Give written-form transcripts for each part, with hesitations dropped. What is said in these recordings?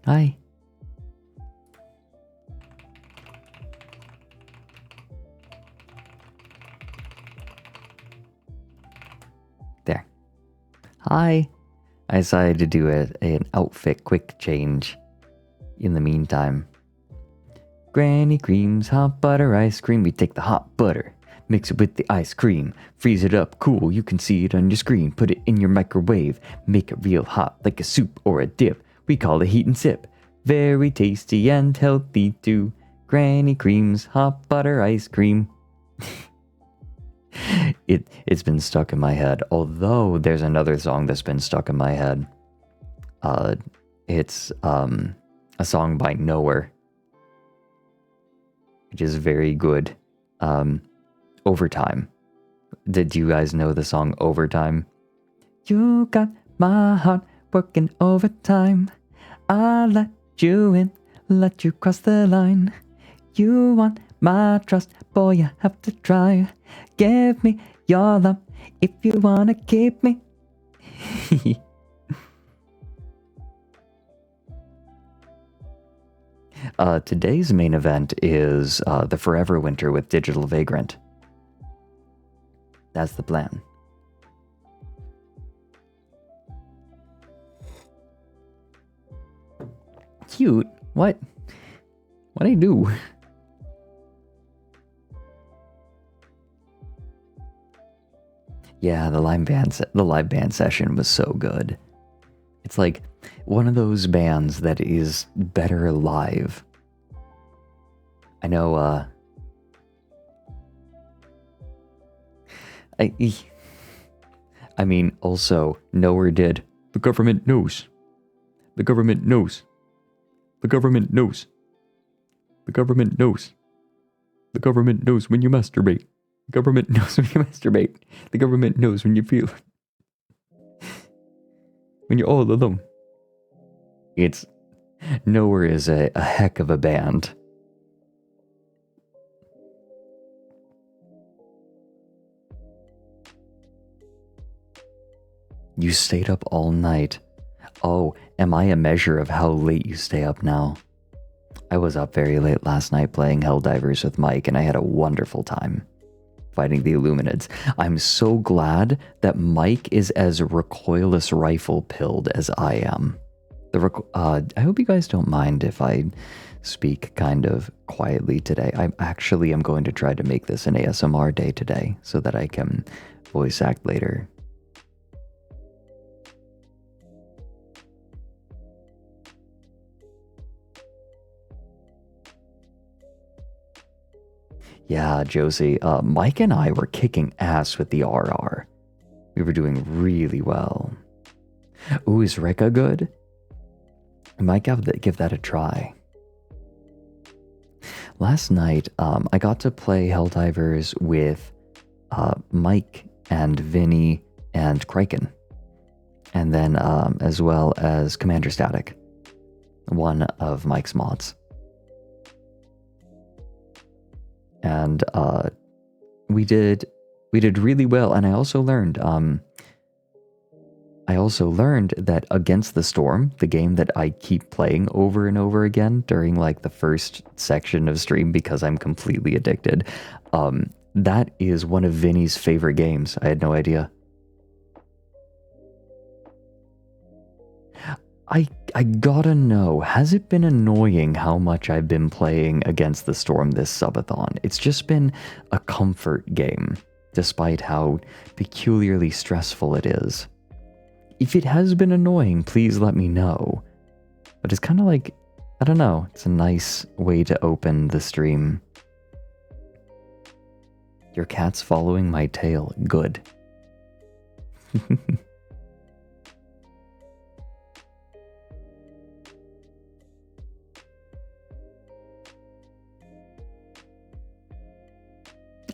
Hi. There. Hi. I decided to do an outfit quick change in the meantime. Granny Cream's hot butter ice cream. We take the hot butter, mix it with the ice cream, freeze it up cool, you can see it on your screen. Put it in your microwave, make it real hot like a soup or a dip. We call it heat and sip. Very tasty and healthy too. Granny Cream's hot butter ice cream. It's been stuck in my head. Although there's another song that's been stuck in my head. It's a song by Nowhere, which is very good. Overtime. Did you guys know the song Overtime? You got my heart working overtime. I let you in, let you cross the line. You want my trust, boy, you have to try. Give me your love if you wanna keep me. Today's main event is the Forever Winter with Digital Vagrant. That's the plan. Cute? What? What'd I do? Yeah, the live band session was so good. It's like one of those bands that is better live. I know, I mean, also, Nowhere did. The government knows. The government knows. The government knows. The government knows. The government knows when you masturbate. The government knows when you masturbate. The government knows when you feel. When you're all alone. It's. Nowhere is a heck of a band. You stayed up all night. Oh, am I a measure of how late you stay up now? I was up very late last night playing Helldivers with Mike, and I had a wonderful time fighting the Illuminids. I'm so glad that Mike is as recoilless rifle pilled as I am. I hope you guys don't mind if I speak kind of quietly today. I actually am going to try to make this an ASMR day today so that I can voice act later. Yeah, Josie, Mike and I were kicking ass with the RR. We were doing really well. Ooh, is Rekka good? I might give that a try. Last night, I got to play Helldivers with Mike and Vinny and Kraken. And then as well as Commander Static, one of Mike's mods. And we did really well. And I also learned that Against the Storm, the game that I keep playing over and over again during like the first section of stream because I'm completely addicted, that is one of Vinny's favorite games. I had no idea. I gotta know, has it been annoying how much I've been playing Against the Storm this subathon? It's just been a comfort game, despite how peculiarly stressful it is. If it has been annoying, please let me know. But it's kind of like, I don't know, it's a nice way to open the stream. Your cat's following my tail. Good.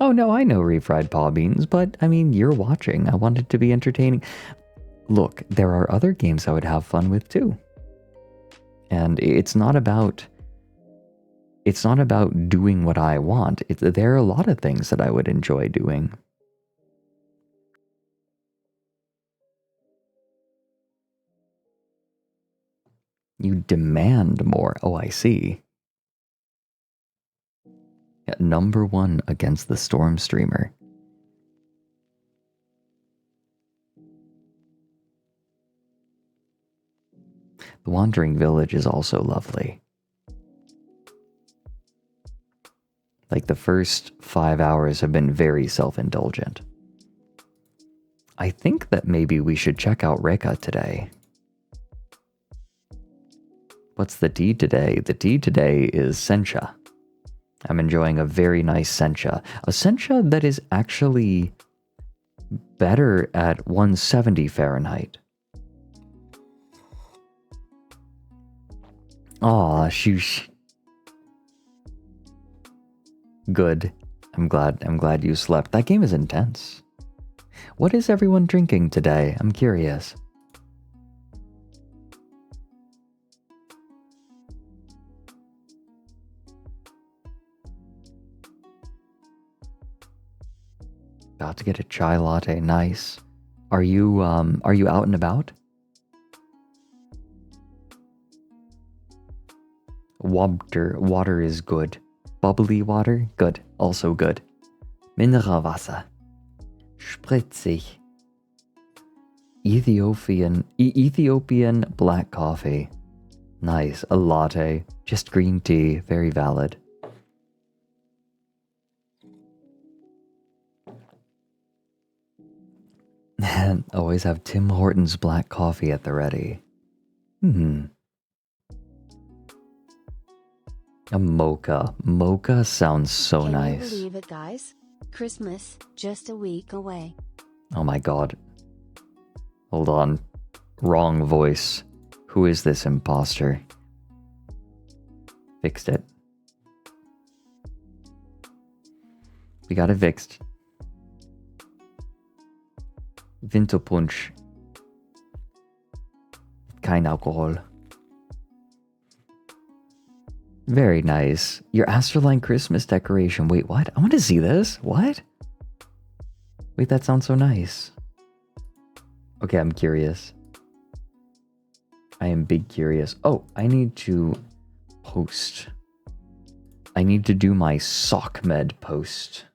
Oh no, I know refried paw beans, but I mean, you're watching. I want it to be entertaining. Look, there are other games I would have fun with too. And it's not about doing what I want. There are a lot of things that I would enjoy doing. You demand more. Oh, I see. Yeah, number 1 against the Storm Streamer. The Wandering Village is also lovely. Like, the first 5 hours have been very self-indulgent. I think that maybe we should check out Reka today. What's the tea today? The tea today is sencha. I'm enjoying a very nice sencha. A sencha that is actually better at 170 Fahrenheit. Aw, shoosh. Good. I'm glad you slept. That game is intense. What is everyone drinking today? I'm curious. About to get a chai latte. Nice. Are you out and about? Water is good. Bubbly water, good. Also good. Mineralwasser. Spritzig. Ethiopian black coffee. Nice. A latte. Just green tea. Very valid. And always have Tim Hortons black coffee at the ready. A mocha. Mocha sounds so nice. Can you believe it, guys? Christmas, just a week away. Oh my god. Hold on. Wrong voice. Who is this imposter? Fixed it. We got it fixed. Winterpunsch. Kein Alkohol. Very nice. Your ASTRALINE Christmas decoration. Wait, what? I want to see this. What? Wait, that sounds so nice. Okay, I'm curious. I am big curious. Oh, I need to post. I need to do my SOCMED post.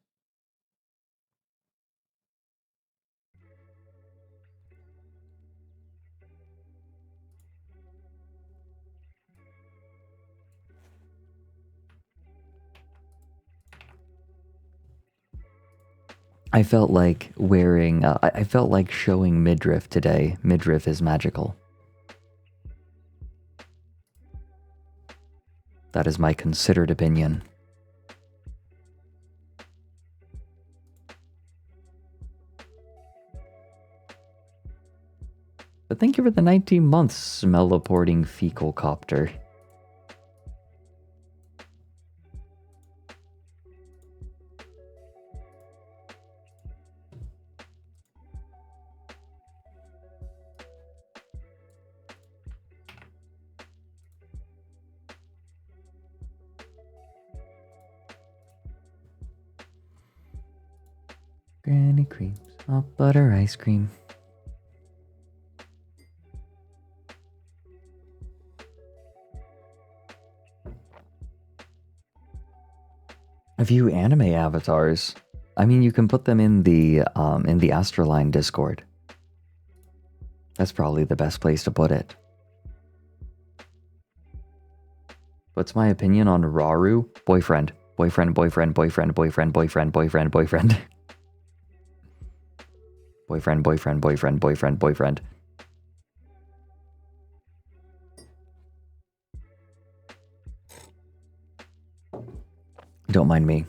I felt like wearing, I felt like showing midriff today. Midriff is magical. That is my considered opinion. But thank you for the 19 months, smelloporting fecal copter. Granny creams, hot butter ice cream. A few anime avatars. I mean, you can put them in the ASTRALINE Discord. That's probably the best place to put it. What's my opinion on Raru? Boyfriend. Boyfriend, boyfriend, boyfriend, boyfriend, boyfriend, boyfriend, boyfriend. Boyfriend, boyfriend, boyfriend, boyfriend, boyfriend. Don't mind me.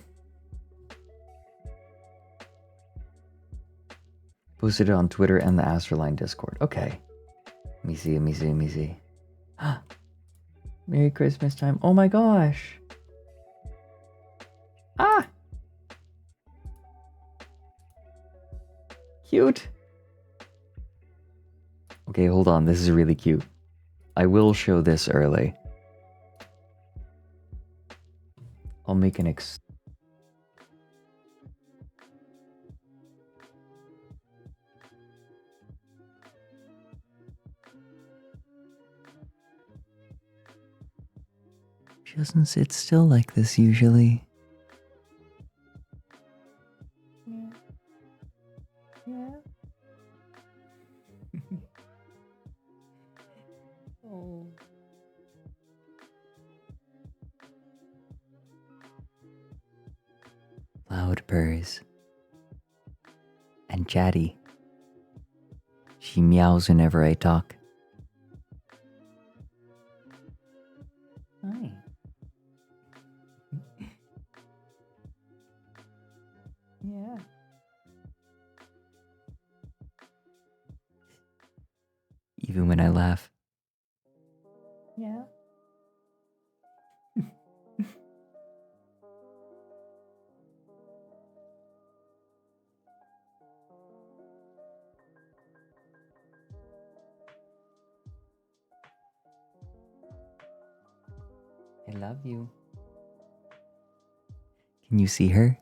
Posted it on Twitter and the ASTRALINE Discord. Okay. Let me see, let me see, let me see. Merry Christmas time. Oh my gosh. Ah! Cute. Okay, hold on. This is really cute. I will show this early. I'll make an She doesn't sit still like this usually. Yeah. Yeah. Oh. Loud purrs. And chatty. She meows whenever I talk. Hi. Yeah. Even when I laugh. Yeah. I love you. Can you see her?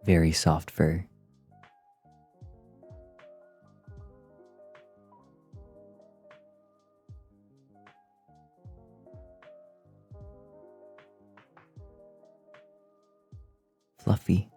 Very soft fur. Fluffy.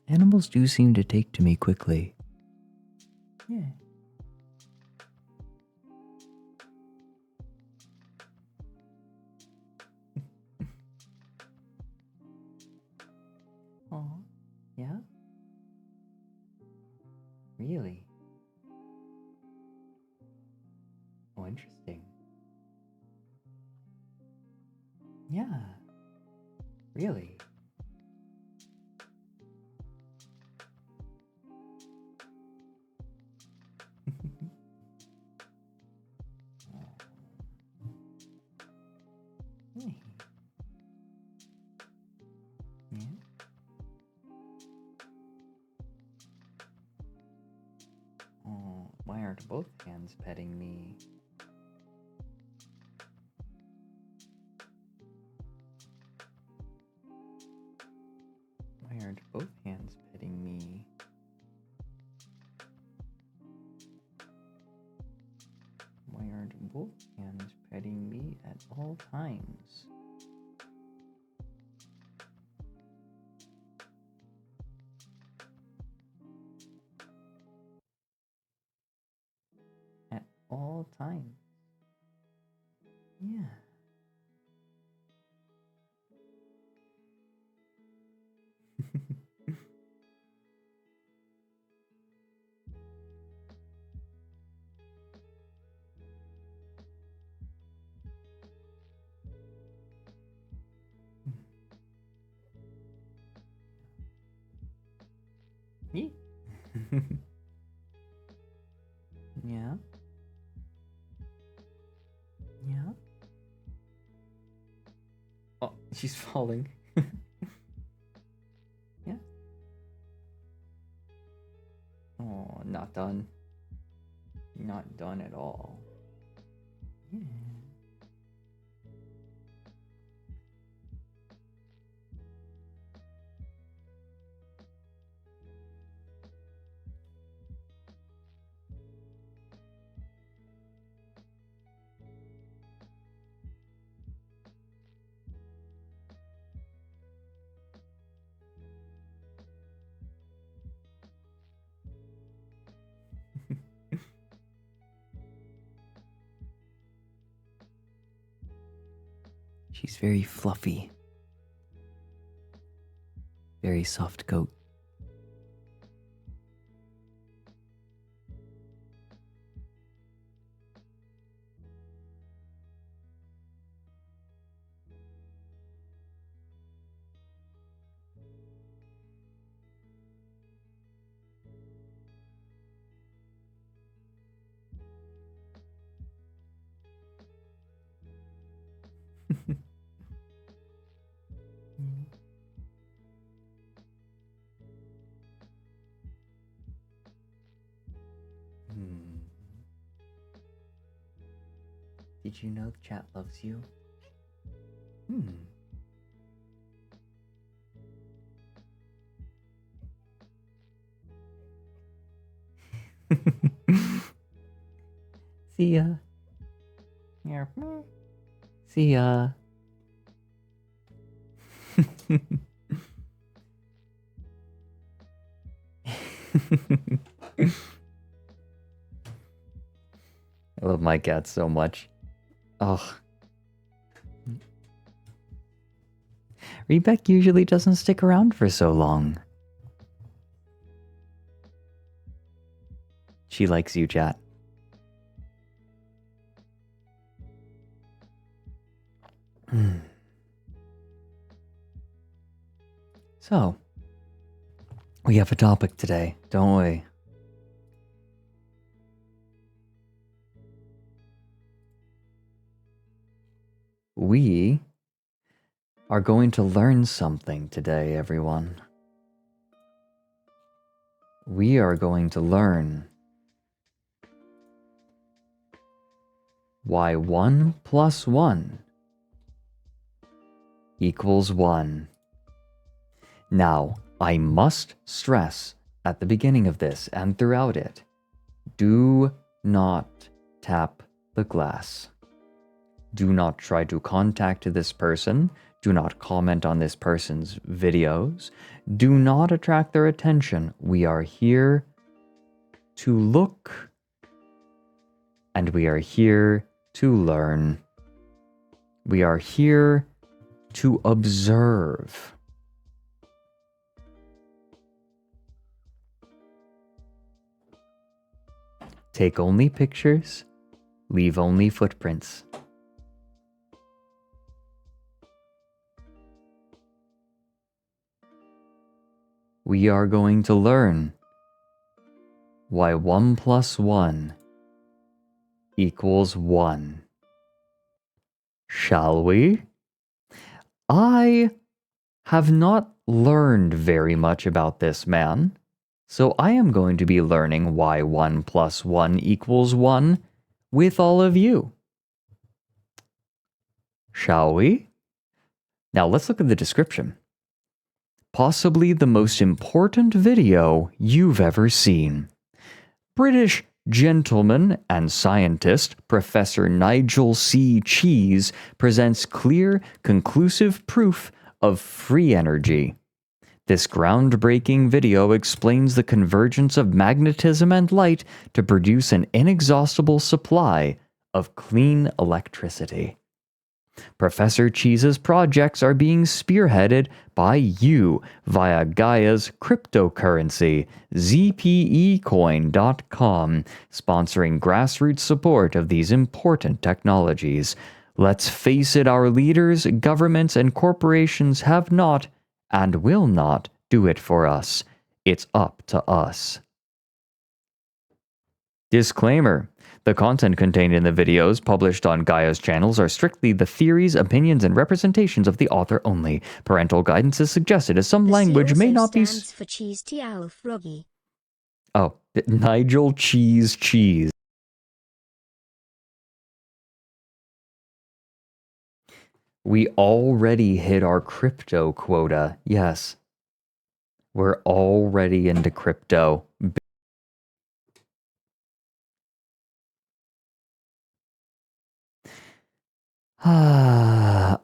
Animals do seem to take to me quickly. Yeah. Really? Oh, interesting. Yeah. Really? Hey. Yeah. Oh, why aren't both hands petting me? Why aren't both hands petting me? Why aren't both hands petting me at all times? At all times. Yeah. Yeah. Yeah. Yeah. Oh, she's falling. Yeah. Oh, not done. Not done at all. Yeah. She's very fluffy. Very soft coat. Hmm. Did you know the chat loves you? Hmm. See ya. Yeah. See ya. I love my cat so much. Ugh. Rebek usually doesn't stick around for so long. She likes you, chat. So, we have a topic today, don't we? We are going to learn something today, everyone. We are going to learn why 1 plus 1 equals 1. Now, I must stress at the beginning of this and throughout it, do not tap the glass. Do not try to contact this person. Do not comment on this person's videos. Do not attract their attention. We are here to look, and we are here to learn. We are here to observe. Take only pictures, leave only footprints. We are going to learn why 1 + 1 = 1. Shall we? I have not learned very much about this man, so I am going to be learning why 1 + 1 = 1 with all of you. Shall we? Now let's look at the description. Possibly the most important video you've ever seen. British gentleman and scientist Professor Nigel C. Cheese presents clear, conclusive proof of free energy. This groundbreaking video explains the convergence of magnetism and light to produce an inexhaustible supply of clean electricity. Professor Cheese's projects are being spearheaded by you via Gaia's cryptocurrency, zpecoin.com, sponsoring grassroots support of these important technologies. Let's face it, our leaders, governments, and corporations have not and will not do it for us. It's up to us. Disclaimer. The content contained in the videos published on Gaia's channels are strictly the theories, opinions, and representations of the author only. Parental guidance is suggested as some language may not be... stands for cheese tiao froggy. Oh, Nigel Cheese. We already hit our crypto quota. Yes. We're already into crypto.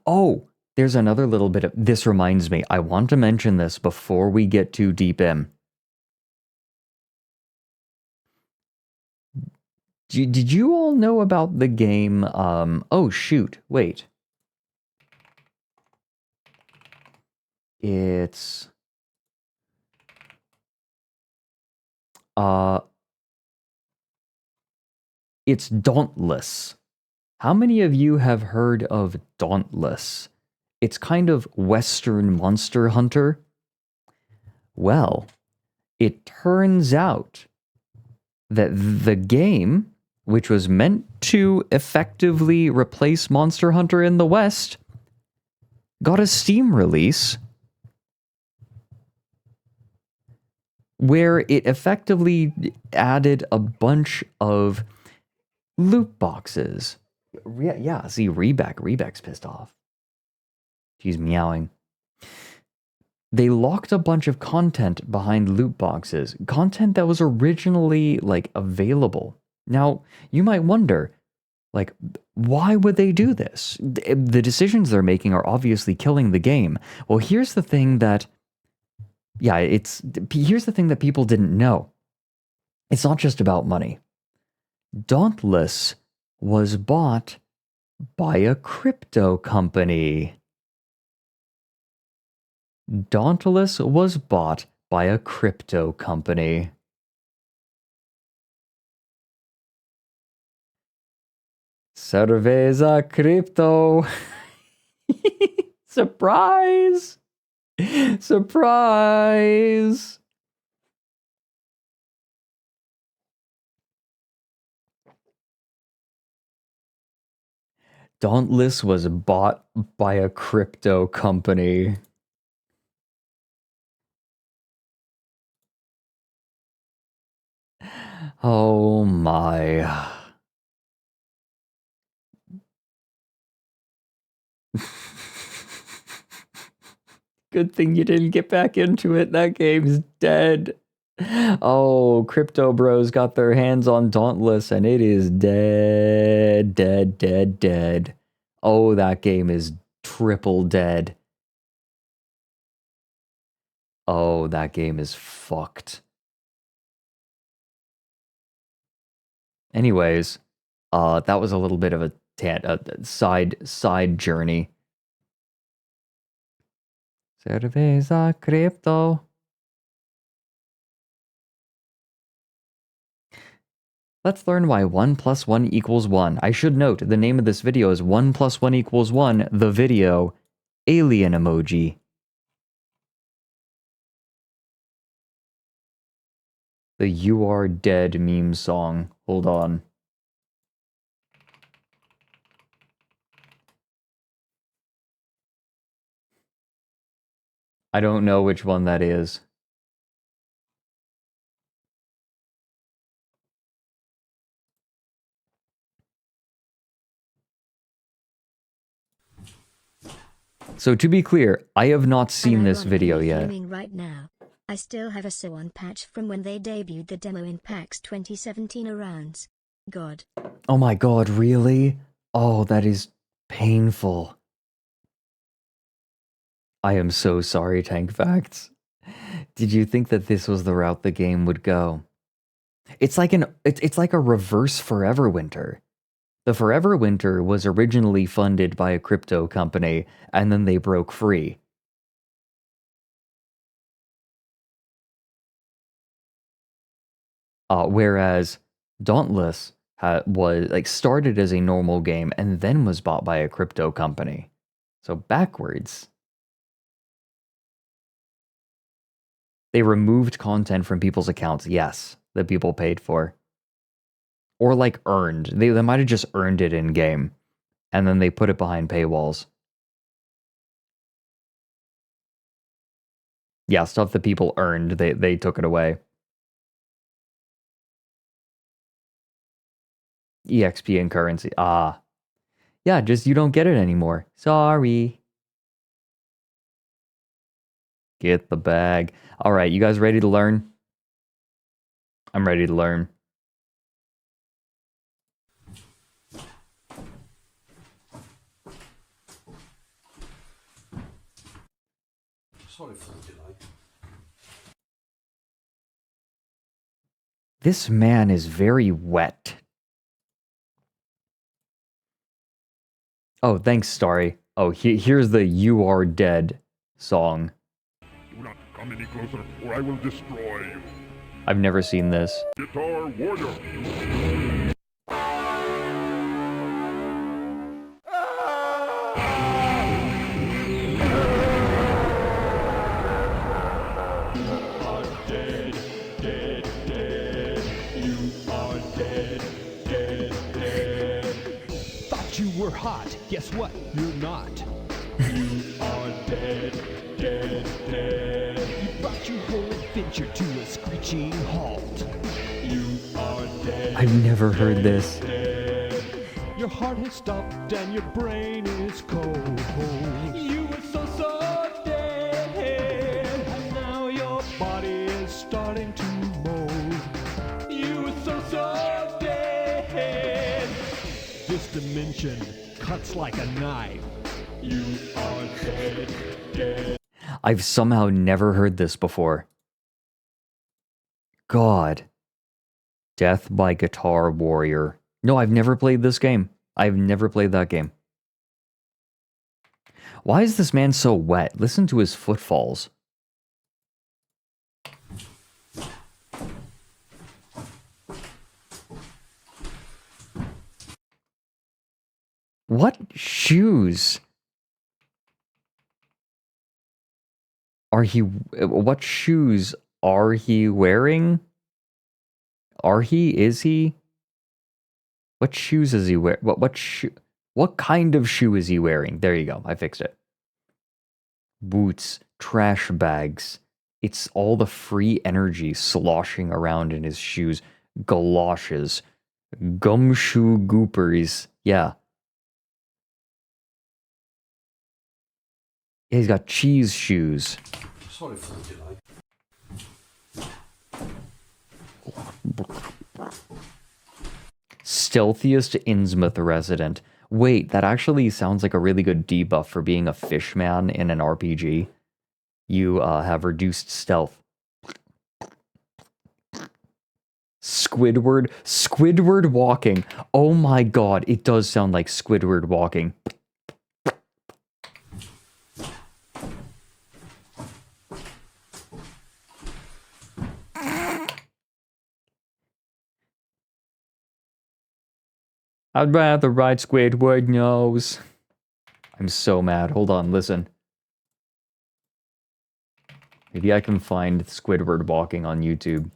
Oh, there's another little bit of... This reminds me. I want to mention this before we get too deep in. Did you all know about the game... oh, shoot. Wait. It's... It's Dauntless. How many of you have heard of Dauntless? It's kind of Western Monster Hunter. Well, it turns out that the game, which was meant to effectively replace Monster Hunter in the West, got a Steam release where it effectively added a bunch of loot boxes. Yeah, see, Rebec's pissed off. She's meowing. They locked a bunch of content behind loot boxes. Content that was originally, like, available. Now, you might wonder, like, why would they do this? The decisions they're making are obviously killing the game. Well, here's the thing that... Yeah, here's the thing that people didn't know. It's not just about money. Dauntless was bought by a crypto company. Dauntless was bought by a crypto company. Cerveza crypto. Surprise! Surprise! Dauntless was bought by a crypto company. Oh my. Good thing you didn't get back into it. That game's dead. Oh, Crypto Bros got their hands on Dauntless and it is dead, dead, dead, dead. Oh, that game is triple dead. Oh, that game is fucked. Anyways, that was a little bit of a side journey. Cerveza crypto. Let's learn why 1 plus 1 equals 1. I should note, the name of this video is 1 plus 1 equals 1, the video, alien emoji. The You Are Dead meme song. Hold on. I don't know which one that is. So to be clear, I have not seen this video yet. Right now, I still have a Subathon patch from when they debuted the demo in PAX 2017 rounds. God. Oh my god, really? Oh, that is painful. I am so sorry, Tank Facts. Did you think that this was the route the game would go? It's like it's like a reverse Forever Winter. The Forever Winter was originally funded by a crypto company, and then they broke free. Whereas Dauntless was like started as a normal game and then was bought by a crypto company. So backwards. They removed content from people's accounts, yes, that people paid for. Or like earned. They might have just earned it in game. And then they put it behind paywalls. Yeah, stuff that people earned, they took it away. EXP and currency. Ah. Yeah, just you don't get it anymore. Sorry. Get the bag. Alright, you guys ready to learn? I'm ready to learn. Sorry for the delay. This man is very wet. Oh, thanks, Starry. Oh, here's the You Are Dead song. Do not come any closer, or I will destroy you. I've never seen this. Guitar Warrior. You were hot. Guess what? You're not. You are dead, dead, dead. You brought your whole adventure to a screeching halt. You are dead. I've never heard this. Dead. Your heart has stopped and your brain is cold. You were so dead. And now your body is starting to mold. You were so dead. This dimension cuts like a knife. You are dead, dead. I've somehow never heard this before. God. Death by Guitar Warrior. No, I've never played this game. I've never played that game. Why is this man so wet? Listen to his footfalls. What shoes are he? What shoes are he wearing? Is he? What shoes is he wearing? What kind of shoe is he wearing? There you go. I fixed it. Boots, trash bags. It's all the free energy sloshing around in his shoes. Galoshes, gumshoe goopers. Yeah. He's got cheese shoes. Sorry for the delay. Stealthiest Innsmouth resident. Wait, that actually sounds like a really good debuff for being a fishman in an RPG. You have reduced stealth. Squidward walking. Oh my god, it does sound like Squidward walking. I'd rather ride Squidward nose. I'm so mad. Hold on, listen. Maybe I can find Squidward walking on YouTube.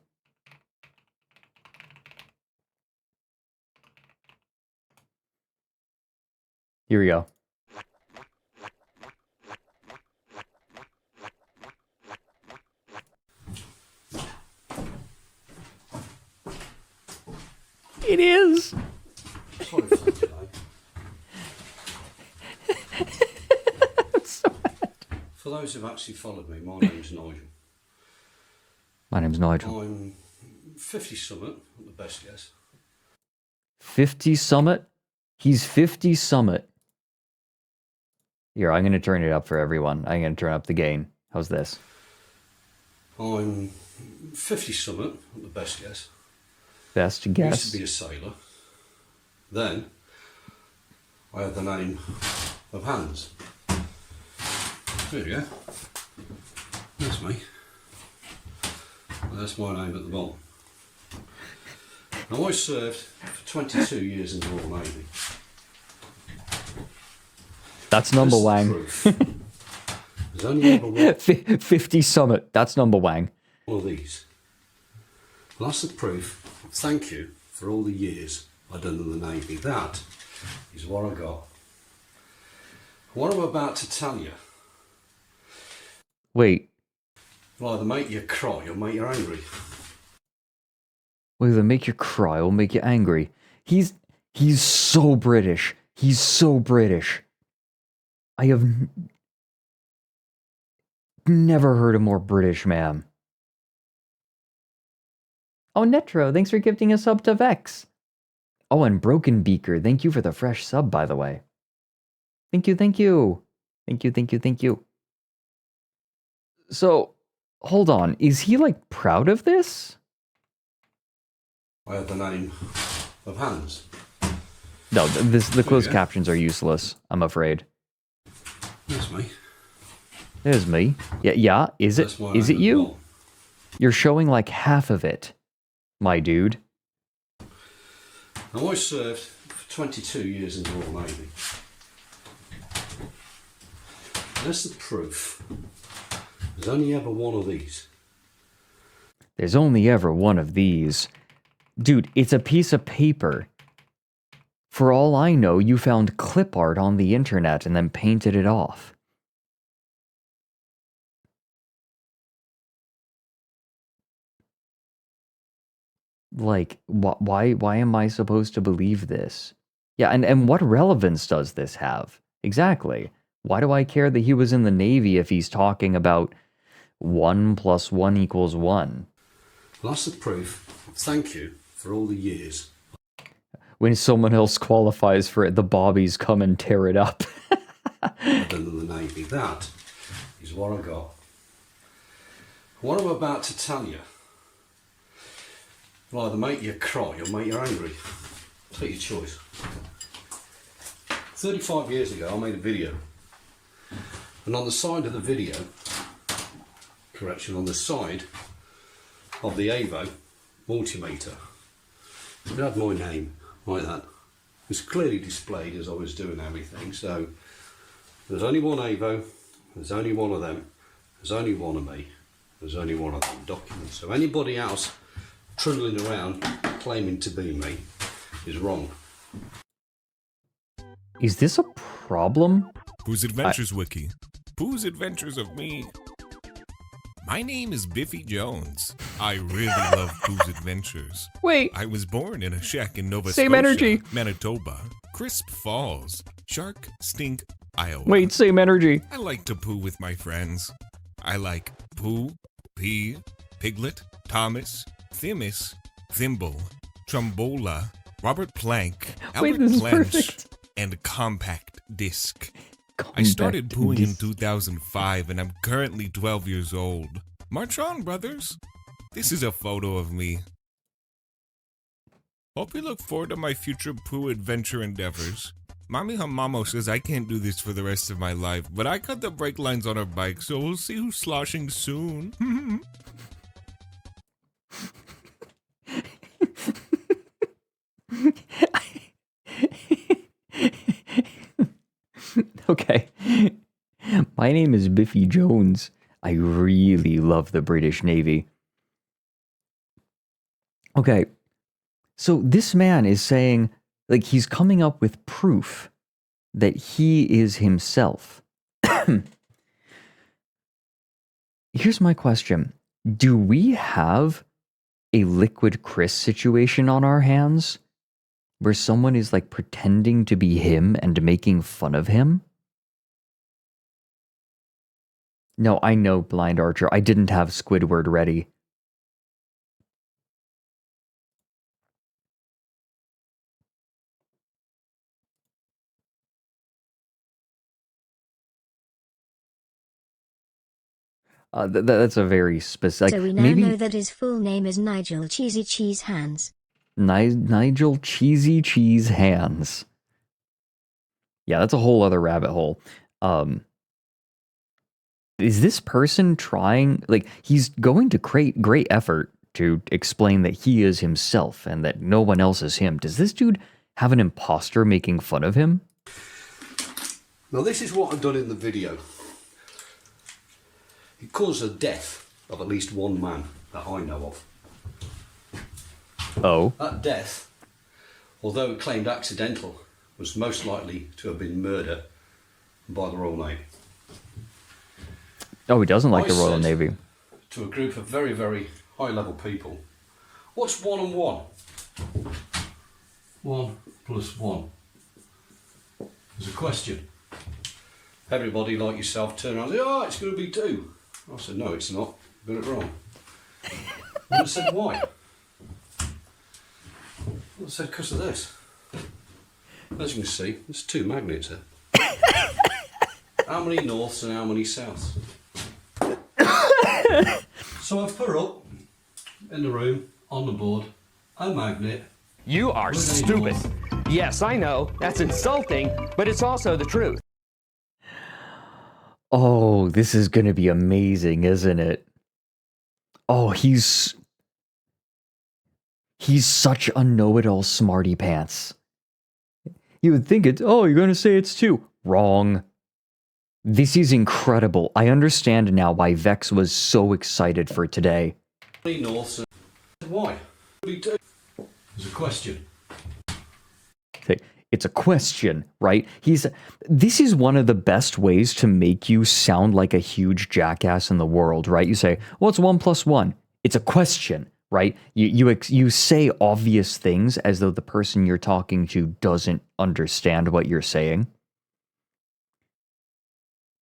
Here we go. It is! Sorry for the delay. For those who've actually followed me, my name's Nigel. My name's Nigel. I'm 50 summit, at the best guess. 50 summit? He's 50 summit. Here, I'm going to turn it up for everyone. I'm going to turn up the gain. How's this? I'm 50 summit, at the best guess. Best Used guess. to be a sailor. Then, I had the name of Hans. There you go. That's me. That's my name at the bottom. Now, I served for 22 years in the Royal Navy. That's number This is Wang. proof. There's only ever one 50 summit. That's number Wang. of these. Well, that's the proof. Thank you for all the years I've done in the Navy. That is what I got. What I'm about to tell you Wait. will either make you cry or make you angry. Will either make you cry or make you angry. He's so British. He's so British. I have never heard a more British man. Oh, Netro, thanks for gifting a sub to Vex. Oh, and Broken Beaker, thank you for the fresh sub, by the way. Thank you, thank you. Thank you, thank you, thank you. So, hold on. Is he, like, proud of this? I had the name of Hans. No, the closed Yeah. captions are useless, I'm afraid. That's me. There's me. Yeah, is it? That's my Is name it at the you? bottom. You're showing like half of it, my dude. Now, I served for 22 years in the Royal Navy. That's the proof. There's only ever one of these. There's only ever one of these. Dude, it's a piece of paper. For all I know, you found clip art on the internet and then painted it off. Like, why am I supposed to believe this? Yeah, and what relevance does this have? Exactly. Why do I care that he was in the Navy if he's talking about 1 + 1 = 1? Well, that's the proof. Thank you for all the years. When someone else qualifies for it, the bobbies come and tear it up. I've done in the Navy. That is what I got. What I'm about to tell you will either make you cry or make you angry. Take your choice. 35 years ago, I made a video. And on the side of the video, on the side of the Avo multimeter, it had my name like that. It was clearly displayed as I was doing everything. So there's only one Avo, there's only one of them, there's only one of me, there's only one of them documents. So anybody else trundling around claiming to be me is wrong. Is this a problem? Pooh's Adventures Wiki. Pooh's Adventures of Me. My name is Biffy Jones. I really love Pooh's Adventures. Wait, I was born in a shack in Nova Same Scotia, energy. Manitoba, Crisp Falls, Shark Stink, Iowa. wait, same energy. I like to poo with my friends. I like Pooh, Pea, Piglet, Thomas, Themis, Thimble, Trombola, Robert Plank, Wait, Albert this is Planch, perfect. and Compact Disc. I Compact started pooing in disc. 2005 and I'm currently 12 years old. March on, brothers. This is a photo of me. Hope you look forward to my future poo adventure endeavors. Mommy Hamamo says I can't do this for the rest of my life, but I cut the brake lines on her bike, so we'll see who's sloshing soon. Okay. My name is Biffy Jones. I really love the British Navy. Okay. So this man is saying, like, he's coming up with proof that he is himself. Here's my question. Do we have a Liquid Chris situation on our hands where someone is like pretending to be him and making fun of him? No, I know, Blind Archer. I didn't have Squidward ready. That's a very specific. So we now maybe know that his full name is Nigel Cheesy Cheese Hands. Nigel Cheesy Cheese Hands. Yeah, that's a whole other rabbit hole. Is this person trying, like, he's going to create great effort to explain that he is himself and that no one else is him. Does this dude have an imposter making fun of him? Now this is what I've done in the video. It caused the death of at least one man that I know of. Oh. That death, although claimed accidental, was most likely to have been murder by the Royal Navy. Oh, he doesn't like I the Royal said Navy. To a group of very, very high level people, what's 1 and 1? 1 plus 1. There's a question. Everybody like yourself turned around and said, oh, it's going to be 2. I said, no, it's not. You got it wrong. And I said, why? I said, because of this. As you can see, there's 2 magnets here. How many norths and how many souths? So I've put up in the room on the board a magnet. You are with a stupid. north. Yes, I know. That's insulting, but it's also the truth. Oh, this is going to be amazing, isn't it? Oh, he's such a know-it-all smarty pants. You would think it's, oh, you're going to say it's 2. Wrong. This is incredible. I understand now why Vex was so excited for today. Norths and why? There's a question. It's a question, right? This is one of the best ways to make you sound like a huge jackass in the world, right? You say, what's 1 plus 1? It's a question, right? You say obvious things as though the person you're talking to doesn't understand what you're saying.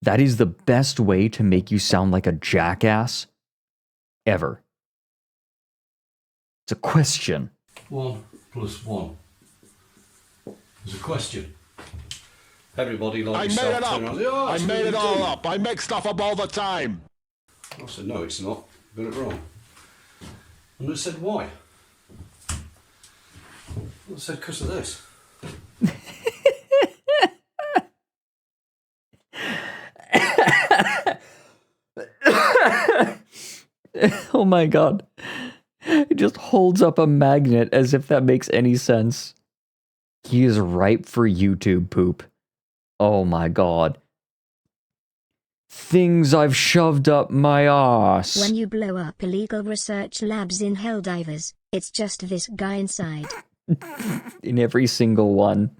That is the best way to make you sound like a jackass ever. It's a question. 1 plus 1. There's a question. Everybody like I made yourself it up. turned around and said, oh, I it's made gonna it be all 2. up. I make stuff up all the time. I said, no, it's not. You got it wrong. And I said, why? I said, because of this. Oh my god. He just holds up a magnet as if that makes any sense. He is ripe for YouTube poop. Oh my god. Things I've shoved up my arse. When you blow up illegal research labs in Helldivers, it's just this guy inside. In every single one.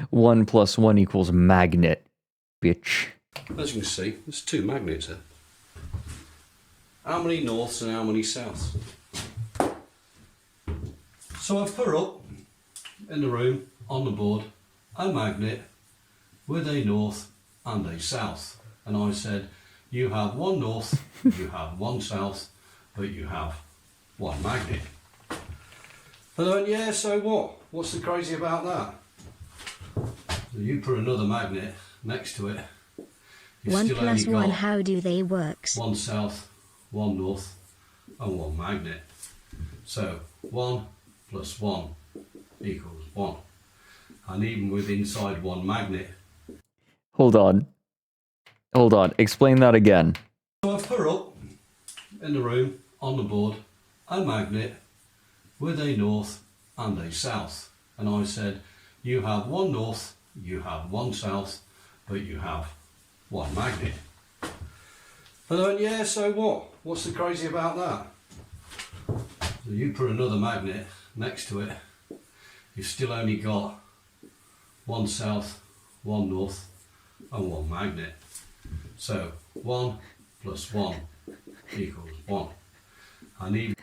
1 plus 1 equals magnet, bitch. As you can see, there's 2 magnets here. How many norths and how many souths? So I've put up in the room on the board a magnet with a north and a south. And I said, you have 1 north, you have 1 south, but you have 1 magnet. And I went, yeah, so what? What's the crazy about that? So you put another magnet next to it. You've 1 still plus only 1, got how do they works? 1 south, 1 north, and 1 magnet. So 1 plus 1 equals 1. And even with inside 1 magnet. Hold on. Explain that again. So I've put up in the room on the board a magnet with a north and a south. and I said, you have one north, you have one south, but you have one magnet. And I went, yeah, so what? What's so crazy about that? So you put another magnet next to it, you've still only got one south, one north, and one magnet. So 1 plus 1 equals 1. I need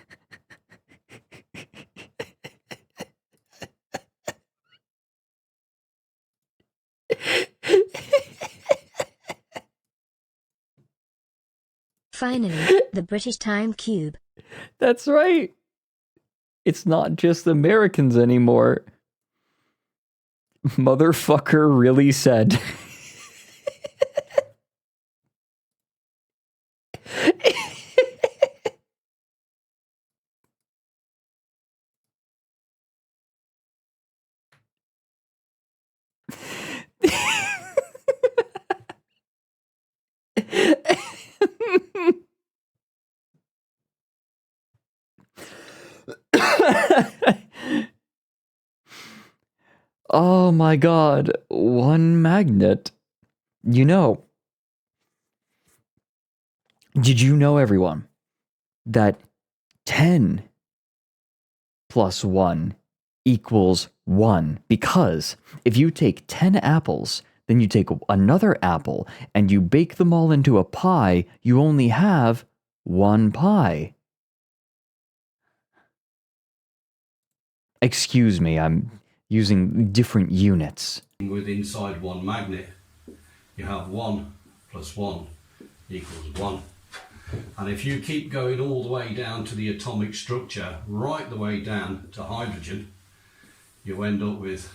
Finally, the British time cube. That's right. It's not just Americans anymore. Motherfucker really said. Oh my god, one magnet. You know, did you know, everyone, that 10 plus 1 equals 1? Because if you take 10 apples, then you take another apple, and you bake them all into a pie, you only have one pie. Excuse me, I'm using different units. with inside one magnet, you have 1 plus 1 equals 1. And if you keep going all the way down to the atomic structure, right the way down to hydrogen, you end up with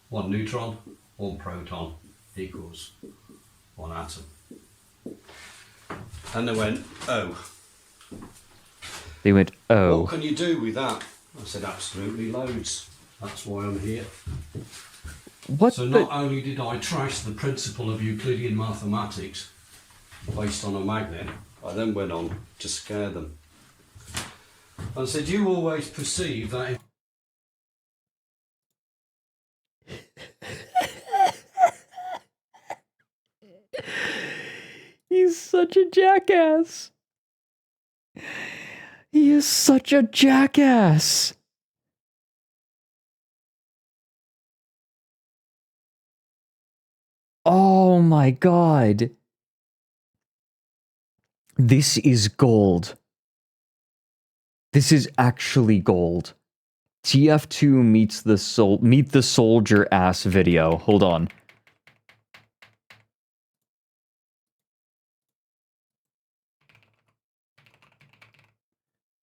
1 neutron, 1 proton equals 1 atom. And they went, oh. They went, oh. What can you do with that? I said, absolutely loads. That's why I'm here. What so not only did I trash the principle of Euclidean mathematics based on a magnet, I then went on to scare them. I said, you always perceive that... He's such a jackass. He is such a jackass. Oh my god. This is gold. This is actually gold. TF2 meets the meet the soldier ass video. Hold on.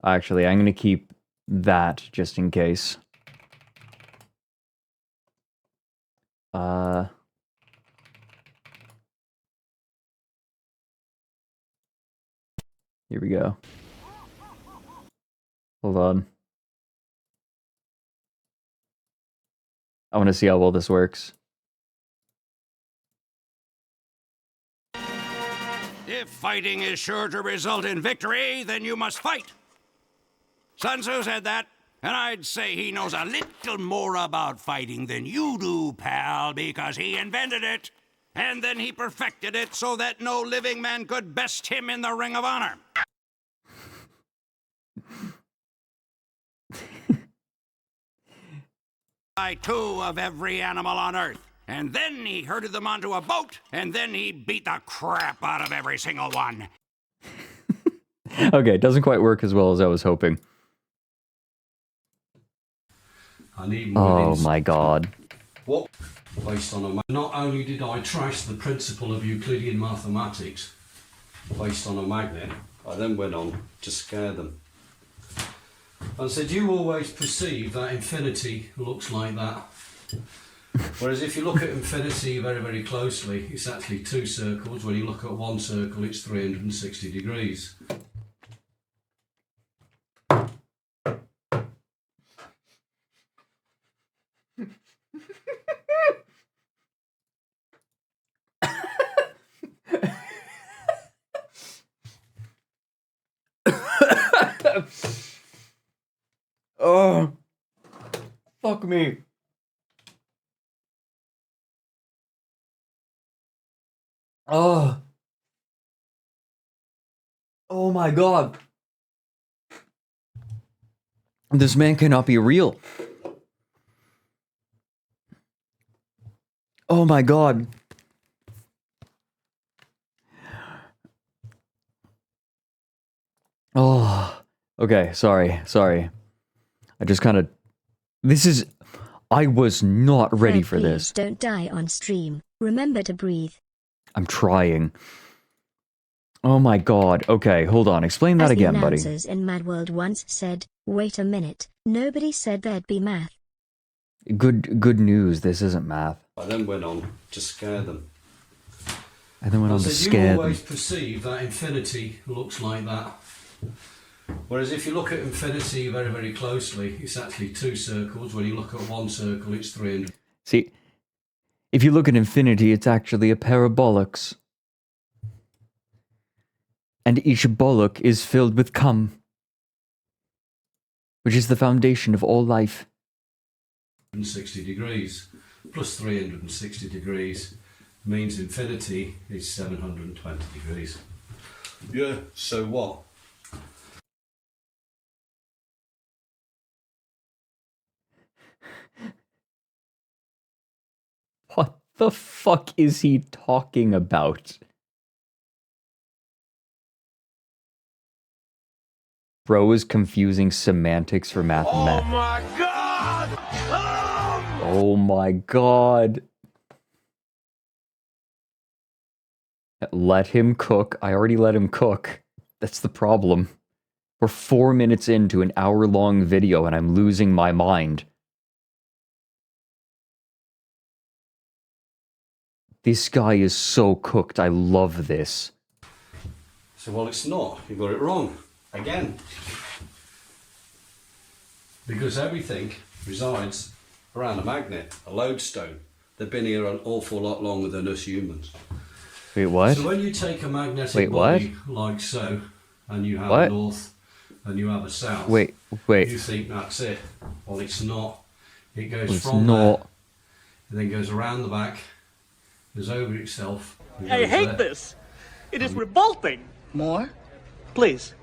Actually, I'm going to keep that just in case. Here we go. Hold on. I want to see how well this works. If fighting is sure to result in victory, then you must fight. Sun Tzu said that, and I'd say he knows a little more about fighting than you do, pal, because he invented it. And then he perfected it so that no living man could best him in the Ring of Honor. By 2 of every animal on Earth. And then he herded them onto a boat, and then he beat the crap out of every single one. Okay, it doesn't quite work as well as I was hoping. Oh my god. What? Based on a not only did I trash the principle of Euclidean mathematics based on a magnet, I then went on to scare them. I said, you always perceive that infinity looks like that. Whereas if you look at infinity very, very closely, it's actually 2 circles. When you look at one circle, it's 360 degrees. Oh. Fuck me. Oh. Oh my god. This man cannot be real. Oh my god. Oh. Okay, sorry. I just kind of... I was not ready Fred, for this. please don't die on stream. Remember to breathe. I'm trying. Oh my god. Okay, hold on. Explain that As again, the buddy. announcers in Mad World once said, wait a minute, nobody said there'd be math. Good news. This isn't math. I then went on to scare them. I then went on to You scare them. always perceive that infinity looks like that. Whereas if you look at infinity very, very closely, it's actually two circles. When you look at one circle, it's 300. See, if you look at infinity, it's actually a pair of bollocks. And each bollock is filled with cum, which is the foundation of all life. 60 degrees plus 360 degrees means infinity is 720 degrees. Yeah, so what? What the fuck is he talking about? Bro is confusing semantics for mathematics. Oh my god! Oh my god. Let him cook. I already let him cook. That's the problem. We're 4 minutes into an hour-long video and I'm losing my mind. This guy is so cooked. I love this. So, well, it's not. You got it wrong. Again. Because everything resides around a magnet, a lodestone. They've been here an awful lot longer than us humans. Wait, what? So when you take a magnetic body like so, and you have a north and you have a south, wait. You think that's it. Well, it's not. It goes It's from not. there, and then goes around the back, goes over itself. I hate this. It is revolting. More? Please.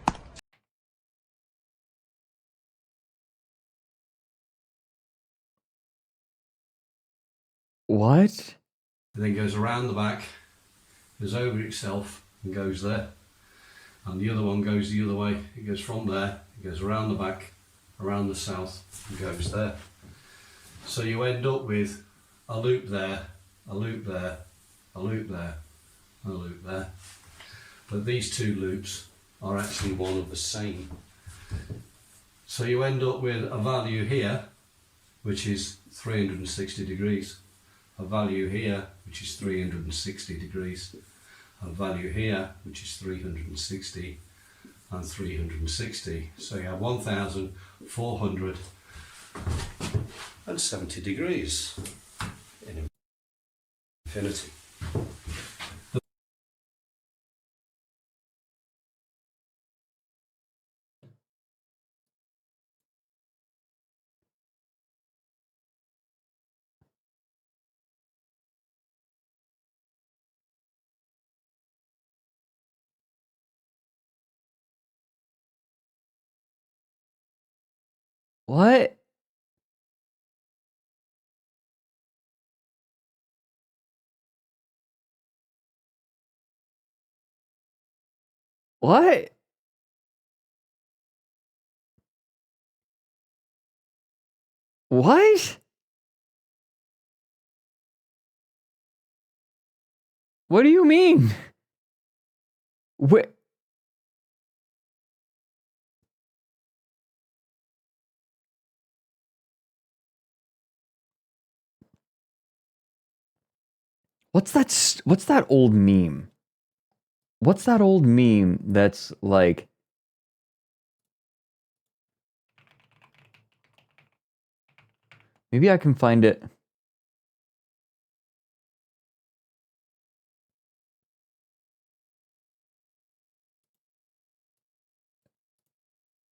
What? And then goes around the back, goes over itself, and goes there. And the other one goes the other way. It goes from there, it goes around the back, around the south, and goes there. So you end up with a loop there, a loop there, a loop there, a loop there. But these two loops are actually one of the same. So you end up with a value here, which is 360 degrees. A value here, which is 360 degrees. A value here, which is 360 and 360. So you have 1,470 degrees in infinity. What? What? What? What do you mean? What? What's that old meme? What's that old meme that's like... Maybe I can find it.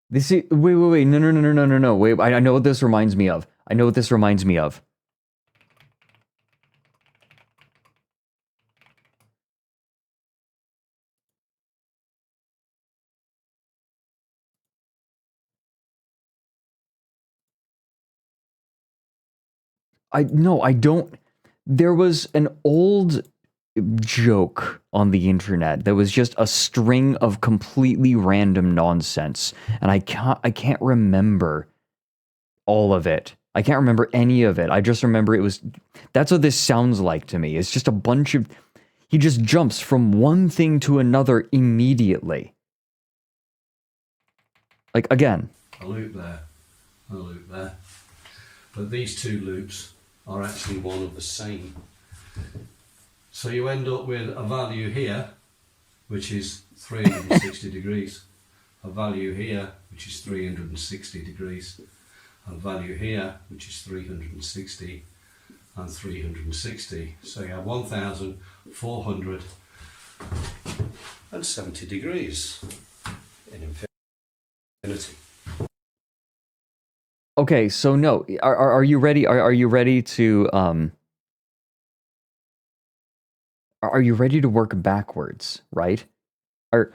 This is... Wait. No. Wait, I know what this reminds me of. I know what this reminds me of. I don't. There was an old joke on the internet that was just a string of completely random nonsense, and I can't remember all of it. I can't remember any of it. I just remember it was. That's what this sounds like to me. It's just a bunch of. He just jumps from one thing to another immediately. Like, again. A loop there. A loop there. But these two loops are actually one of the same. So you end up with a value here, which is 360 degrees. A value here, which is 360 degrees. A value here, which is 360 and 360. So you have 1,470 degrees in infinity. Okay, so no, are you ready? Are you ready to are you ready to work backwards, right? Are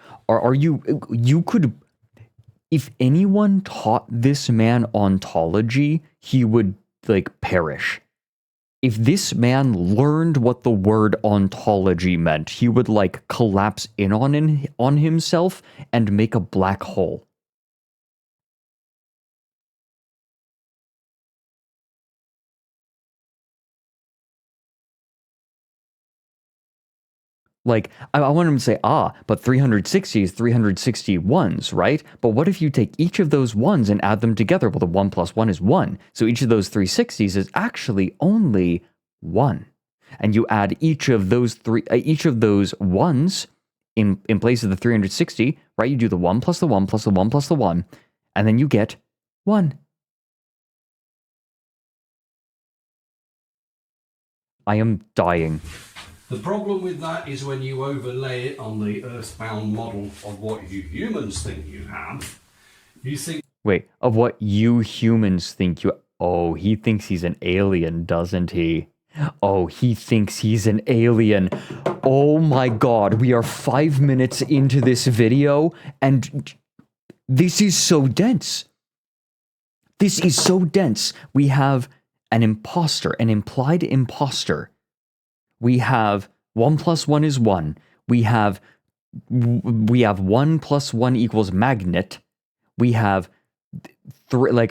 you could, if anyone taught this man ontology, he would like perish. If this man learned what the word ontology meant, he would like collapse in on himself and make a black hole. Like, I want him to say, but 360 is 360 ones, right? But what if you take each of those ones and add them together? Well, the 1 plus 1 is 1. So each of those 360s is actually only 1. And you add each of those ones in place of the 360, right? You do the 1 plus the 1 plus the 1 plus the 1, and then you get 1. I am dying. The problem with that is when you overlay it on the earthbound model of what you humans think you have, you think... Wait, of what you humans think you... Oh, he thinks he's an alien, doesn't he? Oh, he thinks he's an alien. Oh my god, we are 5 minutes into this video, and this is so dense. This is so dense. We have an imposter, an implied imposter. We have 1 plus 1 is 1. We have 1 plus 1 equals magnet. We have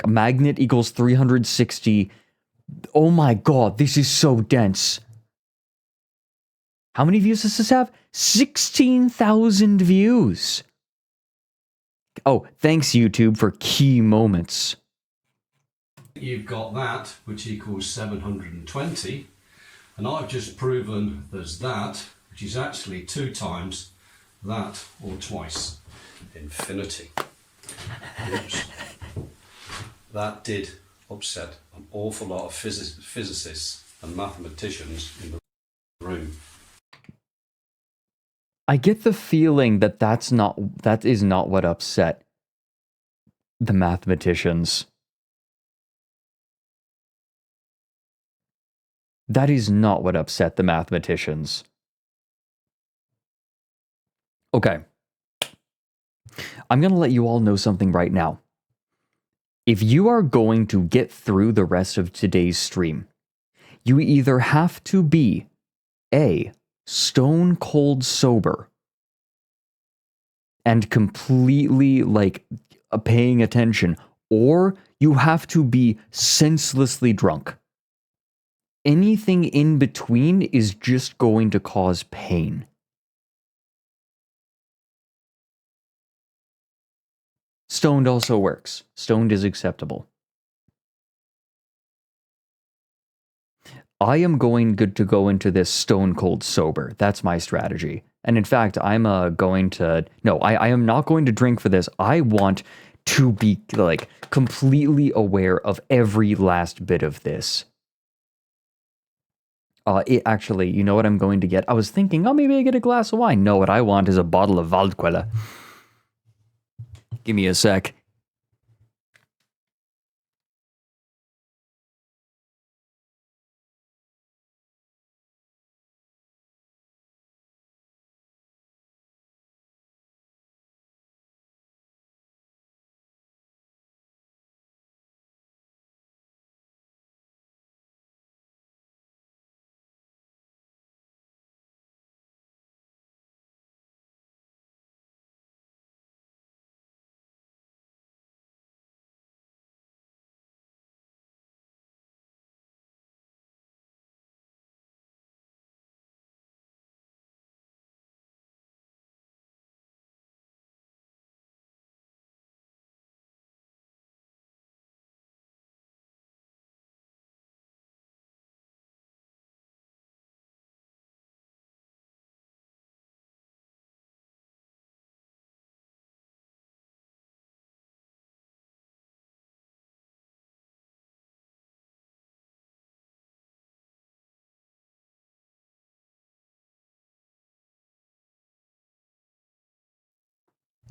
magnet equals 360. Oh my god, this is so dense. How many views does this have? 16,000 views. Oh, thanks YouTube for key moments. You've got that, which equals 720. And I've just proven there's that, which is actually 2 times that, or twice infinity. Oops. That did upset an awful lot of physicists and mathematicians in the room. I get the feeling that that is not what upset the mathematicians. That is not what upset the mathematicians. Okay. I'm going to let you all know something right now. If you are going to get through the rest of today's stream, you either have to be A, stone cold sober and completely paying attention, or you have to be senselessly drunk. Anything in between is just going to cause pain. Stoned also works. Stoned is acceptable. I am going to go into this stone cold sober. That's my strategy. And in fact, I'm going to... No, I am not going to drink for this. I want to be completely aware of every last bit of this. Actually, you know what I'm going to get? I was thinking, maybe I get a glass of wine. No, what I want is a bottle of Waldquelle. Give me a sec.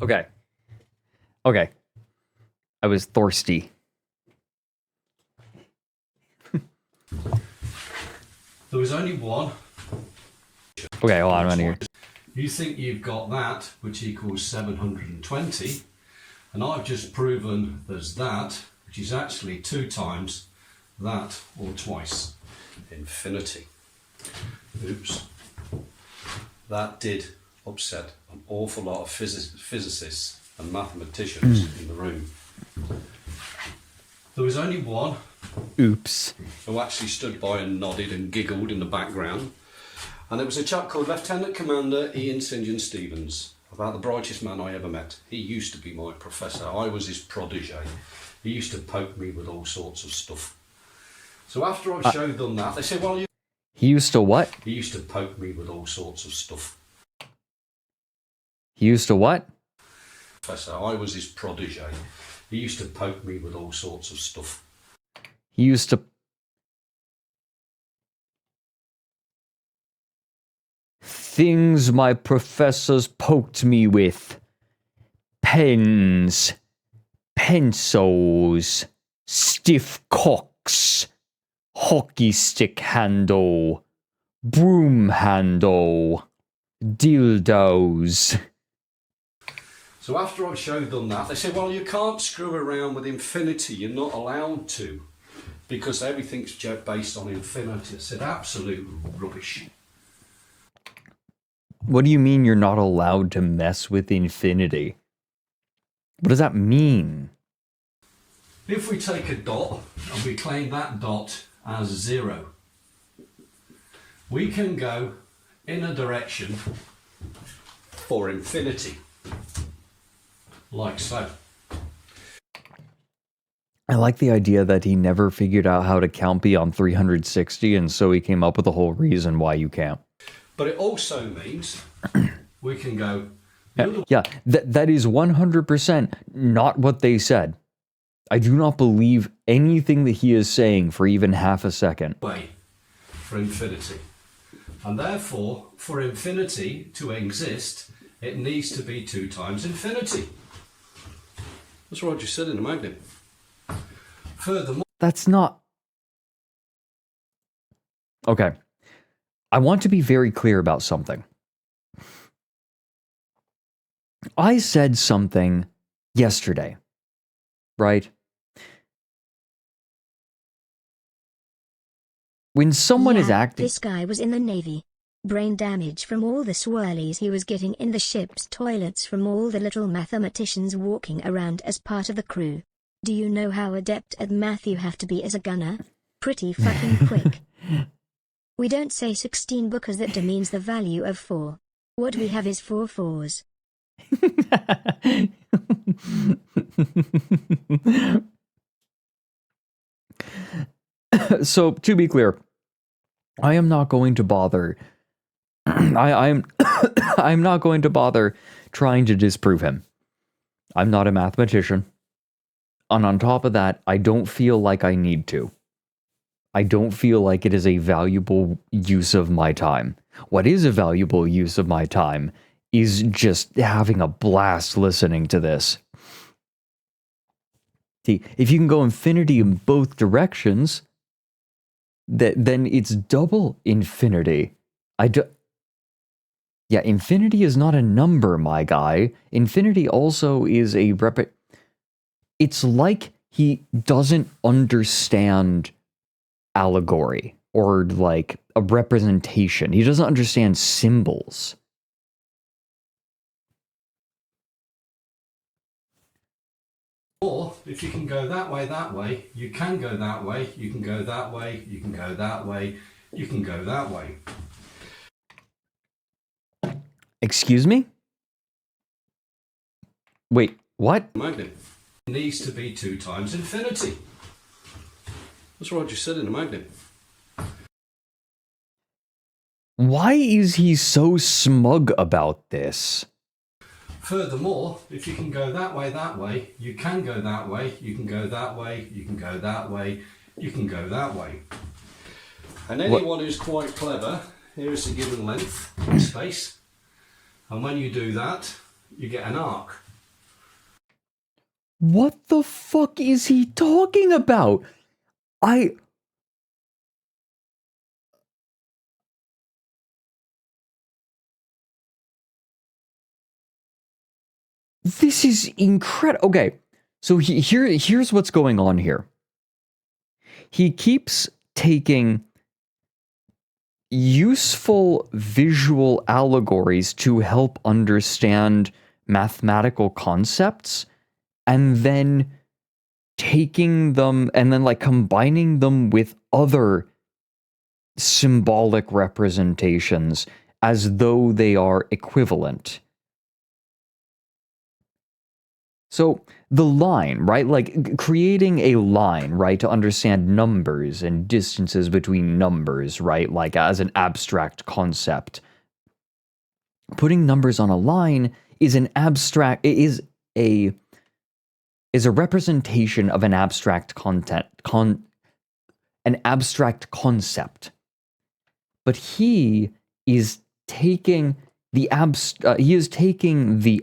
Okay. Okay. I was thirsty. There was only one. Okay, hold on, I'm here. You think you've got that, which equals 720, and I've just proven there's that, which is actually 2 times that, or twice infinity. Oops. That did upset an awful lot of physicists and mathematicians in the room. There was only one. Oops. Who actually stood by and nodded and giggled in the background. And there was a chap called Lieutenant Commander Ian St. John Stevens, about the brightest man I ever met. He used to be my professor. I was his protege. He used to poke me with all sorts of stuff. So after I showed them that, they said, well, you... He used to what? He used to poke me with all sorts of stuff. He used to what? Professor, I was his protege. He used to poke me with all sorts of stuff. He used to... Things my professors poked me with. Pens. Pencils. Stiff cocks. Hockey stick handle. Broom handle. Dildos. So after I showed them that, they said, well, you can't screw around with infinity. You're not allowed to. Because everything's based on infinity. I said, absolute rubbish. What do you mean you're not allowed to mess with infinity? What does that mean? If we take a dot and we claim that dot as 0, we can go in a direction for infinity, like so. I like the idea that he never figured out how to count beyond 360, and so he came up with a whole reason why you can't. But it also means we can go... Yeah, that is 100% not what they said. I do not believe anything that he is saying for even half a second. ...way for infinity. And therefore, for infinity to exist, it needs to be 2 times infinity. That's what I just said in the magnet. Furthermore... That's not... Okay. I want to be very clear about something. I said something yesterday, right? When someone is acting... This guy was in the Navy. Brain damage from all the swirlies he was getting in the ship's toilets from all the little mathematicians walking around as part of the crew. Do you know how adept at math you have to be as a gunner? Pretty fucking quick. We don't say 16 because that demeans the value of 4. What we have is 4 4s. So, to be clear, I am not going to bother... I'm not going to bother trying to disprove him. I'm not a mathematician. And on top of that, I don't feel like I need to. I don't feel like it is a valuable use of my time. What is a valuable use of my time is just having a blast listening to this. See, if you can go infinity in both directions, then it's double infinity. Yeah, infinity is not a number, my guy. Infinity also is a It's like he doesn't understand allegory or like a representation. He doesn't understand symbols. Or if you can go that way, you can go that way, you can go that way, you can go that way, you can go that way. Excuse me? Wait, what? Magnet needs to be 2 times infinity. That's what I just said in the magnet. Why is he so smug about this? Furthermore, if you can go that way, you can go that way, you can go that way, you can go that way, you can go that way. And anyone who's quite clever, here is a given length in space. And when you do that, you get an arc. What the fuck is he talking about? This is incredible. Okay, so here's what's going on here. He keeps taking useful visual allegories to help understand mathematical concepts, and then taking them and then like combining them with other symbolic representations as though they are equivalent. So the line, right? Like creating a line, right, to understand numbers and distances between numbers, right? Like as an abstract concept. Putting numbers on a line is an abstract, is a representation of an abstract an abstract concept. But he is taking the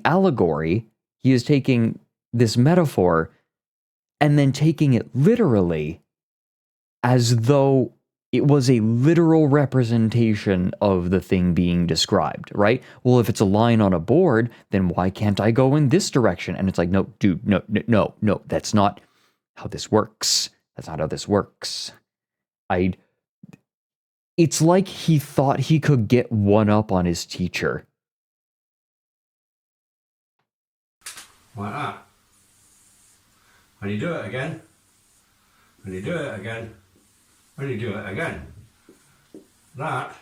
allegory, he is taking this metaphor and then taking it literally as though it was a literal representation of the thing being described, right? Well, if it's a line on a board, then why can't I go in this direction? And it's like, no, dude, no, that's not how this works. That's not how this works. It's like he thought he could get one up on his teacher. Like that. And you do it again. And you do it again. And you do it again. That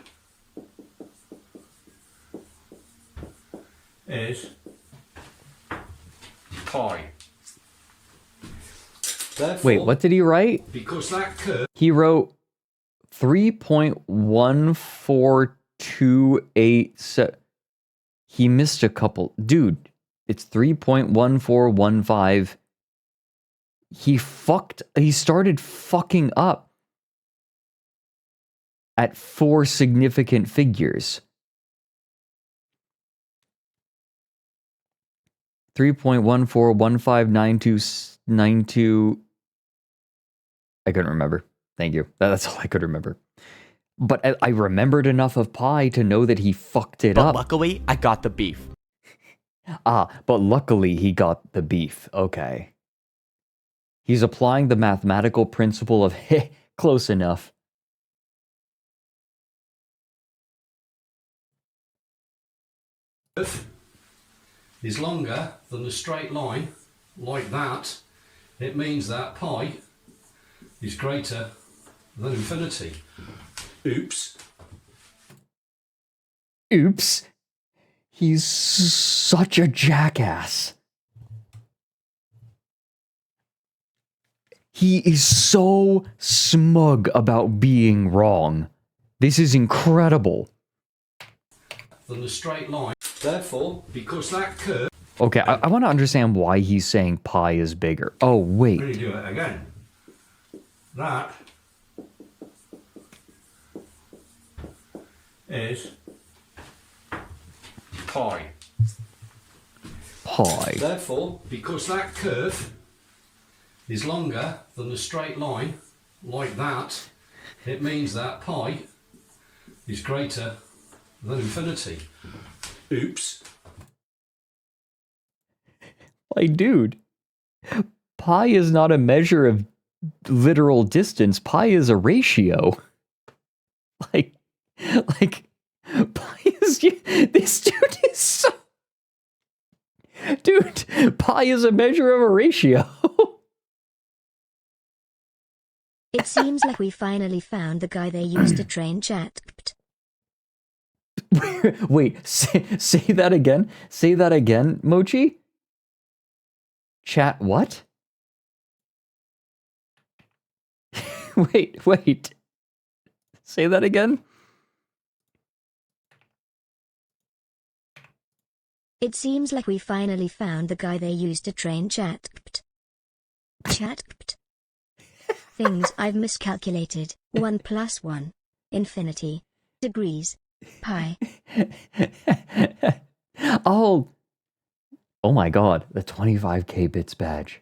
is pi. Therefore, wait, what did he write? Because that curve... He wrote 3.14287. He missed a couple. Dude, it's 3.1415. He started fucking up at 4 significant figures. 3.14159292. I couldn't remember. Thank you. That's all I could remember. But I remembered enough of pi to know that he fucked it up. But luckily, I got the beef. But luckily he got the beef. Okay. He's applying the mathematical principle of, close enough. Is longer than a straight line, like that, it means that pi is greater than infinity. Oops. Oops. He's such a jackass. He is so smug about being wrong. This is incredible. Than a straight line. Therefore, because that curve... Okay, I want to understand why he's saying pi is bigger. Oh, wait. Let me do it again. That is pi. Pi. Therefore, because that curve is longer than a straight line, like that, it means that pi is greater than infinity. Oops. Like, dude, pi is not a measure of literal distance. Pi is a ratio. Like, pi is... This dude is so... Dude, pi is a measure of a ratio. It seems like we finally found the guy they used to train chat. Wait, say that again. Say that again, Mochi. Chat what? Wait. Say that again. It seems like we finally found the guy they used to train chat. Things I've miscalculated. 1 + 1. Infinity. Degrees. Pi. Oh my god, the 25k bits badge.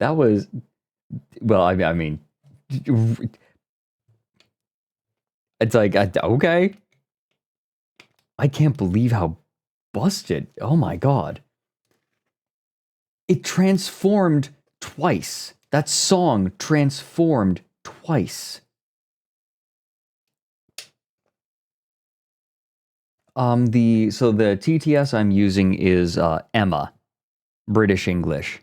That was, well, I mean, it's like, okay. I can't believe how busted. Oh my god. It transformed twice. That song transformed twice. The TTS I'm using is Emma, British English.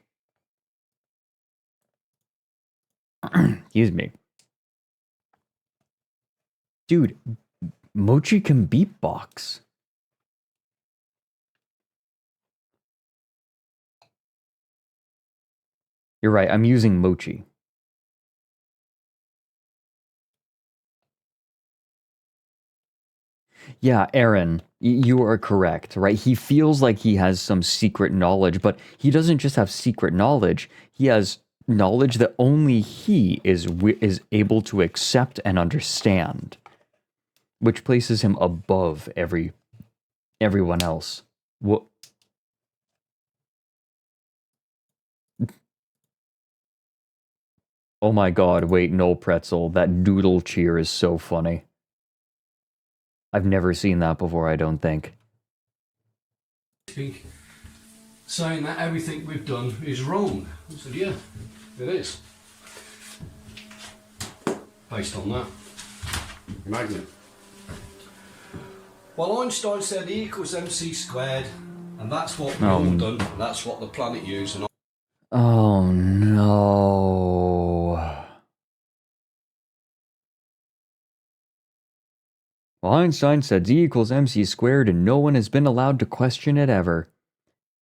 Excuse me. Dude, Mochi can beatbox. You're right, I'm using Mochi. Yeah, Aaron, you are correct, right? He feels like he has some secret knowledge, but he doesn't just have secret knowledge. He has knowledge that only he is able to accept and understand, which places him above everyone else. What? Oh my god, wait, no pretzel. That doodle cheer is so funny. I've never seen that before, I don't think. Saying that everything we've done is wrong. I said, yeah, it is. Based on that magnet. Well, Einstein said E equals mc squared, and that's what we've all done, and that's what the planet used. And oh no. Well, Einstein said Z equals mc squared, and no one has been allowed to question it ever.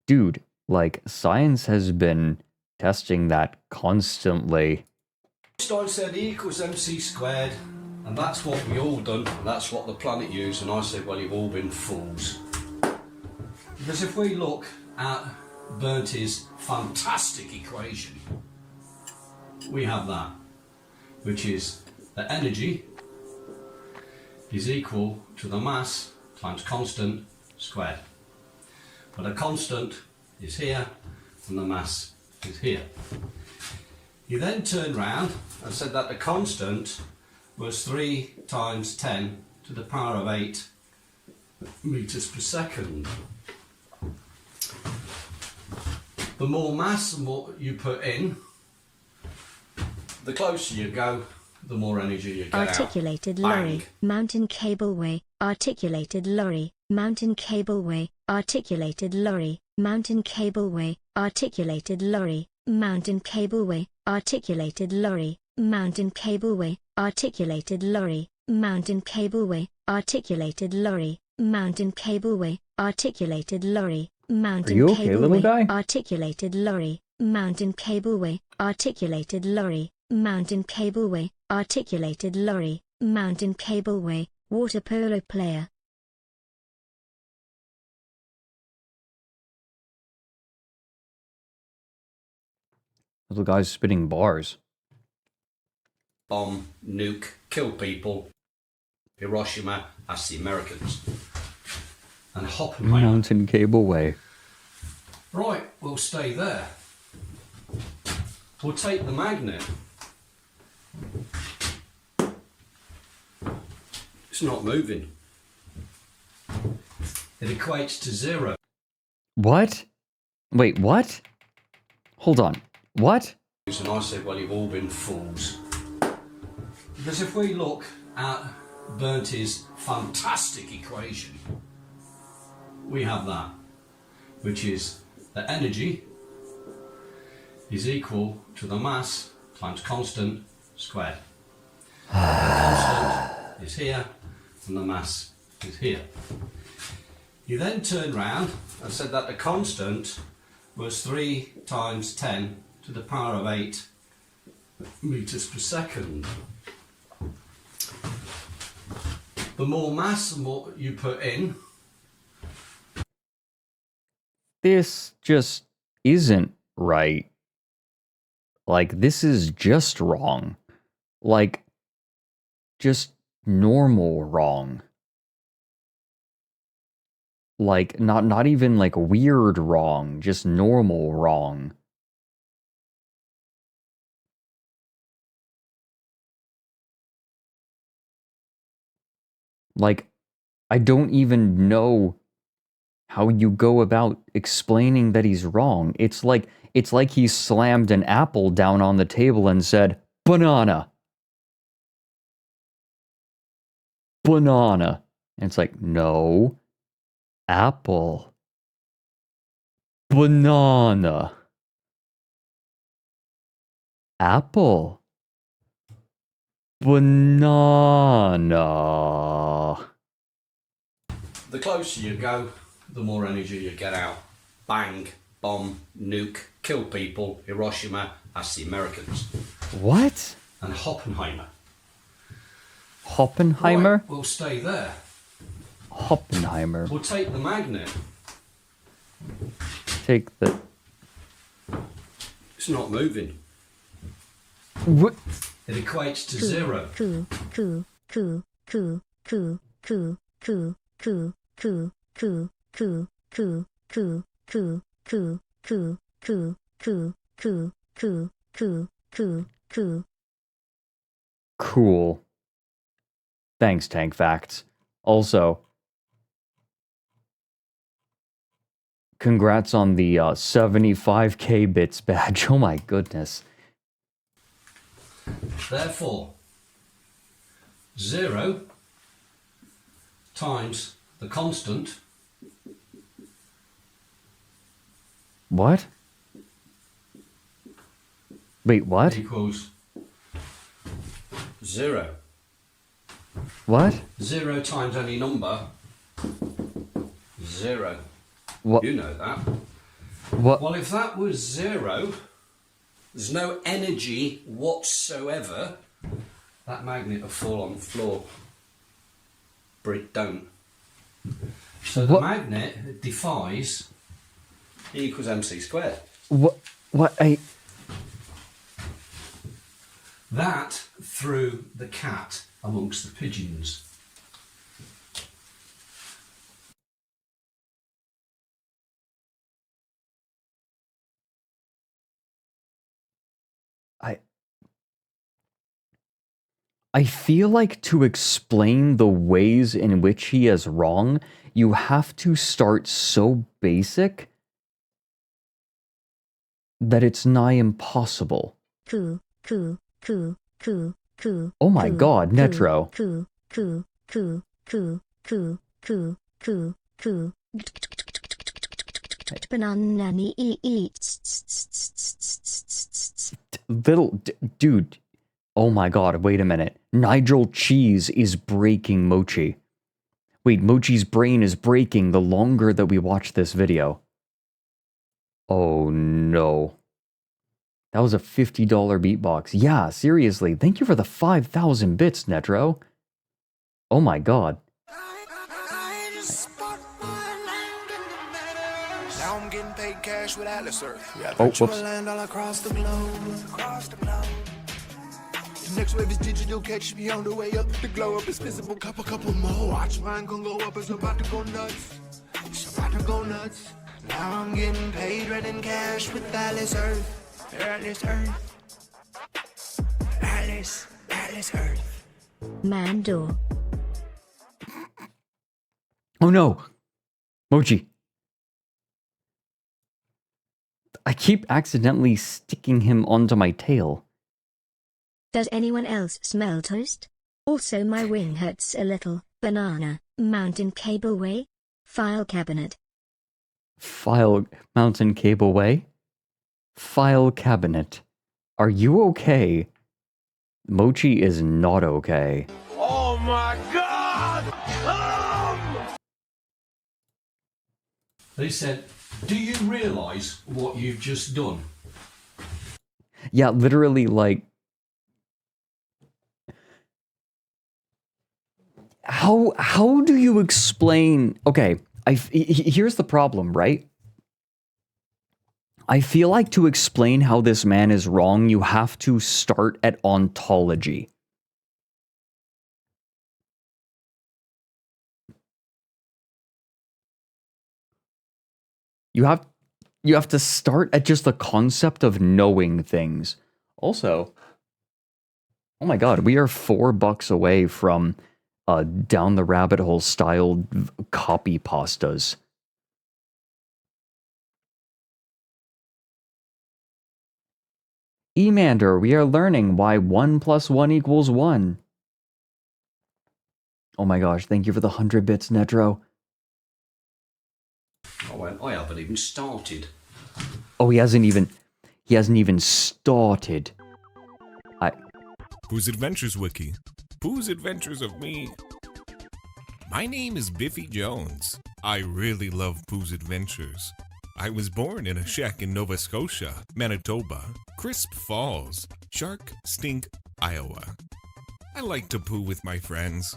Dude, like, science has been testing that constantly. Einstein said E equals mc squared, and that's what we all done, and that's what the planet used. And I said, well, you've all been fools. Because if we look at Bernte's fantastic equation, we have that, which is the energy is equal to the mass times constant squared. But a constant is here and the mass is here. You then turned round and said that the constant was 3 times 10 to the power of 8 meters per second. The more mass and more you put in, the closer you go, the more energy you get Articulated out. lorry, Bang. mountain cableway, articulated lorry, mountain cableway, articulated lorry, mountain cableway, articulated lorry, mountain cableway, articulated lorry, mountain cableway, articulated lorry, mountain cableway, articulated lorry, mountain cableway, articulated lorry, mountain Are you okay, little guy? articulated lorry, mountain cableway, articulated lorry, mountain cableway, articulated lorry, mountain cableway, water polo player. Little guy's spitting bars. Nuke, kill people. Hiroshima, that's the Americans. And Oppenheimer. Mountain cableway. Right, we'll stay there. We'll take the magnet. It's not moving. It equates to 0. What? Wait, what? Hold on. What? And I said, well, you've all been fools. Because if we look at Bernte's fantastic equation, we have that, which is the energy is equal to the mass times constant squared. The constant is here and the mass is here. You then turn round and said that the constant was 3 times 10 to the power of 8 meters per second. The more mass and more you put in, This just isn't right. Like, this is just wrong. Like, just normal wrong. Like, not even like weird wrong, just normal wrong. Like, I don't even know how you go about explaining that he's wrong. It's like he slammed an apple down on the table and said, "Banana. Banana." And it's like, "No. Apple. Banana. Apple. Banana." The closer you go, the more energy you get out. Bang, bomb, nuke, kill people, Hiroshima, that's the Americans. What? And Oppenheimer. Oppenheimer? Right, we'll stay there. Oppenheimer. We'll take the magnet. Take the... It's not moving. What? It equates to zero. Cool. Thanks, Tank Facts. Also, congrats on the 75k bits badge. Oh my goodness. Therefore, 0 times the constant. What? Wait, what? Equals 0. What? 0 times any number. 0. What? You know that. What? Well, if that was 0, there's no energy whatsoever, that magnet will fall on the floor. But it don't. So the magnet defies E equals mc squared. What? That threw the cat amongst the pigeons. I feel like to explain the ways in which he is wrong, you have to start so basic that it's nigh impossible. Oh my god, Netro. Dude. Oh my god, wait a minute. Nigel Cheese is breaking Mochi. Wait, Mochi's brain is breaking the longer that we watch this video. Oh no. That was a $50 beatbox. Yeah, seriously. Thank you for the 5,000 bits, Netro. Oh my god. Now I'm getting paid cash with Atlas Earth. Oh, whoops. Land all across the globe. The next wave is digital, catch me on the way up. The glow up is visible, couple more. Watch mine gon' go up, it's about to go nuts. It's about to go nuts. Now I'm getting paid, running cash with Atlas Earth. Atlas Earth. Atlas Earth. Mando. Oh no! Mochi. I keep accidentally sticking him onto my tail. Does anyone else smell toast? Also my wing hurts a little. Banana, mountain cableway, file cabinet. Mountain cableway? File cabinet. Are you okay? Mochi is not okay. Oh my god! They said, do you realise what you've just done? Yeah, literally, like... How do you explain... Okay, here's the problem, right? I feel like to explain how this man is wrong, you have to start at ontology. You have to start at just the concept of knowing things. Also, oh my god, we are $4 away from down the rabbit hole style copy pastas. Emander, we are learning why 1 + 1 = 1. Oh my gosh, thank you for the 100 bits, Netro. I haven't even started. Oh, he hasn't even started. Pooh's Adventures Wiki. Pooh's Adventures of Me. My name is Biffy Jones. I really love Pooh's Adventures. I was born in a shack in Nova Scotia, Manitoba, Crisp Falls, Shark Stink, Iowa. I like to poo with my friends.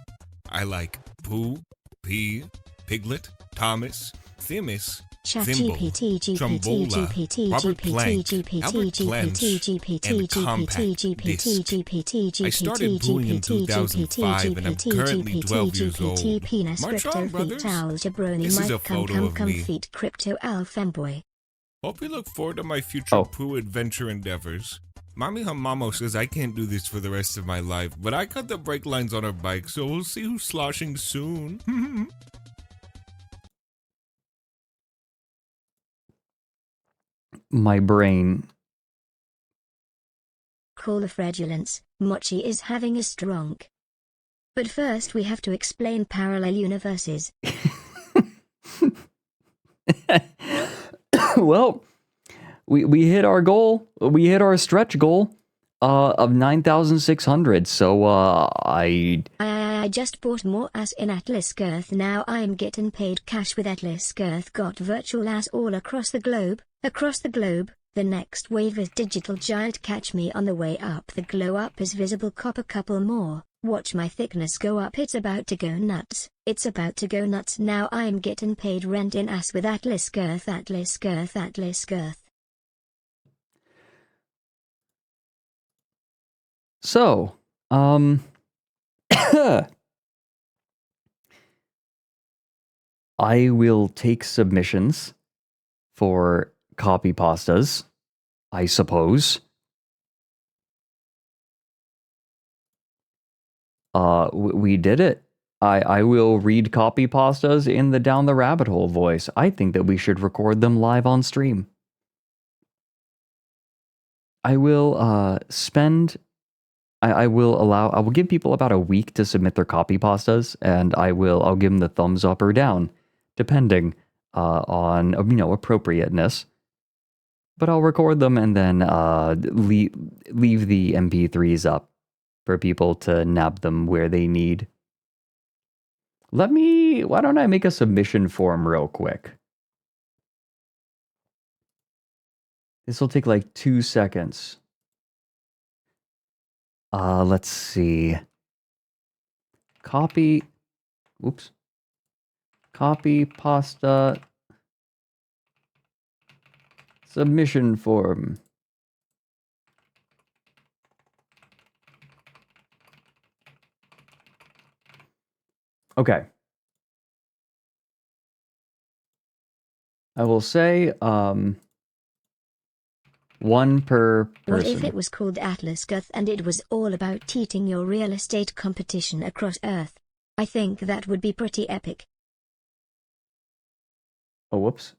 I like Pooh, Pea, Piglet, Thomas, Themis, Thimble, Trombola, Robert Plank, Albert Clench, and Compact Disc. I started pooing in 2005 and I'm currently 12 years old. March on, brothers. This is a photo of me. Crypto Femboy. Hope you look forward to my future poo adventure endeavors. Mommy Hamamo says I can't do this for the rest of my life, but I cut the brake lines on her bike, so we'll see who's sloshing soon. My brain. Call the fraudulence. Mochi is having a stronk. But first we have to explain parallel universes. Well, we hit our goal. We hit our stretch goal of 9,600. So I just bought more ass in Atlas Girth. Now I'm getting paid cash with Atlas Girth. Got virtual ass all across the globe. The next wave is digital giant. Catch me on the way up. The glow up is visible. Cop a couple more. Watch my thickness go up. It's about to go nuts. It's about to go nuts. Now I'm getting paid rent in ass with Atlas Girth. Atlas Girth. Atlas Girth. So, I will take submissions for copy pastas, I suppose. We did it. I will read copy pastas in the Down the Rabbit Hole voice. I think that we should record them live on stream. I will I will give people about a week to submit their copy pastas, and I'll give them the thumbs up or down, depending on appropriateness. But I'll record them and then leave the MP3s up for people to nab them where they need. Why don't I make a submission form real quick? This will take like 2 seconds. Let's see. Copy pasta submission form. Okay. I will say, 1 per person. What if it was called Atlas Girth and it was all about teaching your real estate competition across Earth? I think that would be pretty epic. Oh, whoops.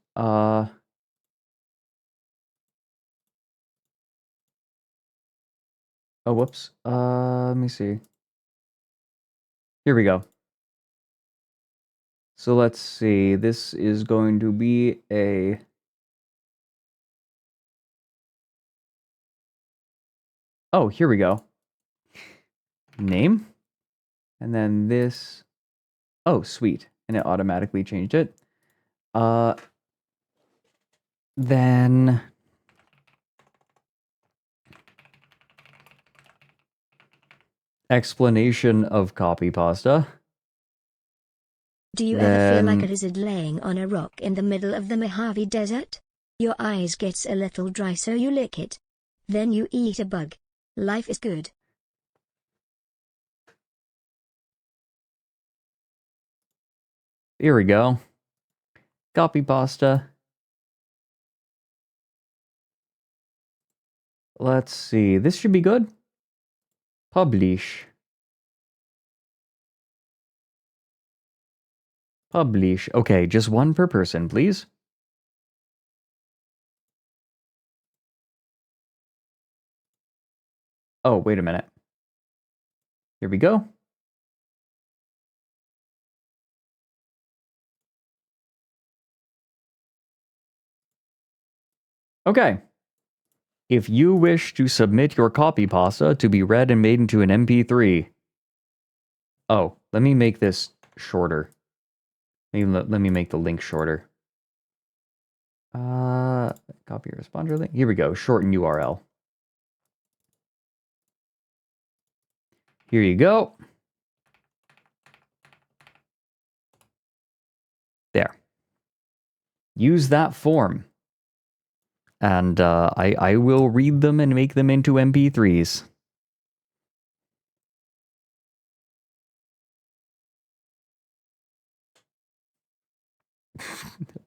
Let me see. Here we go. So let's see. This is going to be a... Oh, here we go. Name. And then this. Oh, sweet. And it automatically changed it. Then explanation of copy pasta. Do you ever feel like a lizard laying on a rock in the middle of the Mojave Desert? Your eyes gets a little dry, so you lick it. Then you eat a bug. Life is good. Here we go. Copy pasta. Let's see. This should be good. Publish. Publish. Okay, just one per person, please. Oh, wait a minute. Here we go. Okay. If you wish to submit your copy pasta to be read and made into an MP3. Oh, let me make this shorter. Let me make the link shorter. Copy responder link. Here we go. Shorten URL. Here you go. There. Use that form. And I will read them and make them into MP3s.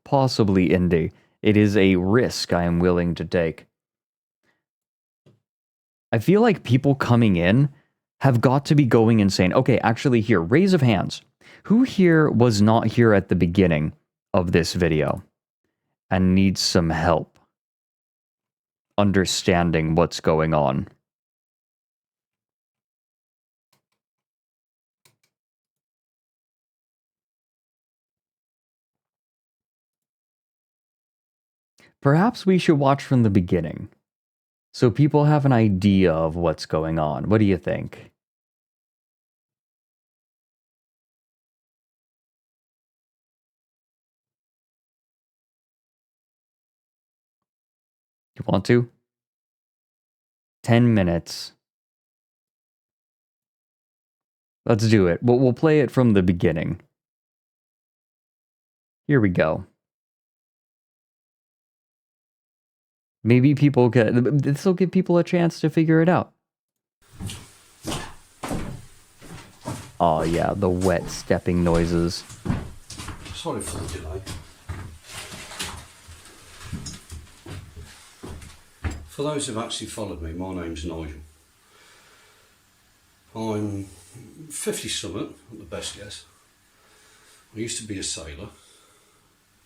Possibly indie. It is a risk I am willing to take. I feel like people coming in have got to be going and saying, okay, actually here, raise of hands. Who here was not here at the beginning of this video and needs some help understanding what's going on? Perhaps we should watch from the beginning, so people have an idea of what's going on. What do you think? You want to? 10 minutes. Let's do it. We'll play it from the beginning. Here we go. Maybe people this will give people a chance to figure it out. Oh yeah, the wet stepping noises. Sorry for the delay. For those who've actually followed me, my name's Nigel. I'm 50-something, at the best guess. I used to be a sailor.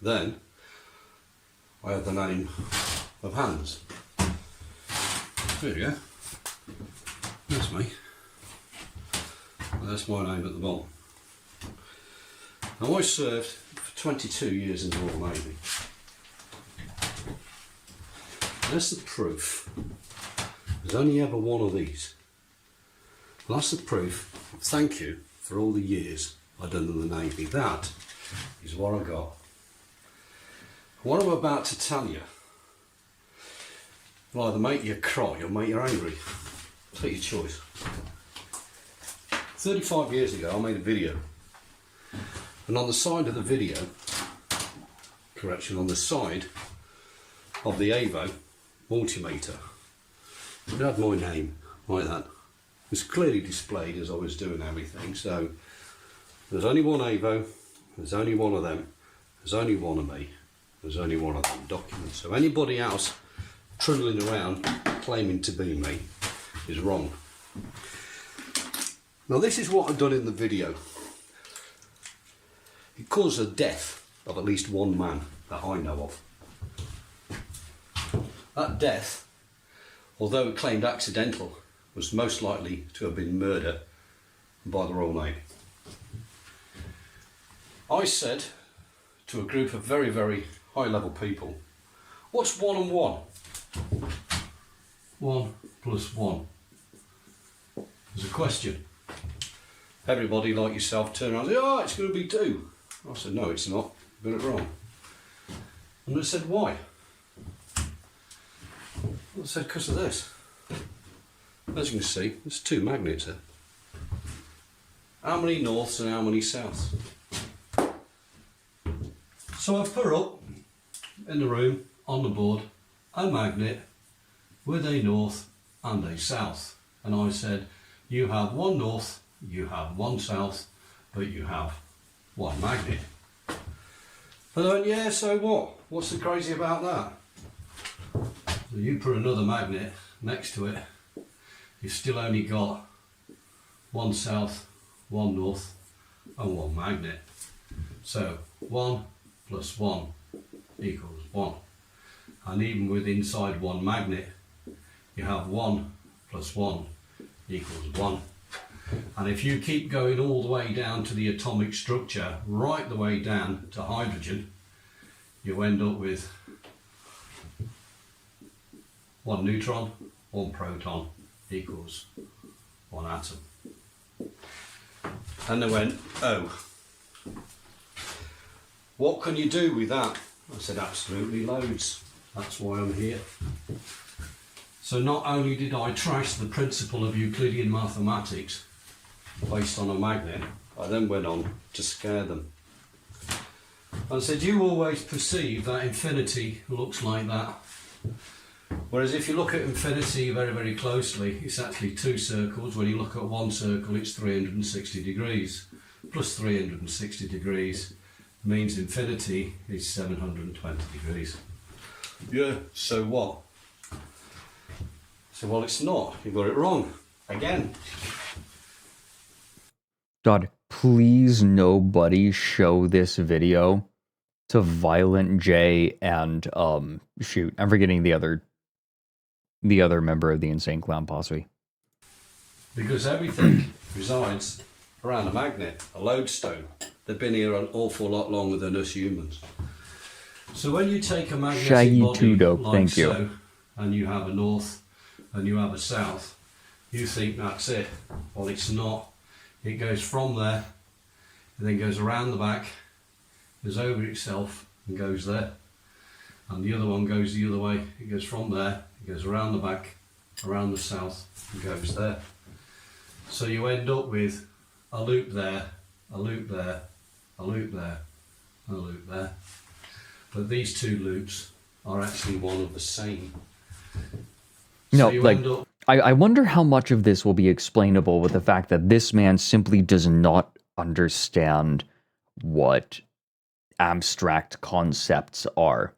Then, I had the name of Hans. There you go. That's me. That's my name at the bottom. Now I served for 22 years in the Royal Navy. That's the proof. There's only ever one of these. And that's the proof. Thank you for all the years I've done in the Navy. That is what I got. What I'm about to tell you will either make you cry or make you angry. Take your choice. 35 years ago I made a video, and on the side of the video, on the side of the AVO multimeter, it had my name like that. It was clearly displayed as I was doing everything. So there's only one AVO, there's only one of them, there's only one of me, there's only one of them documents. So anybody else trundling around claiming to be me is wrong. Now this is what I've done in the video. It caused the death of at least one man that I know of. That death, although it claimed accidental, was most likely to have been murder by the Royal Navy. I said to a group of very, very high level people, what's 1 and 1? 1 plus 1. There's a question. Everybody like yourself turned around and said, oh, it's going to be 2. I said, no, it's not. You got it wrong. And they said, why? I said, because of this. As you can see, there's 2 magnets there. How many norths and how many souths? So I've put up in the room, on the board, a magnet with a north and a south. And I said, you have 1 north, you have 1 south, but you have 1 magnet. And I went, yeah, so what? What's so crazy about that? So you put another magnet next to it, you've still only got 1 south, 1 north and 1 magnet. So 1 plus 1 equals 1. And even with inside one magnet, you have 1 plus 1 equals 1. And if you keep going all the way down to the atomic structure, right the way down to hydrogen, you end up with 1 neutron, 1 proton equals 1 atom. And they went, oh, what can you do with that? I said, absolutely loads. That's why I'm here. So not only did I trash the principle of Euclidean mathematics based on a magnet, I then went on to scare them. I said, you always perceive that infinity looks like that. Whereas if you look at infinity very, very closely, it's actually 2 circles. When you look at one circle, it's 360 degrees. Plus 360 degrees means infinity is 720 degrees. Yeah, so what? So, well, it's not. You got it wrong. Again. God, please nobody show this video to Violent J and, shoot, I'm forgetting the other member of the Insane Clown Posse. Because everything resides around a magnet, a lodestone. They've been here an awful lot longer than us humans. So when you take a magnetic Shaggy body Two Dope, like thank you. so, and you have a north and you have a south, you think that's it. Well, it's not. It goes from there, and then goes around the back, goes over itself, and goes there. And the other one goes the other way. It goes from there, it goes around the back, around the south, and goes there. So you end up with a loop there, a loop there, a loop there, and a loop there. But these 2 loops are actually one of the same. No, So you like, end up I wonder how much of this will be explainable with the fact that this man simply does not understand what abstract concepts are.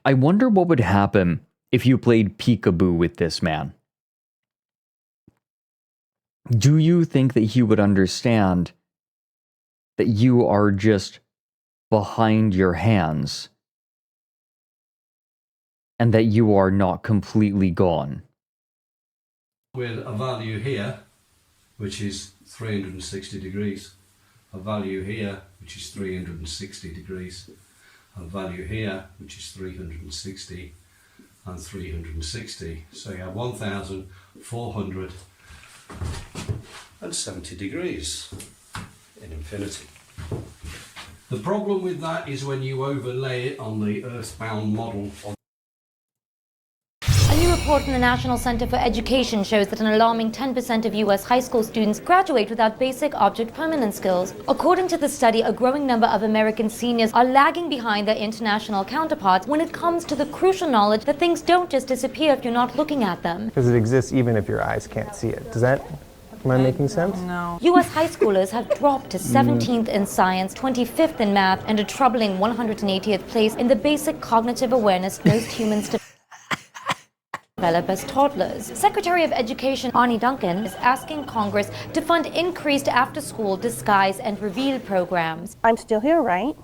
I wonder what would happen if you played peekaboo with this man. Do you think that he would understand that you are just behind your hands and that you are not completely gone? with a value here, which is 360 degrees, a value here, which is 360 degrees, a value here, which is 360, and 360. So you have 1,470 degrees in infinity. The problem with that is when you overlay it on the earthbound model. A new report from the National Center for Education shows that an alarming 10% of U.S. high school students graduate without basic object permanence skills. According to the study, a growing number of American seniors are lagging behind their international counterparts when it comes to the crucial knowledge that things don't just disappear if you're not looking at them. Because it exists even if your eyes can't see it. Am I making sense? No. U.S. high schoolers have dropped to 17th in science, 25th in math, and a troubling 180th place in the basic cognitive awareness most humans develop as toddlers. Secretary of Education Arnie Duncan is asking Congress to fund increased after-school disguise and reveal programs. I'm still here, right?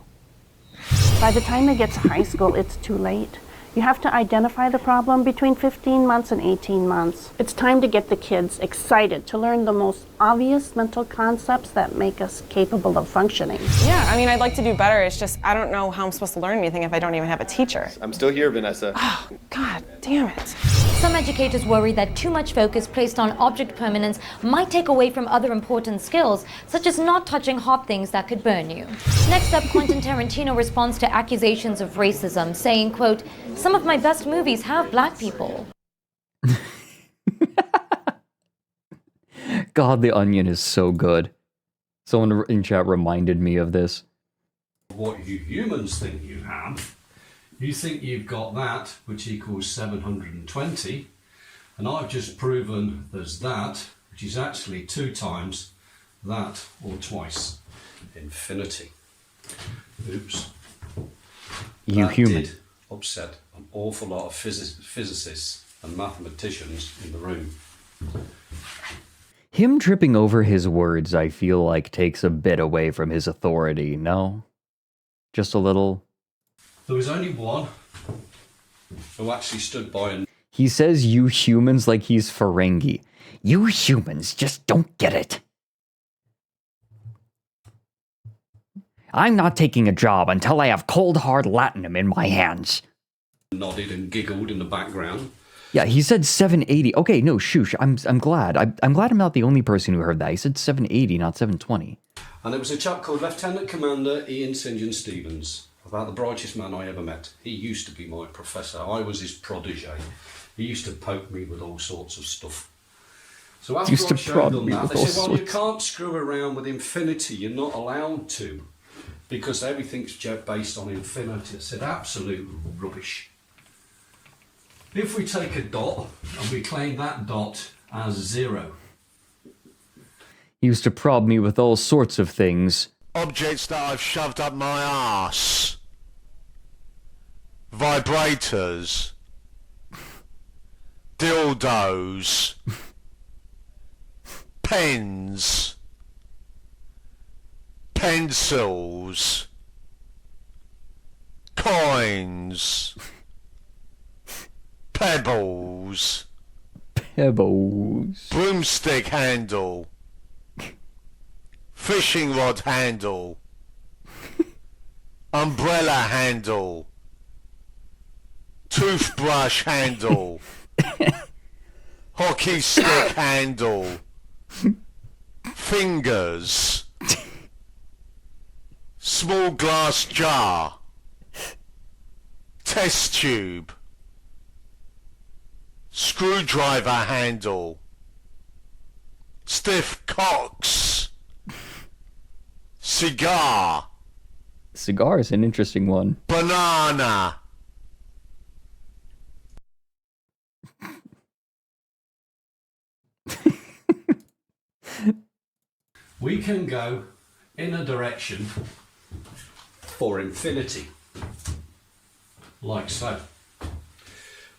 By the time they get to high school, it's too late. You have to identify the problem between 15 months and 18 months. It's time to get the kids excited to learn the most obvious mental concepts that make us capable of functioning. Yeah, I mean, I'd like to do better. It's just, I don't know how I'm supposed to learn anything if I don't even have a teacher. I'm still here, Vanessa. Oh, God damn it. Some educators worry that too much focus placed on object permanence might take away from other important skills, such as not touching hot things that could burn you. Next up, Quentin Tarantino responds to accusations of racism, saying, quote, "Some of my best movies have black people." God, The Onion is so good. Someone in chat reminded me of this. What you humans think you have, you think you've got that, which equals 720, and I've just proven there's that, which is actually 2 times that, or twice infinity. Oops. You that human. Did upset an awful lot of physicists and mathematicians in the room. Him tripping over his words, I feel like, takes a bit away from his authority, no? Just a little? There was only one who actually stood by and... He says you humans like he's Ferengi. You humans just don't get it. I'm not taking a job until I have cold hard latinum in my hands. Nodded and giggled in the background. Yeah, he said 780. Okay, no, shoosh. I'm glad. I'm glad I'm not the only person who heard that. He said 780, not 720. And there was a chap called Lieutenant Commander Ian St. John Stevens, about the brightest man I ever met. He used to be my professor. I was his protege. He used to poke me with all sorts of stuff. So after I showed them that, they said, well, you can't screw around with infinity. You're not allowed to, because everything's based on infinity. I said, absolute rubbish. If we take a dot and we claim that dot as 0. He used to prod me with all sorts of things. Objects that I've shoved up my arse. Vibrators. Dildos. Pens. Pencils. Coins. Pebbles. Pebbles. Broomstick handle. Fishing rod handle. Umbrella handle. Toothbrush handle. Hockey stick handle. Fingers. Small glass jar. Test tube. Screwdriver handle. Stiff cocks. Cigar. Cigar is an interesting one. Banana. We can go in a direction for infinity, like so.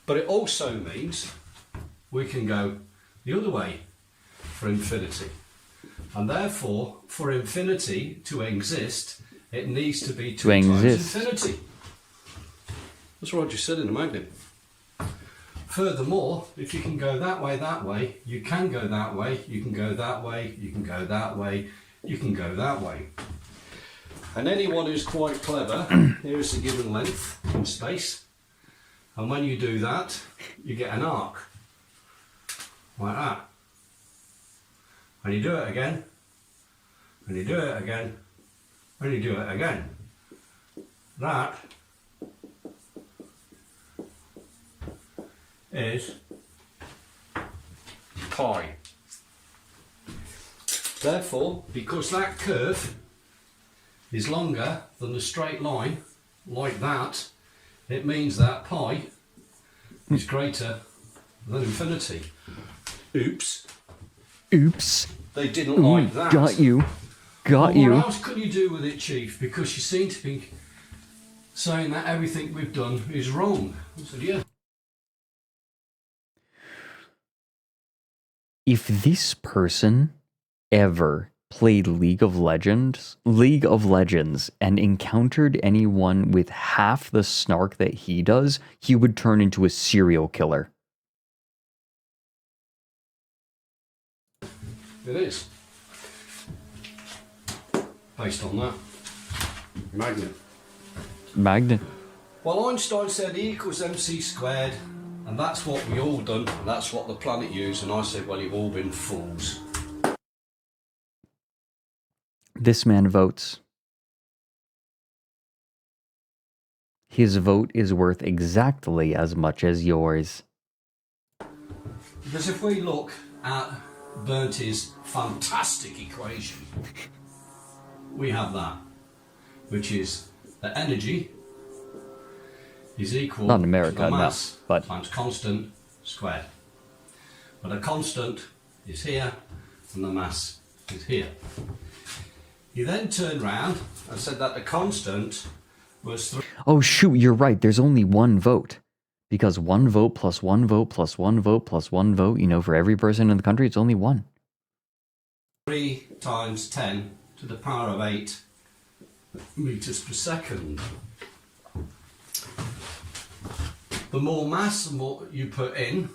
But it also means we can go the other way for infinity. And therefore, for infinity to exist, it needs to be 2 times infinity. That's what I just said in the magnet. Furthermore, if you can go that way, you can go that way, you can go that way, you can go that way, you can go that way. And anyone who's quite clever, here is a given length in space. And when you do that, you get an arc. Like that. And you do it again. And you do it again. And you do it again. That is pi. Therefore, because that curve is longer than the straight line, like that, it means that pi is greater than infinity. Oops. Oops. They didn't like that. Got you. Got you. What else can you do with it, Chief? Because you seem to be saying that everything we've done is wrong. I said, yeah. If this person ever played League of Legends and encountered anyone with half the snark that he does, he would turn into a serial killer. It is. Based on that. Magnet. Magnet. Well, Einstein said E equals mc squared, and that's what we all done, and that's what the planet used, and I said, well, you've all been fools. This man votes. His vote is worth exactly as much as yours. Because if we look at Bernti's fantastic equation, we have that, which is that energy is equal Not in America, to the no, mass but times constant squared. But a constant is here and the mass is here. He then turned round and said that the constant was 3. Oh shoot, you're right. There's only one vote. Because 1 vote plus 1 vote plus 1 vote plus 1 vote, you know, for every person in the country, it's only 1. 3 times 10 to the power of 8 meters per second. The more mass and more you put in,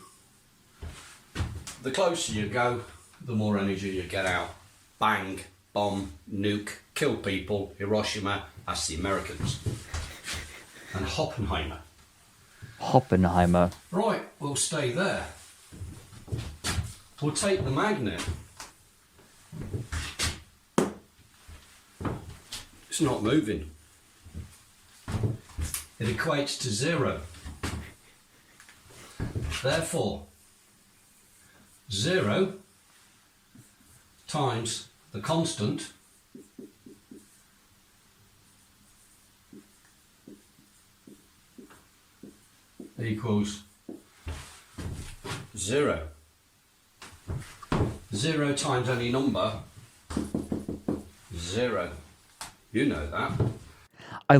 the closer you go, the more energy you get out. Bang, bomb, nuke, kill people, Hiroshima, that's the Americans. And Oppenheimer. Oppenheimer. Right, we'll stay there. We'll take the magnet. It's not moving. It equates to 0. Therefore, 0 times the constant equals 0. 0 times any number, 0. You know that. I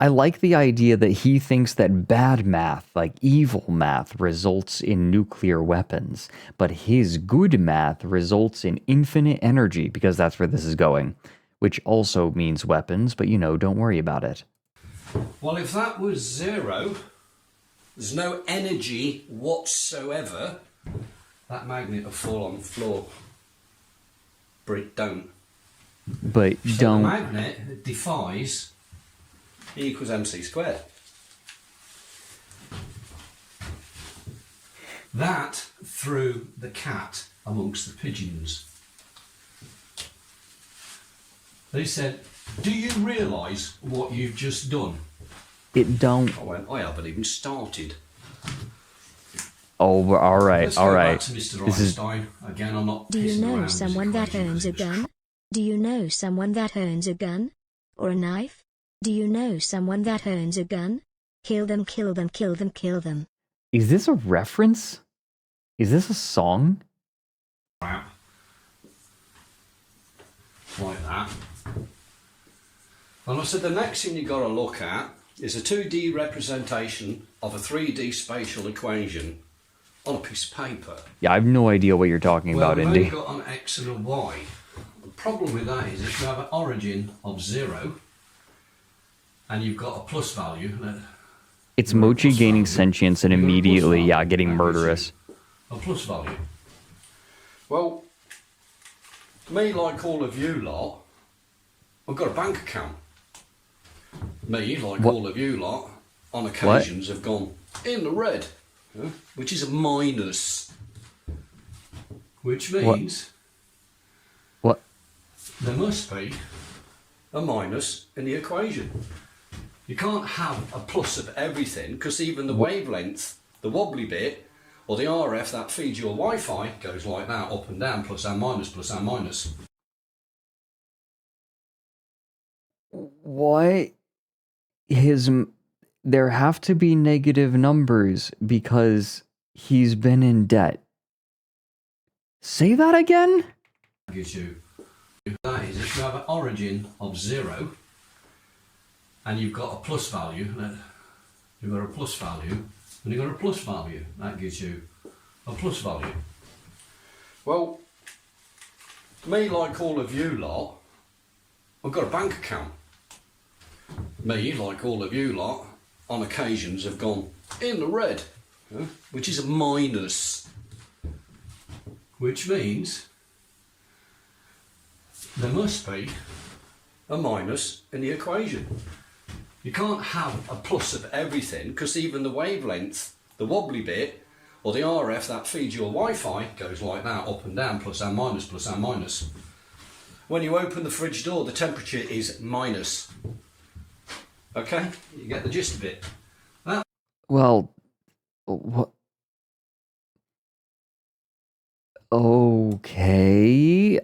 like the idea that he thinks that bad math, like evil math, results in nuclear weapons, but his good math results in infinite energy, because that's where this is going, which also means weapons, but don't worry about it. Well, if that was 0, there's no energy whatsoever, that magnet will fall on the floor. But it don't. But so don't. The magnet defies E equals mc squared. That threw the cat amongst the pigeons. They said, do you realise what you've just done? It don't. I went, I haven't even started. Oh, all right, Let's all go right. back to Mr. Einstein. Again, I'm not Do you pissing know around someone with that owns a gun? Do you know someone that owns a gun? Or a knife? Do you know someone that owns a gun? Kill them, kill them, kill them, kill them. Is this a reference? Is this a song? Crap. Like that. And I said the next thing you've got to look at is a 2D representation of a 3D spatial equation on a piece of paper. Yeah, I have no idea what you're talking about, we've Indy. only got an X and a Y. The problem with that is if you have an origin of 0 and you've got a plus value. It's Mochi gaining sentience and immediately, getting murderous. A plus value. Well, me, like all of you lot, I've got a bank account. Me, like all of you lot, on occasions have gone in the red, which is a minus. Which means what? There must be a minus in the equation. You can't have a plus of everything, because even the wavelength, the wobbly bit, or the RF that feeds your Wi-Fi goes like that, up and down, plus and minus, plus and minus. What? There have to be negative numbers because he's been in debt. Say that again? Gives you, that is, if you have an origin of 0 and you've got a plus value, you've got a plus value, and you've got a plus value, that gives you a plus value. Well, me, like all of you lot, I've got a bank account. Me, like all of you lot, on occasions have gone in the red, which is a minus. Which means there must be a minus in the equation. You can't have a plus of everything, because even the wavelength, the wobbly bit, or the RF that feeds your Wi-Fi goes like that, up and down, plus and minus, plus and minus. When you open the fridge door, the temperature is minus. Okay, you get the gist of it. Well, what? Okay,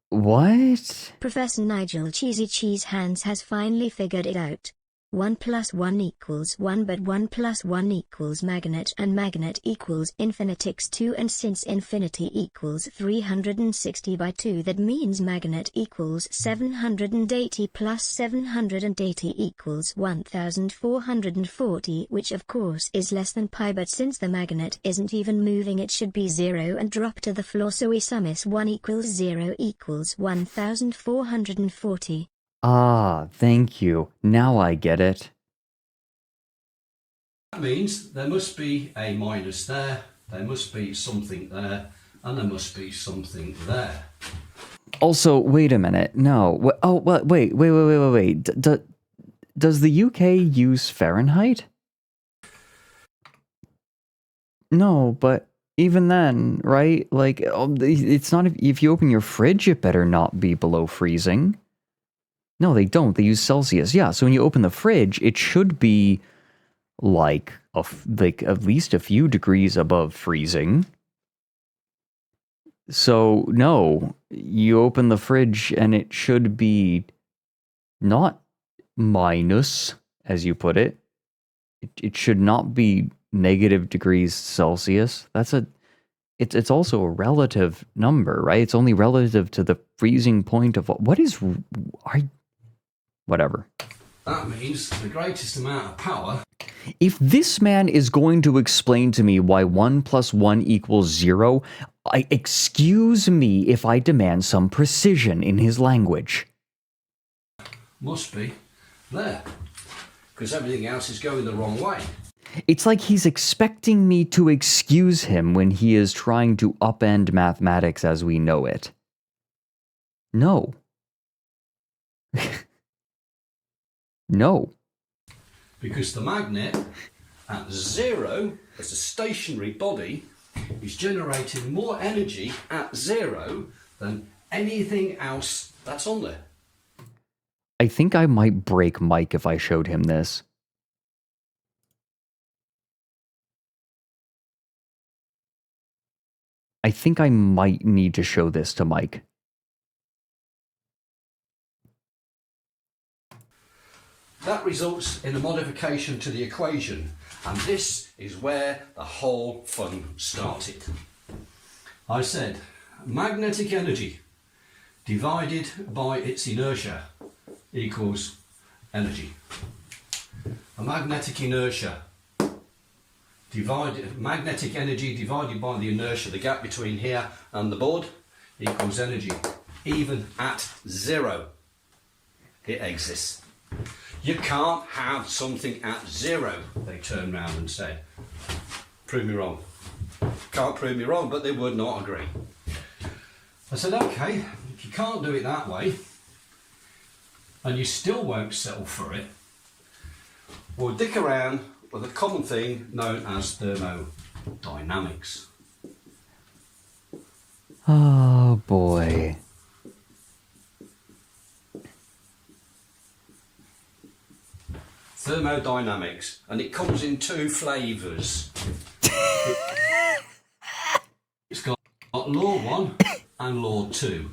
What? Professor Nigel Cheesy Cheese Hands has finally figured it out. 1 plus 1 equals 1, but 1 plus 1 equals magnet, and magnet equals infinitix 2, and since infinity equals 360 by 2, that means magnet equals 780 plus 780 equals 1440, which of course is less than pi, but since the magnet isn't even moving, it should be 0 and drop to the floor, so we sum is 1 equals 0 equals 1440. Ah, thank you. Now I get it. That means there must be a minus there, there must be something there, and there must be something there. Also, wait a minute. No. Oh, wait. Does the UK use Fahrenheit? No, but even then, right? Like, it's not, if you open your fridge, it better not be below freezing. No, they don't. They use Celsius. Yeah, so when you open the fridge, it should be like at least a few degrees above freezing. So, no, you open the fridge and it should be not minus, as you put it. It should not be negative degrees Celsius. It's also a relative number, right? It's only relative to the freezing point of whatever. That means the greatest amount of power. If this man is going to explain to me why 1 plus 1 equals 0, excuse me if I demand some precision in his language. Must be there, because everything else is going the wrong way. It's like he's expecting me to excuse him when he is trying to upend mathematics as we know it. No. No. Because the magnet at 0, as a stationary body, is generating more energy at 0 than anything else that's on there. I think I might break Mike if I showed him this. I think I might need to show this to Mike. That results in a modification to the equation, and this is where the whole fun started. I said magnetic energy divided by its inertia equals energy. A magnetic inertia magnetic energy divided by the inertia, the gap between here and the board, equals energy. Even at 0, it exists. You can't have something at 0, they turned round and said. Prove me wrong. Can't prove me wrong, but they would not agree. I said, okay, if you can't do it that way, and you still won't settle for it, we'll dick around with a common thing known as thermodynamics. Oh boy. Thermodynamics, and it comes in 2 flavours. It's got law 1 and law 2.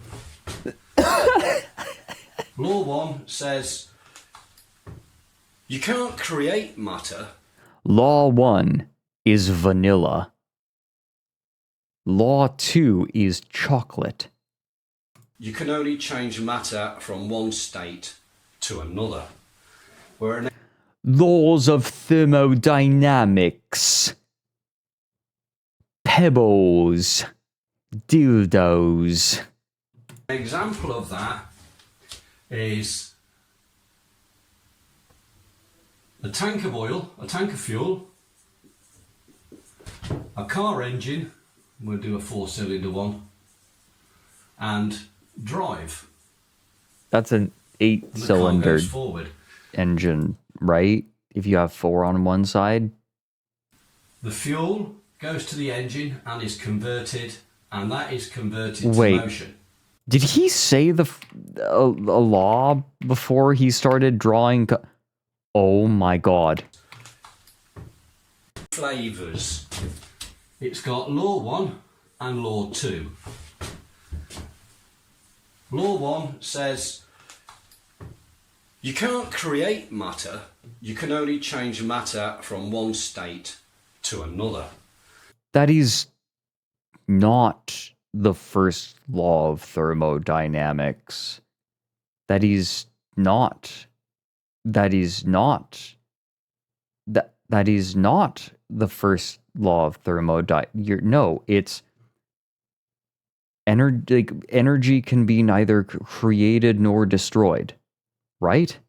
Law 1 says you can't create matter. Law 1 is vanilla. Law 2 is chocolate. You can only change matter from one state to another. Laws of thermodynamics. Pebbles. Dildos. An example of that is a tank of oil, a tank of fuel, a car engine, we'll do a 4-cylinder one, and drive. That's an 8-cylinder engine, right? If you have 4 on one side. The fuel goes to the engine and is converted, and that is converted to motion. Did he say a law before he started drawing? Oh my god. Flavours. It's got law 1 and law 2. Law 1 says you can't create matter, You can only change matter from one state to another. That is not the first law of thermodynamics. That is not. That is not. That is not the first law of thermodynamics. No, it's energy. Like, energy can be neither created nor destroyed, right?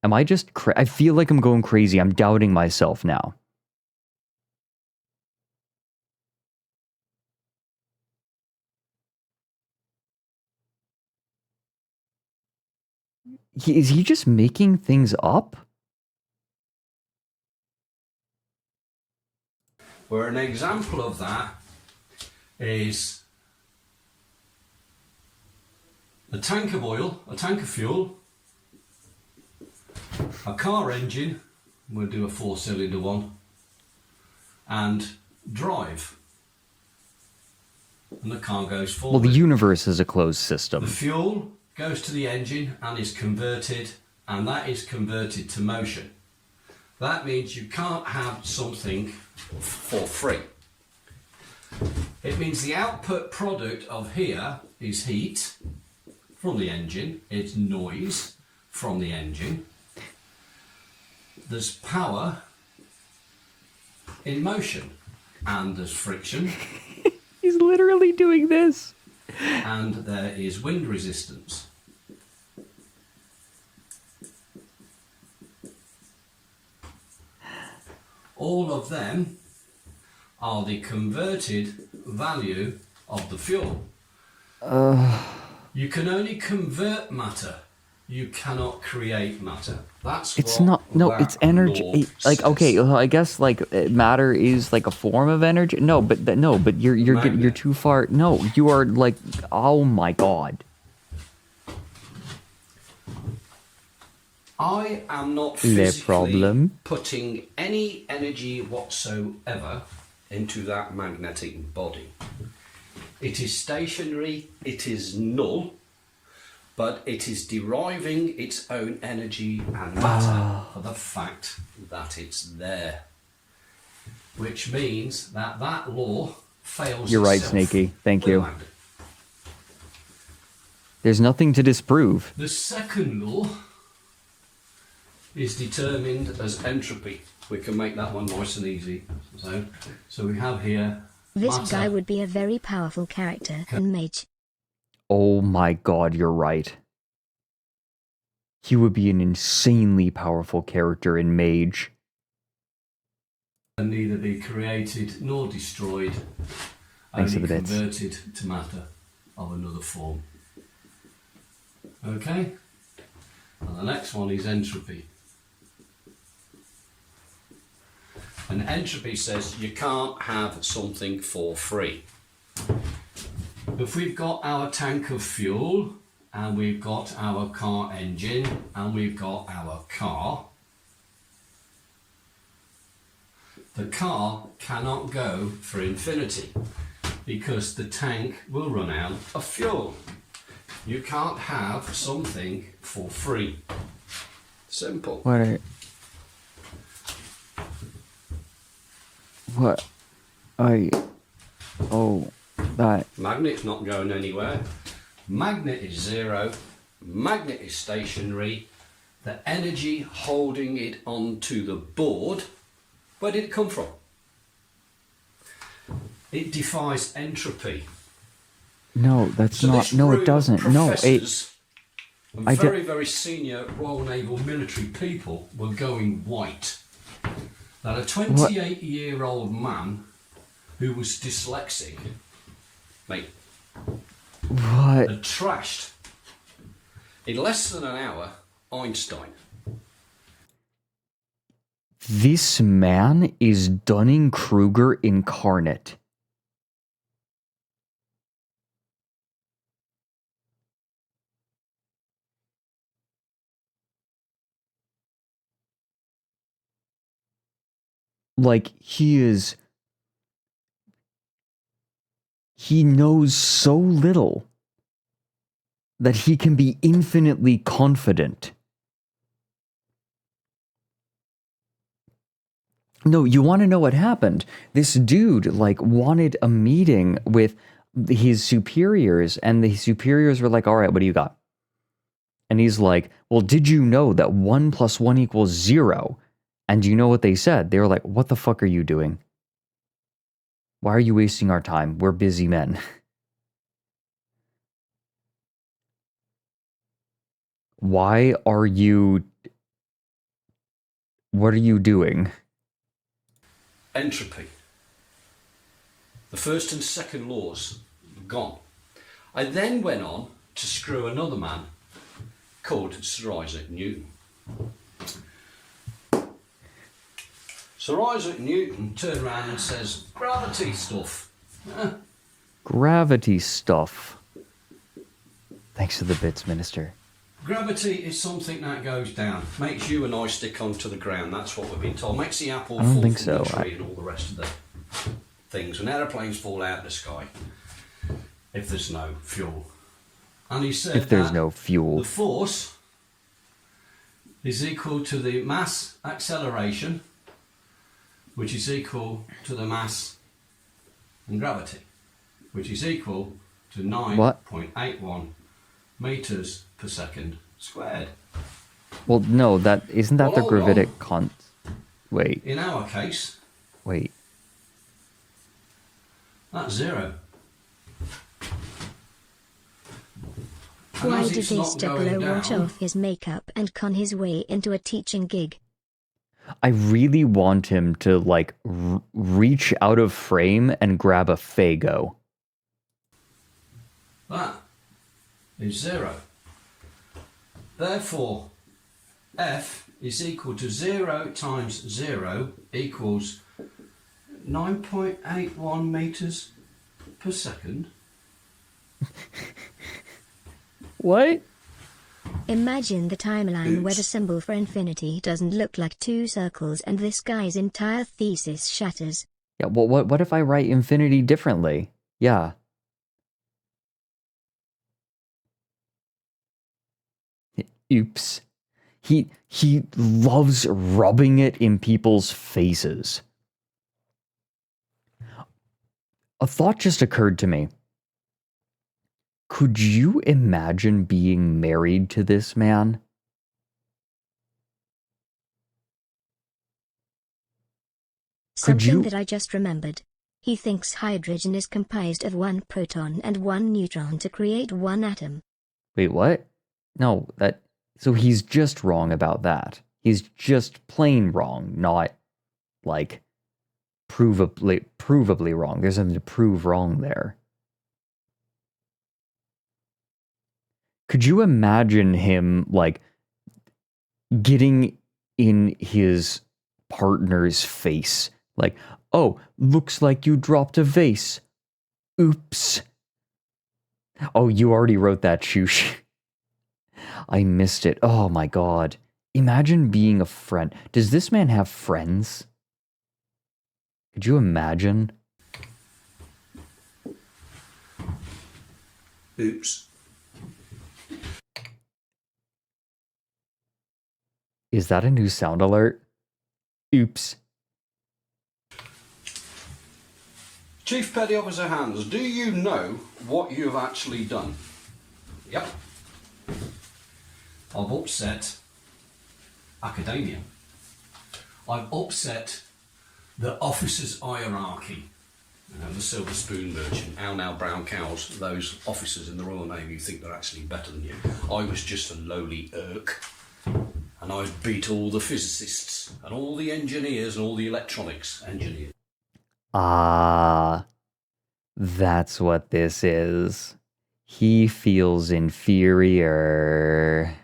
Am I just? I feel like I'm going crazy. I'm doubting myself now. Is he just making things up? Where an example of that is a tank of oil, a tank of fuel, a car engine, we'll do a 4-cylinder one, and drive. And the car goes forward. Well, the universe is a closed system. The fuel goes to the engine and is converted, and that is converted to motion. That means you can't have something for free. It means the output product of here is heat from the engine, it's noise from the engine, there's power in motion, and there's friction. He's literally doing this. And there is wind resistance. All of them are the converted value of the fuel. You can only convert matter. You cannot create matter. That's It's what not. No, that it's energy. law Like, says. okay, I guess like matter is like a form of energy. No, but no, but you're too far. No, you are like. Oh my god. I am not Le physically problem. putting any energy whatsoever into that magnetic body. It is stationary, it is null, but it is deriving its own energy and matter for the fact that it's there. Which means that that law fails. You're right, itself Snaky. Thank with a you. magnet. There's nothing to disprove. The second law is determined as entropy. We can make that one nice and easy. So we have here This matter. guy would be a very powerful character in Mage. Oh my god, you're right. He would be an insanely powerful character in Mage. And neither be created nor destroyed, Thanks only for the bits. converted to matter of another form. Okay? And the next one is entropy. And entropy says you can't have something for free. If we've got our tank of fuel, and we've got our car engine, and we've got our car, the car cannot go for infinity because the tank will run out of fuel. You can't have something for free. Simple. That. Magnet's not going anywhere. Magnet is zero. Magnet is stationary. The energy holding it onto the board, where did it come from? It defies entropy. No, that's So not. this No, room it doesn't. of No, professors and I very, very senior Royal Naval military people were going white. That a 28-year-old man who was dyslexic, mate, What? had trashed in less than an hour Einstein. This man is Dunning-Kruger incarnate. Like, he knows so little that he can be infinitely confident. No, you want to know what happened? This dude, like, wanted a meeting with his superiors, and the superiors were like, all right, what do you got? And he's like, well, did you know that 1 + 1 = 0? And you know what they said? They were like, what the fuck are you doing? Why are you wasting our time? We're busy men. Why are you... What are you doing? Entropy. The first and second laws were gone. I then went on to screw another man called Sir Isaac Newton. Sir Isaac Newton turned around and says, gravity stuff. Gravity stuff. Thanks for the bits, Minister. Gravity is something that goes down. Makes you and I stick onto the ground. That's what we've been told. Makes the apple I don't fall think from so. the tree and all the rest of the things. When aeroplanes fall out of the sky, if there's no fuel. And he said If there's that no fuel. the force is equal to the mass acceleration, which is equal to the mass and gravity, which is equal to 9.81 meters per second squared. Well, no, that isn't that the Well, hold gravitic on. Wait. In our case, Wait. that's 0. Why as did it's this not going juggalo wash down- off his makeup and con his way into a teaching gig? I really want him to, like, reach out of frame and grab a Faygo. That is 0. Therefore, F is equal to 0 times 0 equals 9.81 meters per second. What? Imagine the timeline where the symbol for infinity doesn't look like two circles and this guy's entire thesis shatters. Yeah, well, what if I write infinity differently? Yeah. Oops. He loves rubbing it in people's faces. A thought just occurred to me. Could you imagine being married to this man? Something that I just remembered. He thinks hydrogen is comprised of 1 proton and 1 neutron to create 1 atom. Wait, what? No, so he's just wrong about that. He's just plain wrong, not, like, provably wrong. There's something to prove wrong there. Could you imagine him, like, getting in his partner's face? Like, oh, looks like you dropped a vase. Oops. Oh, you already wrote that, Shush. I missed it. Oh my god. Imagine being a friend. Does this man have friends? Could you imagine? Oops. Is that a new sound alert? Oops. Chief Petty Officer Hans, do you know what you've actually done? Yep. I've upset academia. I've upset the officers' hierarchy. You know, the silver spoon merchant, Owl Now Brown Cows, those officers in the Royal Navy who think they're actually better than you. I was just a lowly irk. And I beat all the physicists and all the engineers and all the electronics engineers. Ah, that's what this is. He feels inferior.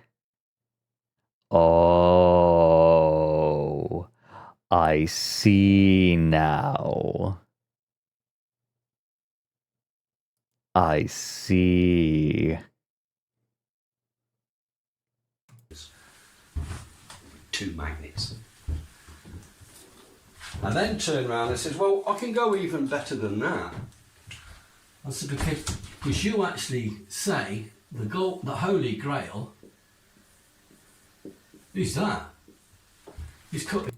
Oh, I see now. I see. 2 magnets. And then turn around and says, well, I can go even better than that. I said, because you actually say the Holy Grail is that. He's cut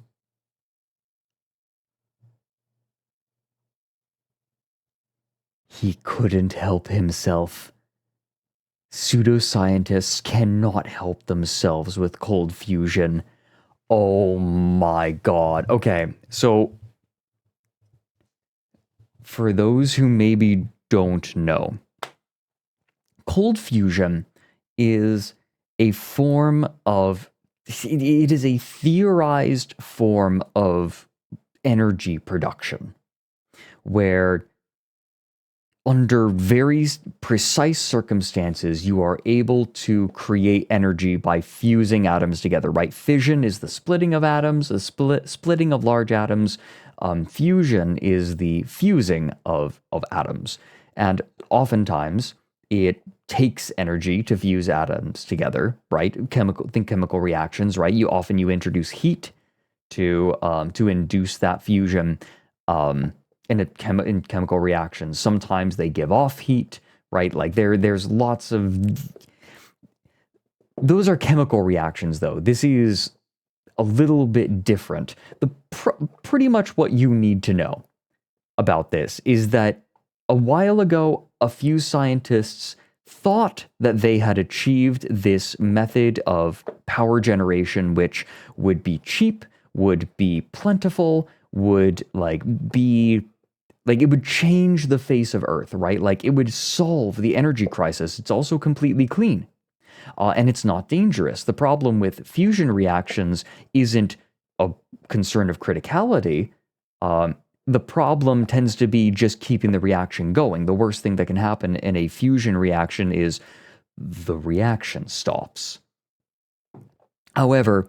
He couldn't help himself. Pseudoscientists cannot help themselves with cold fusion. Oh my god. Okay, so for those who maybe don't know, cold fusion is a form of, it is a theorized form of energy production where under very precise circumstances, you are able to create energy by fusing atoms together, right? Fission is the splitting of atoms, the splitting of large atoms. Fusion is the fusing of atoms. And oftentimes, it takes energy to fuse atoms together, right? Think chemical reactions, right? You introduce heat to induce that fusion. In chemical reactions, sometimes they give off heat, right? Like there's lots of, those are chemical reactions though. This is a little bit different. Pretty much what you need to know about this is that a while ago, a few scientists thought that they had achieved this method of power generation, which would be cheap, would be plentiful, would it would change the face of Earth, right? Like, it would solve the energy crisis. It's also completely clean. And it's not dangerous. The problem with fusion reactions isn't a concern of criticality. The problem tends to be just keeping the reaction going. The worst thing that can happen in a fusion reaction is the reaction stops. However,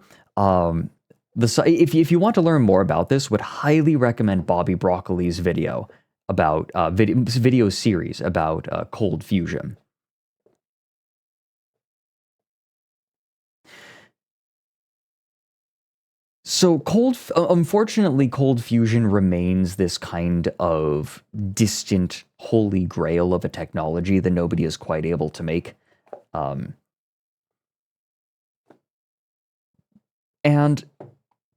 if you want to learn more about this, would highly recommend Bobby Broccoli's video about video series about cold fusion. So unfortunately, cold fusion remains this kind of distant holy grail of a technology that nobody is quite able to make. And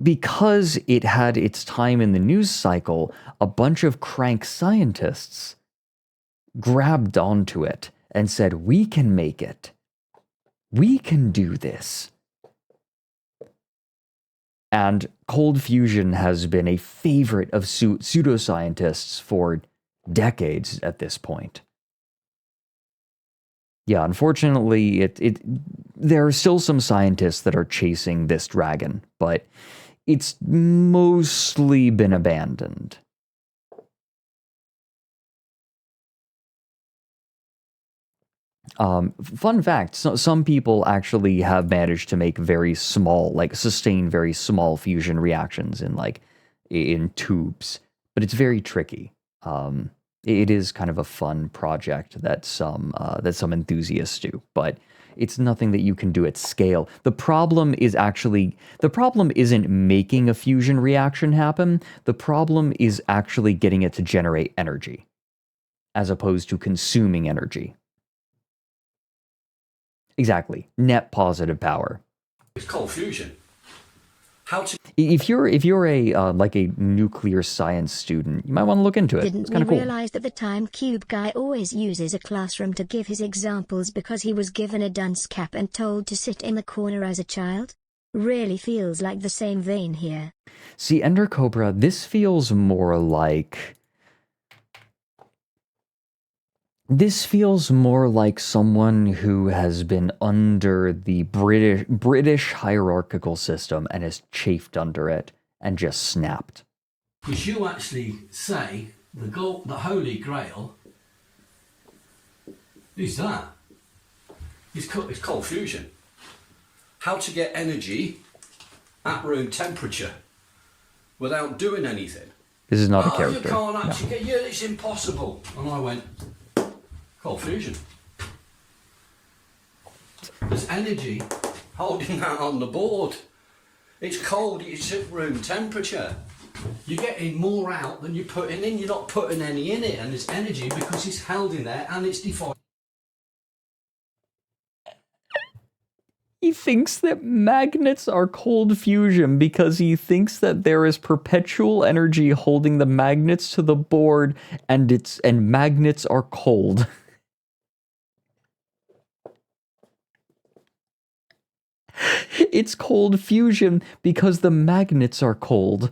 because it had its time in the news cycle, a bunch of crank scientists grabbed onto it and said, we can make it. We can do this. And cold fusion has been a favorite of pseudoscientists for decades at this point. Yeah, unfortunately, there are still some scientists that are chasing this dragon, but it's mostly been abandoned. Fun fact, some people actually have managed to make very small, sustain very small fusion reactions in tubes, but it's very tricky. It is kind of a fun project that some enthusiasts do, but it's nothing that you can do at scale. The problem isn't making a fusion reaction happen. The problem is actually getting it to generate energy, as opposed to consuming energy. Exactly. Net positive power. It's cold fusion. If you're a nuclear science student, you might want to look into it. Didn't It's kind of we cool. realize that the Time Cube guy always uses a classroom to give his examples because he was given a dunce cap and told to sit in the corner as a child? Really feels like the same vein here. See, Ender Cobra, this feels more like someone who has been under the British hierarchical system and has chafed under it and just snapped. Because you actually say the Holy Grail is that. It's cold fusion. How to get energy at room temperature without doing anything. This is not a character. You can't actually get, it's impossible. And I went, cold fusion. There's energy holding that on the board. It's cold, it's at room temperature. You're getting more out than you're putting in. You're not putting any in it, and there's energy because it's held in there and it's defined. He thinks that magnets are cold fusion because he thinks that there is perpetual energy holding the magnets to the board, and magnets are cold. It's cold fusion because the magnets are cold.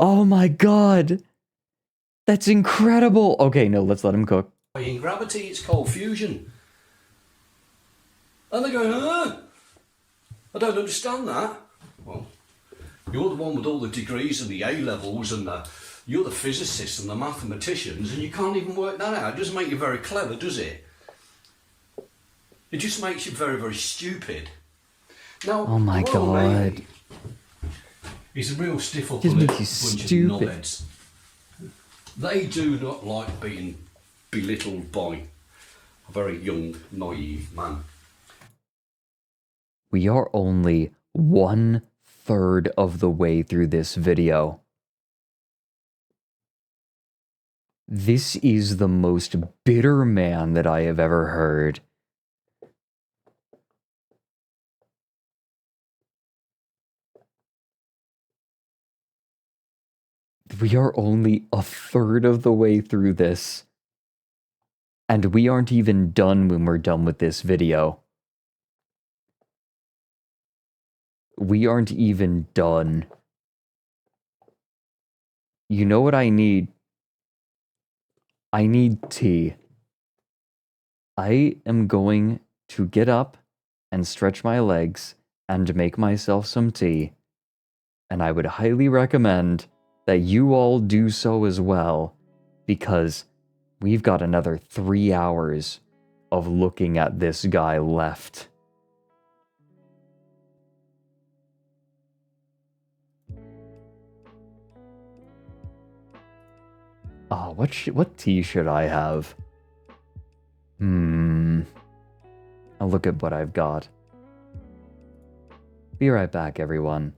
Oh my god. That's incredible. Okay, no, let's let him cook. In gravity, it's cold fusion. And they go, huh? I don't understand that. Well, you're the one with all the degrees and the A levels and you're the physicists and the mathematicians, and you can't even work that out. It doesn't make you very clever, does it? It just makes you very, very stupid. Now, oh my god. He's a real stiff upper Just lip makes you bunch stupid. of knobheads. They do not like being belittled by a very young, naive man. We are only 1/3 of the way through this video. This is the most bitter man that I have ever heard. We are only 1/3 of the way through this. And we aren't even done when we're done with this video. We aren't even done. You know what I need? I need tea. I am going to get up and stretch my legs and make myself some tea. And I would highly recommend that you all do so as well, because we've got another 3 hours of looking at this guy left. Oh, what tea should I have? I'll look at what I've got. Be right back, everyone.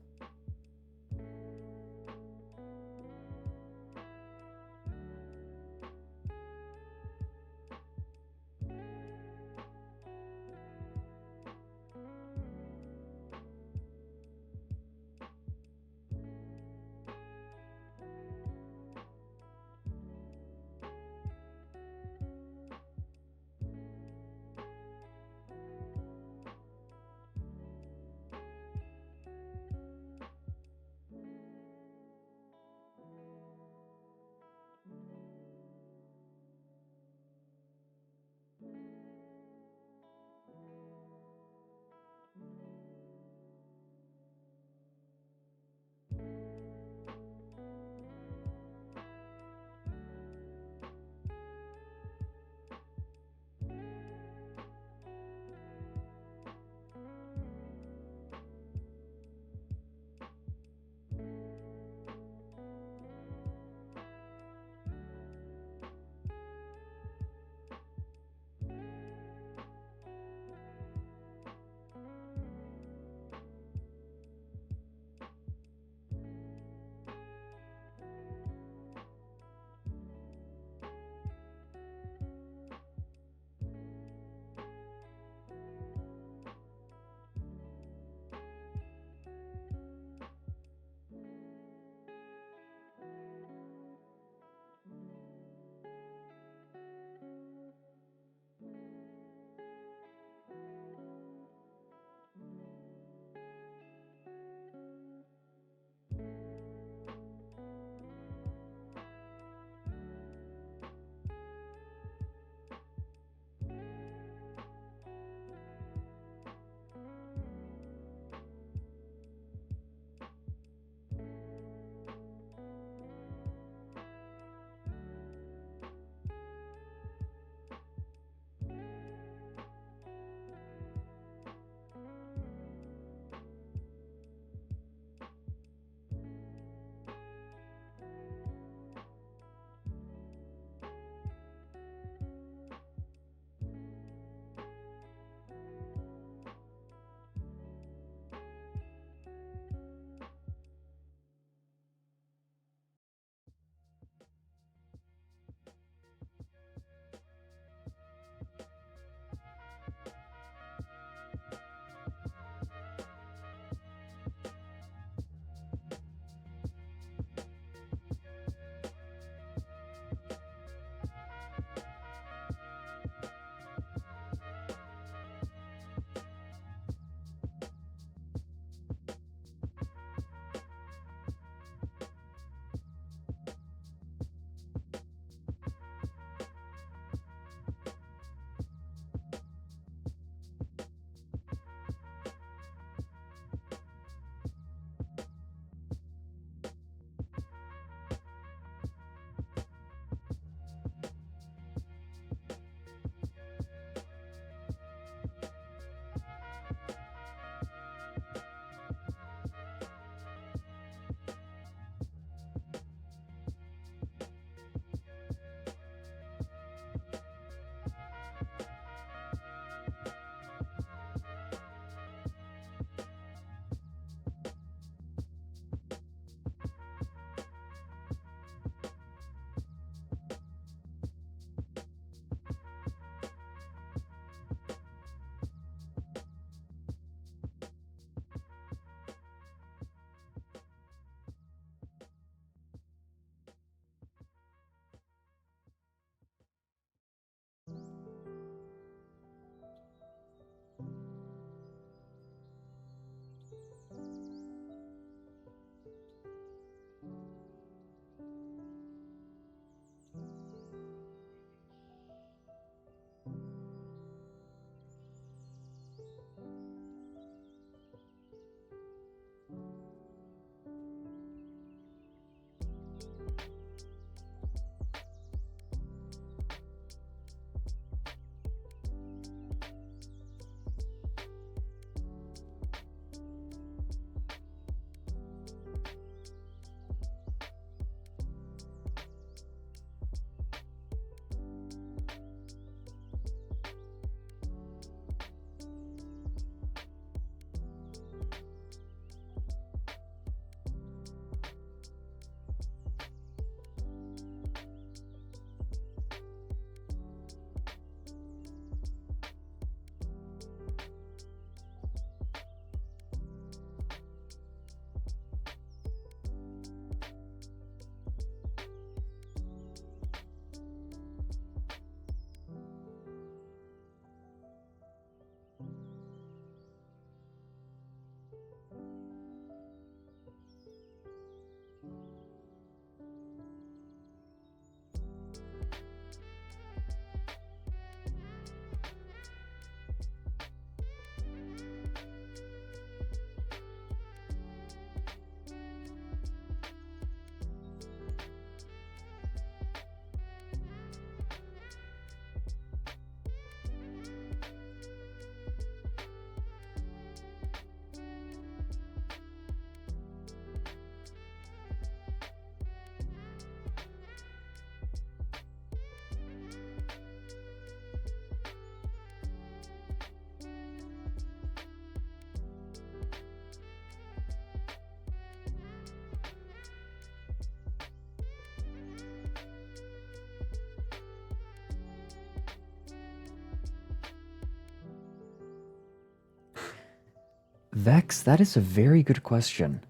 Vex, that is a very good question.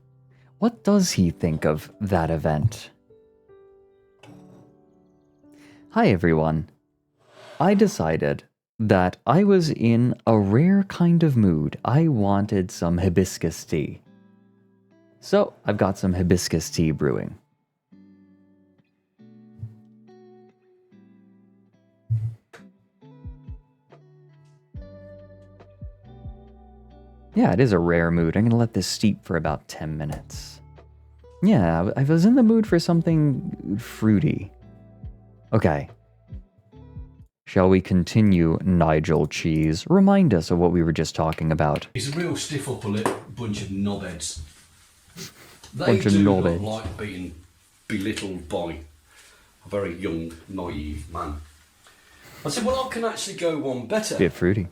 What does he think of that event? Hi everyone. I decided that I was in a rare kind of mood. I wanted some hibiscus tea. So, I've got some hibiscus tea brewing. Yeah, it is a rare mood. I'm gonna let this steep for about 10 minutes. Yeah, I was in the mood for something fruity. Okay. Shall we continue, Nigel Cheese? Remind us of what we were just talking about. He's a real stiff upper lip bunch of knobheads. They Bunch of do not knobheads. like being belittled by a very young, naive man. I said, well, I can actually go one better. Bit fruity.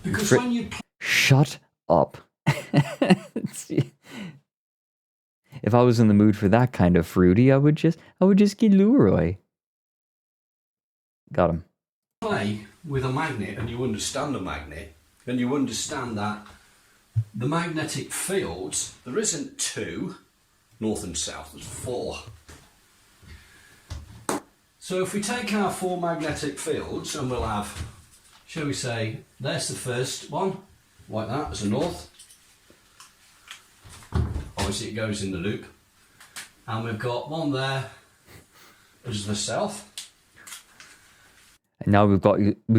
Because when you... Shut up. If I was in the mood for that kind of fruity, I would just get Leroy. Got him. Play with a magnet and you understand a magnet, and you understand that the magnetic fields, there isn't two, north and south, there's four. So if we take our four magnetic fields and we'll have, shall we say, there's the first one, like that, as a north. Obviously it goes in the loop. And we've got one there as the south. And now we've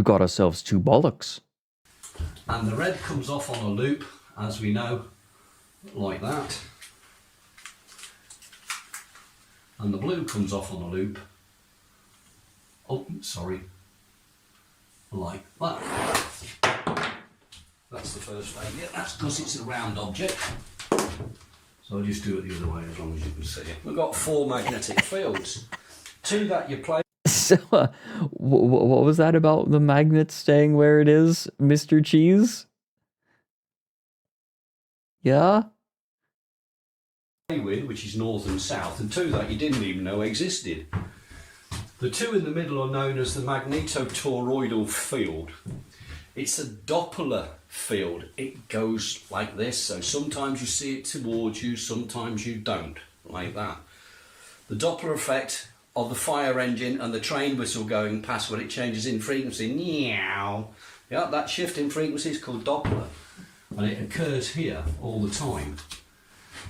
got ourselves two bollocks. And the red comes off on a loop, as we know, like that. And the blue comes off on a loop. Oh, sorry. Like that. That's the first phase. Yeah, that's because it's a round object. So I'll just do it the other way as long as you can see it. We've got four magnetic fields. Two that you play. So, what was that about the magnet staying where it is, Mr. Cheese? Yeah? With, which is north and south, and two that you didn't even know existed. The two in the middle are known as the magnetotoroidal field. It's a Doppler field. It goes like this, so sometimes you see it towards you, sometimes you don't, like that. The Doppler effect of the fire engine and the train whistle going past when it changes in frequency, meow. Yeah, that shift in frequency is called Doppler, and it occurs here all the time.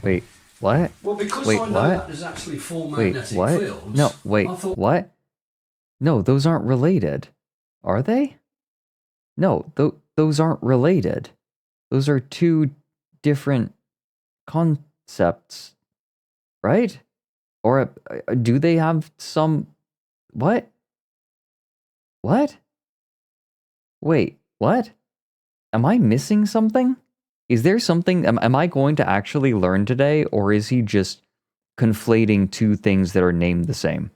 Wait, what? Well, because wait, I know what? that there's actually four magnetic what? fields. No, wait, I thought, what? No, those aren't related. Are they? No, those aren't related. Those are two different concepts, right? Or do they have some... What? What? Wait, what? Am I missing something? Is there something... Am I going to actually learn today, or is he just conflating two things that are named the same?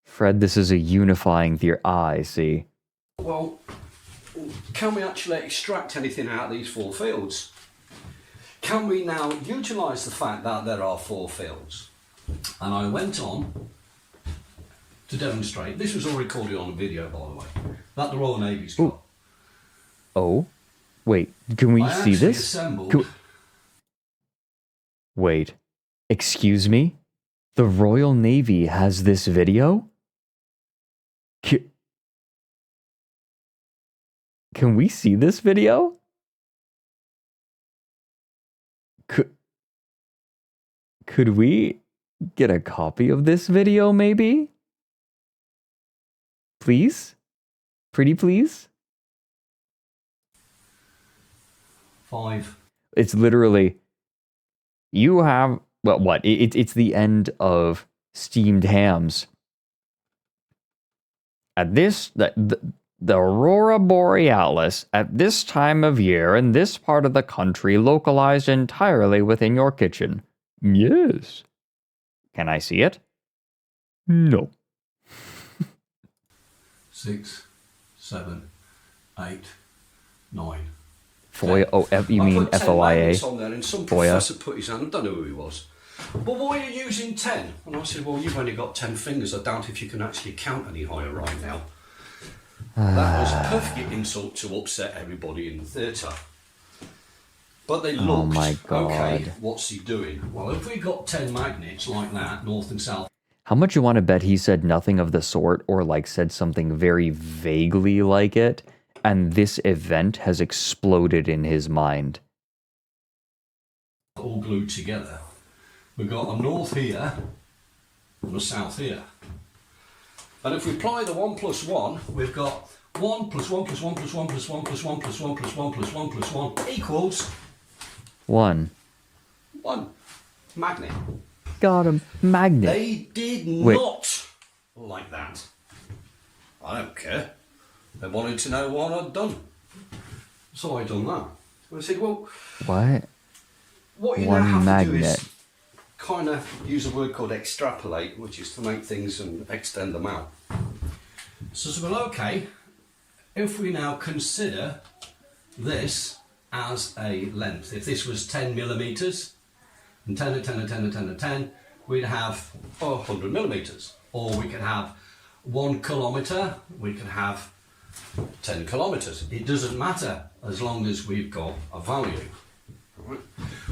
Fred, this is a unifying theory. I see. well, can we actually extract anything out of these four fields? Can we now utilise the fact that there are four fields? And I went on to demonstrate, this was all recorded on a video by the way, that the Royal Navy's got. Ooh. Oh, wait, can we see this? Assembled... Wait, excuse me? The Royal Navy has this video? Can we see this video? Could we get a copy of this video, maybe? Please? Pretty please? 5. It's literally... You have... Well, what? It's the end of Steamed Hams. At this... The Aurora Borealis, at this time of year, in this part of the country, localized entirely within your kitchen. Yes. Can I see it? No. 6, 7, 8, 9. FOIA. Oh, you mean FOIA? On there, and some FOIA. professor put his hand, I don't know who he was. But why are you using 10? And I said, well, you've only got 10 fingers. I doubt if you can actually count any higher right now. That was a perfect insult to upset everybody in the theatre. But they looked, Oh my God. okay, what's he doing? Well, if we got 10 magnets like that, north and south, How much you want to bet he said nothing of the sort, or like said something very vaguely like it, and this event has exploded in his mind? all glued together, we've got a north here and a south here. And if we apply the 1 plus 1, we've got 1 plus 1 plus 1 plus 1 plus 1 plus 1 plus 1 plus 1 plus 1 plus 1 equals 1. 1. Magnet. Got him. Magnet. They did Wait. not like that. I don't care. They wanted to know what I'd done. So I done that. I said, well, What you one now have magnet. to do is kind of use a word called extrapolate, which is to make things and extend them out. So, well, okay, if we now consider this as a length, if this was 10 millimetres, and 10 and 10 and 10 and 10 and 10, we'd have 100 millimetres. Or we could have 1 kilometre, we could have 10 kilometres. It doesn't matter as long as we've got a value.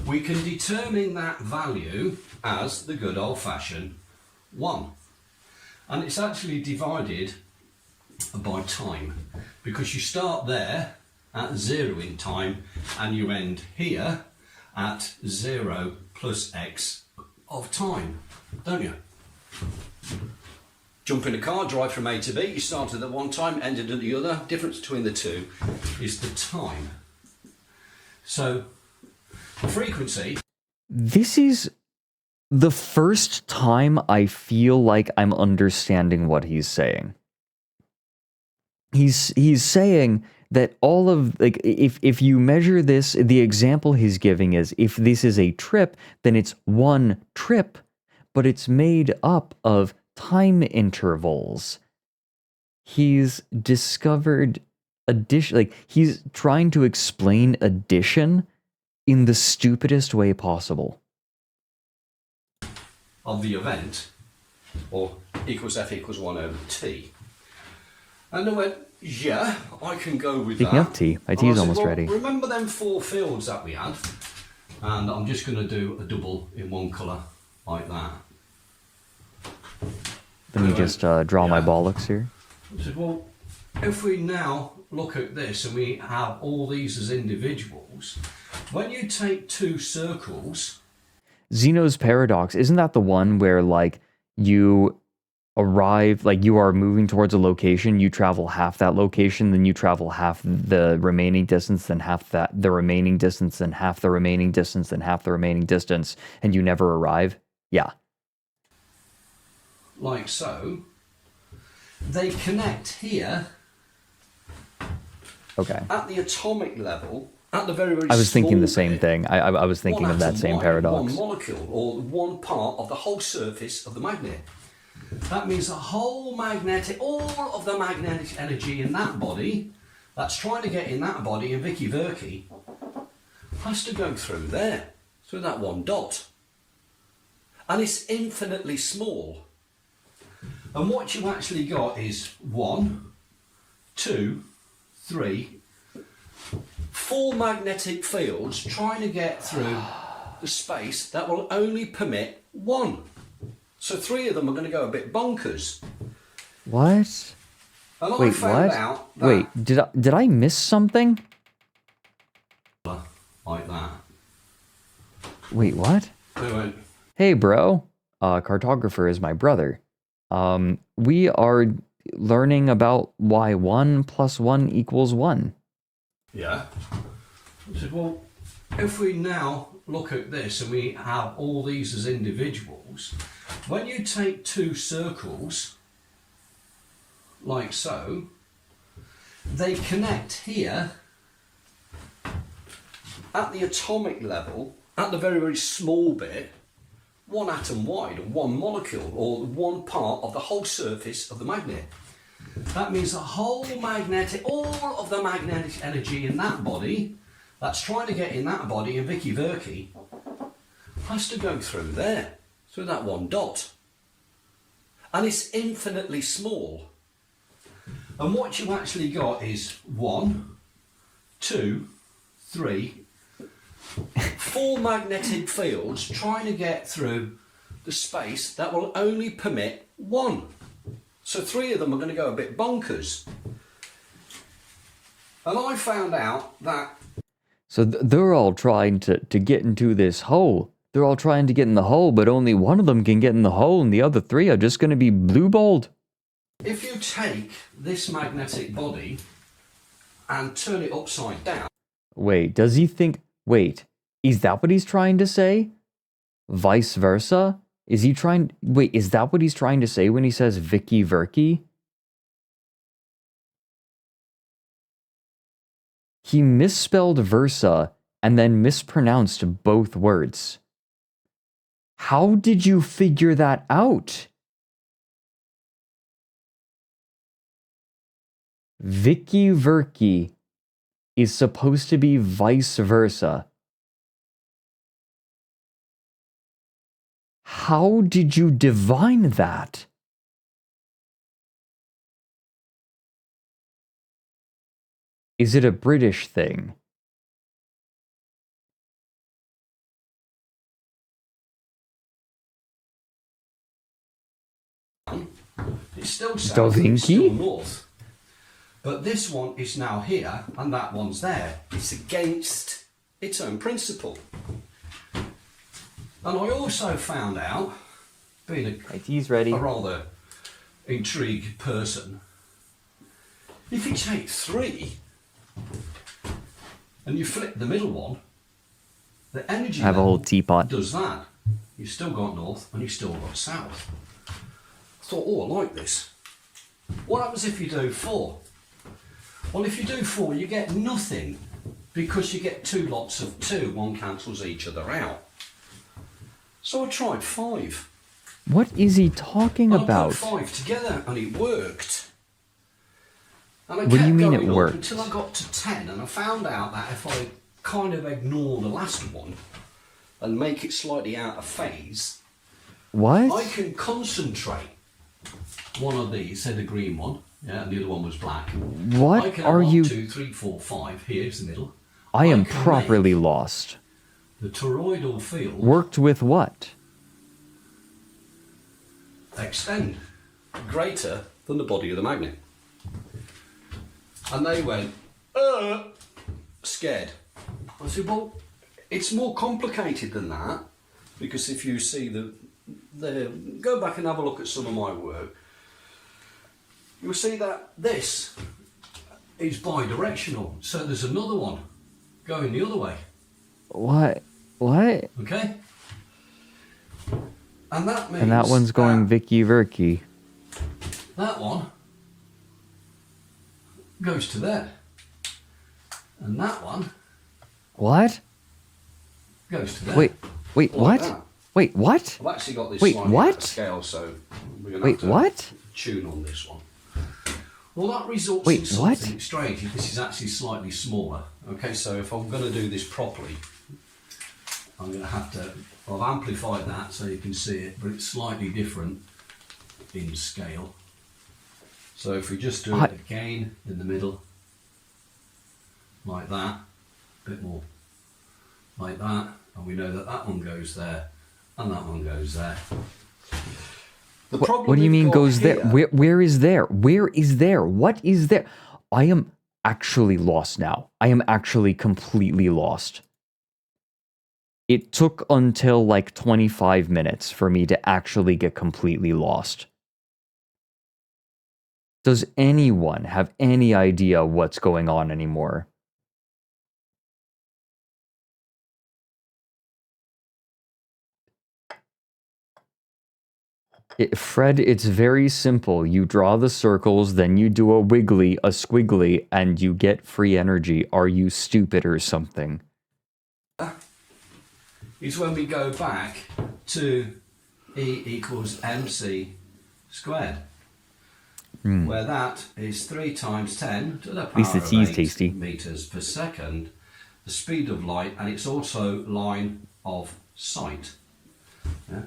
We can determine that value as the good old-fashioned 1. And it's actually divided by time, because you start there at 0 in time and you end here at 0 plus x of time, don't you? Jump in a car, drive from A to B, you started at one time, ended at the other. Difference between the two is the time. So frequency. This is the first time I feel like I'm understanding what he's saying. He's saying that all of, like, if you measure this, the example he's giving is if this is a trip, then it's one trip, but it's made up of time intervals. He's discovered addition, like he's trying to explain addition in the stupidest way possible. Of the event, or equals f equals 1 over t. And I went, yeah, I can go with Speaking that. of tea, my And tea I is said, almost well, ready. Remember them 4 fields that we had? And I'm just going to do a double in one colour, like that. Let me just draw my bollocks here. I said, well, if we now look at this and we have all these as individuals, when you take 2 circles... Zeno's paradox, isn't that the one where, like, you arrive, like, you are moving towards a location, you travel half that location, then you travel half the remaining distance, then half the remaining distance, then half the remaining distance, then half the remaining distance, and you never arrive? Yeah. Like so, they connect here. Okay. At the atomic level, at the very, very I was thinking the small same bit, thing. I was thinking one of that atom same wide, paradox. One molecule, or one part of the whole surface of the magnet. That means the whole magnetic, all of the magnetic energy in that body, that's trying to get in that body, in Vicky Verky, has to go through there, through that one dot. And it's infinitely small. And what you actually got is 1, 2, 3, 4 magnetic fields trying to get through the space that will only permit 1. So 3 of them are going to go a bit bonkers. What? And I Wait, found what? out that Wait, did I miss something? like that. Wait, what? They went, Hey, bro. Cartographer is my brother. We are learning about why 1 plus 1 equals 1. yeah. I said, well, if we now look at this and we have all these as individuals, when you take 2 circles, like so, they connect here at the atomic level, at the very, very small bit, 1 atom wide and 1 molecule, or one part of the whole surface of the magnet. That means the whole magnetic, all of the magnetic energy in that body, that's trying to get in that body, in Vicky Verky, has to go through there, through that one dot. And it's infinitely small. And what you actually got is 1, 2, 3, 4 magnetic fields trying to get through the space that will only permit 1. So 3 of them are going to go a bit bonkers. And I found out that... So they're all trying to get into this hole. They're all trying to get in the hole, but only one of them can get in the hole, and the other 3 are just going to be blue-balled. If you take this magnetic body and turn it upside down... Wait, does he think... Wait, is that what he's trying to say? Vice versa? Is he trying... Wait, is that what he's trying to say when he says Vicky Verky? He misspelled versa and then mispronounced both words. How did you figure that out? Vicky Verky is supposed to be vice versa. How did you divine that? Is it a British thing? It's still south, Da it's still Vinci? north. But this one is now here, and that one's there. It's against its own principle. And I also found out, being he's ready. a rather intrigued person, if you take 3 and you flip the middle one, the energy Have a level whole teapot. does that. You've still got north and you've still got south. I thought, oh, I like this. What happens if you do 4? Well, if you do 4, you get nothing because you get 2 lots of 2. One cancels each other out. So I tried 5. What is he talking And about? I put 5 together and it worked. And I What do kept you mean it going up worked? until I got to 10, and I found out that if I kind of ignore the last one and make it slightly out of phase, What? I can concentrate. One of these, say the green one, yeah, and the other one was black. What I can are have you- 1, 2, 3, 4, 5. Here's the middle. I am can properly lost. The toroidal field Worked with what? extend greater than the body of the magnet. And they went, scared. I said, well, it's more complicated than that, because if you see go back and have a look at some of my work, you'll see that this is bi-directional. So there's another one going the other way. What? What? Okay? And that means And that one's going Vicky Verky. that one goes to there. And that one What? goes to there. Wait, Like what? that. Wait, what? I've actually got this Wait, slightly out what? of scale, so we're going to Wait, have to what? tune on this one. Well, that results Wait, in something what? strange. This is actually slightly smaller. Okay, so if I'm going to do this properly, I'm going to have to... I've amplified that so you can see it, but it's slightly different in scale. So if we just do it again in the middle, like that, a bit more like that, and we know that that one goes there and that one goes there. The problem What do you we've mean got goes there? here- Where is there? Where is there? What is there? I am actually lost now. I am actually completely lost. It took until like 25 minutes for me to actually get completely lost. Does anyone have any idea what's going on anymore? Fred, it's very simple. You draw the circles, then you do a wiggly, a squiggly, and you get free energy. Are you stupid or something? is when we go back to E equals mc squared, where that is 3 times 10 to the power least the of tea's 8 tasty. meters per second, the speed of light, and it's also line of sight. Yeah?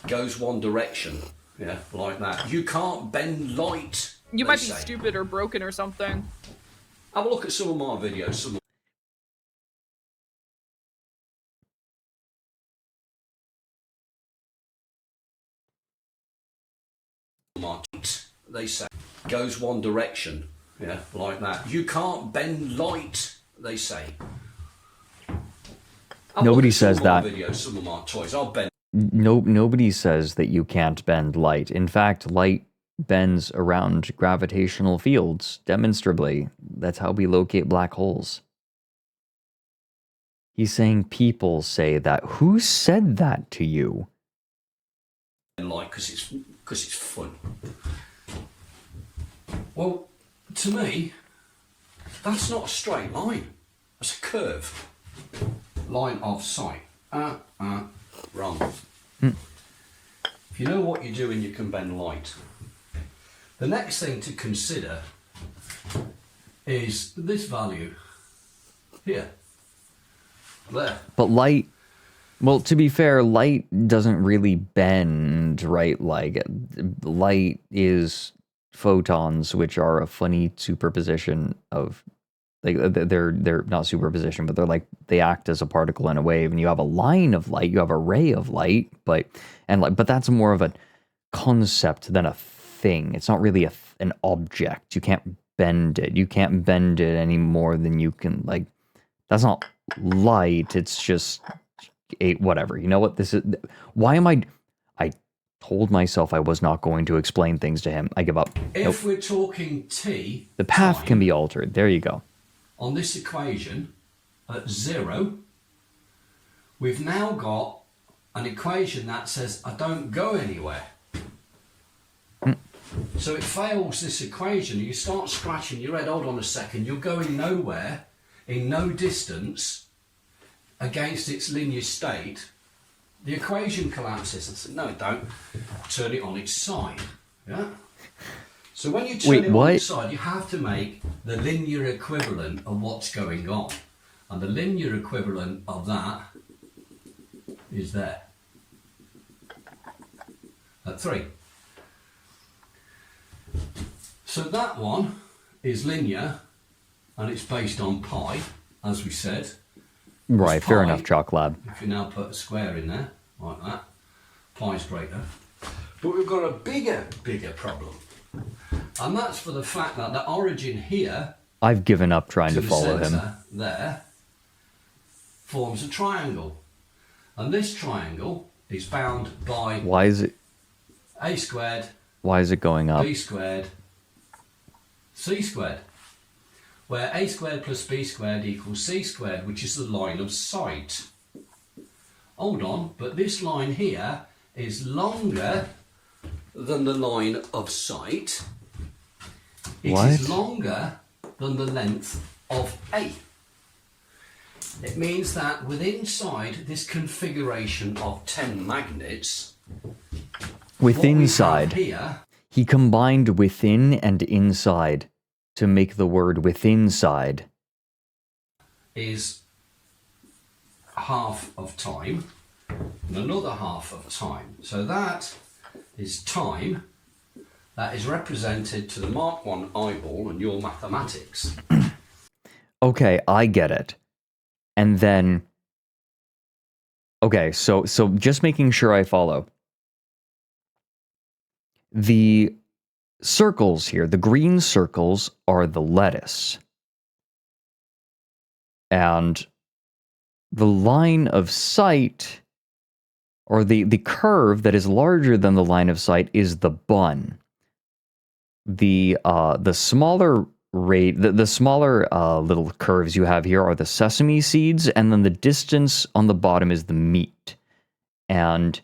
Goes one direction, yeah, like that. You can't bend light You might be stupid or broken or something. Have a look at some of my videos. Some of my tweets, they say, goes one direction, yeah, like that. You can't bend light, they say. Nobody says that. Videos, some of my toys, I'll bend. Nobody says that you can't bend light. In fact, light bends around gravitational fields, demonstrably. That's how we locate black holes. He's saying people say that. Who said that to you? Light, because it's fun. Well, to me, that's not a straight line. That's a curve. Line of sight. Wrong. If you know what you're doing, you can bend light. The next thing to consider is this value here. There. But light, well, to be fair, light doesn't really bend, right? Like, light is photons, which are a funny superposition of, like, they're not superposition, but they're like, they act as a particle in a wave, and you have a line of light, you have a ray of light, but that's more of a concept than a thing. It's not really an object. You can't bend it. You can't bend it any more than you can, like, that's not light. It's just whatever. You know what this is? Why am I told myself I was not going to explain things to him. I give up. If we're talking t, the path can be altered. There you go. On this equation, at 0, we've now got an equation that says I don't go anywhere. So it fails this equation. You start scratching your head, hold on a second, you're going nowhere, in no distance, against its linear state. The equation collapses. I said, no, don't. Turn it on its side. Yeah? So when you turn it on its side, you have to make the linear equivalent of what's going on. And the linear equivalent of that is there. At 3. So that one is linear, and it's based on pi, as we said. Right, fair enough, Chalk Lab. If you now put a square in there, like that, pi is greater. But we've got a bigger problem. And that's for the fact that the origin here, I've given up trying to follow him. There, forms a triangle. And this triangle is bound by... Why is it... A squared... Why is it going up? B squared, C squared. Where A squared plus B squared equals C squared, which is the line of sight. Hold on, but this line here is longer than the line of sight. It is longer than the length of A. It means that within inside this configuration of 10 magnets, within side, here, he combined within and inside to make the word within side. Is half of time and another half of time. So that is time that is represented to the Mark 1 eyeball and your mathematics. Okay, I get it. And then, okay, so just making sure I follow. The circles here, the green circles are the lettuce. And the line of sight, or the curve that is larger than the line of sight, is the bun. The smaller the smaller little curves you have here are the sesame seeds, and then the distance on the bottom is the meat. And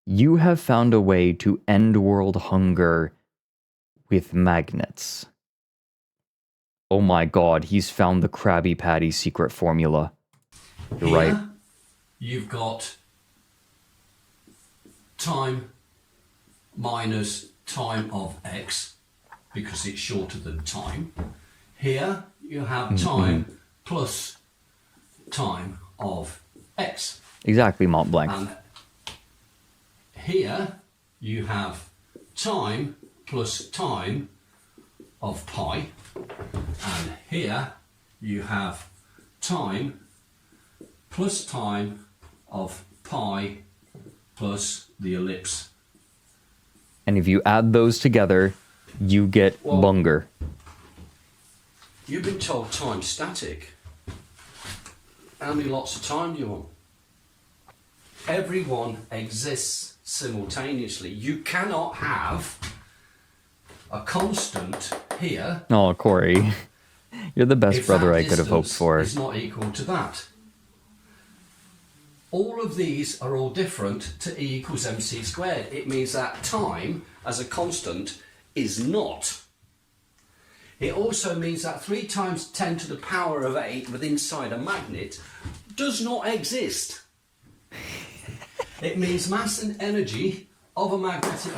you have found a way to end world hunger with magnets. Oh my god, he's found the Krabby Patty secret formula. You're Here, right. You've got time minus time of x, because it's shorter than time. Here you have time plus time of x. Exactly, Mont Blanc. And here you have time plus time of pi, and here you have time plus time of pi plus the ellipse. And if you add those together, you get Bunger. You've been told time's static. How many lots of time do you want? Everyone exists simultaneously. You cannot have a constant here. Oh, Corey. You're the best if brother that I could have hoped distance for. is not equal to that. All of these are all different to E equals mc squared. It means that time as a constant is not. It also means that 3 times 10 to the power of 8 with inside a magnet does not exist. It means mass and energy of a magnetic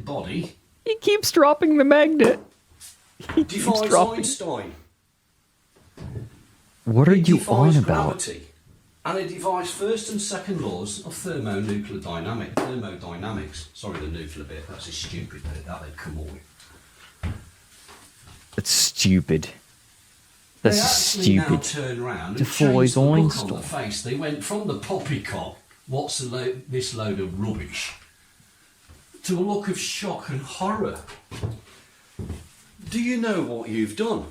body. He keeps dropping the magnet. He keeps Defies dropping. Einstein. What are you on Defies about? gravity. And it defies first and second laws of thermodynamics. Sorry, the nuclear bit. That's a stupid bit. That they'd come all with. That's stupid. That's They actually now stupid. turn around and Defies change the look on Einstein. the face. They went from the poppycock, what's this load of rubbish, to a look of shock and horror. Do you know what you've done?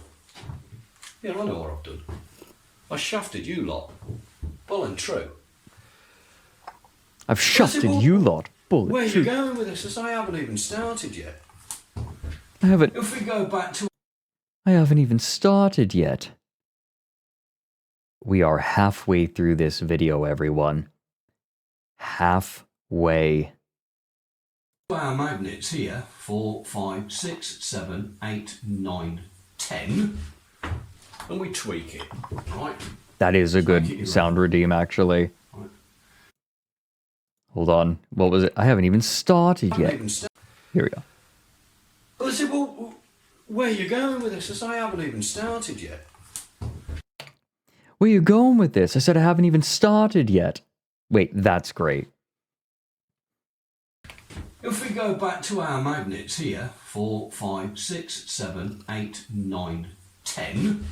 Yeah, I know what I've done. I shafted you lot. Well and true. I've shafted you lot. Where Bullet are you true. going with this? As I haven't even started yet. I haven't If we go back to even started yet. We are halfway through this video, everyone. Halfway. our magnets here, 4, 5, 6, 7, 8, 9, 10, and we tweak it, right? That is a good sound redeem, actually. Hold on. What was it? I haven't even started yet. Here we go. Well, I said, well, where are you going with this? I said, I haven't even started yet. Where you going with this? I said I haven't even started yet. Wait, that's great. If we go back to our magnets here, 4, 5, 6, 7, 8, 9, 10,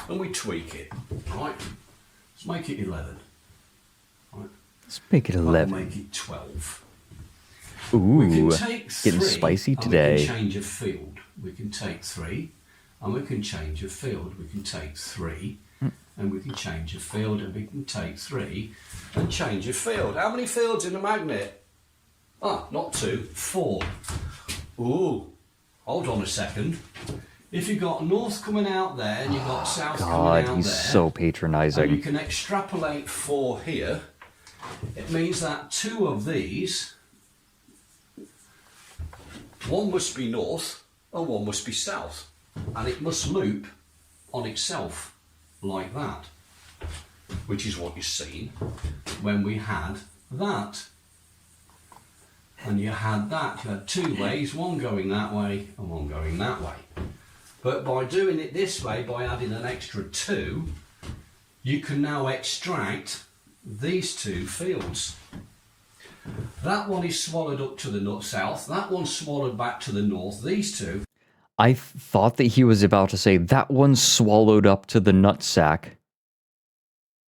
and we tweak it, right? Let's make it 11. Right? Let's make it 11. I'll make it 12. Ooh, We can take getting 3 spicy and today. we can change a field. We can take 3 and we can change a field. We can take 3 and we can change a field, and we can take 3 and change a field. How many fields in a magnet? Ah, not 2, 4. Ooh, hold on a second. If you've got north coming out there and you've got south coming God, out he's there, so and you patronizing. can extrapolate 4 here, it means that 2 of these, one must be north and one must be south, and it must loop on itself like that, which is what you've seen when we had that. And you had that, you had 2 ways, one going that way and one going that way. But by doing it this way, by adding an extra 2, you can now extract these 2 fields. That one is swallowed up to the south, that one's swallowed back to the north, these 2. I thought that he was about to say that one swallowed up to the nutsack.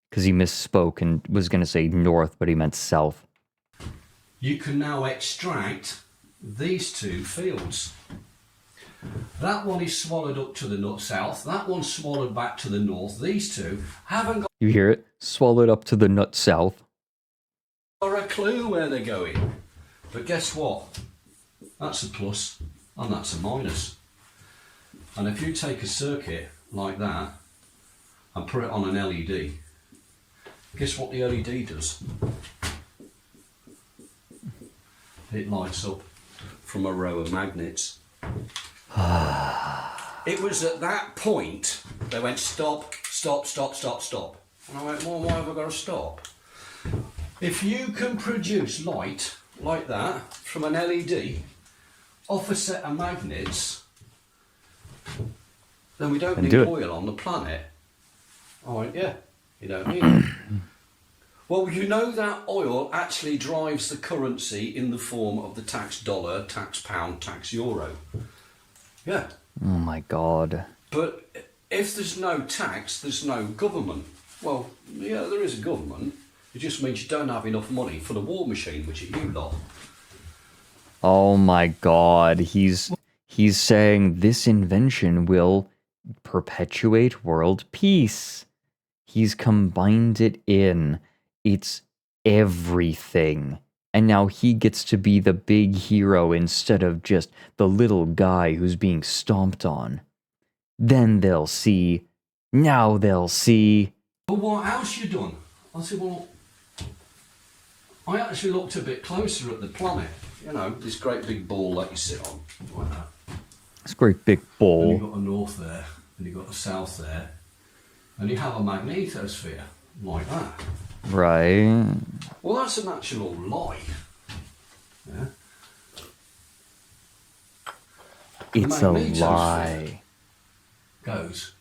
Because he misspoke and was going to say north, but he meant south. You can now extract these 2 fields. That one is swallowed up to the south, that one's swallowed back to the north, these 2 haven't You hear it? Swallowed up to the nut south. got a clue where they're going. But guess what? That's a plus and that's a minus. And if you take a circuit like that and put it on an LED, guess what the LED does? It lights up from a row of magnets. It was at that point they went stop, stop, stop, stop, stop. And I went, well, why have I got to stop? If you can produce light like that from an LED off a set of magnets, then we don't And need do it. oil on the planet. I went, yeah, you don't need it. Well, you know that oil actually drives the currency in the form of the tax dollar, tax pound, tax euro. Yeah. Oh my god. But if there's no tax, there's no government. Well, yeah, there is a government. It just means you don't have enough money for the war machine, which are you lot. Oh my god. He's saying this invention will perpetuate world peace. He's combined it in. It's everything. And now he gets to be the big hero instead of just the little guy who's being stomped on. Then they'll see. Now they'll see. But what else you done? I said, well, I actually looked a bit closer at the planet. You know, this great big ball that you sit on, like that. It's a great big And ball. you've got the north there, and you've got the south there, and you have a magnetosphere, like that. Right. Well, that's an actual lie. Yeah. It's The a magnetosphere lie. Goes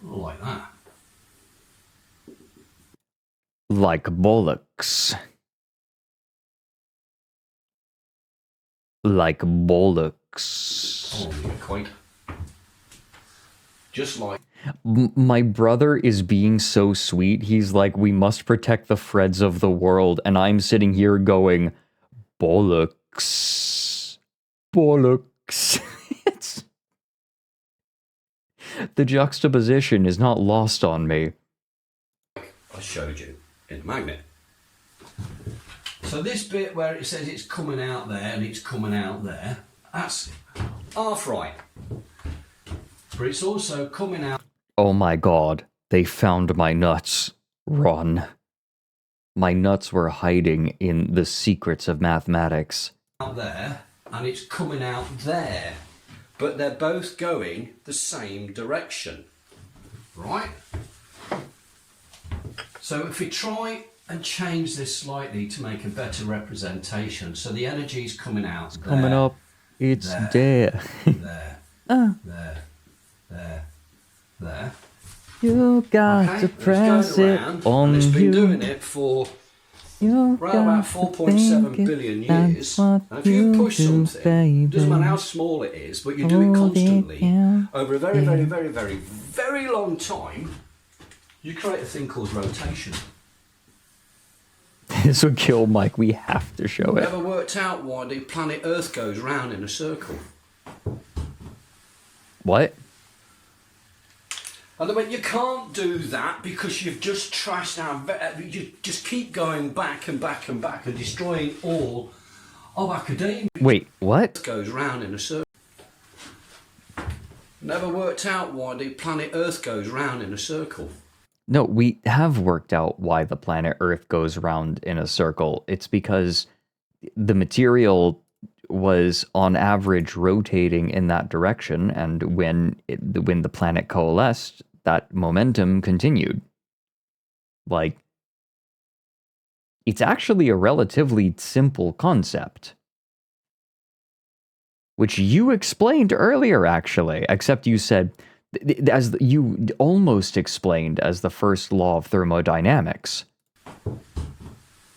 like that. Like bollocks. Like bollocks. Oh, yeah, quite. Just like. My brother is being so sweet. He's like, we must protect the Freds of the world. And I'm sitting here going, bollocks. Bollocks. It's... The juxtaposition is not lost on me. I showed you in the magnet. So this bit where it says it's coming out there and it's coming out there, that's half right. But it's also coming out. Oh my god, they found my nuts. Run. My nuts were hiding in the secrets of mathematics. Out there and it's coming out there. But they're both going the same direction. Right? So if we try and change this slightly to make a better representation, so the energy's coming out. It's Coming up, it's there. There. There. You got to press it on and it's been you. doing it for You around about 4.7 billion years. And if you push something, doesn't matter how small it is, but you do it constantly over a very, very, very, very, very long time, you create a thing called rotation. This would kill Mike. We have to show it. Ever worked out why the planet Earth goes round in a circle? What? And I mean, you can't do that because you've just trashed our... You just keep going back and back and back and destroying all of academia. Wait, what? It goes round in a circle. Never worked out why the planet Earth goes round in a circle. No, we have worked out why the planet Earth goes around in a circle. It's because the material was on average rotating in that direction, and when the planet coalesced, that momentum continued. Like, it's actually a relatively simple concept, which you explained earlier, actually, except you said, as you almost explained as the first law of thermodynamics.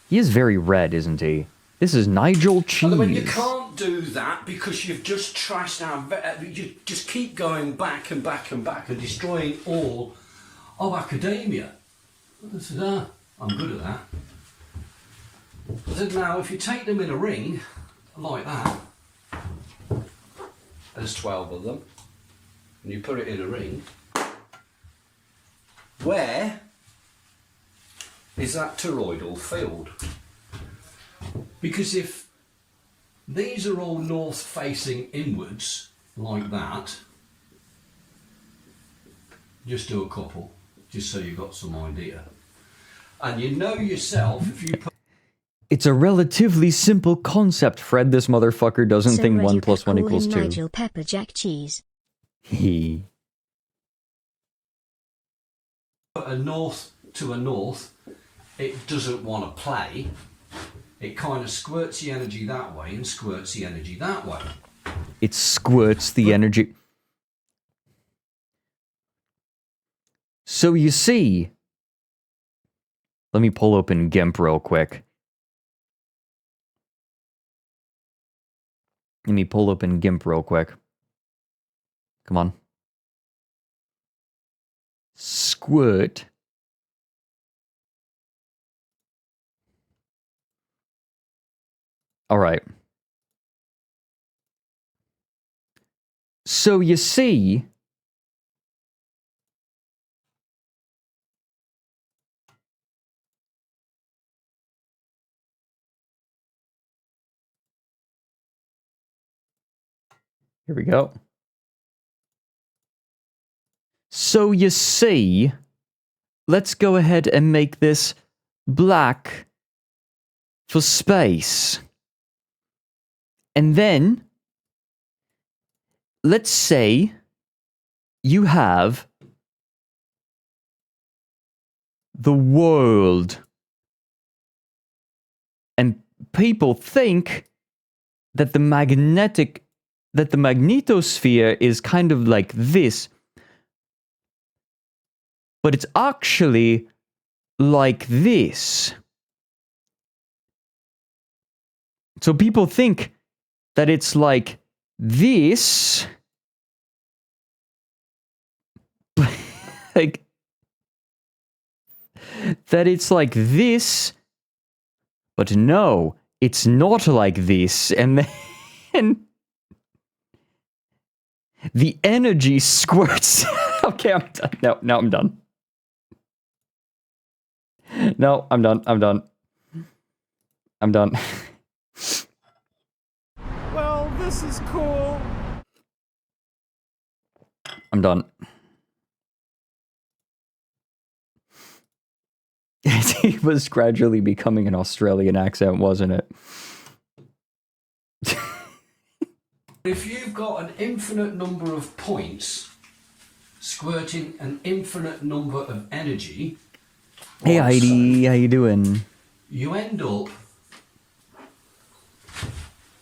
He is very red, isn't he? This is Nigel Cheese. I mean, you can't do that because you've just trashed our... You just keep going back and back and back and destroying all of academia. I said, I'm good at that. I said, now, if you take them in a ring, like that, there's 12 of them, and you put it in a ring, where is that toroidal field? Because if these are all north facing inwards, like that, just do a couple, just so you've got some idea. And you know yourself, if you put... It's a relatively simple concept, Fred. This motherfucker doesn't think 1 + 1 = 2. Nigel Pepper Jack Cheese. He. A north to a north, it doesn't want to play. It kind of squirts the energy that way and squirts the energy that way. It squirts the energy. So you see, let me pull open GIMP real quick. Let me pull open GIMP real quick. Come on. Squirt. All right. So you see, here we go. So you see, let's go ahead and make this black for space. And then, let's say you have the world. And people think that the magnetosphere is kind of like this. But it's actually like this. So people think that it's like this. Like that it's like this. But no, it's not like this. And then the energy squirts. Okay, I'm done. No, I'm done. No, I'm done. I'm done. Well, this is cool. I'm done. It was gradually becoming an Australian accent, wasn't it? If you've got an infinite number of points squirting an infinite number of energy... Hey Heidi, how you doing? You end up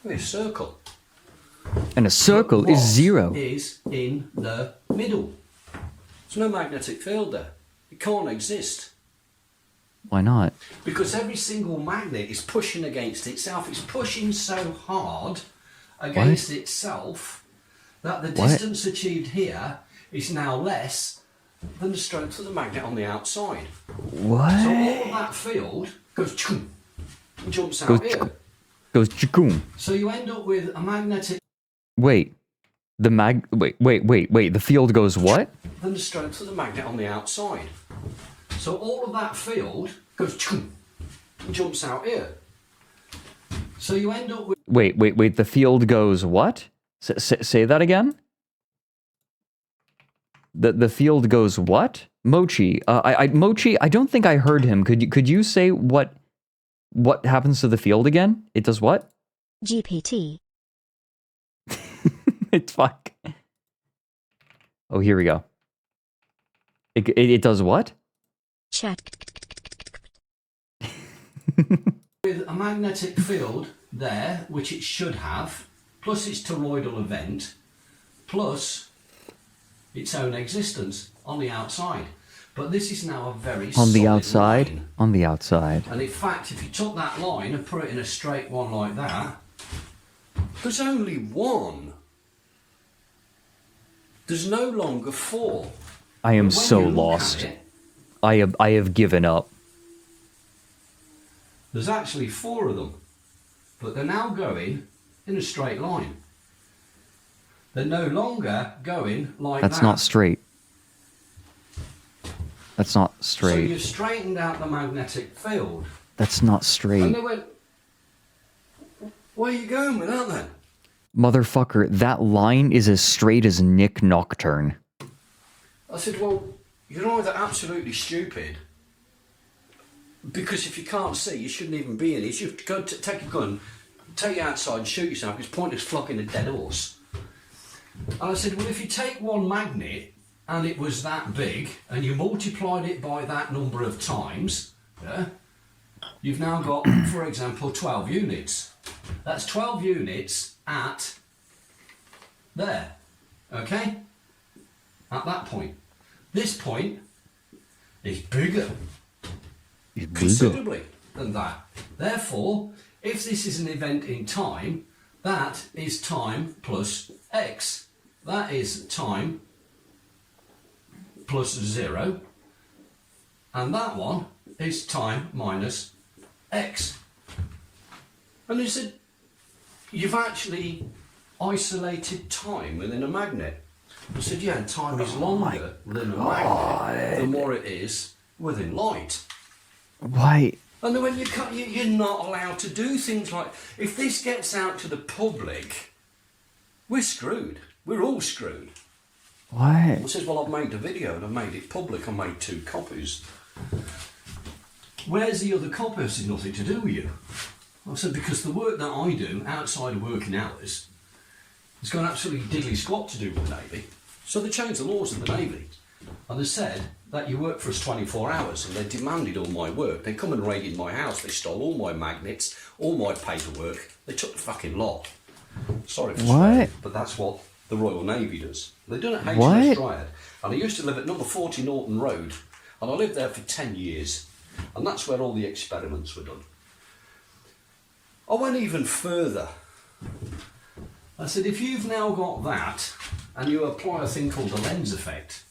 with a circle. And a circle is zero. Is in the middle. There's no magnetic field there. It can't exist. Why not? Because every single magnet is pushing against itself. It's pushing so hard against itself that the distance achieved here is now less than the strength of the magnet on the outside. What? So all of that field goes chum, and jumps out here. Goes chikoom. So you end up with a magnetic... Wait. Wait. The field goes what? Than the strength of the magnet on the outside. So all of that field goes chum, and jumps out here. So you end up with... Wait. The field goes what? Say that again? The field goes what? Mochi. Mochi, I don't think I heard him. Could you say what happens to the field again? It does what? GPT. It's fuck. Oh, here we go. It does what? Chat. With a magnetic field there, which it should have, plus its toroidal event, plus its own existence on the outside. But this is now a very On the solid outside? line. On the outside. And in fact, if you took that line and put it in a straight one like that, there's only one. There's no longer four. I am But when so you look lost. at it, I have given up. there's actually four of them. But they're now going in a straight line. They're no longer going like that. That's not straight. That's not So straight. you've straightened out the magnetic field. That's not And straight. they went, where are you going with that then? Motherfucker, that line is as straight as Nick Nocturne. I said, well, you're either absolutely stupid, because if you can't see, you shouldn't even be in it. You should go take a gun, take you outside and shoot yourself. It's pointless flogging a dead horse. And I said, well, if you take one magnet and it was that big and you multiplied it by that number of times, yeah, you've now got, for example, 12 units. That's 12 units at there, okay? At that point. This point is bigger. It's bigger. Considerably than that. Therefore, if this is an event in time, that is time plus x. that is time plus 0, and that one is time minus x. And he said, you've actually isolated time within a magnet. I said, yeah, and time is longer within a magnet the more it is within light. Why? And then when you're not allowed to do things like, if this gets out to the public, we're screwed. We're all screwed. What? I says, well, I've made the video and I've made it public. I made 2 copies. Where's the other copy? I said, nothing to do with you. I said, because the work that I do outside of working hours has got absolutely diddly squat to do with the Navy. So they changed the laws of the Navy. And they said that you work for us 24 hours, and they demanded all my work. They come and raided my house. They stole all my magnets, all my paperwork. They took the fucking lot. Sorry for swearing, but that's what the Royal Navy does. They done it at HMS Dryad. And I used to live at number 40 Norton Road, and I lived there for 10 years. And that's where all the experiments were done. I went even further. I said, if you've now got that, and you apply a thing called the lens effect,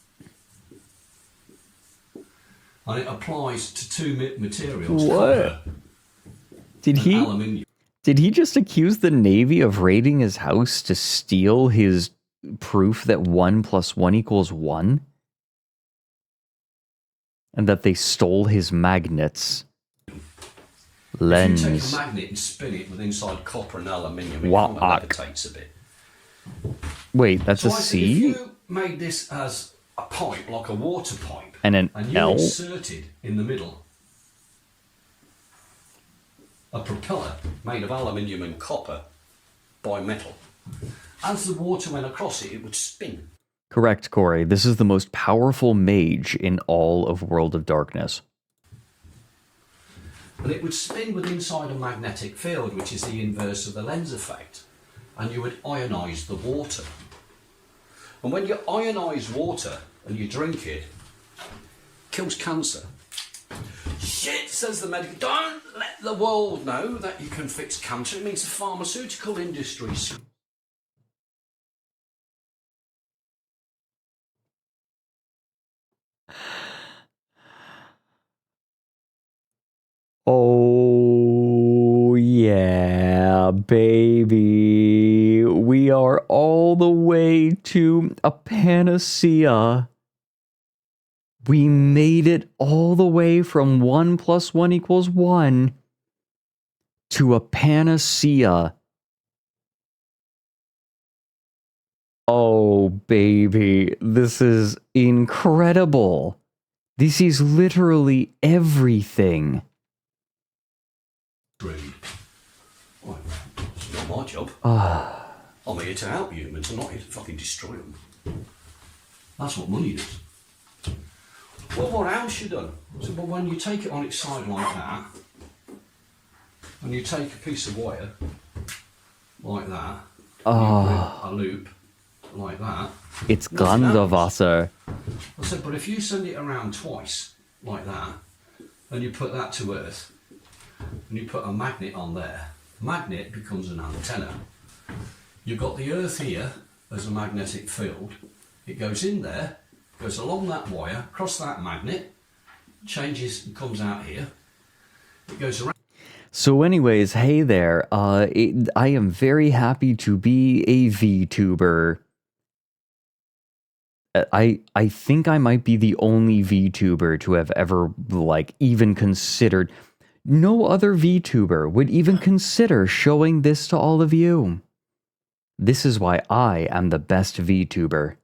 and it applies to 2 materials, copper Did and he? aluminium. Did he just accuse the Navy of raiding his house to steal his proof that 1 + 1 = 1? And that they stole his magnets. Lens. If you take a magnet and spin it with inside copper and aluminium, it kind of levitates a bit. Wait, that's So a I said, C? if you made this as a pipe, like a water pipe, And an and you L? inserted in the middle a propeller made of aluminium and copper by metal, as the water went across it, it would spin. Correct, Corey. This is the most powerful mage in all of World of Darkness. And it would spin with inside a magnetic field, which is the inverse of the lens effect. And you would ionise the water. And when you ionise water and you drink it, it kills cancer. Shit, says the medical. Don't let the world know that you can fix cancer. It means the pharmaceutical industry. Oh, yeah, baby. We are all the way to a panacea. We made it all the way from 1 + 1 = 1 to a panacea. Oh, baby. This is incredible. This is literally everything. Well, it's not my job. I'm here to help humans. I'm not here to fucking destroy them. That's what money does. Well, what else you done? So, well, when you take it on its side like that, and you take a piece of wire like that, and you put a loop like that. It's Glanzerwasser. I said, but if you send it around twice like that, and you put that to Earth, and you put a magnet on there, magnet becomes an antenna. You've got the Earth here as a magnetic field. It goes in there, goes along that wire, across that magnet, changes and comes out here. It goes around. So anyways, hey there. I am very happy to be a VTuber. I think I might be the only VTuber to have ever, like, even considered. No other VTuber would even consider showing this to all of you. This is why I am the best VTuber.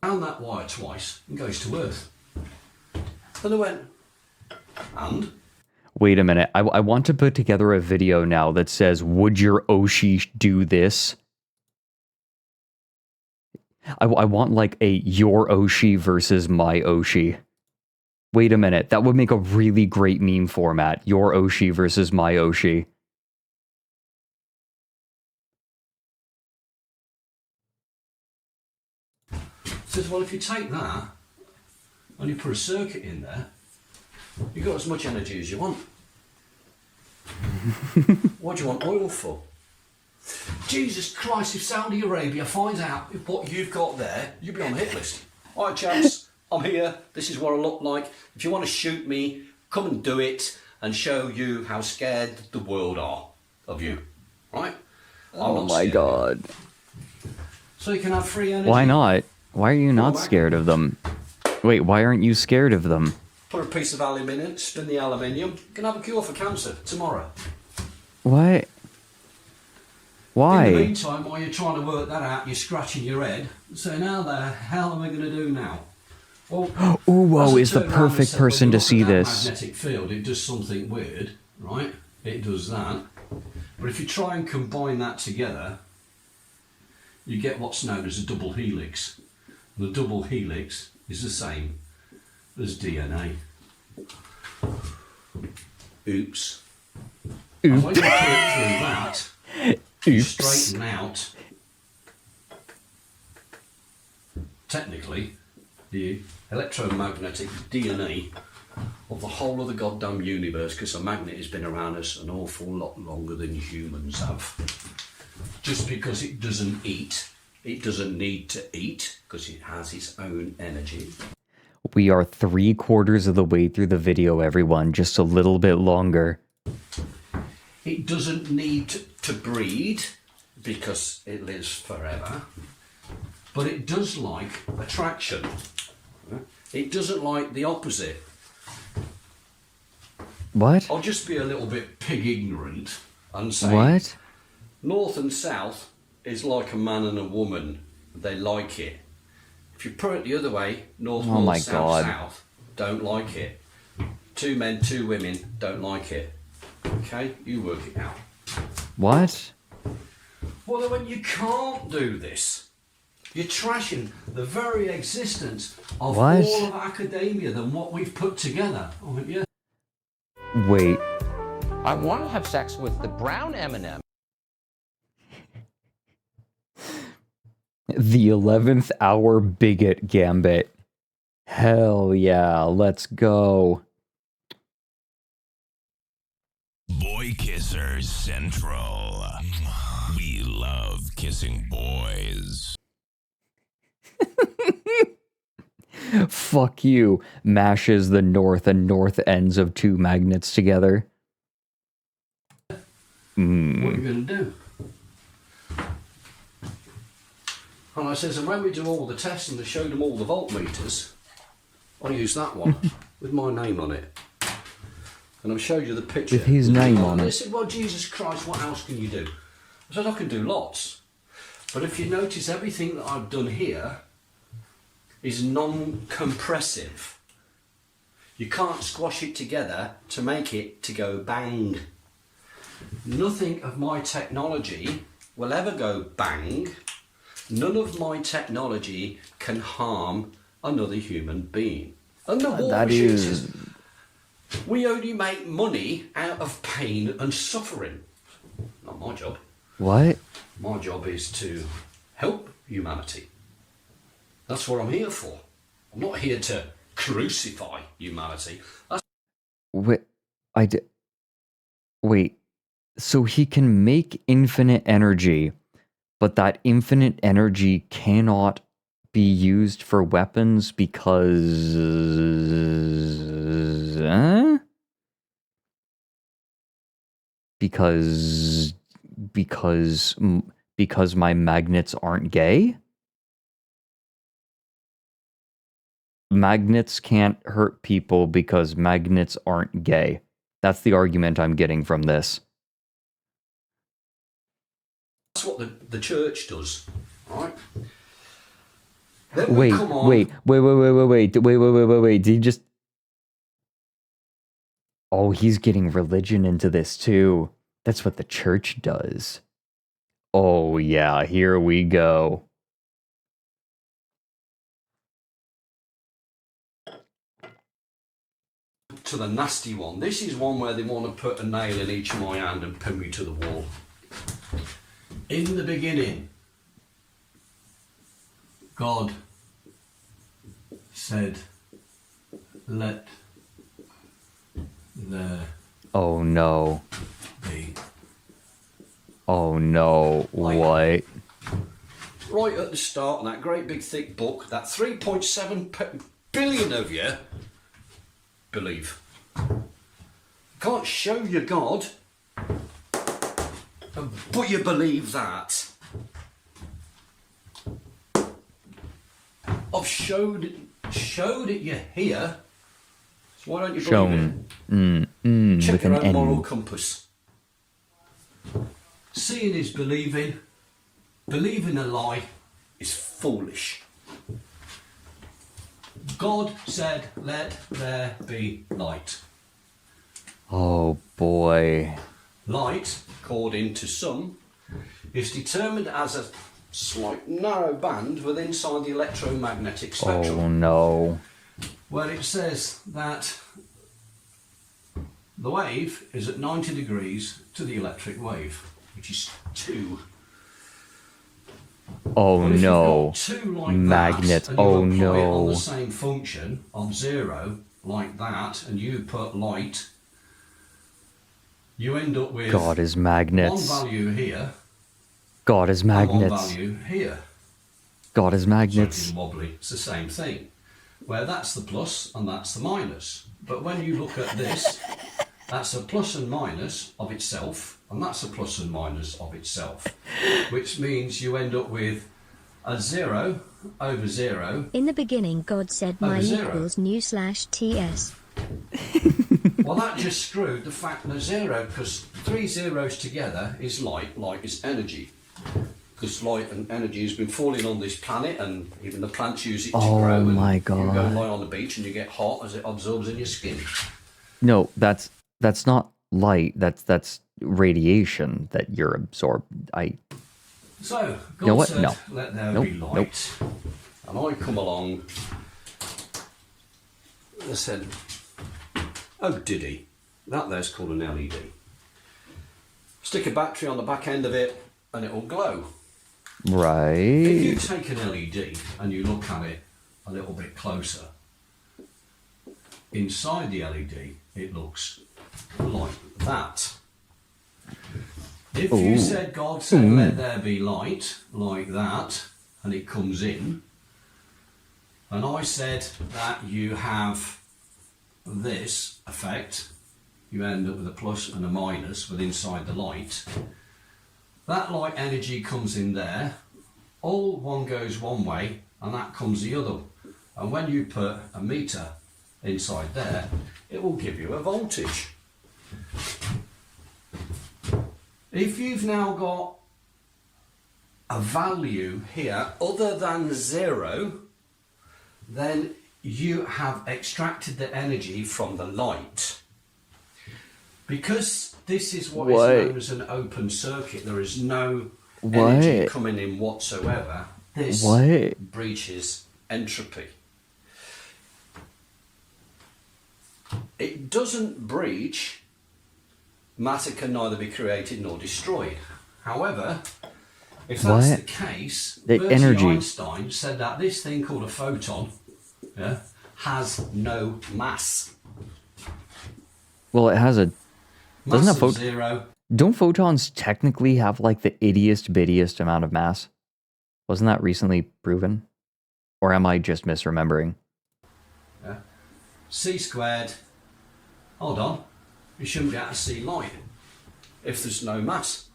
Around that wire twice and goes to Earth. And I went, and? Wait a minute. I want to put together a video now that says, would your Oshi do this? I want like a your Oshi versus my Oshi. Wait a minute. That would make a really great meme format. Your Oshi versus my Oshi. Says, well, if you take that and you put a circuit in there, you've got as much energy as you want. What do you want oil for? Jesus Christ, if Saudi Arabia finds out what you've got there, you'll be on the hit list. All right, chaps, I'm here. This is what I look like. If you want to shoot me, come and do it and show you how scared the world are of you. Right? Oh my god. So you can have free energy. Why not? Why are you not scared of them? Wait, why aren't you scared of them? Put a piece of aluminium, spin the aluminium. You can have a cure for cancer tomorrow. What? Why? In the meantime, while you're trying to work that out, you're scratching your head, saying, how the hell am I going to do now? Well, Uwo is the perfect person to see this. Magnetic field, it does something weird, right? It does that. But if you try and combine that together, you get what's known as a double helix. And the double helix is the same as DNA. Oops. And when you put it through that, you straighten out, technically, the electromagnetic DNA of the whole of the goddamn universe, because a magnet has been around us an awful lot longer than humans have. Just because it doesn't eat, it doesn't need to eat, because it has its own energy. We are 3/4 of the way through the video, everyone. Just a little bit longer. It doesn't need to breed, because it lives forever. But it does like attraction. It doesn't like the opposite. What? I'll just be a little bit pig ignorant and say... What? North and south is like a man and a woman. They like it. If you put it the other way, north, Oh my north, south, God. south, don't like it. 2 men, 2 women, don't like it. Okay? You work it out. What? Well, when you can't do this, you're trashing the very existence of What? all of academia than what we've put together. Oh, yeah. Wait. I want to have sex with the brown M&M. The 11th hour bigot gambit. Hell yeah, let's go. Boy Kissers Central. We love kissing boys. Fuck you. Mashes the north and north ends of 2 magnets together. What are you going to do? And I says, and when we do all the tests and they showed them all the voltmeters, I use that one with my name on it. And I've showed you the picture. With his name on They it. said, well, Jesus Christ, what else can you do? I said, I can do lots. But if you notice, everything that I've done here is non-compressive. You can't squash it together to make it to go bang. Nothing of my technology will ever go bang. None of my technology can harm another human being. And the That is... we only make money out of pain and suffering. Not my job. What? My job is to help humanity. That's what I'm here for. I'm not here to crucify humanity. Wait, Wait, so he can make infinite energy, but that infinite energy cannot be used for weapons because... Because my magnets aren't gay? Magnets can't hurt people because magnets aren't gay. That's the argument I'm getting from this. That's what the church does, right? Wait. Did he just... Oh, he's getting religion into this too. That's what the church does. Oh yeah, here we go. To the nasty one. This is one where they want to put a nail in each of my hand and pin me to the wall. In the beginning, God said, let there Oh no. be. Oh no, what? Right at the start of that great big thick book, that 3.7 billion of you believe. Can't show you God, but you believe that. I've showed it you here, so why don't you believe it? Check With your an own moral N. compass. Seeing is believing. Believing a lie is foolish. God said, let there be light. Oh boy. Light, according to some, is determined as a slight narrow band within inside the electromagnetic spectrum. Oh no. Where it says that the wave is at 90 degrees to the electric wave, which is 2. Oh But if no. you've got 2 like Magnet. that, and you Oh apply it on no. the same function of 0 like that, and you put light, you end up with God is magnets. one value here God is and one magnets. value here. God is magnets. Something wobbly. It's the same thing. Where that's the plus and that's the minus. But when you look at this, that's a plus and minus of itself, and that's a plus and minus of itself, which means you end up with a 0 over 0. In the beginning, God said, my Over zero. equals new slash TS. Well, that just screwed the fact that 0, because 3 zeros together is light. Light is energy. Because light and energy has been falling on this planet, and even the plants use it to Oh grow. And my you go God. and lie on the beach and you get hot as it absorbs in your skin. No, that's not light. That's radiation that you're absorbed. So, God You know what? said, No. let there Nope. be light. And I come along, I said, oh, did he? That there's called an LED. Stick a battery on the back end of it and it will glow. If you Right. take an LED and you look at it a little bit closer, inside the LED it looks like that. If Ooh. you said, God said, let there be light, like that, and it comes in, and I said that you have this effect, you end up with a plus and a minus with inside the light. That light energy comes in there, all one goes one way, and that comes the other. And when you put a meter inside there, it will give you a voltage. If you've now got a value here other than 0, then you have extracted the energy from the light. Because this is what is known as an open circuit, there is no energy coming in whatsoever. This breaches entropy. It doesn't breach. Matter can neither be created nor destroyed. However, if that's the case, Bertie Einstein said that this thing called a photon has no mass. Well, it has a. Doesn't Mass a of photon? 0. Don't photons technically have like the ittiest bittiest amount of mass? Wasn't that recently proven? Or am I just misremembering? Yeah. C squared. Hold on. You shouldn't be able to see light if there's no mass,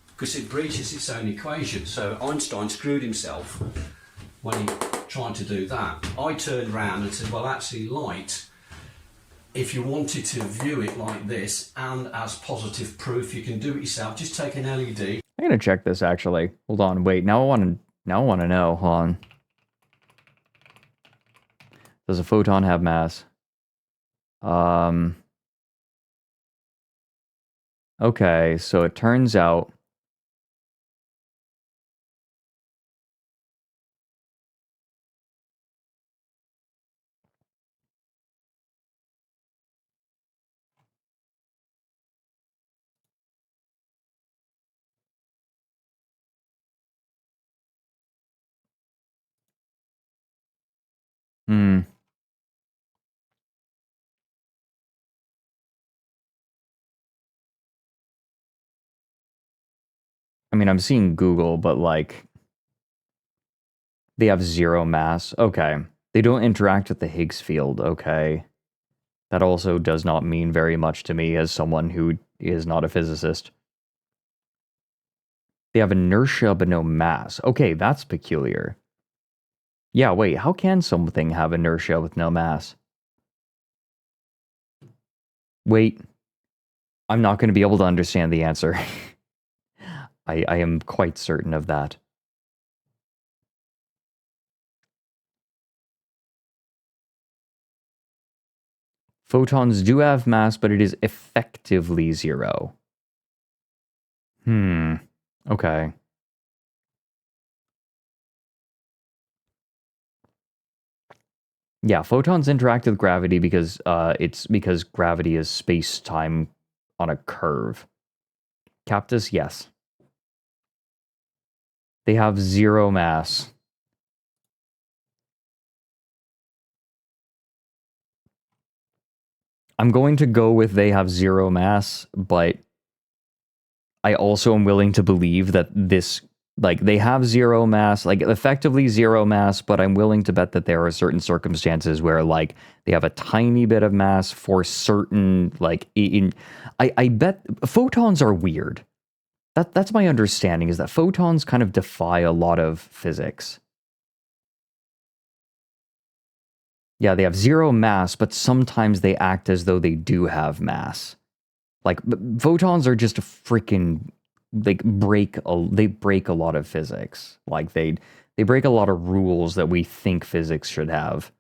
because it breaches its own equation. So Einstein screwed himself when he tried to do that. I turned around and said, well, actually light, if you wanted to view it like this and as positive proof, you can do it yourself. Just take an LED. I'm gonna check this actually. Hold on, wait. Now I want to know. Hold on. Does a photon have mass? Okay, so it turns out. Hmm. I mean, I'm seeing Google, but like, they have zero mass. Okay. They don't interact with the Higgs field. Okay. That also does not mean very much to me as someone who is not a physicist. They have inertia but no mass. Okay, that's peculiar. Yeah, wait, how can something have inertia with no mass? Wait, I'm not going to be able to understand the answer. I am quite certain of that. Photons do have mass, but it is effectively zero. Okay. Yeah, photons interact with gravity because because gravity is space-time on a curve. Captus, yes. They have zero mass. I'm going to go with they have zero mass, but I also am willing to believe that this, like, they have zero mass, like, effectively zero mass, but I'm willing to bet that there are certain circumstances where, like, they have a tiny bit of mass for certain, like, I bet photons are weird. That's my understanding, is that photons kind of defy a lot of physics. Yeah, they have zero mass, but sometimes they act as though they do have mass. Like, photons are just a freaking, they break a lot of physics. Like, they break a lot of rules that we think physics should have.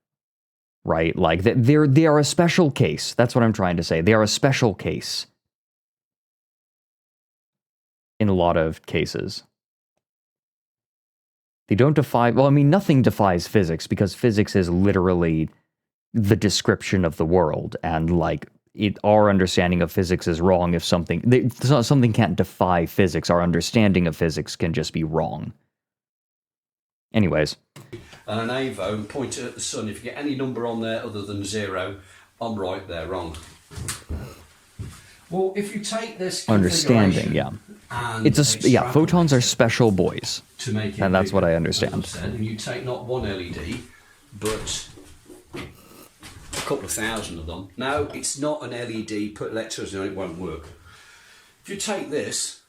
Right? Like, they are a special case. That's what I'm trying to say. They are a special case. In a lot of cases. They don't defy, well, I mean, nothing defies physics, because physics is literally the description of the world, and, like, our understanding of physics is wrong if something can't defy physics. Our understanding of physics can just be wrong. Anyways. And an AVO, point it at the sun. If you get any number on there other than 0, I'm right, they're wrong. Well, if you take this Understanding, yeah. It's yeah, photons are special boys. To make it and that's bigger, what I understand. And you take not one LED, but a couple of thousand of them. No, it's not an LED, put electricity on it, won't work. If you take this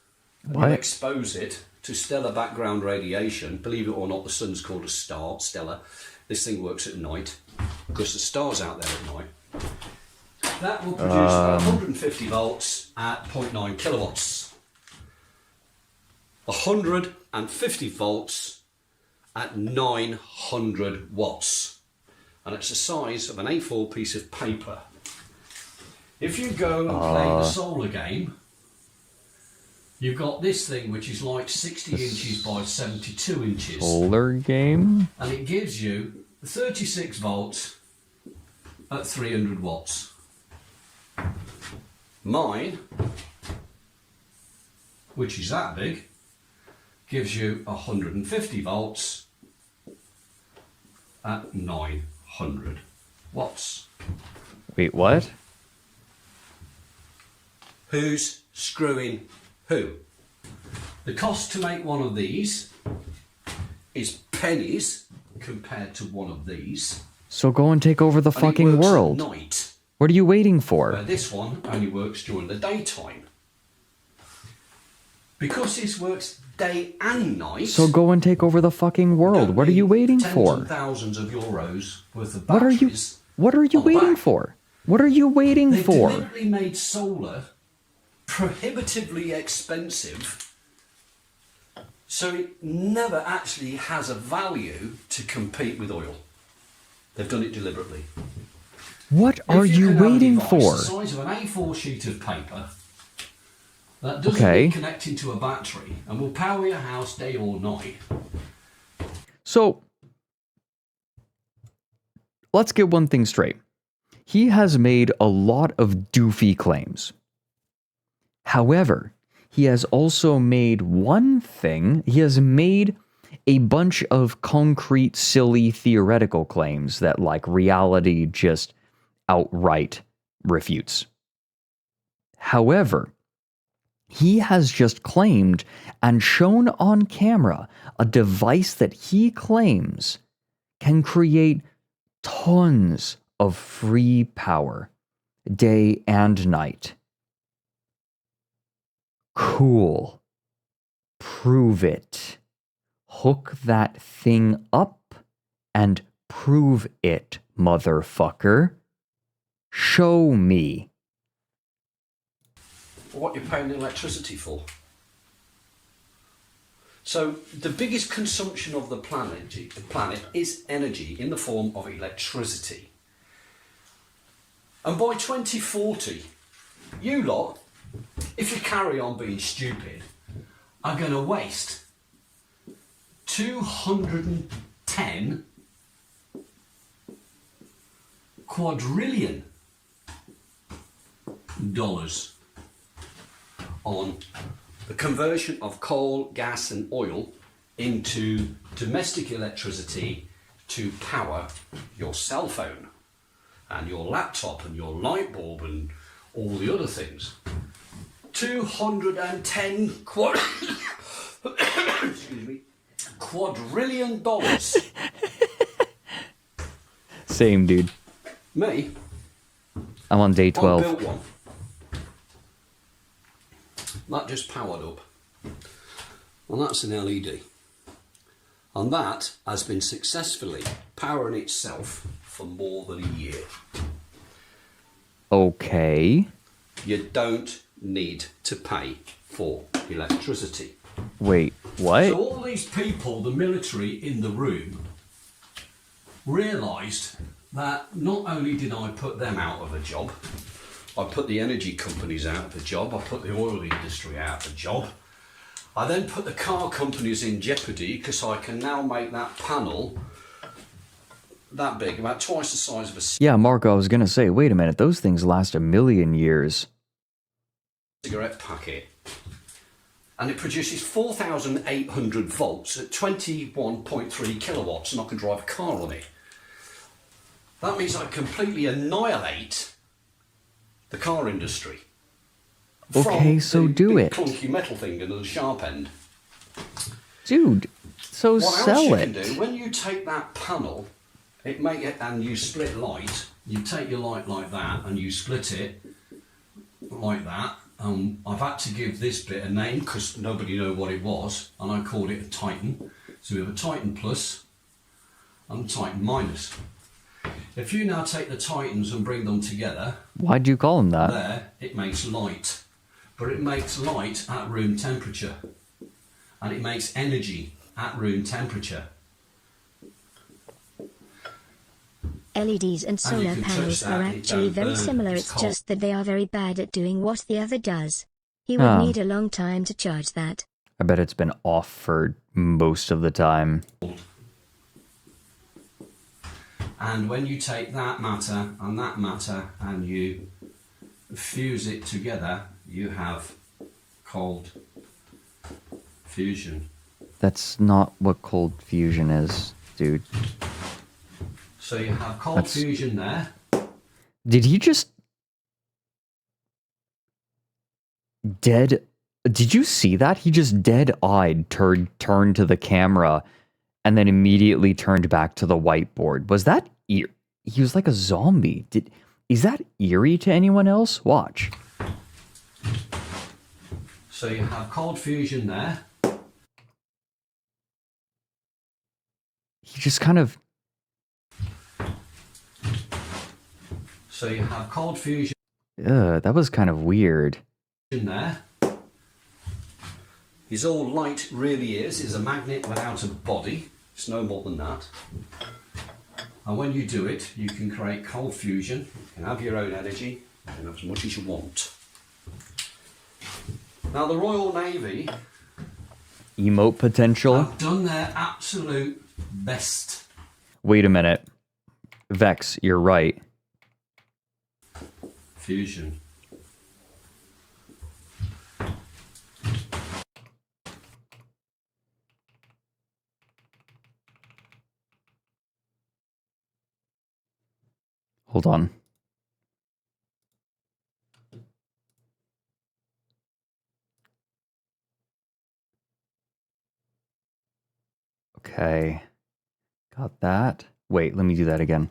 and you expose it to stellar background radiation, believe it or not, the sun's called a star, stellar. This thing works at night, because the star's out there at night. That will produce about 150 volts at 0.9 kilowatts. 150 volts at 900 watts. And it's the size of an A4 piece of paper. If you go and play the solar game, you've got this thing which is like 60 inches by 72 inches. Solar game? And it gives you 36 volts at 300 watts. Mine, which is that big, gives you 150 volts at 900 watts. Wait, what? Who's screwing who? The cost to make one of these is pennies compared to one of these. So go and take over the fucking world. At night. What are you waiting for? This one only works during the daytime. Because this works day and night. So go and take over the fucking world. What are you waiting for? Tens and thousands of euros worth of batteries. What are you waiting for? What are you waiting for? They deliberately made solar prohibitively expensive, so it never actually has a value to compete with oil. They've done it deliberately. What are you waiting for? The size of an A4 sheet of paper that doesn't connect into a battery and will power your house day or night. So, let's get one thing straight. He has made a lot of doofy claims. However, he has also made one thing. He has made a bunch of concrete, silly, theoretical claims that, like, reality just outright refutes. However, He has just claimed and shown on camera a device that he claims can create tons of free power, day and night. Cool. Prove it. Hook that thing up and prove it, motherfucker. Show me. What you're paying the electricity for. So the biggest consumption of the planet is energy in the form of electricity. And by 2040, you lot, if you carry on being stupid, are going to waste $210 quadrillion on the conversion of coal, gas and oil into domestic electricity to power your cell phone and your laptop and your light bulb and all the other things. 210 quadrillion dollars. Same, dude. Me? I'm on day 12. I built one. That just powered up. And that's an LED. And that has been successfully powering itself for more than a year. Okay. You don't need to pay for electricity. Wait, what? So all these people, the military in the room, realised that not only did I put them out of a job, I put the energy companies out of a job, I put the oil industry out of a job, I then put the car companies in jeopardy because I can now make that panel that big, about twice the size of a Yeah, Marco, I was going to say, wait a minute, those things last 1,000,000 years. cigarette packet. And it produces 4,800 volts at 21.3 kilowatts and I can drive a car on it. That means I completely annihilate the car industry. Okay, so do it. Clunky metal thing and the sharp end. Dude, so What sell else you it. can do, when you take that panel, and you split light, you take your light like that and you split it like that. I've had to give this bit a name because nobody knew what it was, and I called it a Titan. So we have a Titan Plus and a Titan Minus. If you now take the Titans and bring them together, Why'd you call him that? there it makes light, but it makes light at room temperature, and it makes energy at room temperature. LEDs and And you solar can panels touch that, are it actually don't very burn, similar, it's it's cold. just that they are very bad at doing what the other does. He would Oh. need a long time to charge that. I bet it's been off for most of the time. And when you take that matter and you fuse it together, you have cold fusion. That's not what cold fusion is, dude. So you have cold That's- fusion there. Did he just... Did you see that? He just dead-eyed turned to the camera and then immediately turned back to the whiteboard. Was that... He was like a zombie. Is that eerie to anyone else? Watch. So you have cold fusion there. He just kind of... So you have cold fusion that was kind of weird. there. Is all light really is a magnet without a body. It's no more than that. And when you do it, you can create cold fusion. You can have your own energy and as much as you want. Now the Royal Navy Emote potential? have done their absolute best. Wait a minute. Vex, you're right. Fusion. Hold on. Okay. Got that. Wait, let me do that again.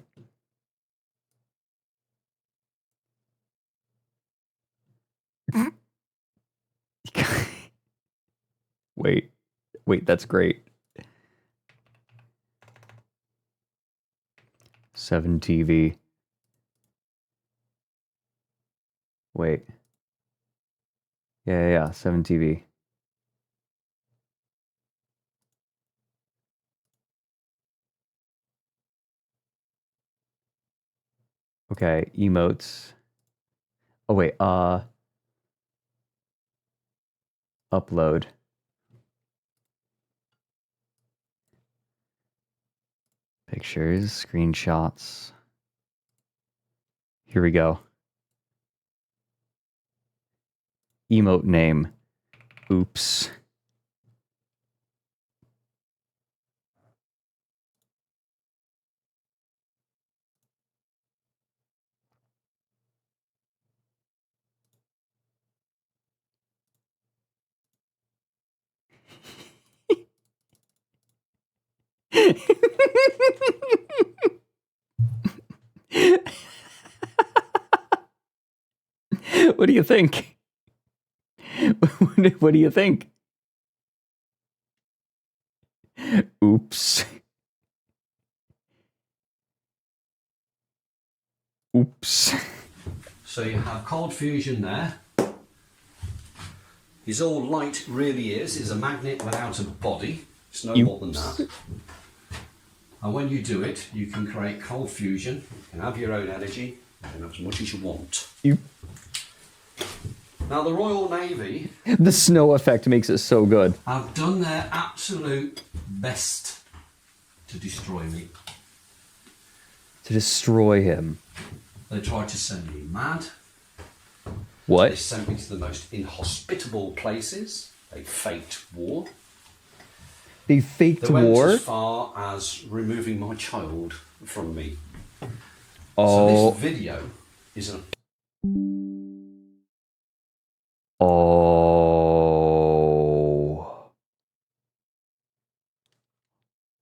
Wait, that's great. 7 TV. Wait. Yeah, 7 TV. Okay, emotes. Oh wait, upload. Pictures, screenshots. Here we go. Emote name. Oops. What do you think? What do you think? Oops. Oops. So you have cold fusion there. Is all light really is a magnet without a body. It's no more than that. And when you do it, you can create cold fusion. You can have your own energy. You can have as much as you want. Now the Royal Navy... The snow effect makes it so good. Have done their absolute best to destroy me. To destroy him. They tried to send me mad. What? They sent me to the most inhospitable places. They faked war. They faked They went war? as far as removing my child from me. Oh. So this video is a...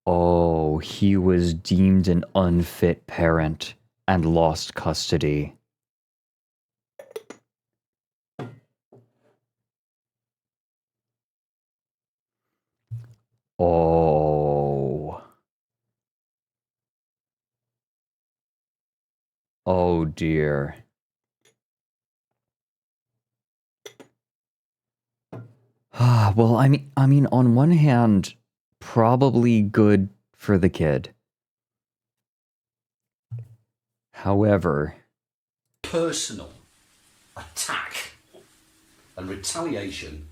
Oh, he was deemed an unfit parent and lost custody. Oh. Oh dear. Well, I mean, on one hand, probably good for the kid. However, personal attack and retaliation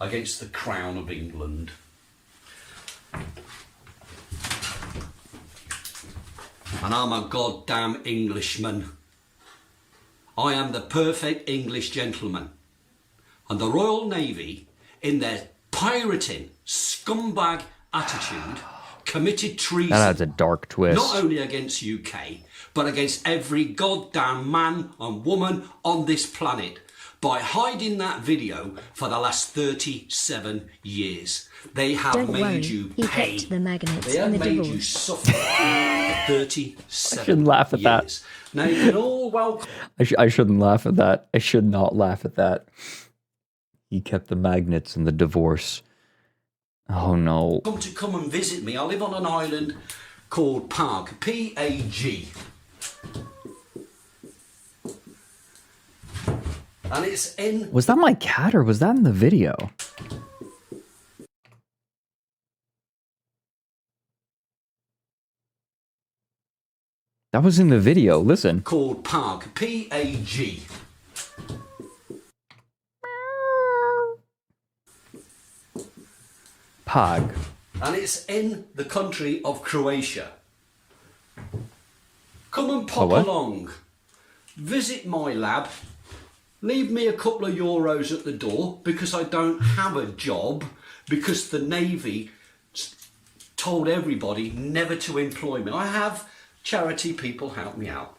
against the Crown of England. And I'm a goddamn Englishman. I am the perfect English gentleman. And the Royal Navy, in their pirating, scumbag attitude, committed treason. that adds a dark twist. Not only against UK, but against every goddamn man and woman on this planet by hiding that video for the last 37 years. They have Don't made worry, you he pay. kept the magnets They have in the made you divorce. suffer for 37 I shouldn't laugh at that. years. Now you can all welcome... I shouldn't laugh at that. I should not laugh at that. He kept the magnets in the divorce. Oh no. Come and visit me. I live on an island called Pag, P-A-G. And it's in... Was that my cat or was that in the video? That was in the video. Listen. Called Pag, P-A-G. Pog. And it's in the country of Croatia. Come and pop along. Visit my lab. Leave me a couple of euros at the door because I don't have a job because the Navy told everybody never to employ me. I have charity people help me out.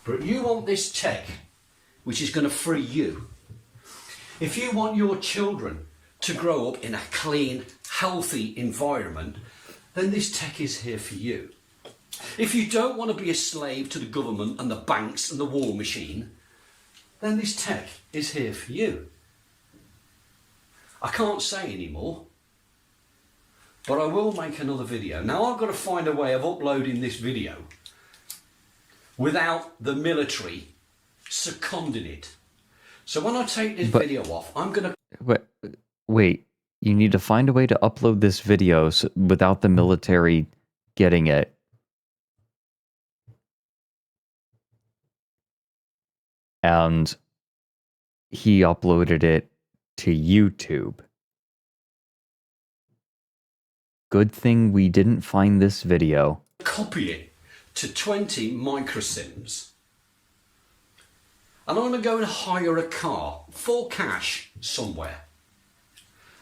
But you want this tech, which is going to free you. If you want your children to grow up in a clean, healthy environment, then this tech is here for you. If you don't want to be a slave to the government and the banks and the war machine, then this tech is here for you. I can't say anymore, but I will make another video. Now I've got to find a way of uploading this video without the military seconding it. So when I take this video off, I'm going to... Wait, you need to find a way to upload this video without the military getting it. And he uploaded it to YouTube. Good thing we didn't find this video. Copy it to 20 microsims. And I'm going to go and hire a car for cash somewhere.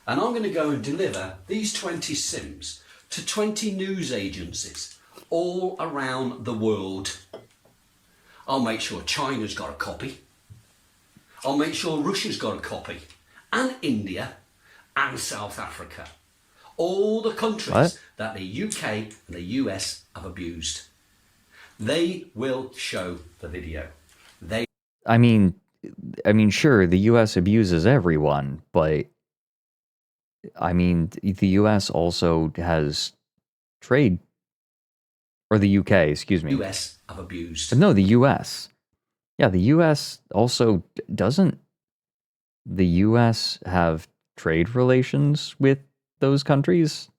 And I'm going to go and deliver these 20 sims to 20 news agencies all around the world. I'll make sure China's got a copy. I'll make sure Russia's got a copy. And India and South Africa. All the countries that the UK and the US have abused. They will show the video. I mean, sure, the US abuses everyone, but I mean, the US also has trade, or the UK, excuse me. US have abused. No, the US. Yeah, the US also doesn't. The US have trade relations with those countries?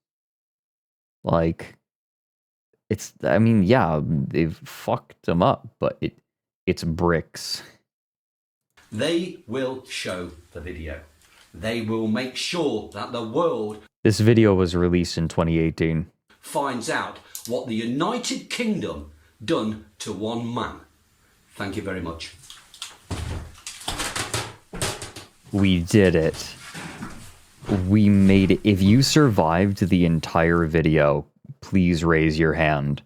Like, it's, I mean, yeah, they've fucked them up, but it's bricks. They will show the video. They will make sure that the world... This video was released in 2018. ...finds out what the United Kingdom done to one man. Thank you very much. We did it. We made it. If you survived the entire video, please raise your hand.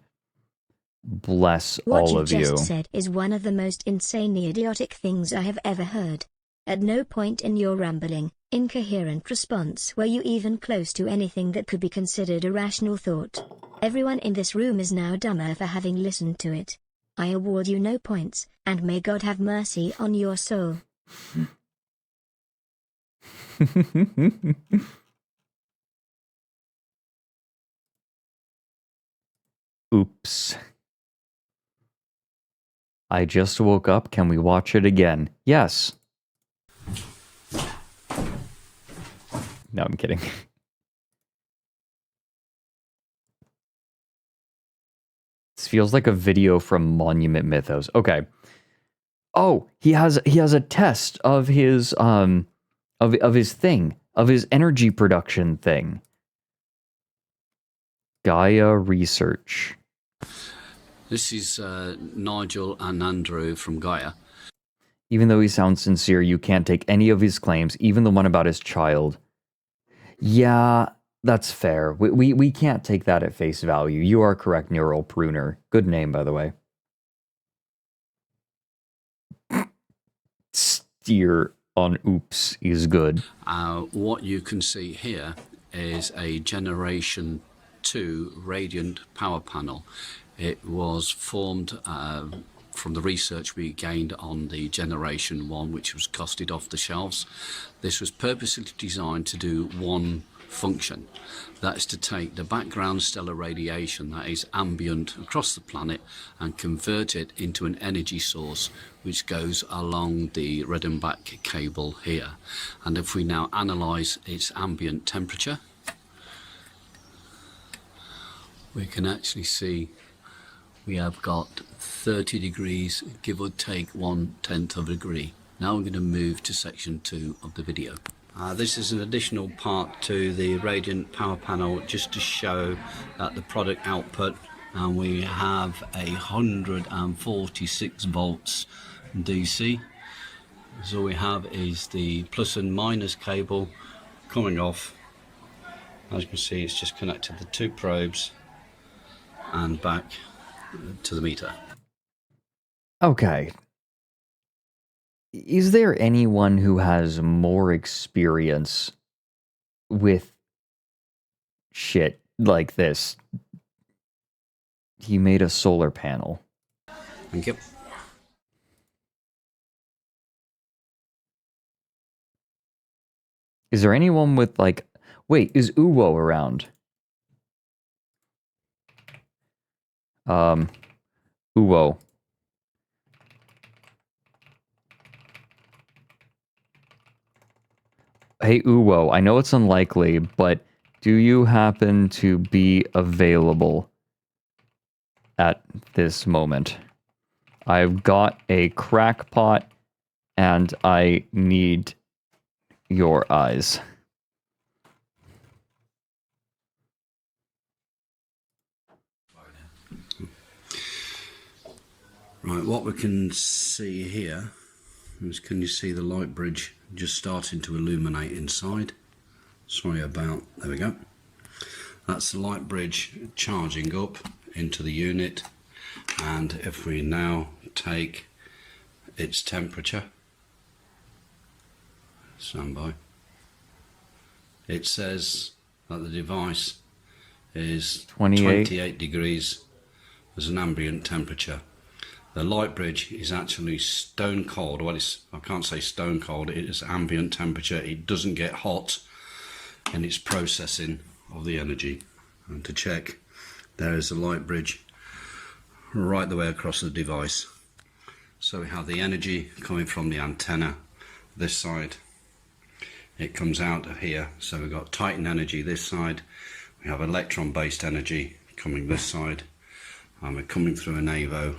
Bless all of you. What you just said is one of the most insanely idiotic things I have ever heard. At no point in your rambling, incoherent response were you even close to anything that could be considered a rational thought. Everyone in this room is now dumber for having listened to it. I award you no points, and may God have mercy on your soul. Oops. I just woke up. Can we watch it again? Yes. No, I'm kidding. This feels like a video from Monument Mythos. Okay. Oh, he has a test of his of his thing, of his energy production thing. Gaia Research. This is Nigel and Andrew from Gaia. Even though he sounds sincere, you can't take any of his claims, even the one about his child. Yeah, that's fair. We can't take that at face value. You are correct, Neural Pruner. Good name, by the way. Steer on oops is good. What you can see here is a Generation 2 radiant power panel. It was formed from the research we gained on the Generation 1, which was costed off the shelves. This was purposely designed to do one function. That is to take the background stellar radiation that is ambient across the planet and convert it into an energy source which goes along the red and black cable here. And if we now analyse its ambient temperature, we can actually see we have got 30 degrees, give or take 1/10 of a degree. Now we're going to move to section 2 of the video. This is an additional part to the radiant power panel just to show that the product output, and we have 146 volts DC. So all we have is the plus and minus cable coming off. As you can see, it's just connected the 2 probes and back to the meter. Okay. Is there anyone who has more experience with shit like this. He made a solar panel. Thank you. Is there anyone with like... Wait, is Uwo around? Uwo. Hey, Uwo, I know it's unlikely, but do you happen to be available at this moment? I've got a crackpot, and I need your eyes. Right, what we can see here is, can you see the light bridge just starting to illuminate inside? Sorry about, there we go. That's the light bridge charging up into the unit, and if we now take its temperature, stand by, it says that the device is 28 degrees as an ambient temperature. The light bridge is actually stone cold. Well, I can't say stone cold, it is ambient temperature. It doesn't get hot in its processing of the energy. And to check, there is a light bridge right the way across the device. So we have the energy coming from the antenna this side. It comes out of here. So we've got Titan energy this side. We have electron based energy coming this side. And we're coming through an AVO.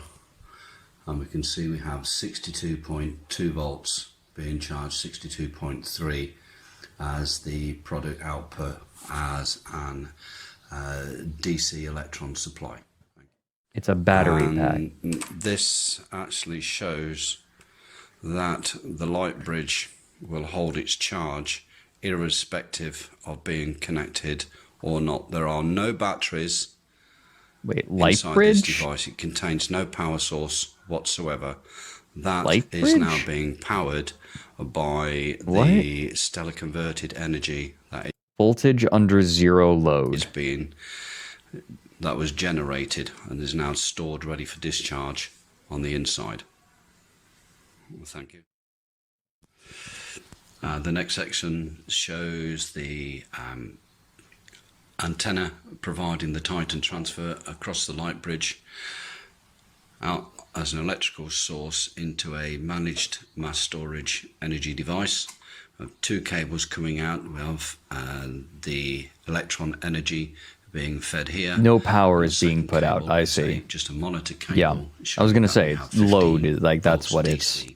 And we can see we have 62.2 volts being charged, 62.3 as the product output as an DC electron supply. It's a battery pack. This actually shows that the light bridge will hold its charge irrespective of being connected or not. There are no batteries. Wait, light inside bridge? This device. It contains no power source whatsoever. That Light is bridge? now being powered by the stellar converted energy that Voltage under zero load. is being that was generated and is now stored ready for discharge on the inside. Well, thank you. The next section shows the antenna providing the Titan transfer across the light bridge out as an electrical source into a managed mass storage energy device. We have two cables coming out. We have the electron energy being fed here. No power is being put out. I see. Just a monitor cable. Yeah, I was going to say, load is like, that's what it's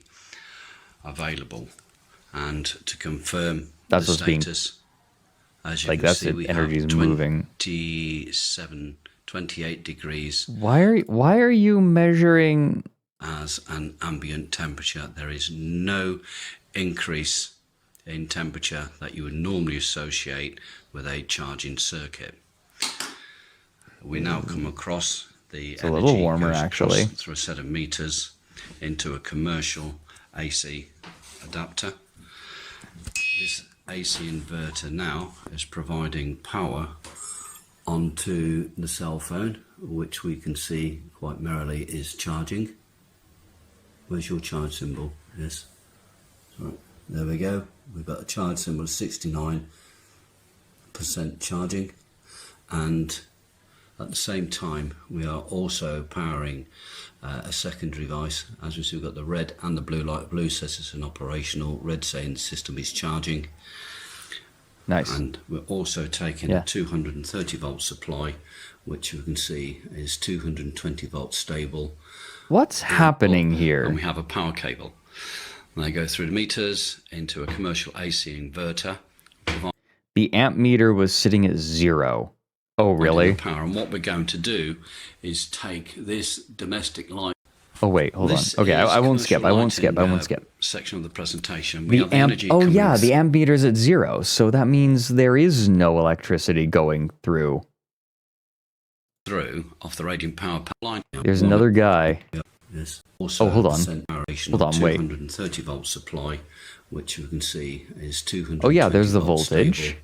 available. And to confirm that's the what's being, status, as you like, can that's see, it, we energy's have moving. 28 degrees. Why are you measuring as an ambient temperature? There is no increase in temperature that you would normally associate with a charging circuit. We now come across the It's a little warmer, actually. through a set of meters into a commercial AC adapter. This AC inverter now is providing power onto the cell phone, which we can see quite merrily is charging. Where's your charge symbol? Yes. Right. There we go. We've got a charge symbol of 69% charging, and at the same time we are also powering a secondary device. As we see, we've got the red and the blue light. Blue says it's an operational, red saying the system is charging. Nice. And we're also taking a 230 volt supply, which you can see is 220 volts stable. What's happening here? And we have a power cable. And they go through the meters into a commercial AC inverter. The amp meter was sitting at 0. Oh, really? Power. And what we're going to do is take this domestic light. Oh, wait, hold on. Okay, I won't skip. I won't skip. Section of the presentation. The amp. Oh, yeah, the amp meter's at 0. So that means there is no electricity going through. Off the radiant power line. There's another guy. Yes. Also, oh, hold on. Hold on, wait. 230 volt supply, which you can see is 200. Oh, yeah, there's the voltage.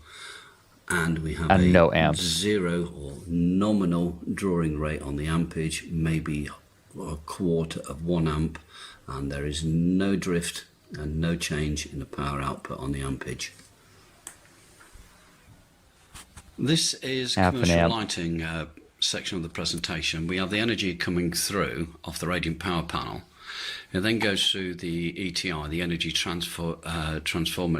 and we have and a no amps. 0 or nominal drawing rate on the ampage, maybe a quarter of 1 amp, and there is no drift and no change in the power output on the ampage. This is Half an commercial amp. lighting section of the presentation. We have the energy coming through off the radiant power panel. It then goes through the ETI, the energy transformer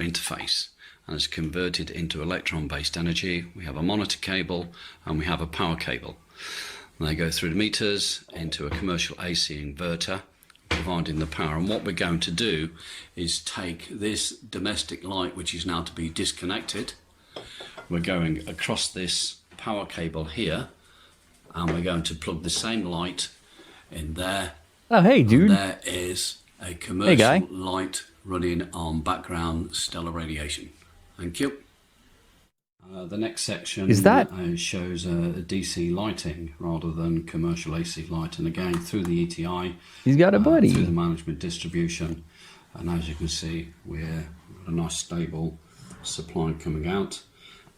interface, and is converted into electron-based energy. We have a monitor cable and we have a power cable. And they go through the meters into a commercial AC inverter, providing the power. And what we're going to do is take this domestic light, which is now to be disconnected. We're going across this power cable here, and we're going to plug the same light in there. Oh, hey, dude. And there is a commercial light running on background stellar radiation. Thank you. The next section is that shows DC lighting rather than commercial AC light, and again through the ETI. He's got a buddy. Through the management distribution, and as you can see, we're a nice stable supply coming out.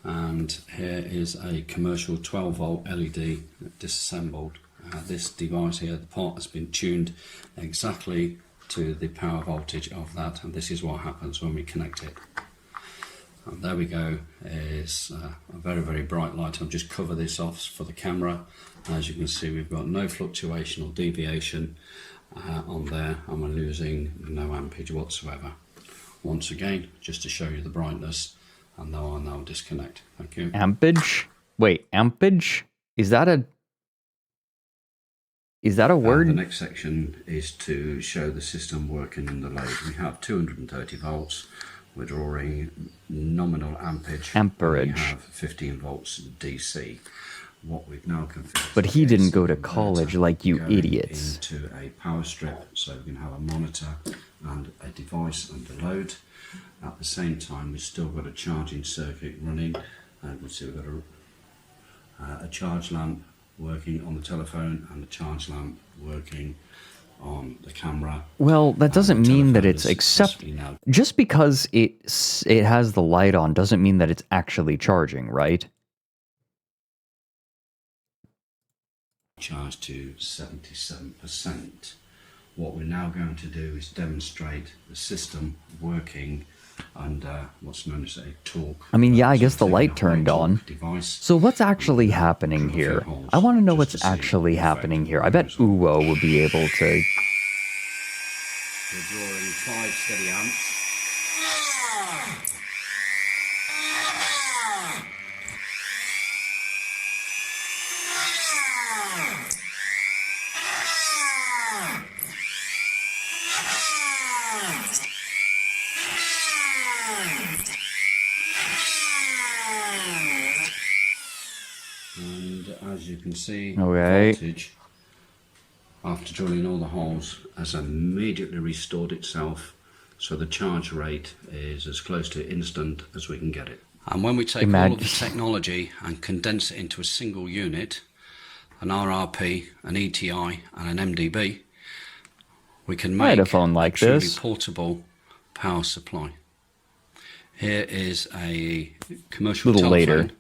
And here is a commercial 12-volt LED disassembled. This device here, the part has been tuned exactly to the power voltage of that, and this is what happens when we connect it. And there we go, is a very, very bright light. I'll just cover this off for the camera. As you can see, we've got no fluctuation or deviation on there, and we're losing no ampage whatsoever. Once again, just to show you the brightness, and now I'll now disconnect. Thank you. Ampage? Wait, ampage? Is that a word? The next section is to show the system working in the load. We have 230 volts. We're drawing nominal ampage. Amperage. We have 15 volts DC. What we've now configured. But he didn't go to college like you idiots. Into a power strip, so we can have a monitor and a device under load. At the same time, we've still got a charging circuit running, and we've still got a charge lamp working on the telephone and a charge lamp working on the camera. Well, that doesn't mean that it's just because it has the light on doesn't mean that it's actually charging, right? Charged to 77%. What we're now going to do is demonstrate the system working under what's known as a torque. I mean, yeah, I guess the light turned on. So what's actually happening here? I want to know what's actually happening here. I bet Uwo would be able to. We're drawing 5 steady amps. As you can see, voltage, after drilling all the holes, has immediately restored itself, so the charge rate is as close to instant as we can get it. And when we take all of the technology and condense it into a single unit, an RRP, an ETI and an MDB, we can make a phone like a truly this. Portable power supply. Here is a commercial little telephone. Later.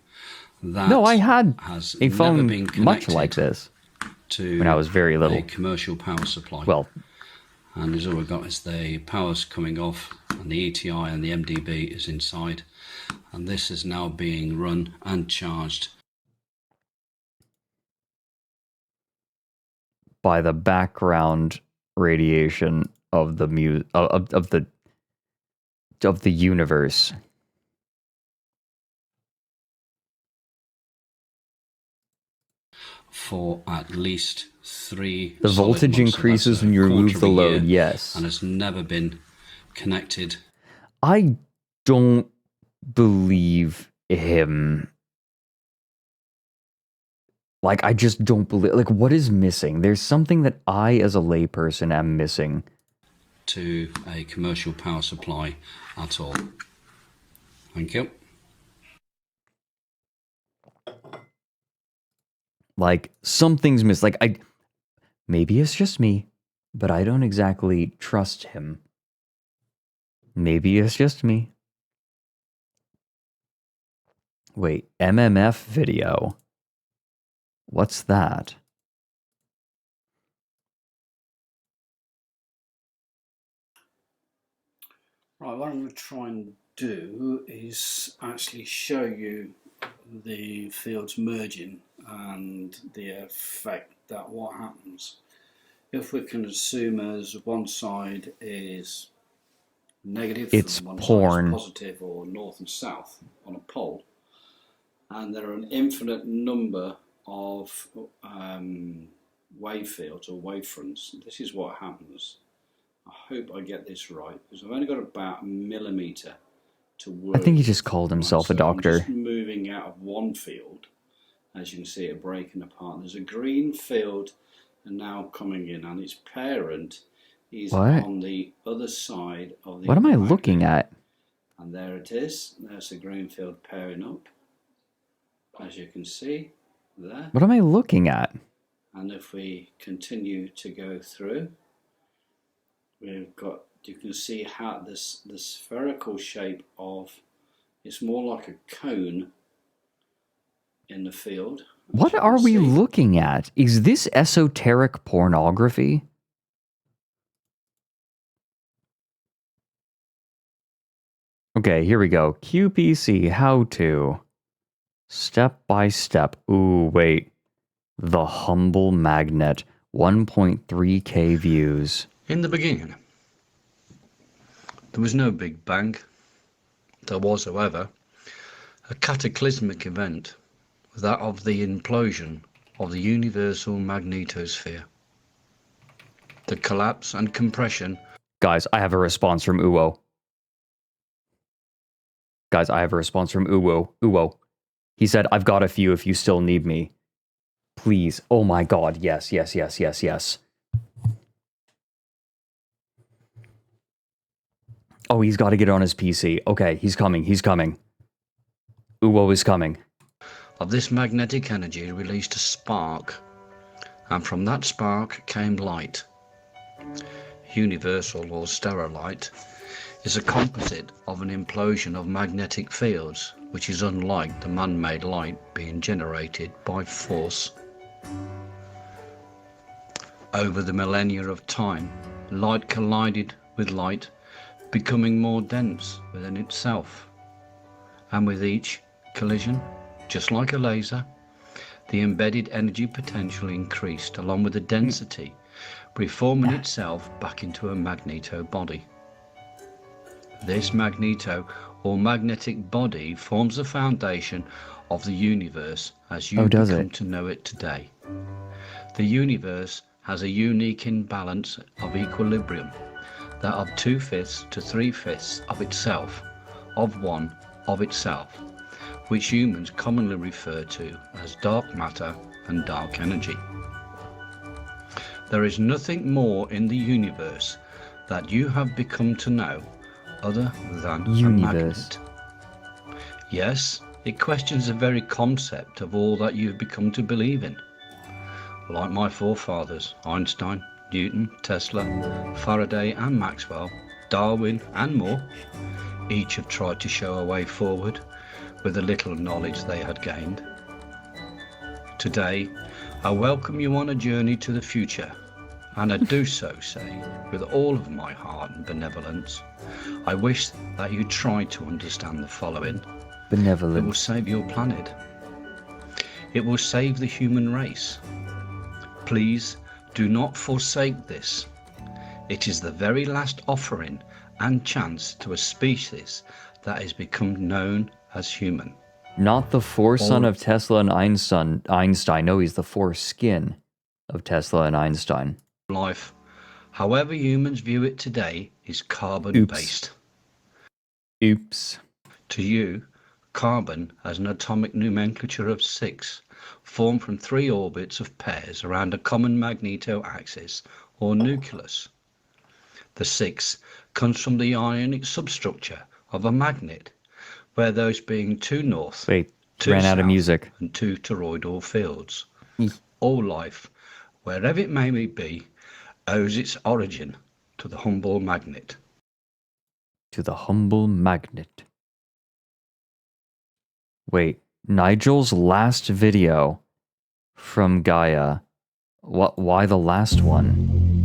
No, I had a phone much like this when I was very little. A commercial power supply. Well, and all we've got is the power's coming off, and the ETI and the MDB is inside, and this is now being run and charged by the background radiation of the of the universe. for at least 3 The voltage increases when you remove the load, yes. And has never been connected. I don't believe him. Like, I just don't believe... Like, what is missing? There's something that I, as a layperson, am missing. To a commercial power supply at all. Thank you. Like, something's missing. Like, maybe it's just me, but I don't exactly trust him. Maybe it's just me. Wait, MMF video. What's that? Right, what I'm going to try and do is actually show you the fields merging and the effect that what happens. If we can assume as one side is negative It's and one porn. side is positive, or north and south on a pole, and there are an infinite number of wave fields or wavefronts, this is what happens. I hope I get this right, because I've only got about a millimetre to work. I think he just called himself a doctor. I'm just moving out of one field. As you can see it breaking apart. There's a green field and now coming in, and its parent is What? on the other side of the What am I magnet. looking at? And there it is. There's the green field pairing up. As you can see there. What am I looking at? And if we continue to go through, we've got, you can see how the spherical shape of, it's more like a cone in the field. What are we looking at? Is this esoteric pornography? Okay, here we go. QPC, how to. Step by step. Ooh, wait. The Humble Magnet. 1.3k views. In the beginning, there was no Big Bang. There was, however, a cataclysmic event, that of the implosion of the universal magnetosphere. The collapse and compression. Guys, I have a response from Uwo. Guys, I have a response from Uwo. Uwo. He said, I've got a few if you still need me. Please. Oh my god. Yes, yes, yes, yes, yes. Oh, he's got to get on his PC. Okay, he's coming. He's coming. Uwo is coming. Of this magnetic energy released a spark, and from that spark came light. Universal or stellar light is a composite of an implosion of magnetic fields, which is unlike the man-made light being generated by force. Over the millennia of time, light collided with light, becoming more dense within itself, and with each collision, just like a laser, the embedded energy potential increased along with the density, reforming itself back into a magneto body. This magneto or magnetic body forms the foundation of the universe as you come to know it today. The universe has a unique imbalance of equilibrium, that of 2/5 to 3/5 of itself, of one of itself, which humans commonly refer to as dark matter and dark energy. There is nothing more in the universe that you have become to know other than a magnet. Yes, it questions the very concept of all that you've become to believe in. Like my forefathers, Einstein, Newton, Tesla, Faraday and Maxwell, Darwin and more, each have tried to show a way forward with the little knowledge they had gained. Today, I welcome you on a journey to the future, and I do so say with all of my heart and benevolence. I wish that you try to understand the following. Benevolent. It will save your planet. It will save the human race. Please do not forsake this. It is the very last offering and chance to a species that has become known as human. Not the foreson of Tesla and Einstein. No, he's the foreskin of Tesla and Einstein. Life, however humans view it today, is carbon-based. Oops. To you, carbon has an atomic nomenclature of 6, formed from 3 orbits of pairs around a common magneto-axis or nucleus. The 6 comes from the ionic substructure of a magnet, where those being 2 north, 2 ran out of south, music. and 2 toroidal fields. All life, wherever it may be, owes its origin to the humble magnet. To the humble magnet. Wait, Nigel's last video from Gaia. Why the last one?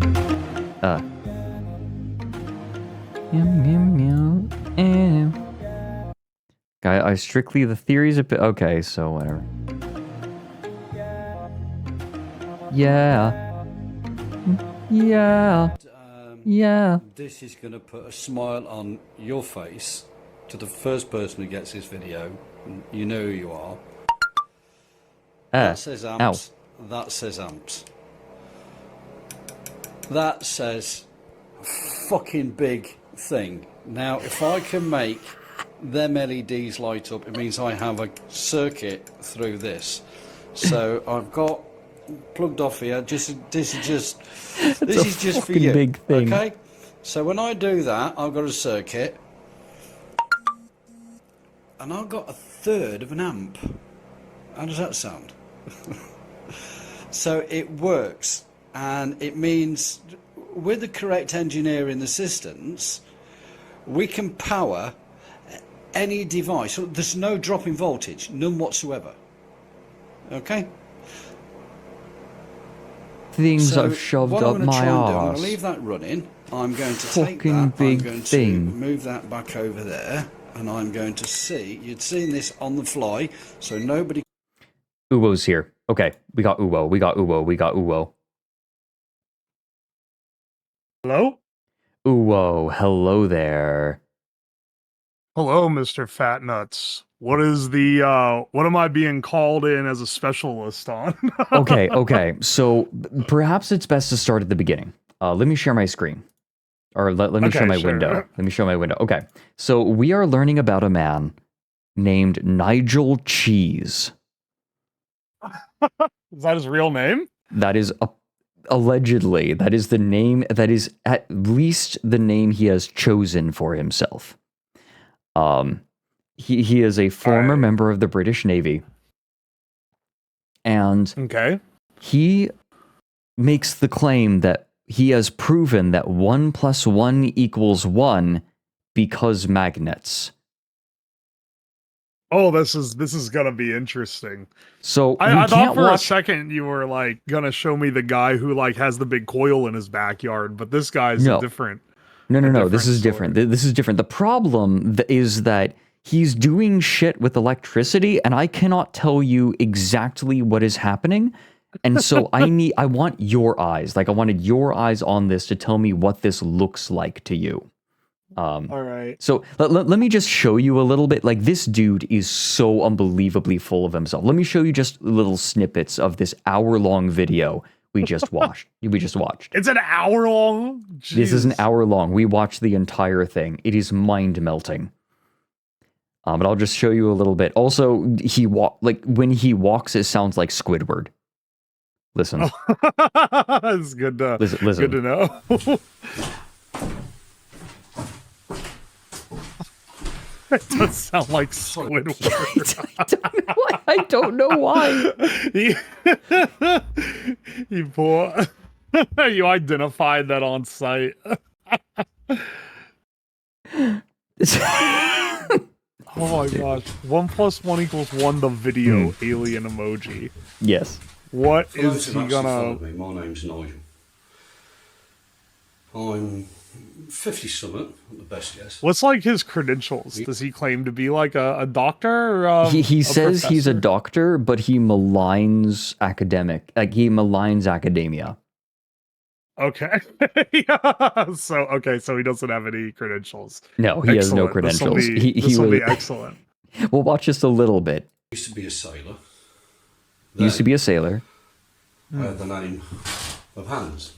Gaia, I strictly the theories a bit. Okay, so whatever. Yeah. Yeah. Yeah. This is going to put a smile on your face to the first person who gets this video. You know who you are. That says amps. Ow. That says amps. That says fucking big thing. Now, if I can make them LEDs light up, it means I have a circuit through this. So I've got plugged off here. This is just for you. Big thing. Okay. So when I do that, I've got a circuit, and I've got a third of an amp. How does that sound? So it works, and it means with the correct engineering assistance, we can power any device. So there's no drop in voltage, none whatsoever. Okay? Things So I've shoved what I'm up gonna my try and do, I'm arse. going to leave that running. I'm going to take Fucking that, big I'm going thing. to move that back over there, and I'm going to see, you'd seen this on the fly, so nobody... Uwo's here. Okay, we got Uwo. We got Uwo. We got Uwo. Hello? Uwo, hello there. Hello, Mr. Fat Nuts. What is the, what am I being called in as a specialist on? Okay. So perhaps it's best to start at the beginning. Let me share my screen. Or let me show my window. Let me show my window. Okay. So we are learning about a man named Nigel Cheese. Is that his real name? That is allegedly, that is the name, that is at least the name he has chosen for himself. He is a former member of the British Navy. And he makes the claim that he has proven that 1 + 1 = 1 because magnets. Oh, this is gonna be interesting. So I thought for a second you were like gonna show me the guy who like has the big coil in his backyard, but this guy's a different. No. This is different. This is different. The problem is that he's doing shit with electricity, and I cannot tell you exactly what is happening. And so I want your eyes. Like I wanted your eyes on this to tell me what this looks like to you. All right. So let me just show you a little bit. Like this dude is so unbelievably full of himself. Let me show you just little snippets of this hour-long video we just watched. It's an hour long? Jeez. This is an hour long. We watched the entire thing. It is mind-melting. But I'll just show you a little bit. Also, when he walks, it sounds like Squidward. Listen. It's good to listen. Good to know. It does sound like Squidward. I don't know why. You identified that on site. Oh my gosh. 1 + 1 = 1, the video alien emoji. Yes. What For is those who he actually gonna... followed me, my name's Nigel. I'm 50-something, at the best guess. What's like his credentials? Does he claim to be like a doctor? Or, he says he's a doctor, but he maligns he maligns academia. Okay. So he doesn't have any credentials. No, he has no credentials. This will be excellent. We'll watch just a little bit. Used to be a sailor. Used to be a sailor. I had the name of Hans.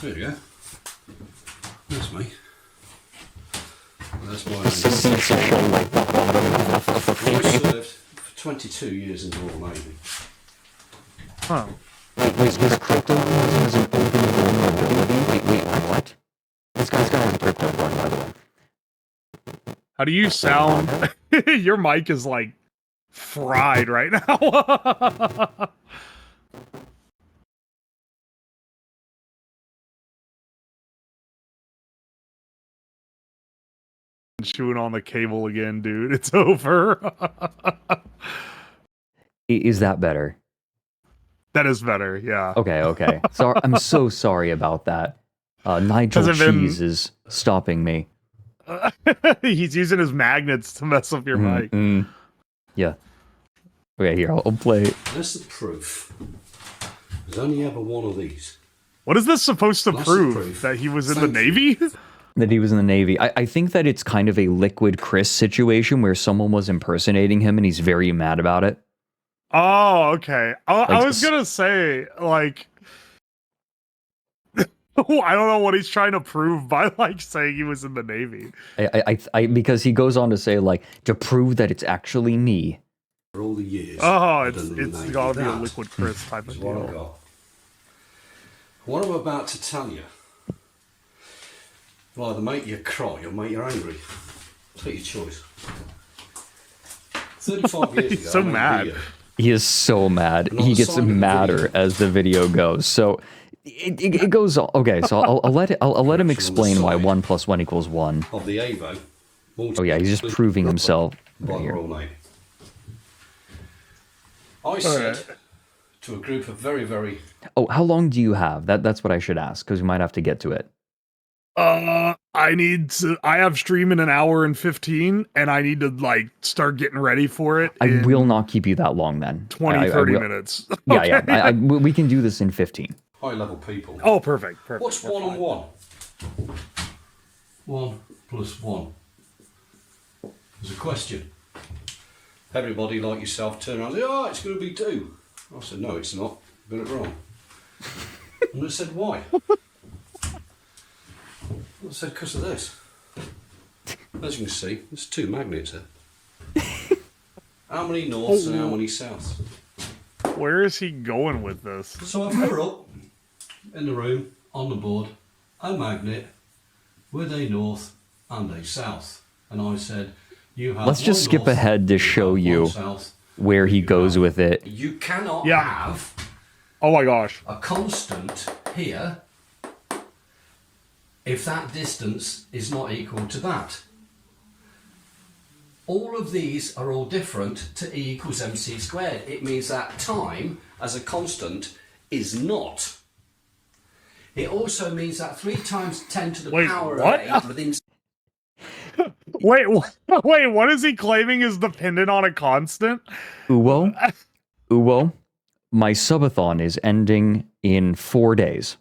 There you go. That's me. That's my name. I served for 22 years in the Royal Navy. Huh. Wait, was crypto as an open vulnerability? Wait, what? This guy's got a crypto run, by the way. How do you sound? Your mic is like fried right now. chewing on the cable again, dude. It's over. Is that better? That is better, yeah. Okay. So I'm so sorry about that. Nigel Cheese is stopping me. He's using his magnets to mess up your mic. Yeah. Okay, here, I'll play. That's the proof. There's only ever one of these. What is this supposed to prove? That he was in the Navy? That he was in the Navy. I think that it's kind of a Liquid Chris situation where someone was impersonating him and he's very mad about it. Oh, okay. I was gonna say, like... I don't know what he's trying to prove by, like, saying he was in the Navy. Because he goes on to say, like, to prove that it's actually me. For all the years. Oh, it's gotta be a Liquid Chris type of what I deal. got. What I'm about to tell you will either make you cry or make you angry. Take your choice. 35 years He's ago, so I made mad. video. He is so mad. He gets madder as the video goes. So it goes on. Okay, so I'll let him explain why 1 + 1 = 1. Of the AVO. Oh yeah, he's just proving himself. By Right the here. Royal Navy. I said to a group of very, very... Oh, how long do you have? That's what I should ask, because we might have to get to it. I have stream in 1 hour and 15, and I need to, like, start getting ready for it. I will not keep you that long then. 20, 30 minutes. Yeah, we can do this in 15. High-level people. Oh, perfect. What's 1 and 1? 1 + 1. There's a question. Everybody like yourself turn around and say, oh, it's going to be 2. I said, no, it's not. You got it wrong. And I said, why? I said, because of this. As you can see, there's 2 magnets there. How many norths and how many souths? Where is he going with this? So I've put up in the room, on the board, a magnet with a north and a south. And I said, you have Let's just skip ahead to show you where he goes with it. You cannot have oh my gosh. a constant here if that distance is not equal to that. All of these are all different to E = mc². It means that time as a constant is not. It also means that 3 × 10 to the power what? of 8 within... Wait, what is he claiming is dependent on a constant? Uwo, my subathon is ending in 4 days.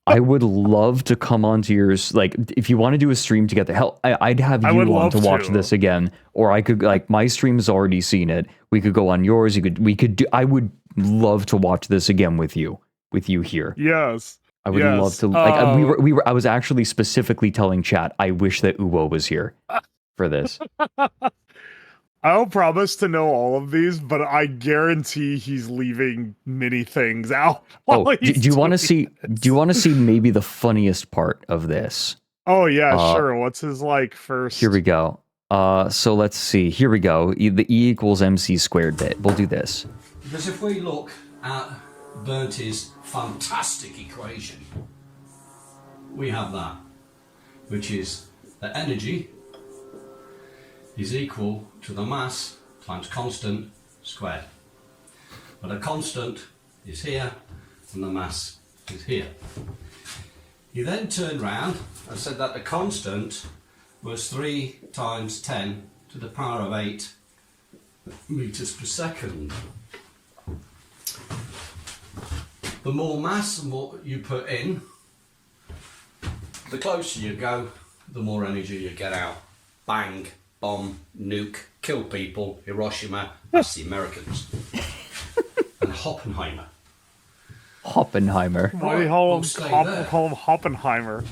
I would love to come onto yours. Like, if you want to do a stream together, hell, I'd have you on to watch this again. Or I could, like, my stream's already seen it. We could go on yours. I would love to watch this again with you here. Yes. I would love to. Like, I was actually specifically telling chat, I wish that Uwo was here for this. I don't promise to know all of these, but I guarantee he's leaving many things out. Oh, do you want to see? Do you want to see maybe the funniest part of this? Oh yeah, sure. What's his like first? Here we go. So let's see. Here we go. The E = mc² bit. We'll do this. Because if we look at Bertie's fantastic equation, we have that, which is the energy is equal to the mass times constant squared. But a constant is here and the mass is here. He then turned round and said that the constant was 3 × 10 to the power of 8 meters per second. The more mass and what you put in, the closer you go, the more energy you get out. Bang, bomb, nuke, kill people, Hiroshima, that's the Americans. And Oppenheimer. Oppenheimer. Why do you call him Oppenheimer?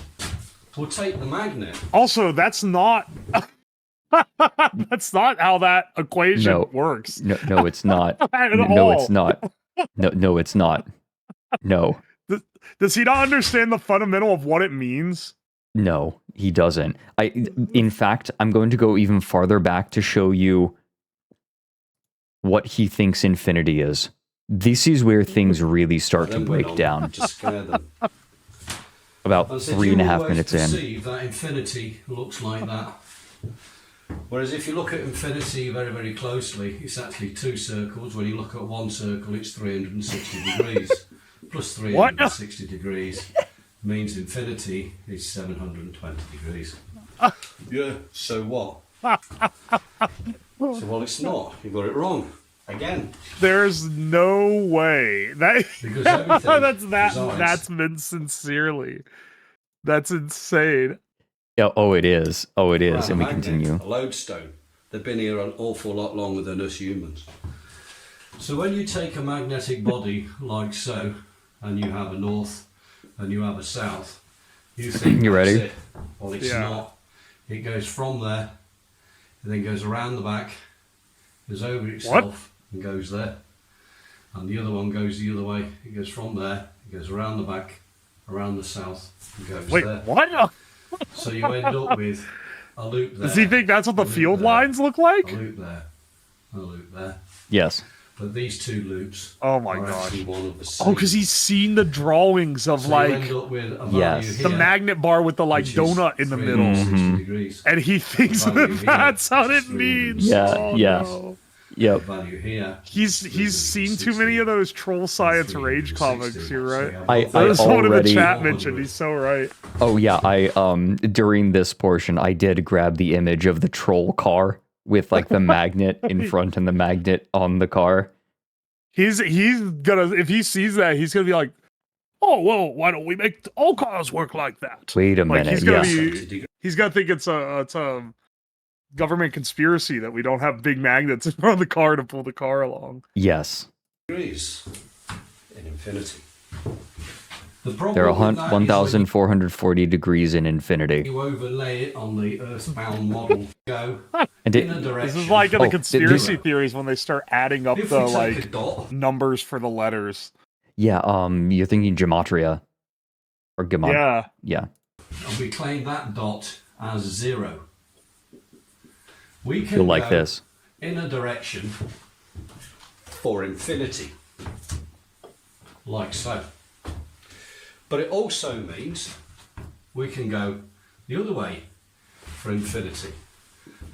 We'll take the magnet. Also, that's not... that's not how that equation works. No, it's not. No, it's not. No, it's not. No. Does he not understand the fundamental of what it means? No, he doesn't. In fact, I'm going to go even farther back to show you what he thinks infinity is. This is where things really start to break down. About 3.5 minutes in. Perceive that infinity looks like that. Whereas if you look at infinity very, very closely, it's actually two circles. When you look at one circle, it's 360 degrees. Plus 360 degrees means infinity is 720 degrees. Yeah, so what? So, well, it's not. You got it wrong. Again. There's no way. Because everything That's meant sincerely. That's insane. Yeah, oh, it is. Oh, it is. Right, And we magnet, continue. A lodestone. They've been here an awful lot longer than us humans. So when you take a magnetic body like so, and you have a north and you have a south, you think You that's ready? it. Well, it's not. It goes from there, and then goes around the back, goes over itself, and goes there. And the other one goes the other way. It goes from there, it goes around the back, around the south, and goes Wait, there. what? So you end up with a loop there. Does he think that's what the field lines look like? A loop there, a loop there. Yes. But these two loops Oh my are gosh. actually one of the same. Oh, because he's seen the drawings of So like you end up with a value the here, magnet bar with the like which is donut in the middle. 360 degrees. And he thinks value that here that's what is it means. Yeah, Oh, yeah. no. Yep. Value here. He's seen too many of those troll science rage comics. You're right. I Someone in the already- chat mentioned. He's so right. Oh yeah, I during this portion I did grab the image of the troll car with like the magnet in front and the magnet on the car. He's gonna, if he sees that, he's gonna be like, oh well, why don't we make all cars work like that? Wait a Like minute. he's gonna Yes. be, he's gonna think it's a government conspiracy that we don't have big magnets in front of the car to pull the car along. Yes. Degrees in infinity. The problem There are with that is when 1,440 degrees in infinity. you overlay it on the earthbound model, go And in it- a direction. This is like in the Oh, conspiracy theories when they start adding up If the we take a like dot- numbers for the letters. Yeah, you're thinking gematria. Or gemat. Yeah. Yeah. and we claim that dot as 0. We can You'll like go this. in a direction for infinity, like so. But it also means we can go the other way for infinity.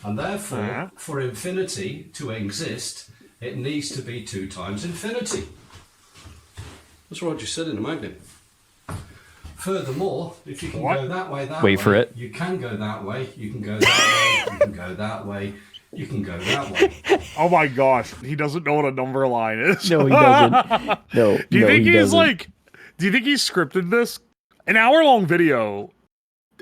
And therefore, for infinity to exist, it needs to be 2 times infinity. That's what I just said in a magnet. Furthermore, if you can go that way, Wait for it. you can go that way, you can go that way, you can go that way, you can go that way. Oh my gosh, he doesn't know what a number line is. No, he doesn't. No. Do you no, think he he's doesn't. like? Do you think he's scripted this? An hour-long video.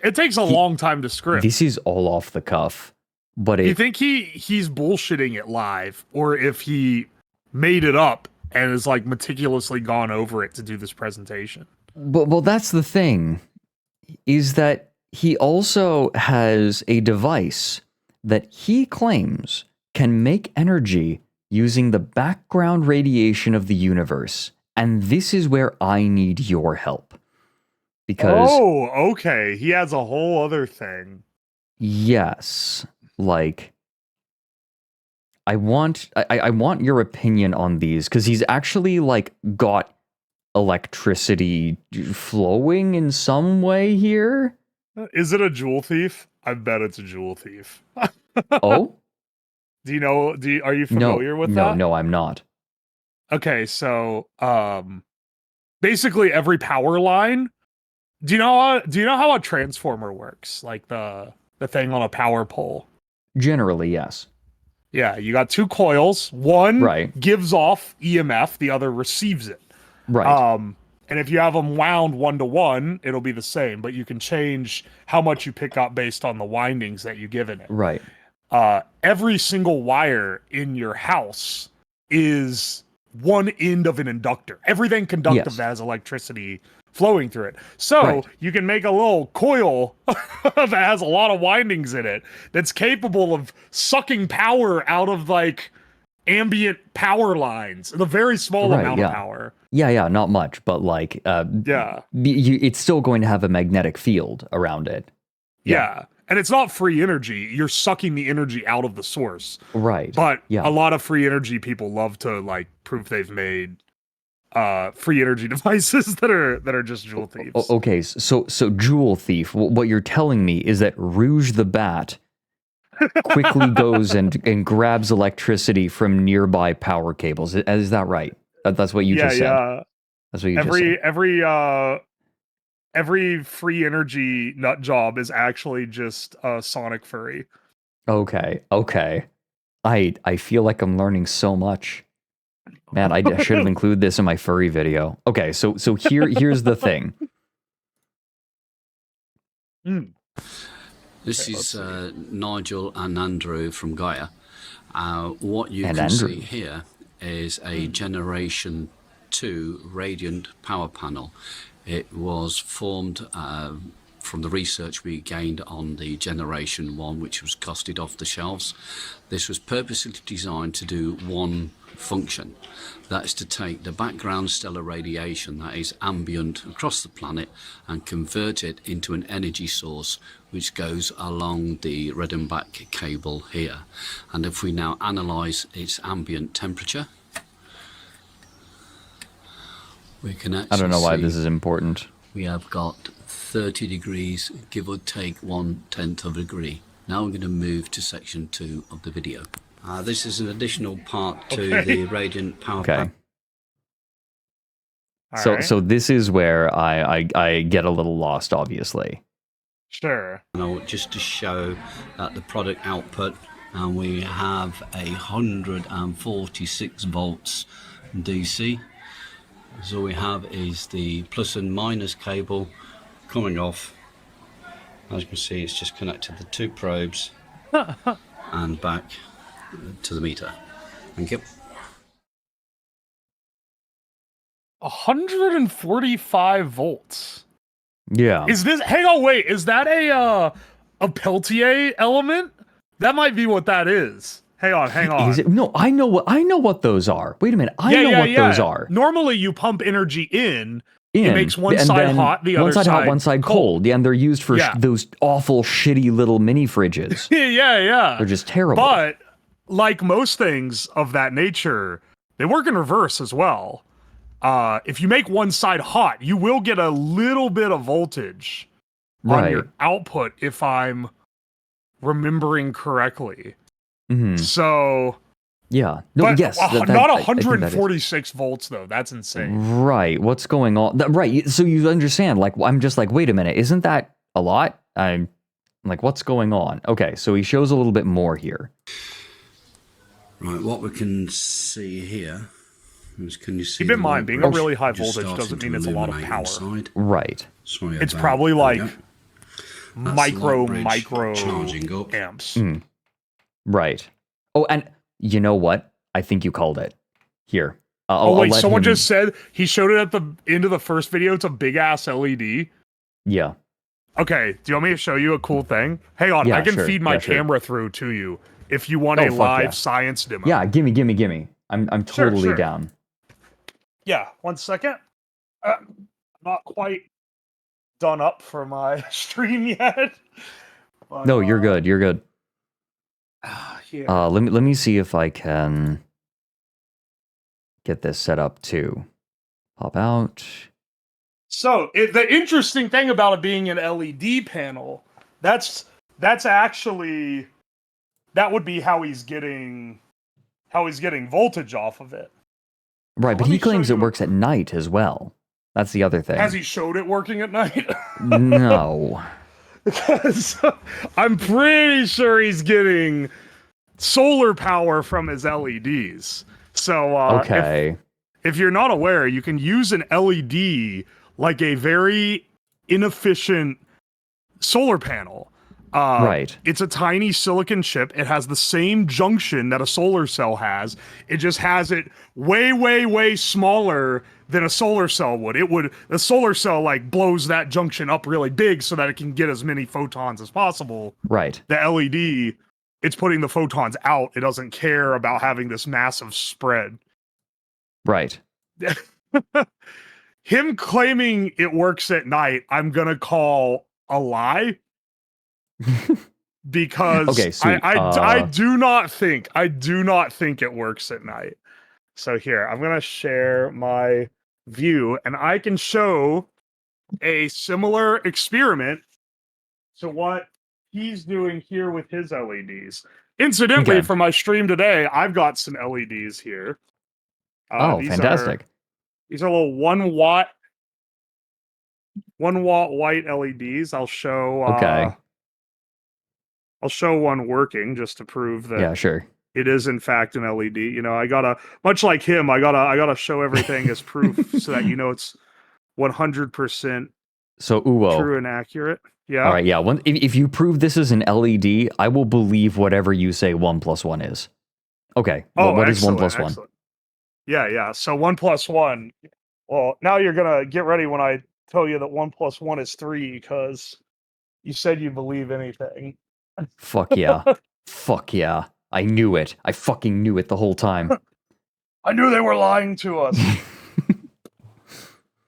It takes a long time to script. This is all off the cuff. But Do you it think he's bullshitting it live, or if he made it up and has like meticulously gone over it to do this presentation? But well, that's the thing, is that he also has a device that he claims can make energy using the background radiation of the universe. And this is where I need your help. Because, Oh, okay. He has a whole other thing. yes, like, I want your opinion on these, because he's actually, like, got electricity flowing in some way here. Is it a jewel thief? I bet it's a jewel thief. Oh? Do you know? Are you familiar with that? No, I'm not. Okay, so basically every power line. Do you know how a transformer works? Like the thing on a power pole. Generally, yes. Yeah, you got 2 coils. One Right. gives off EMF, the other receives it. Right. And if you have them wound 1-to-1, it'll be the same, but you can change how much you pick up based on the windings that you give in it. Right. Every single wire in your house is one end of an inductor. Everything conductive Yes. that has electricity flowing through it. So Right. you can make a little coil that has a lot of windings in it that's capable of sucking power out of like ambient power lines, the very small Right, amount yeah. of power. Yeah, not much, but like, Yeah. it's still going to have a magnetic field around it. Yeah. And it's not free energy. You're sucking the energy out of the source. Right. But Yeah. a lot of free energy people love to like prove they've made free energy devices that are just jewel thieves. Okay, so Jewel Thief, what you're telling me is that Rouge the Bat quickly goes and grabs electricity from nearby power cables. Is that right? That's what you just said. Yeah. That's what you just said. Every free energy nut job is actually just a Sonic furry. Okay. I feel like I'm learning so much. Man, I should have included this in my furry video. Okay, so here's the thing. This is Nigel and Andrew from Gaia. What you can see here is a Generation 2 radiant power panel. It was formed from the research we gained on the Generation 1, which was costed off the shelves. This was purposely designed to do one function. That's to take the background stellar radiation that is ambient across the planet and convert it into an energy source which goes along the red and black cable here. And if we now analyse its ambient temperature, we can actually I don't know why see this is important. we have got 30 degrees, give or take 1/10 of a degree. Now we're going to move to section 2 of the video. This is an additional part to the radiant power panel. So this is where I get a little lost, obviously. Sure. Just to show that the product output, and we have 146 volts DC. So all we have is the plus and minus cable coming off. As you can see, it's just connected the 2 probes and back to the meter. Thank you. 145 volts. Yeah. Is this? Hang on, wait. Is that a Peltier element? That might be what that is. Hang on. Is it? No, I know what those are. Wait a minute. I know what those are. Normally, you pump energy in. It makes one side hot, the other side hot, one side cold. Yeah, and they're used for those awful, shitty little mini fridges. yeah. They're just terrible. But like most things of that nature, they work in reverse as well. If you make one side hot, you will get a little bit of voltage on your output, if I'm remembering correctly. Mm-hmm. So yeah, no, but yes, not 146 volts though. That's insane. Right, what's going on? Right, so you understand? Like, I'm just like, wait a minute, isn't that a lot? I'm like, what's going on? Okay, so he shows a little bit more here. Right, what we can see here is, can you see? Keep in mind, being a really high voltage doesn't mean it's a lot of power. Inside. Right. It's probably like micro charging up. amps. Right. Oh, and you know what? I think you called it. Here. Someone just said he showed it at the end of the first video. It's a big ass LED. Yeah. Okay. Do you want me to show you a cool thing? Hang on. I can feed my camera through to you if you want a live science demo. Yeah. Gimme. I'm totally down. Yeah. 1 second. Not quite done up for my stream yet. But, no, you're good. You're good. Yeah. Let me see if I can get this set up too. Pop out. So the interesting thing about it being an LED panel, that's actually, that would be how he's getting voltage off of it. Right, but he claims it works at night as well. That's the other thing. Has he showed it working at night? No. Because I'm pretty sure he's getting solar power from his LEDs. So if you're not aware, you can use an LED like a very inefficient solar panel. Right. It's a tiny silicon chip. It has the same junction that a solar cell has. It just has it way, way, way smaller than a solar cell would. The solar cell like blows that junction up really big so that it can get as many photons as possible. Right. The LED, it's putting the photons out. It doesn't care about having this massive spread. Right. Him claiming it works at night, I'm gonna call a lie. Because I do not think it works at night. So here, I'm gonna share my view, and I can show a similar experiment to what he's doing here with his LEDs. Incidentally, for my stream today, I've got some LEDs here. Fantastic. These are little 1 watt white LEDs. I'll show I'll show one working just to prove that Yeah, sure. it is in fact an LED. You know, I gotta, much like him, I gotta show everything as proof so that you know it's 100% So Uwo. true and accurate. Yeah. All right, yeah. If you prove this is an LED, I will believe whatever you say 1 + 1 is. Okay. Oh, what is 1 + 1? excellent. Yeah. So 1 + 1. Well, now you're gonna get ready when I tell you that 1 + 1 is 3 because you said you believe anything. Fuck yeah. Fuck yeah. I knew it. I fucking knew it the whole time. I knew they were lying to us. I'm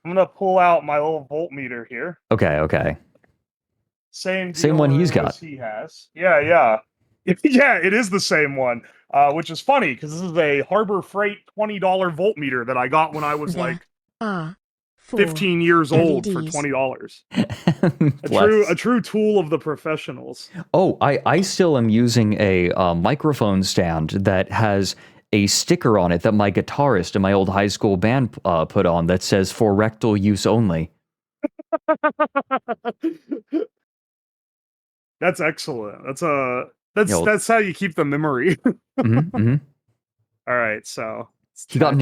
gonna pull out my little voltmeter here. Okay. Same one he's deal got. as he has. Yeah. Yeah, it is the same one. Which is funny because this is a Harbor Freight $20 voltmeter that I got when I was like 15 years old for $20. A true tool of the professionals. Oh, I still am using a microphone stand that has a sticker on it that my guitarist in my old high school band put on that says "for rectal use only." That's excellent. That's how you keep the memory. Mm-hmm. All right, so he got an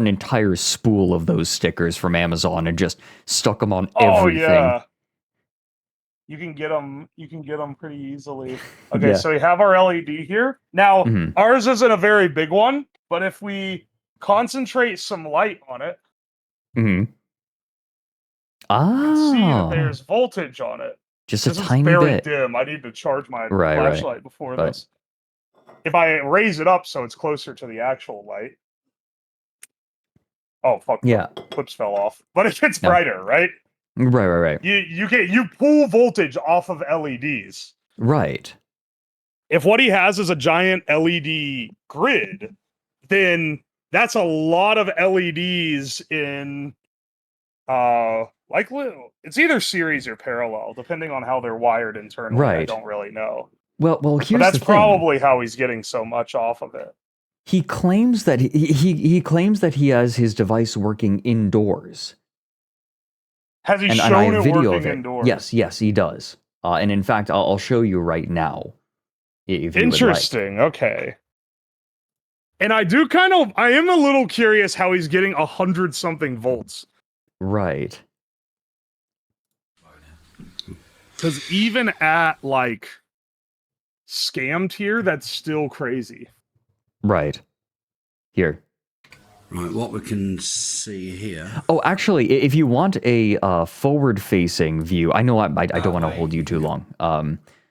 entire spool of those stickers from Amazon and just stuck them on everything. Oh yeah, you can get them. You can get them pretty easily. Okay, so we have our LED here. Now ours isn't a very big one, but if we concentrate some light on it, you can see that there's voltage on it. Just this a tiny is very bit. dim. I need to charge my Right. flashlight before this. If I raise it up so it's closer to the actual light. Oh fuck! Yeah, the clips fell off. But it gets brighter, right? Right. You pull voltage off of LEDs. Right. If what he has is a giant LED grid, then that's a lot of LEDs in it's either series or parallel, depending on how they're wired internally. I Right. don't really know. Well, But here's that's the thing. probably how he's getting so much off of it. He claims that he claims that he has his device working indoors. Has he and I shown have it video working of it. indoors? Yes, he does. And in fact, I'll show you right now. If you would like. Interesting. Okay. And I am a little curious how he's getting 100-something volts. Right. Because even at like scam tier, that's still crazy. Right. Here. Right, what we can see here. Oh, actually, if you want a forward-facing view, I know I don't want to hold you too long.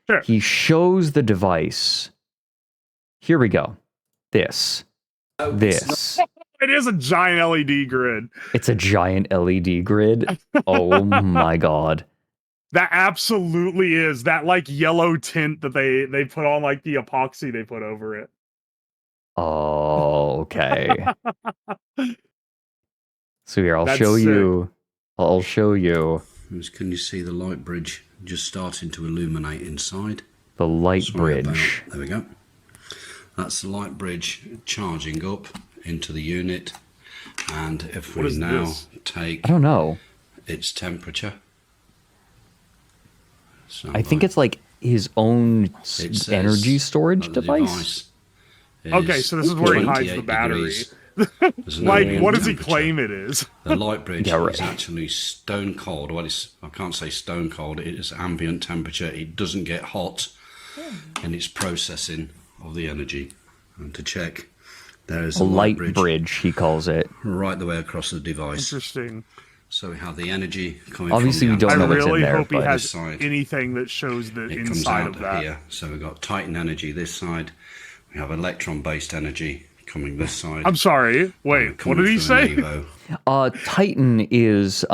Sure. He shows the device. Here we go. This. It is a giant LED grid. It's a giant LED grid. Oh my god. That absolutely is. That like yellow tint that they put on like the epoxy they put over it. Oh, okay. So here, That's show sick. you. I'll show you. Can you see the light bridge just starting to illuminate inside? The light Sorry bridge. there we go. That's the light bridge charging up into the unit. And if What we is now this? take I don't know. its temperature. So I think it's like his own it says energy storage that the device. Okay, so this is where he hides the 28 battery. degrees. There's no Like, room what does he temperature. claim it is? The light bridge Yeah, right. is actually stone cold. Well, I can't say stone cold. It is ambient temperature. It doesn't get hot in its processing of the energy. And to check, there is A a light light bridge, he calls it. right the way across the device. Interesting. So we have the energy coming Obviously, from we the don't know I what's in really there, hope he but- has This side. anything that shows the It comes inside out of that. here. So we've got Titan energy this side. We have electron-based energy coming this side. I'm sorry. Wait, what coming did he through an say? Evo. Titan is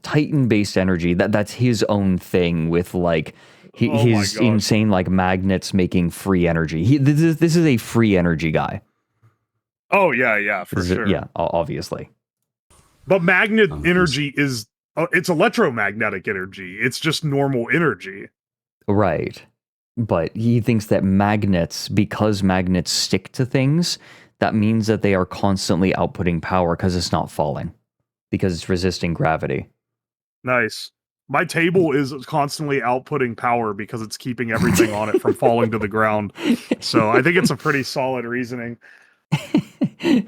Titan-based energy. That's his own thing with like Oh my his God. insane like magnets making free energy. This is a free energy guy. Oh yeah, for This is- sure. yeah, obviously. But magnet energy is it's electromagnetic energy. It's just normal energy. Right. But he thinks that magnets, because magnets stick to things, that means that they are constantly outputting power because it's not falling, because it's resisting gravity. Nice. My table is constantly outputting power because it's keeping everything on it from falling to the ground. So I think it's a pretty solid reasoning. We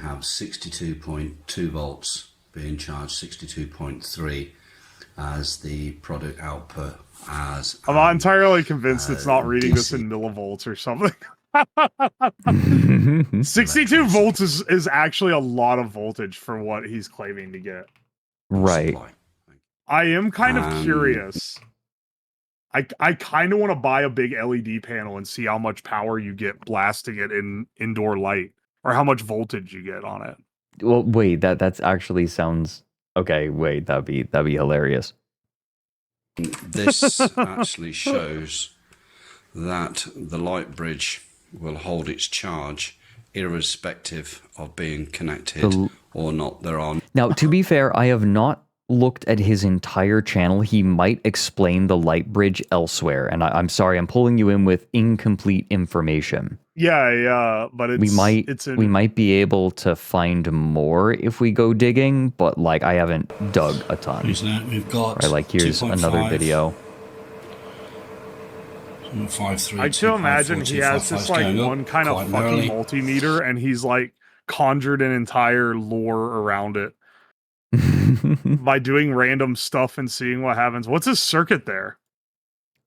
have 62.2 volts being charged, 62.3 as the product output. As I'm not entirely convinced it's not reading this in millivolts or something. 62 volts is actually a lot of voltage for what he's claiming to get. Right. I am kind of curious. I kind of want to buy a big LED panel and see how much power you get blasting it in indoor light, or how much voltage you get on it. Well, wait, that's actually sounds okay. Wait, that'd be hilarious. This actually shows that the light bridge will hold its charge irrespective of being connected or not. Now, to be fair, I have not looked at his entire channel. He might explain the light bridge elsewhere, and I'm sorry, I'm pulling you in with incomplete information. Yeah, but we might be able to find more if we go digging, but like I haven't dug a ton. We've got right, like here's 2.5. another video. 5.3, I can imagine he has this like one kind of fucking multimeter, and he's like conjured an entire lore around it by doing random stuff and seeing what happens. What's his circuit there?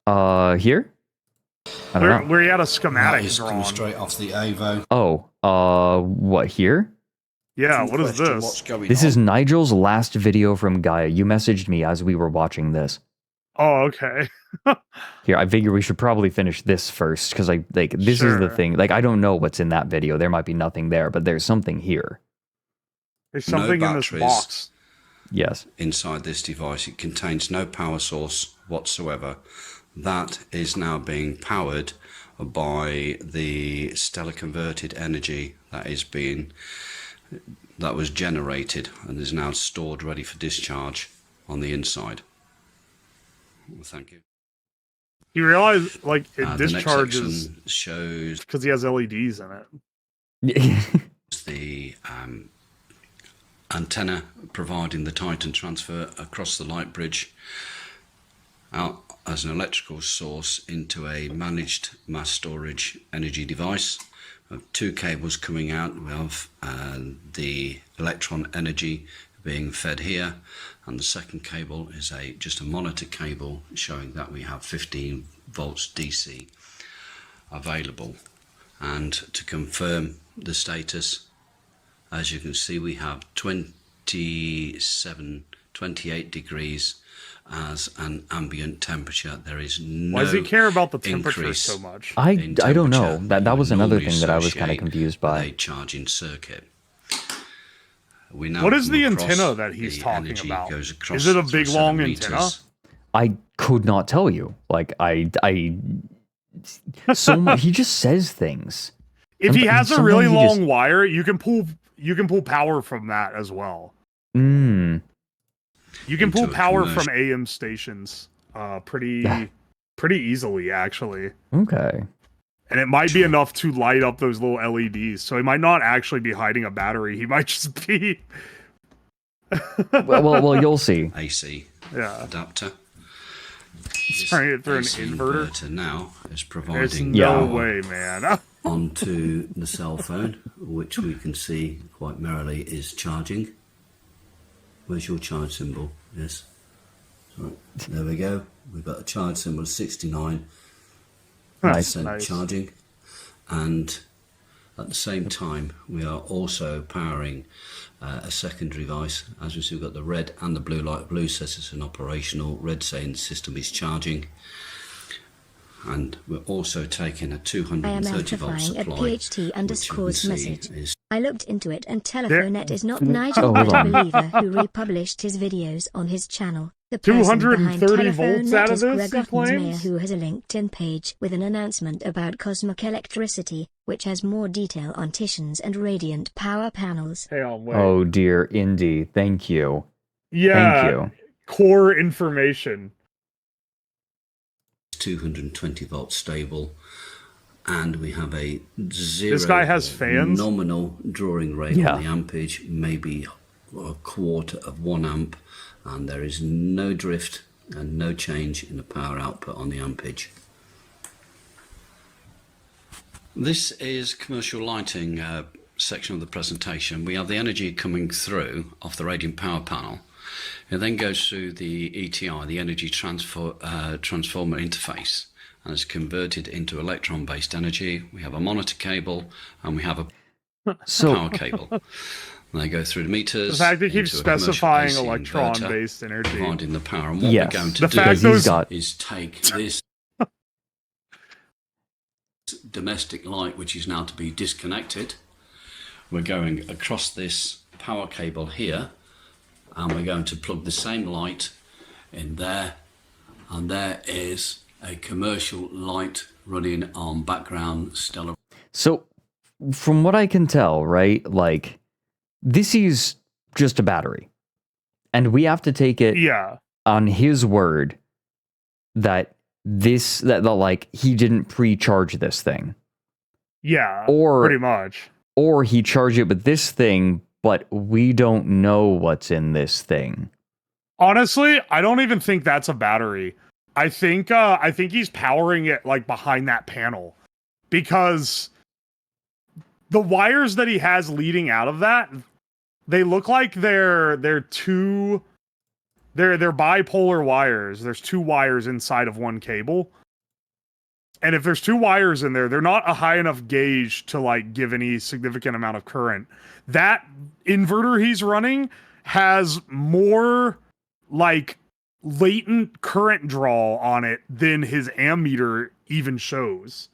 Here? I don't know. Where he had a schematic drawn. Straight off the AVO. Oh, what, here? Yeah, what is this? What's going This on? is Nigel's last video from Gaia. You messaged me as we were watching this. Oh, okay. Here, I figure we should probably finish this first, because this is the thing. Like, I don't know what's in that video. There might be nothing there, but there's something here. There's something in this box. Yes. Inside this device, it contains no power source whatsoever. That is now being powered by the stellar converted energy that was generated and is now stored ready for discharge on the inside. Well, thank you. You realize, like, it The discharges next section shows because he has LEDs in it. the antenna providing the Titan transfer across the light bridge out as an electrical source into a managed mass storage energy device. We have two cables coming out. We have the electron energy being fed here, and the second cable is just a monitor cable showing that we have 15 volts DC available. And to confirm the status, as you can see, we have 28 degrees as an ambient temperature. There is no Why does he care about the temperature increase so much? I don't know. That was another thing that I was kind of confused by. A charging circuit. We now What is come the across antenna that he's the talking energy about? goes across Is it a big 7 long meters. antenna? I could not tell you. Like, he just says things. If he has a really Sometimes long wire, you can pull power from that as well. Mm. You can pull Into a power commercial- from AM stations pretty easily, actually. Okay. And it might be enough to light up those little LEDs. So he might not actually be hiding a battery. He might just be... well, you'll see. AC adapter. Sorry, through an AC inverter? now is There's providing no power way, man. onto the cell phone, which we can see quite merrily is charging. Where's your charge symbol? Yes. Right, there we go. We've got a charge symbol of 69% Nice. charging, and at the same time we are also powering a secondary device. As we see, we've got the red and the blue light. Blue says it's an operational, red saying the system is charging, and we're also taking a I am 230 volt amplifying at supply, PHT_'s message. is I looked into it, and Telephonet is not Nigel Oh, hold but a on. believer who republished his videos on his channel. The person behind 230 volts Telephonet out of is this, Greg he Otten's mayor, claims? who has a LinkedIn page with an announcement about cosmic electricity, which has more detail on Titians and radiant power panels. Hey, on, wait. Oh dear, Indy, thank you. Yeah. Thank you. Core information. 220 volts stable, and we have a zero. This guy has fans. Nominal drawing rate on the ampage, maybe a quarter of 1 amp, and there is no drift and no change in the power output on the ampage. This is commercial lighting section of the presentation. We have the energy coming through off the radiant power panel. It then goes through the ETI, the energy transformer interface, and is converted into electron-based energy. We have a monitor cable and we have a power cable. And they go through the meters. The fact that he keeps specifying electron-based energy, providing the power. And what we're going to do is take this domestic light, which is now to be disconnected. We're going across this power cable here, and we're going to plug the same light in there, and there is a commercial light running on background stellar. So, from what I can tell, right, like, this is just a battery. And we have to take it on his word that like, he didn't pre-charge this thing. Yeah, or pretty much. Or he charged it with this thing, but we don't know what's in this thing. Honestly, I don't even think that's a battery. I think he's powering it like behind that panel, because the wires that he has leading out of that, they look like they're bipolar wires. There's 2 wires inside of one cable. And if there's 2 wires in there, they're not a high enough gauge to like give any significant amount of current. That inverter he's running has more like latent current draw on it than his ammeter even shows.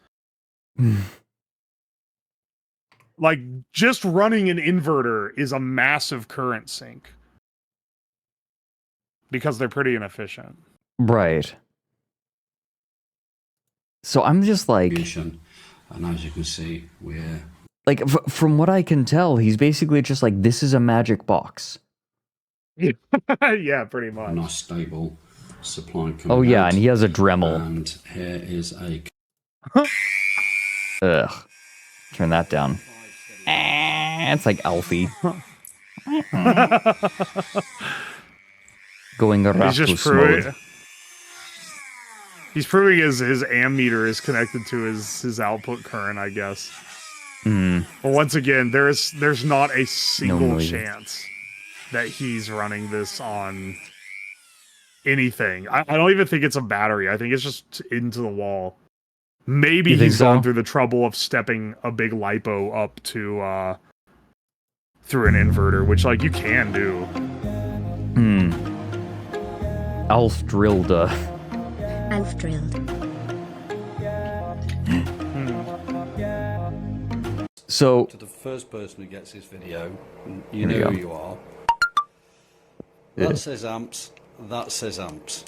Like, just running an inverter is a massive current sink, because they're pretty inefficient. Right. So I'm just like... And as you can see, we're... Like, from what I can tell, he's basically just like, this is a magic box. Yeah, pretty much. Nice stable supply coming Oh yeah, out. and he has a Dremel. And here is a... Ugh. Turn that down. It's like Alfie. Going Raptus mode. He's proving his ammeter is connected to his output current, I guess. But once again, there's not a single chance that he's running this on anything. I don't even think it's a battery. I think it's just into the wall. Maybe he's gone through the trouble of stepping a big lipo up to through an inverter, which like you can do. Alf drilled Alf drilled. So to the first person who gets this video, you know who you are. That says amps. That says amps.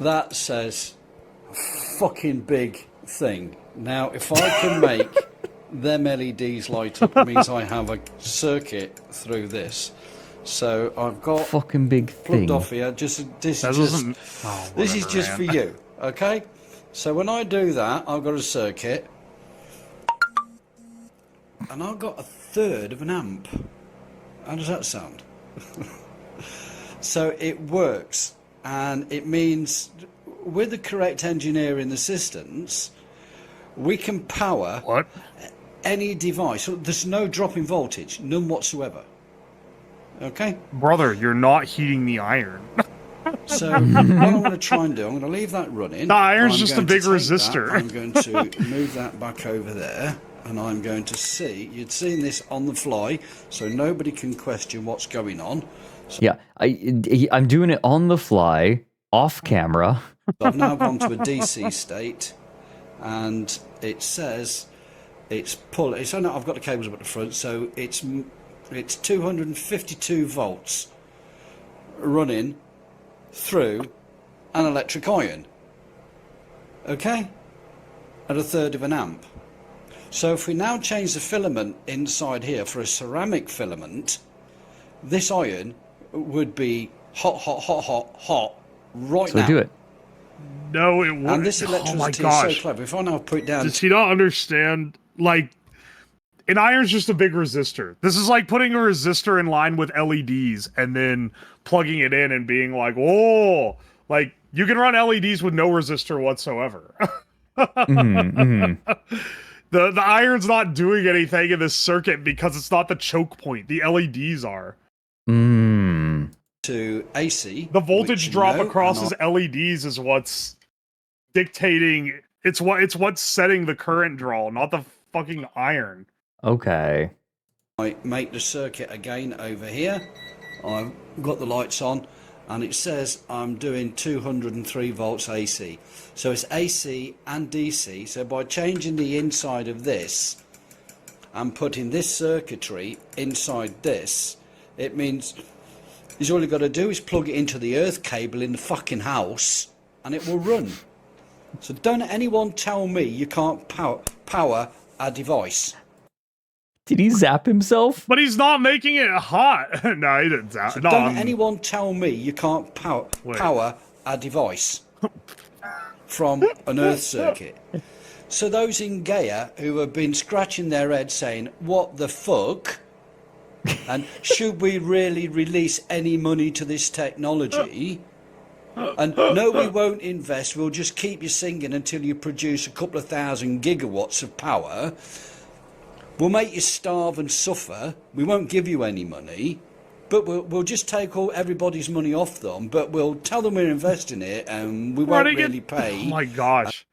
That says fucking big thing. Now, if I can make them LEDs light up, it means I have a circuit through this. So I've got fucking big plugged thing off here. This is just for you, okay? So when I do that, I've got a circuit, and I've got 1/3 of an amp. How does that sound? So it works, and it means with the correct engineering assistance, we can power any device. There's no drop in voltage, none whatsoever. Okay? Brother, you're not heating the iron. So what I'm going to try and do, I'm going to leave that running. The iron's just a big resistor. I'm going to move that back over there, and I'm going to see, you'd seen this on the fly, so nobody can question what's going on. So yeah, I'm doing it on the fly, off camera. I've now gone to a DC state, and it says it's pull. It's oh no, I've got the cables up at the front, so it's 252 volts running through an electric iron. Okay, at 1/3 of an amp. So if we now change the filament inside here for a ceramic filament, this iron would be hot right now. So do it. No, it won't. And this electricity is so clever. If I now put it down... Does he not understand? Like, an iron's just a big resistor. This is like putting a resistor in line with LEDs and then plugging it in and being like, "Oh, like you can run LEDs with no resistor whatsoever." The iron's not doing anything in this circuit because it's not the choke point. The LEDs are. To AC. The voltage drop across his LEDs is what's dictating. It's what's setting the current draw, not the fucking iron. Okay. I make the circuit again over here. I've got the lights on, and it says I'm doing 203 volts AC. So it's AC and DC. So by changing the inside of this and putting this circuitry inside this, it means he's all you got to do is plug it into the earth cable in the fucking house, and it will run. So don't anyone tell me you can't power a device. Did he zap himself? But he's not making it hot. No, he didn't zap. So No, don't anyone tell me you can't power a device from an earth circuit. So those in Gaia who have been scratching their heads saying, "What the fuck?" and "Should we really release any money to this technology?" and "No, we won't invest. We'll just keep you singing until you produce a couple of thousand gigawatts of power. We'll make you starve and suffer. We won't give you any money, but we'll just take everybody's money off them. But we'll tell them we're investing it, and we won't really pay." Oh my gosh!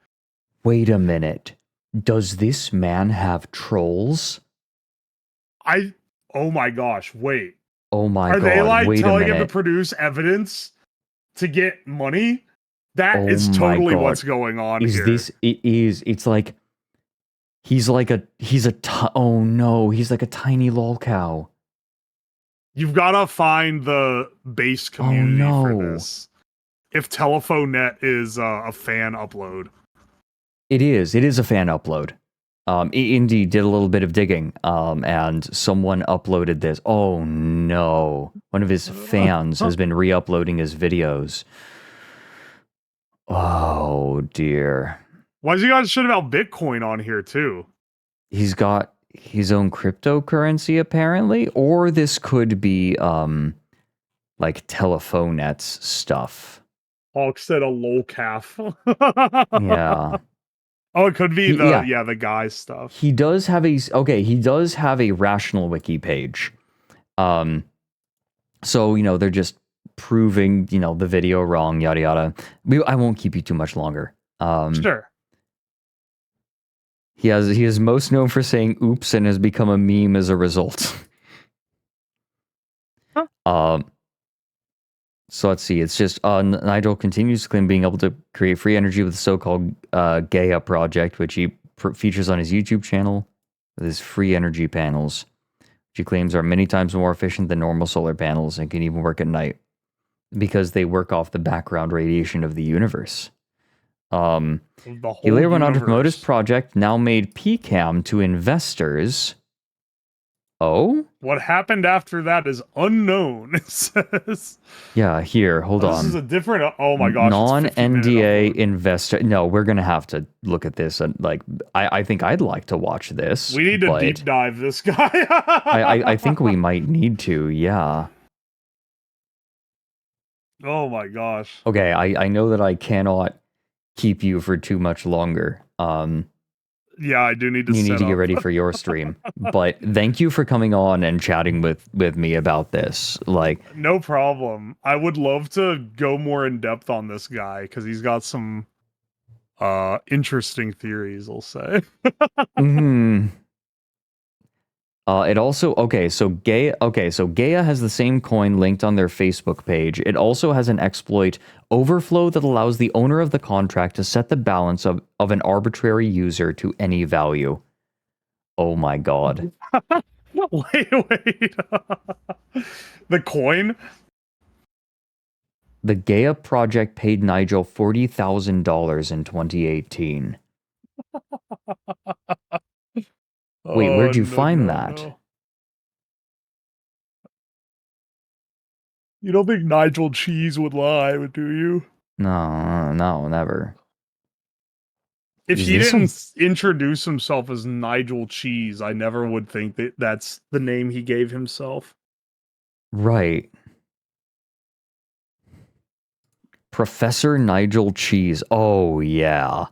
Wait a minute. Does this man have trolls? Oh my gosh! Wait. Oh my God! Are they like wait telling him to produce evidence to get money? That is totally what's going on here. It's like he's like a oh no, he's like a tiny lol cow. You've got to find the base community for this. If TelephoneNet is a fan upload. It is a fan upload. Indy did a little bit of digging, and someone uploaded this. Oh no. One of his fans has been re-uploading his videos. Oh dear. Why is he got shit about Bitcoin on here too? He's got his own cryptocurrency apparently, or this could be like TelephoneNet's stuff. Hawk said a lol calf. Yeah. Oh, it could be the guy's stuff. He does have a Rational Wiki page. So, they're just proving, the video wrong, yada yada. I won't keep you too much longer. Sure. He is most known for saying oops and has become a meme as a result. So let's see. It's just Nigel continues to claim being able to create free energy with the so-called Gaia project, which he features on his YouTube channel with his free energy panels, which he claims are many times more efficient than normal solar panels and can even work at night because they work off the background radiation of the universe. He later went on to promote his project, now made PCAM, to investors. Oh? What happened after that is unknown, it says. Yeah, here, hold on. This is a different... Oh my gosh. Non-NDA investor... No, we're going to have to look at this. And I think I'd like to watch this. We need to deep dive this guy. I think we might need to, yeah. Oh my gosh. Okay, I know that I cannot keep you for too much longer. Yeah, I do need to. You need to get ready for your stream. But thank you for coming on and chatting with me about this. No problem. I would love to go more in depth on this guy because he's got some interesting theories, I'll say. It also so Gaia has the same coin linked on their Facebook page. It also has an exploit overflow that allows the owner of the contract to set the balance of an arbitrary user to any value. Oh my god. Wait. The coin? The Gaia project paid Nigel $40,000 in 2018. Wait, where'd you find that? No. You don't think Nigel Cheese would lie, do you? No, never. If Is he this didn't introduce himself as Nigel Cheese, I never would think that that's the name he gave himself. Right. Professor Nigel Cheese. Oh, yeah.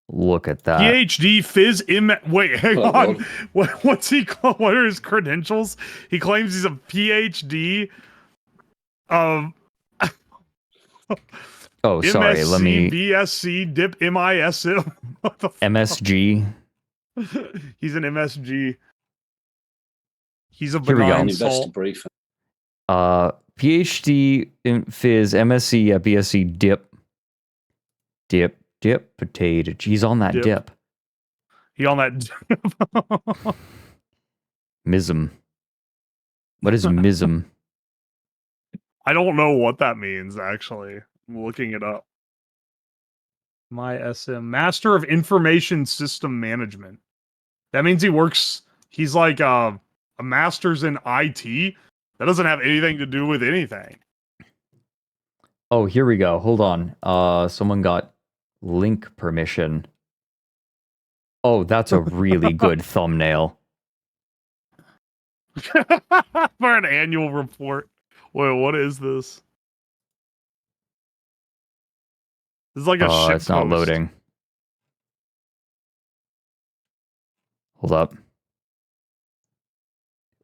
Look at that. PhD Phys M. Wait, hang on. What's he called? What are his credentials? He claims he's a PhD of Oh, sorry. MSc, Let me. BSc, Dip, MISM. What the MSG. He's an MSG. He's a Here we go. benign salt. PhD in Phys, MSc, yeah, BSc, dip, potato. He's on that dip. He on that. Mism. What is mism? I don't know what that means, actually. I'm looking it up. SM, Master of Information System Management. That means he's like a master's in IT. That doesn't have anything to do with anything. Oh, here we go. Hold on. Someone got link permission. Oh, that's a really good thumbnail. For an annual report. Wait, what is this? This is like a shit It's not post. loading. Hold up.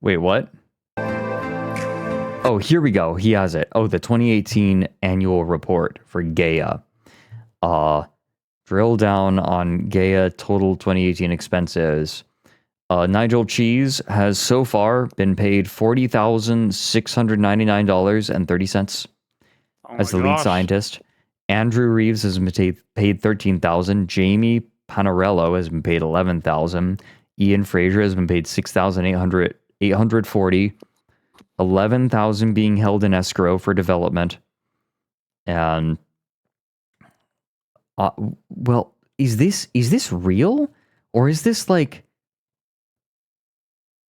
Wait, what? Oh, here we go. He has it. Oh, the 2018 annual report for Gaia. Drill down on Gaia total 2018 expenses. Nigel Cheese has so far been paid $40,699.30 as the lead scientist. Andrew Reeves has been paid $13,000. Jamie Panarello has been paid $11,000. Ian Fraser has been paid $6,840. $11,000 being held in escrow for development. And well, is this real? Or is this like...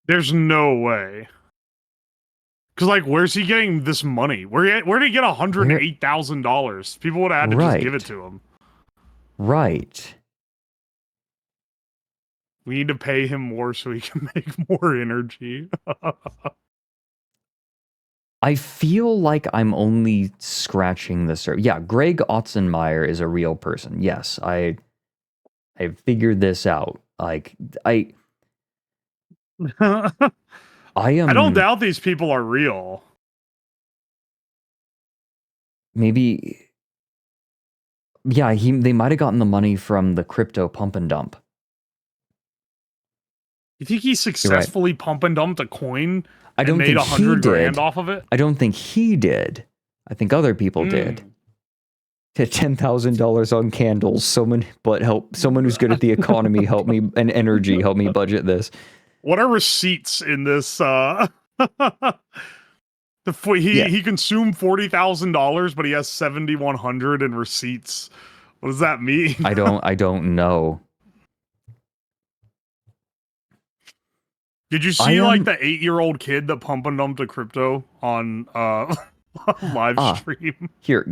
There's no way. Because, like, where's he getting this money? Where did he get $108,000? People would have had to just give it to him. Right. We need to pay him more so he can make more energy. I feel like I'm only scratching the surface. Yeah, Greg Otzenmeyer is a real person. Yes, I figured this out. Like, I am... I don't doubt these people are real. Maybe... Yeah, they might have gotten the money from the crypto pump and dump. You think he successfully pump and dumped a coin I don't and made think he $100 grand did. off of it? I don't think he did. I think other people did. Hit $10,000 on candles. Someone who's good at the economy help me, and energy help me budget this. What are receipts in this? He consumed $40,000, but he has 7,100 in receipts. What does that mean? I don't know. Did you see like the 8-year-old kid that pump and dumped a crypto on live stream? Here,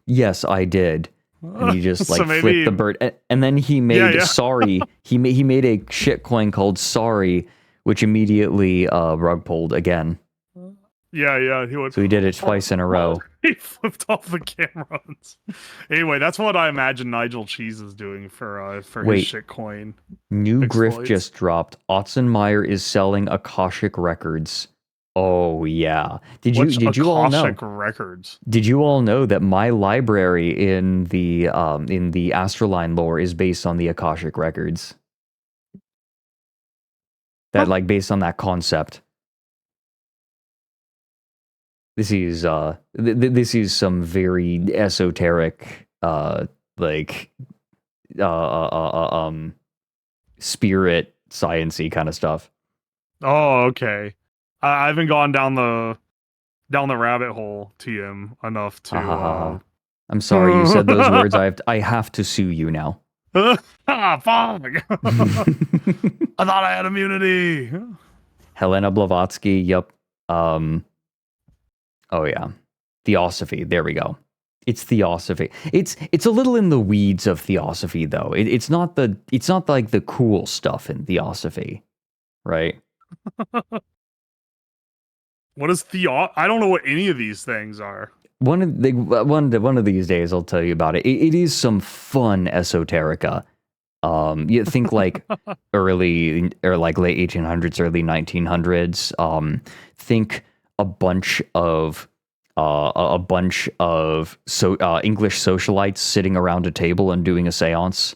yes, I did. And he just like So maybe- flipped the bird, and then he made sorry. He made a shit coin called Sorry, which immediately rug pulled again. Yeah. So he did it twice in a row. He flipped off the cameras. Anyway, that's what I imagine Nigel Cheese is doing for his shitcoin. New grift exploits. just dropped. Otzenmeyer is selling Akashic Records. Oh yeah. Did you all know? Akashic Records. Did you all know that my library in the ASTRALINE lore is based on the Akashic Records? That like based on that concept. This is this is some very esoteric spirit science-y kind of stuff. Oh, okay. I haven't gone down the rabbit hole, TM, enough to. I'm sorry you said those words. I have to sue you now. Fuck! I thought I had immunity. Helena Blavatsky. Yep. Oh yeah, Theosophy. There we go. It's theosophy. It's a little in the weeds of theosophy, though. It's not like the cool stuff in theosophy, right? What is I don't know what any of these things are. One of these days, I'll tell you about it. It is some fun esoterica. You think like early or like late 1800s, early 1900s. Think a bunch of English socialites sitting around a table and doing a séance.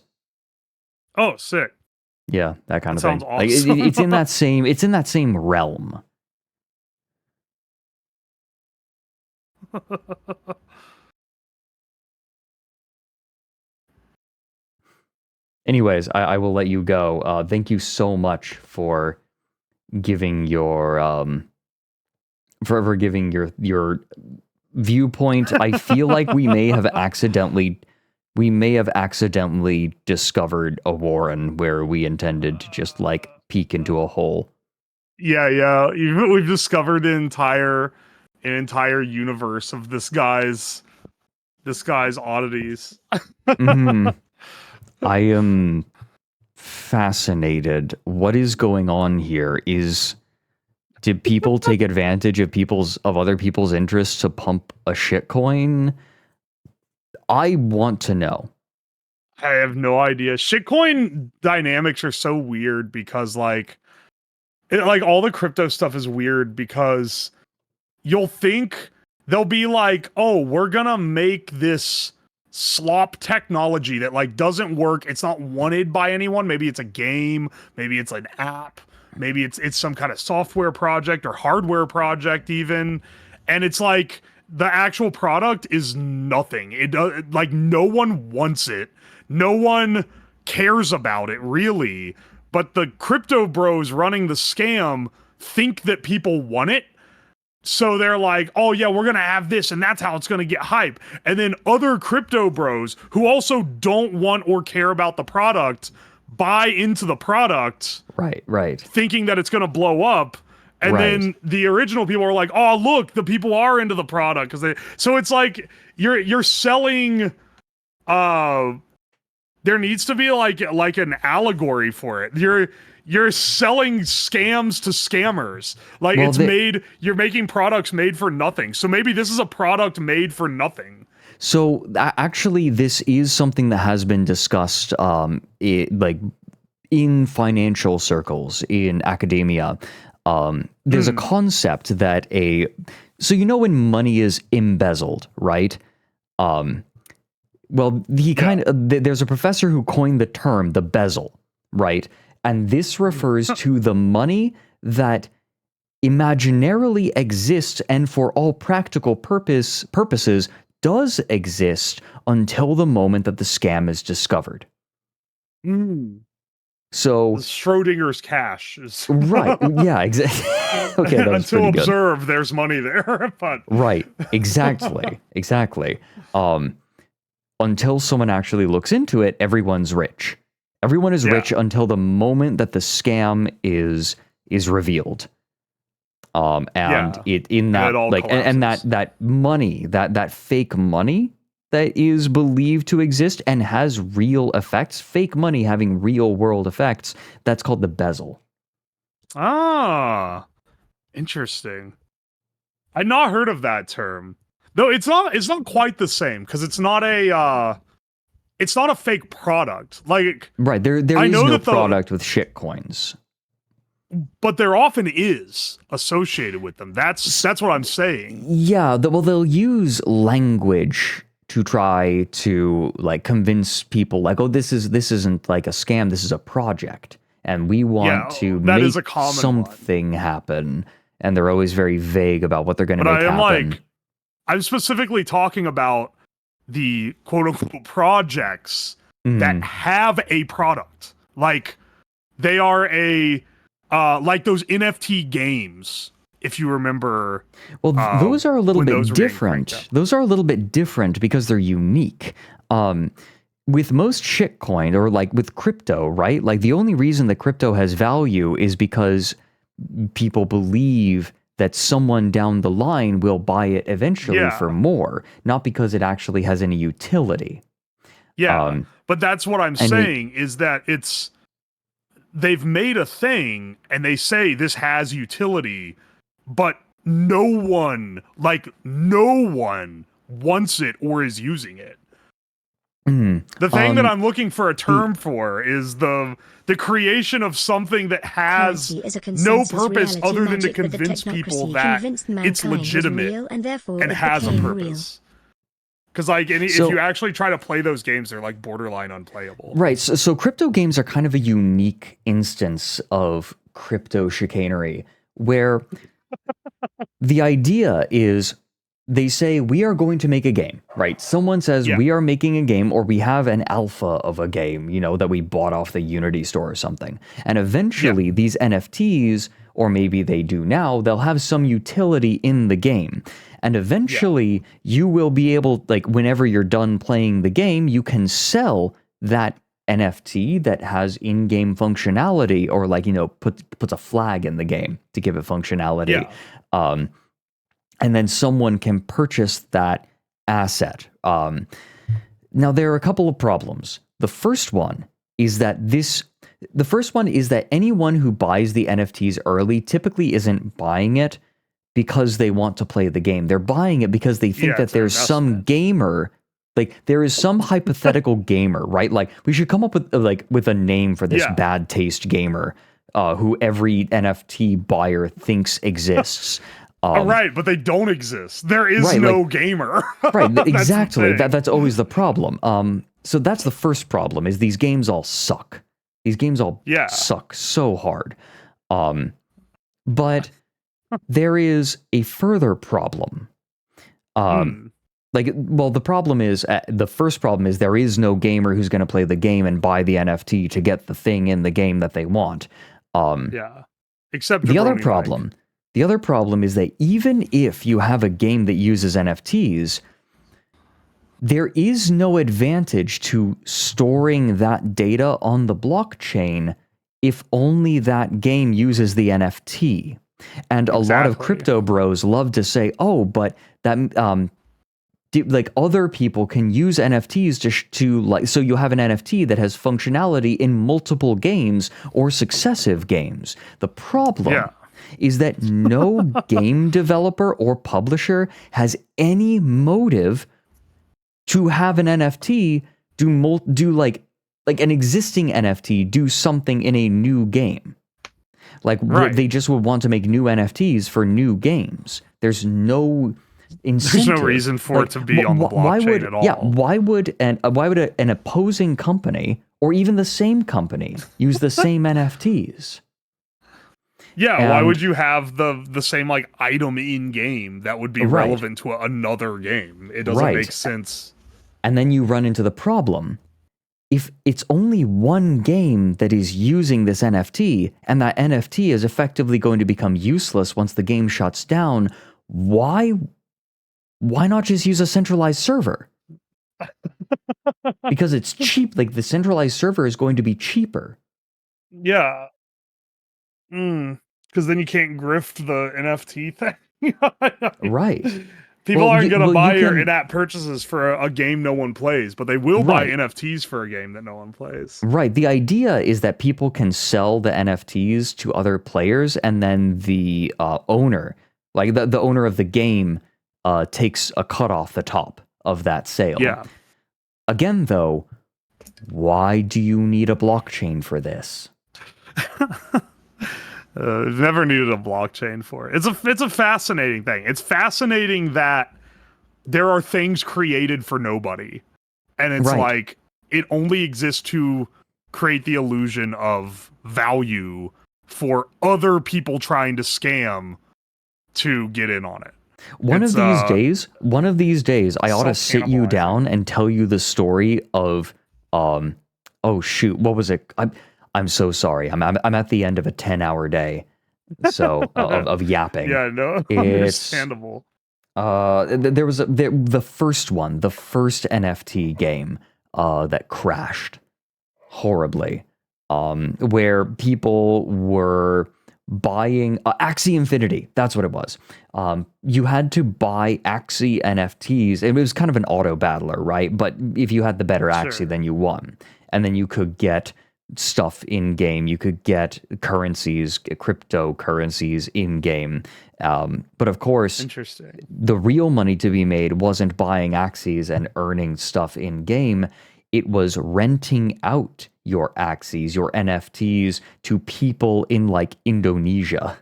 Oh, sick. Yeah, that kind of sounds thing. awesome. Like, it's in that same realm. Anyways, I will let you go. Thank you so much for giving your for giving your viewpoint. I feel like we may have accidentally discovered a Warren where we intended to just like peek into a hole. Yeah. We've discovered an entire universe of this guy's oddities. I am fascinated. What is going on here? Did people take advantage of other people's interests to pump a shitcoin? I want to know. I have no idea. Shitcoin dynamics are so weird because like all the crypto stuff is weird because you'll think they'll be like, oh, we're gonna make this slop technology that like doesn't work. It's not wanted by anyone. Maybe it's a game. Maybe it's an app. Maybe it's some kind of software project or hardware project even. And it's like the actual product is nothing. It does, like no one wants it. No one cares about it really. But the crypto bros running the scam think that people want it. So they're like, oh yeah, we're going to have this and that's how it's going to get hype. And then other crypto bros who also don't want or care about the product buy into the product. Right. Thinking that it's going to blow up. And then the original people are like, oh, look, the people are into the product. So it's like you're selling, there needs to be like an allegory for it. You're selling scams to scammers. Like you're making products made for nothing. So maybe this is a product made for nothing. So actually, this is something that has been discussed, like in financial circles, in academia. There's a concept that so you know when money is embezzled, right? Well, there's a professor who coined the term the bezel, right? And this refers to the money that imaginarily exists and for all practical purposes does exist until the moment that the scam is discovered. So Schrodinger's cash is right. Yeah, exactly. Okay, that was until pretty good. observed, there's money there. But right, exactly. Until someone actually looks into it, everyone's rich. Everyone is rich until the moment that the scam is revealed. That money, that fake money that is believed to exist and has real effects, fake money having real world effects, that's called the bezel. Ah, interesting. I'd not heard of that term. Though it's not quite the same because it's not a fake product. Like right, there is no product with shit coins. But there often is associated with them. That's what I'm saying. Yeah, they'll use language to try to like convince people like, oh, this isn't like a scam, this is a project. And we want to make something happen. And they're always very vague about what they're gonna make happen. I'm specifically talking about the quote unquote projects that have a product. Like they are like those NFT games, if you remember. Well, those are a little bit different. Those are a little bit different because they're unique. With most shitcoin or like with crypto, right? Like the only reason that crypto has value is because people believe that someone down the line will buy it eventually Yeah. for more, not because it actually has any utility. Yeah, but that's what I'm and saying is that they've made a thing and they say this has utility, but no one wants it or is using it. The thing that I'm looking for a term for is the creation of something that has Currency is a no consensus purpose reality other than to magic that the convince people technocracy that convinced it's mankind was legitimate real, and therefore and it has a became purpose. Because if you actually try to play those games, they're like borderline unplayable. Right. So crypto games are kind of a unique instance of crypto chicanery where the idea is they say, we are going to make a game, right? Someone says, we are making a game, or we have an alpha of a game, that we bought off the Unity store or something. And eventually these NFTs, or maybe they do now, they'll have some utility in the game. And eventually you will be able, like, whenever you're done playing the game, you can sell that NFT that has in-game functionality, or like, puts a flag in the game to give it functionality. And then someone can purchase that asset. Now, there are a couple of problems. The first one is that anyone who buys the NFTs early typically isn't buying it because they want to play the game. They're buying it because they think that there's some gamer, like there is some hypothetical gamer, right? Like we should come up with a name for this bad taste gamer who every NFT buyer thinks exists. Right, but they don't exist. There is no gamer. Right, exactly. That's always the problem. So that's the first problem, is these games all suck. These games all suck so hard. But there is a further problem. The first problem is there is no gamer who's going to play the game and buy the NFT to get the thing in the game that they want. Except the other problem. The other problem is that even if you have a game that uses NFTs, there is no advantage to storing that data on the blockchain if only that game uses the NFT. And a lot of crypto bros love to say, oh, but that other people can use NFTs so you have an NFT that has functionality in multiple games or successive games. The problem is that no game developer or publisher has any motive to have an NFT do like an existing NFT do something in a new game. They just would want to make new NFTs for new games. There's no incentive. There's no reason for it to be on the blockchain at all. Yeah, why would an opposing company or even the same company use the same NFTs? Yeah, why would you have the same item in game that would be relevant to another game? It doesn't make sense. And then you run into the problem. If it's only one game that is using this NFT, and that NFT is effectively going to become useless once the game shuts down, why not just use a centralized server? Because it's cheap. The centralized server is going to be cheaper. Yeah. Because then you can't grift the NFT thing. Right. People aren't going to buy your in-app purchases for a game no one plays, but they will buy NFTs for a game that no one plays. Right. The idea is that people can sell the NFTs to other players, and then the owner, the owner of the game, takes a cut off the top of that sale. Yeah. Again, though, why do you need a blockchain for this? Never needed a blockchain for it. It's a fascinating thing. It's fascinating that there are things created for nobody, and it's it only exists to create the illusion of value for other people trying to scam to get in on it. One of these days, I ought to sit you down and tell you the story of, oh shoot, what was it? I'm so sorry. I'm at the end of a 10-hour day, so of yapping. Yeah, no, understandable. There was the first NFT game that crashed horribly, where people were buying Axie Infinity. That's what it was. You had to buy Axie NFTs. It was kind of an auto battler, right? But if you had the better Axie, then you won. And then you could get stuff in game. You could get currencies, cryptocurrencies in game. But of course, the real money to be made wasn't buying Axies and earning stuff in game. It was renting out your Axies, your NFTs to people in like Indonesia.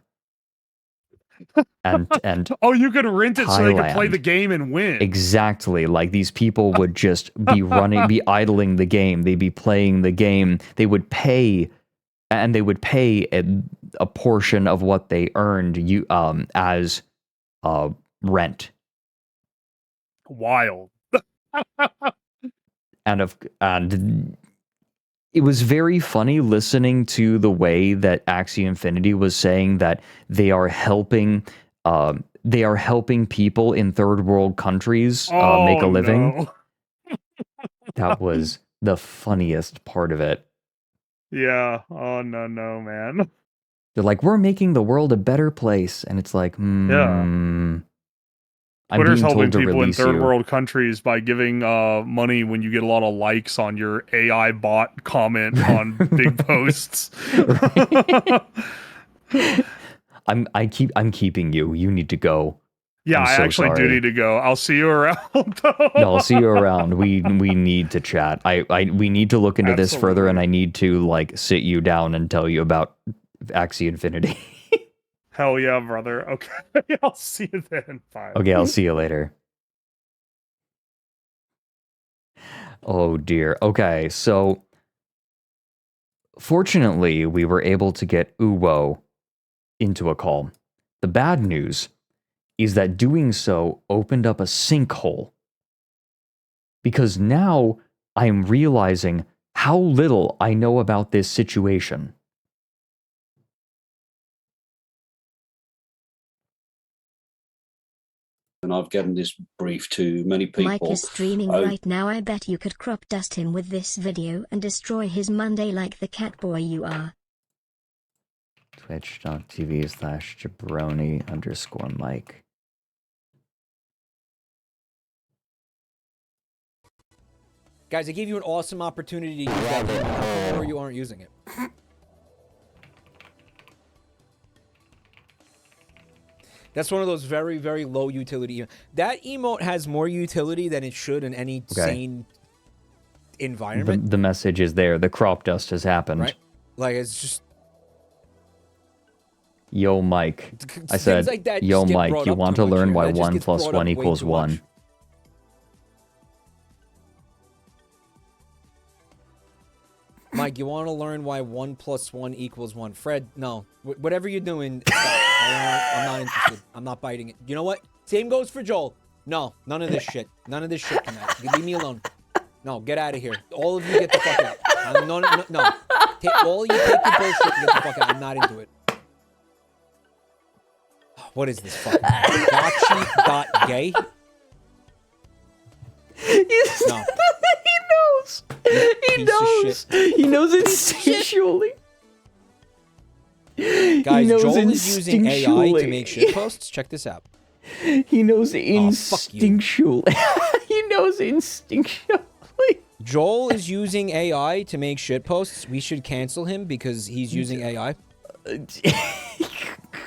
And oh, you could rent it so they could play Thailand. the game and win. Exactly. Like these people would just be idling the game. They'd be playing the game. They would pay, and they would pay a portion of what they earned as rent. Wild. And it was very funny listening to the way that Axie Infinity was saying that they are helping people in third world countries make a living. No. That was the funniest part of it. Yeah. Oh no, man. They're like, we're making the world a better place, and it's like, Twitter's helping people in third world countries by giving money when you get a lot of likes on your AI bot comment on big posts. I'm keeping you. You need to go. Yeah, I actually do need to go. I'll see you around. No, I'll see you around. We need to chat. We need to look into this further, and I need to like sit you down and tell you about Axie Infinity. Hell yeah, brother. Okay, I'll see you then. Bye. Okay, I'll see you later. Oh dear. Okay, so fortunately, we were able to get Uwo into a call. The bad news is that doing so opened up a sinkhole. Because now I'm realizing how little I know about this situation. And I've given this brief to many people. Mike is streaming right now. I bet you could crop dust him with this video and destroy his Monday like the cat boy you are. Twitch.tv/jabroni_Mike. Guys, I gave you an awesome opportunity to use that emote, or you aren't using it. That's one of those very, very low utility. That emote has more utility than it should in any sane environment. The message is there. The crop dust has happened. Right? Like, it's just... Yo, Mike. I said, like that yo, just get Mike, brought you up want too to much learn here. why That just 1 gets plus brought 1 up way equals too 1? much. Mike, you want to learn why 1 plus 1 equals 1? Fred, no. Whatever you're doing, I'm not interested. I'm not biting it. You know what? Same goes for Joel. No, none of this shit. None of this shit tonight. Leave me alone. No, get out of here. All of you get the fuck out. No. All you take your bullshit and get the fuck out. I'm not into it. What is this fucking gotchi.gay? No. He knows. He knows instinctually. Guys, Joel is using AI to make shit posts. Check this out. He knows instinctually. He knows instinctually. Joel is using AI to make shit posts. We should cancel him because he's using AI.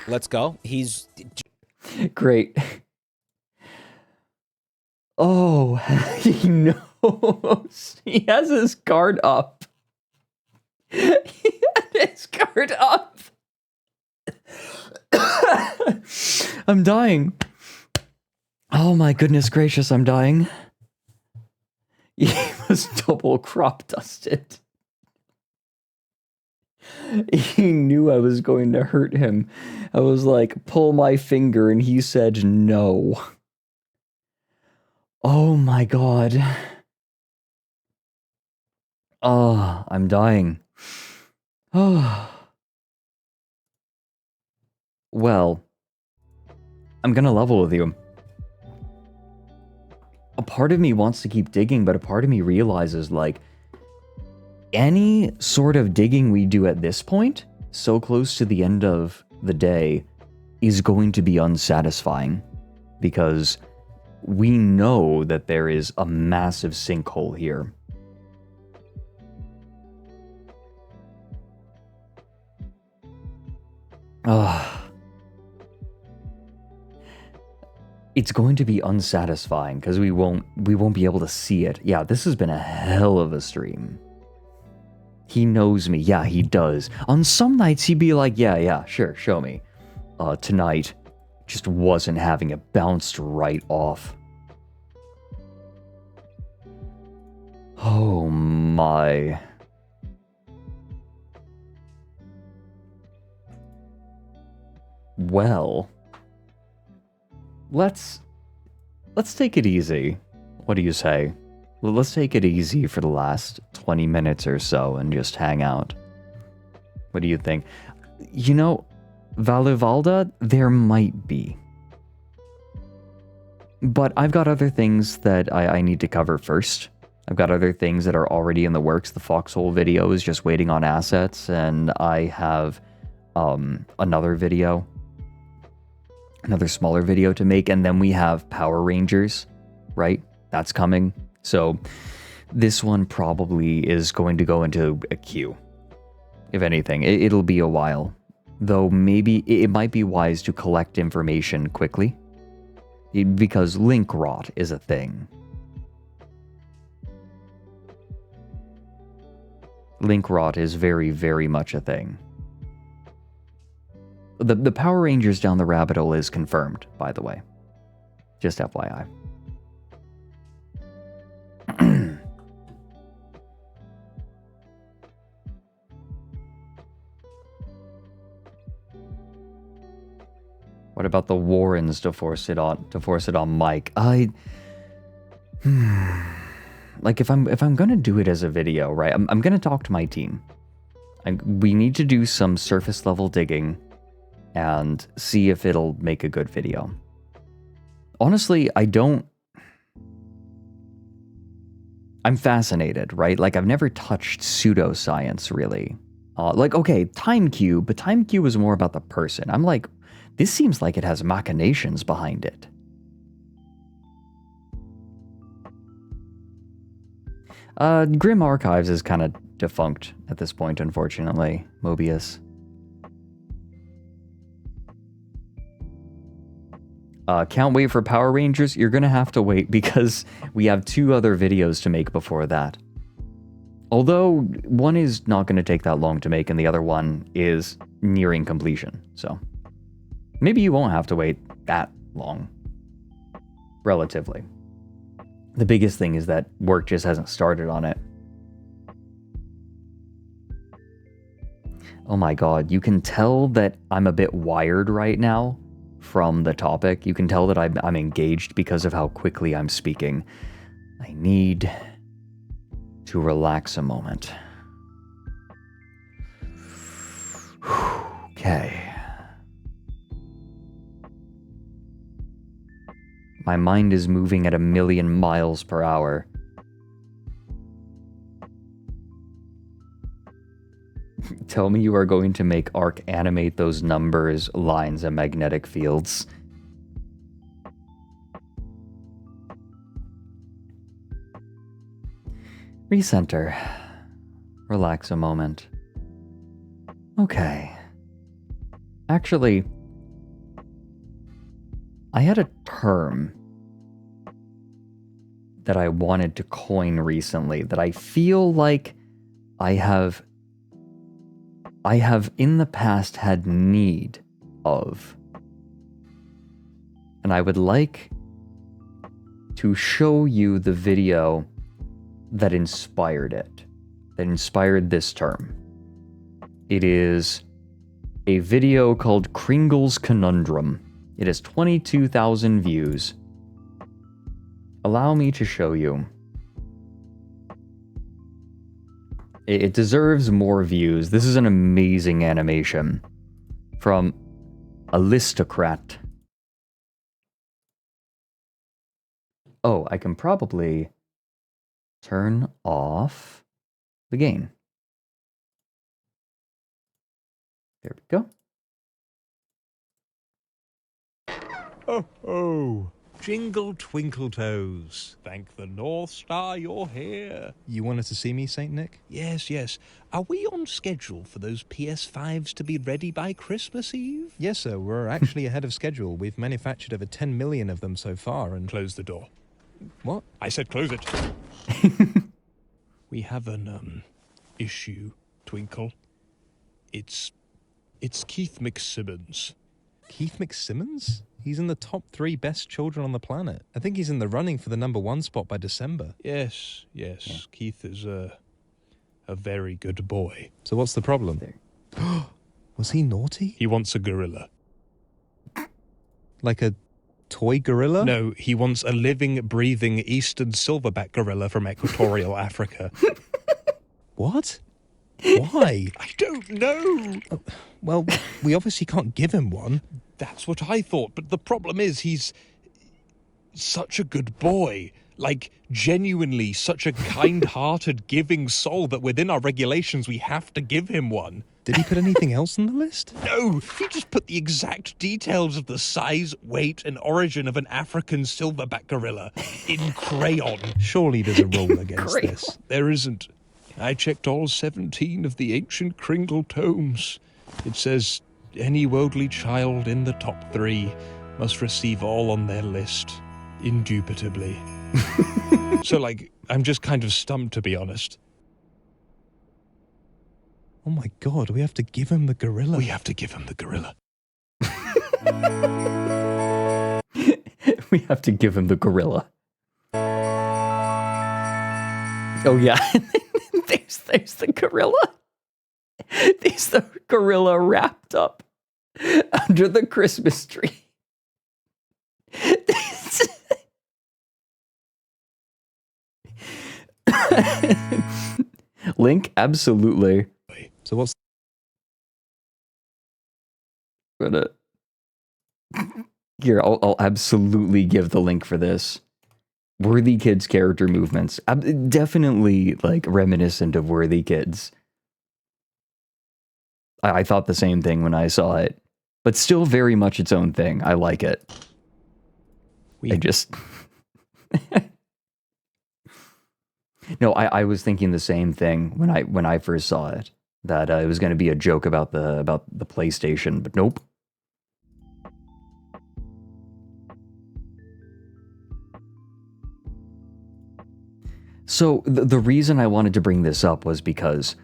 Let's go. He's... Great. Oh, he knows. He has his guard up. He had his guard up. I'm dying. Oh my goodness gracious, I'm dying. He was double crop dusted. He knew I was going to hurt him. I was like, pull my finger, and he said no. Oh my god. Oh, I'm dying. Oh. Well, I'm gonna level with you. A part of me wants to keep digging, but a part of me realizes, like, any sort of digging we do at this point, so close to the end of the day is going to be unsatisfying because we know that there is a massive sinkhole here. It's going to be unsatisfying because we won't be able to see it. Yeah, this has been a hell of a stream. He knows me. Yeah, he does. On some nights he'd be like, yeah, sure, show me. Tonight just wasn't having it, bounced right off. Oh my. Well, let's take it easy. What do you say? Well, let's take it easy for the last 20 minutes or so and just hang out. What do you think? You know, Valivalda, there might be. But I've got other things that I need to cover first. I've got other things that are already in the works. The Foxhole video is just waiting on assets, and I have another smaller video to make, and then we have Power Rangers, right? That's coming. So this one probably is going to go into a queue. If anything, it'll be a while. Though maybe it might be wise to collect information quickly, because link rot is a thing. Link rot is very, very much a thing. The Power Rangers down the rabbit hole is confirmed, by the way. Just FYI. What about the Warrens to force it on Mike? Like if I'm gonna do it as a video, right? I'm gonna talk to my team. We need to do some surface level digging and see if it'll make a good video. Honestly, I'm fascinated, right? Like, I've never touched pseudoscience, really. Like, okay, Time Cube, but Time Cube is more about the person. I'm like, this seems like it has machinations behind it. Grim Archives is kind of defunct at this point, unfortunately. Mobius. Can't wait for Power Rangers. You're gonna have to wait because we have 2 other videos to make before that. Although, one is not gonna take that long to make and the other one is nearing completion, so. Maybe you won't have to wait that long. Relatively. The biggest thing is that work just hasn't started on it. Oh my god, you can tell that I'm a bit wired right now from the topic. You can tell that I'm engaged because of how quickly I'm speaking. I need to relax a moment. Okay. My mind is moving at 1,000,000 miles per hour. Tell me you are going to make Arc animate those numbers, lines, and magnetic fields. Recenter. Relax a moment. Okay. Actually, I had a term that I wanted to coin recently that I feel like I have in the past had need of. And I would like to show you the video that inspired it, that inspired this term. It is a video called Kringle's Conundrum. It has 22,000 views. Allow me to show you. It deserves more views. This is an amazing animation from Aristocrat. Oh, I can probably turn off the gain. There we go. Oh, oh. Jingle twinkle toes. Thank the North Star you're here. You wanted to see me, Saint Nick? Yes, yes. Are we on schedule for those PS5s to be ready by Christmas Eve? Yes, sir. We're actually ahead of schedule. We've manufactured over 10 million of them so far and... Close the door. What? I said close it. We have an, issue, Twinkle. It's Keith McSimmons. Keith McSimmons? He's in the top 3 best children on the planet. I think he's in the running for the #1 spot by December. Yes, yes. Yeah. Keith is a very good boy. So what's the problem? Was he naughty? He wants a gorilla. Like a toy gorilla? No, he wants a living, breathing eastern silverback gorilla from equatorial Africa. What? Why? I don't know. Well, we obviously can't give him one. That's what I thought, but the problem is he's such a good boy. Like, genuinely such a kind-hearted, giving soul that within our regulations we have to give him one. Did he put anything else on the list? No, he just put the exact details of the size, weight, and origin of an African silverback gorilla in crayon. Surely there's a rule against this. There isn't. I checked all 17 of the ancient Kringle tomes. It says any worldly child in the top 3 must receive all on their list, indubitably. So, like, I'm just kind of stumped, to be honest. Oh my god, we have to give him the gorilla. We have to give him the gorilla. We have to give him the gorilla. Oh yeah, there's the gorilla. There's the gorilla wrapped up under the Christmas tree. Link, absolutely. So what's gonna here? I'll absolutely give the link for this. Worthy Kids character movements, definitely like reminiscent of Worthy Kids. I thought the same thing when I saw it, but still very much its own thing. I like it. I just no, I was thinking the same thing when I first saw it, that it was going to be a joke about the PlayStation, but nope. So the reason I wanted to bring this up was because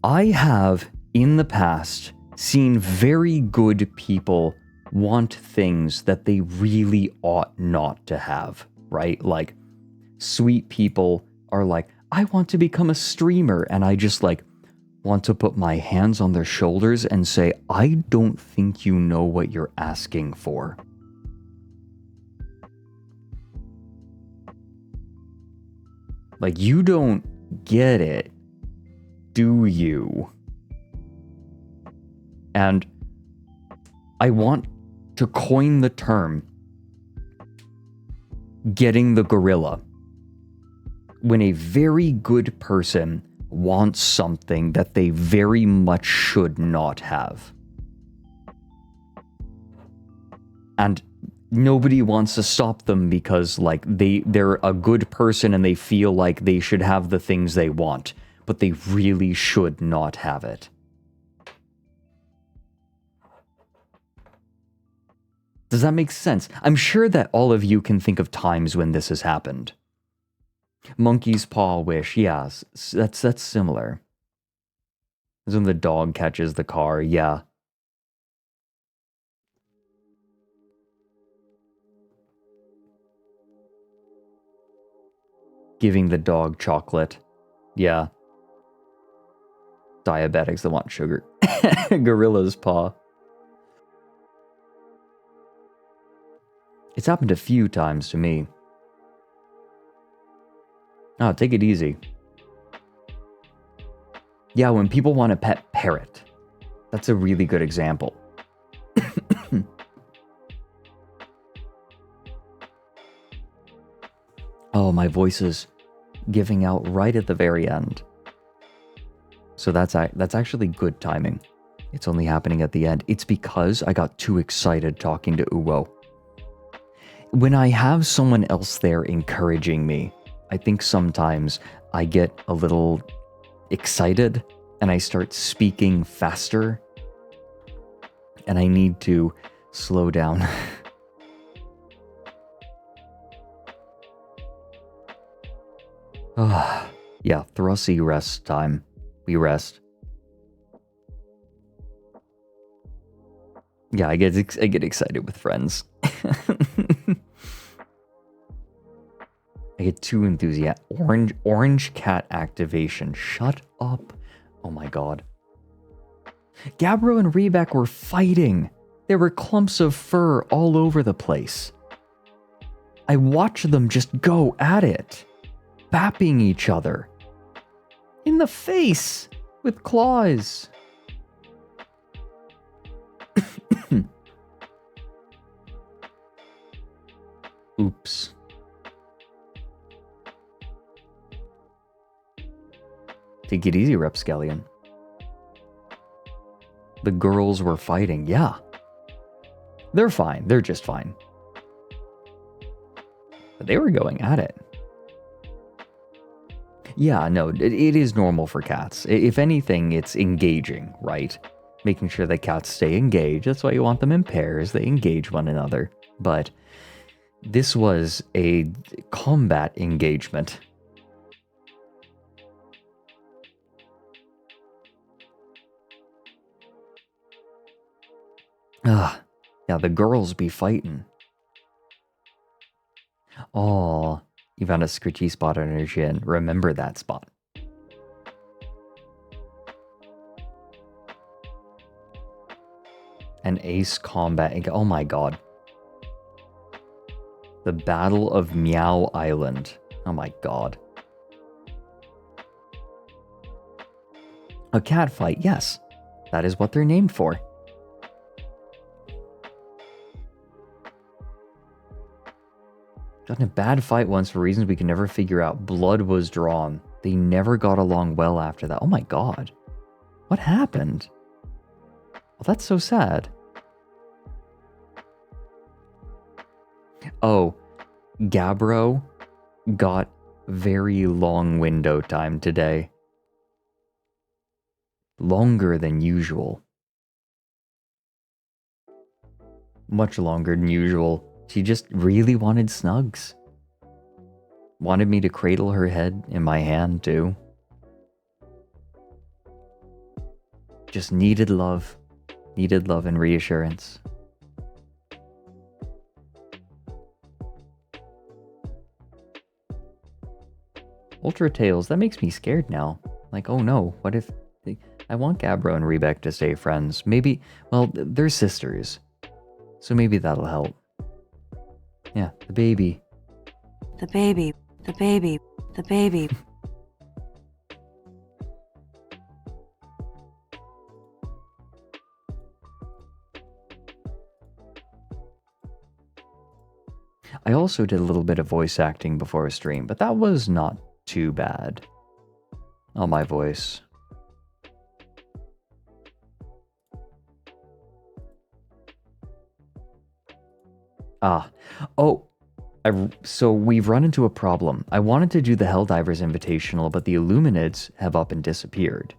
I have in the past seen very good people want things that they really ought not to have, right? Like, sweet people are like, I want to become a streamer, and I just like want to put my hands on their shoulders and say, I don't think you know what you're asking for. Like, you don't get it, do you? And I want to coin the term getting the gorilla. When a very good person wants something that they very much should not have. And nobody wants to stop them because, like, they're a good person and they feel like they should have the things they want, but they really should not have it. Does that make sense? I'm sure that all of you can think of times when this has happened. Monkey's paw wish, yeah, that's similar. As when the dog catches the car, yeah. Giving the dog chocolate, yeah. Diabetics that want sugar. Gorilla's paw. It's happened a few times to me. Oh, take it easy. Yeah, when people want a pet parrot. That's a really good example. Oh, my voice is giving out right at the very end. So that's actually good timing. It's only happening at the end. It's because I got too excited talking to Uwo. When I have someone else there encouraging me, I think sometimes I get a little excited and I start speaking faster. And I need to slow down. Yeah, Thrussie rest time. We rest. Yeah, I get excited with friends. I get too enthusiastic. Orange cat activation. Shut up. Oh my god. Gabbro and Rebek were fighting. There were clumps of fur all over the place. I watched them just go at it, bapping each other. In the face with claws. Oops. Take it easy, Rapscallion. The girls were fighting, yeah. They're fine, they're just fine. But they were going at it. Yeah, no, it is normal for cats. If anything, it's engaging, right? Making sure that cats stay engaged. That's why you want them in pairs. They engage one another. But this was a combat engagement. Yeah, the girls be fighting. Oh, you found a scritchy spot on her chin. Remember that spot. An ace combat. Oh my god. The Battle of Meow Island. Oh my god. A cat fight, yes. That is what they're named for. Got in a bad fight once for reasons we can never figure out. Blood was drawn. They never got along well after that. Oh my god. What happened? Well, that's so sad. Oh, Gabbro got very long window time today. Longer than usual. Much longer than usual. She just really wanted snugs. Wanted me to cradle her head in my hand, too. Just needed love. Needed love and reassurance. Ultra Tails, that makes me scared now. Like, oh no, what if... I want Gabbro and Rebek to stay friends. Maybe, well, they're sisters. So maybe that'll help. Yeah, the baby. The baby, the baby, the baby. I also did a little bit of voice acting before a stream, but that was not too bad. Oh, my voice. Oh, so we've run into a problem. I wanted to do the Helldivers Invitational, but the Illuminids have up and disappeared.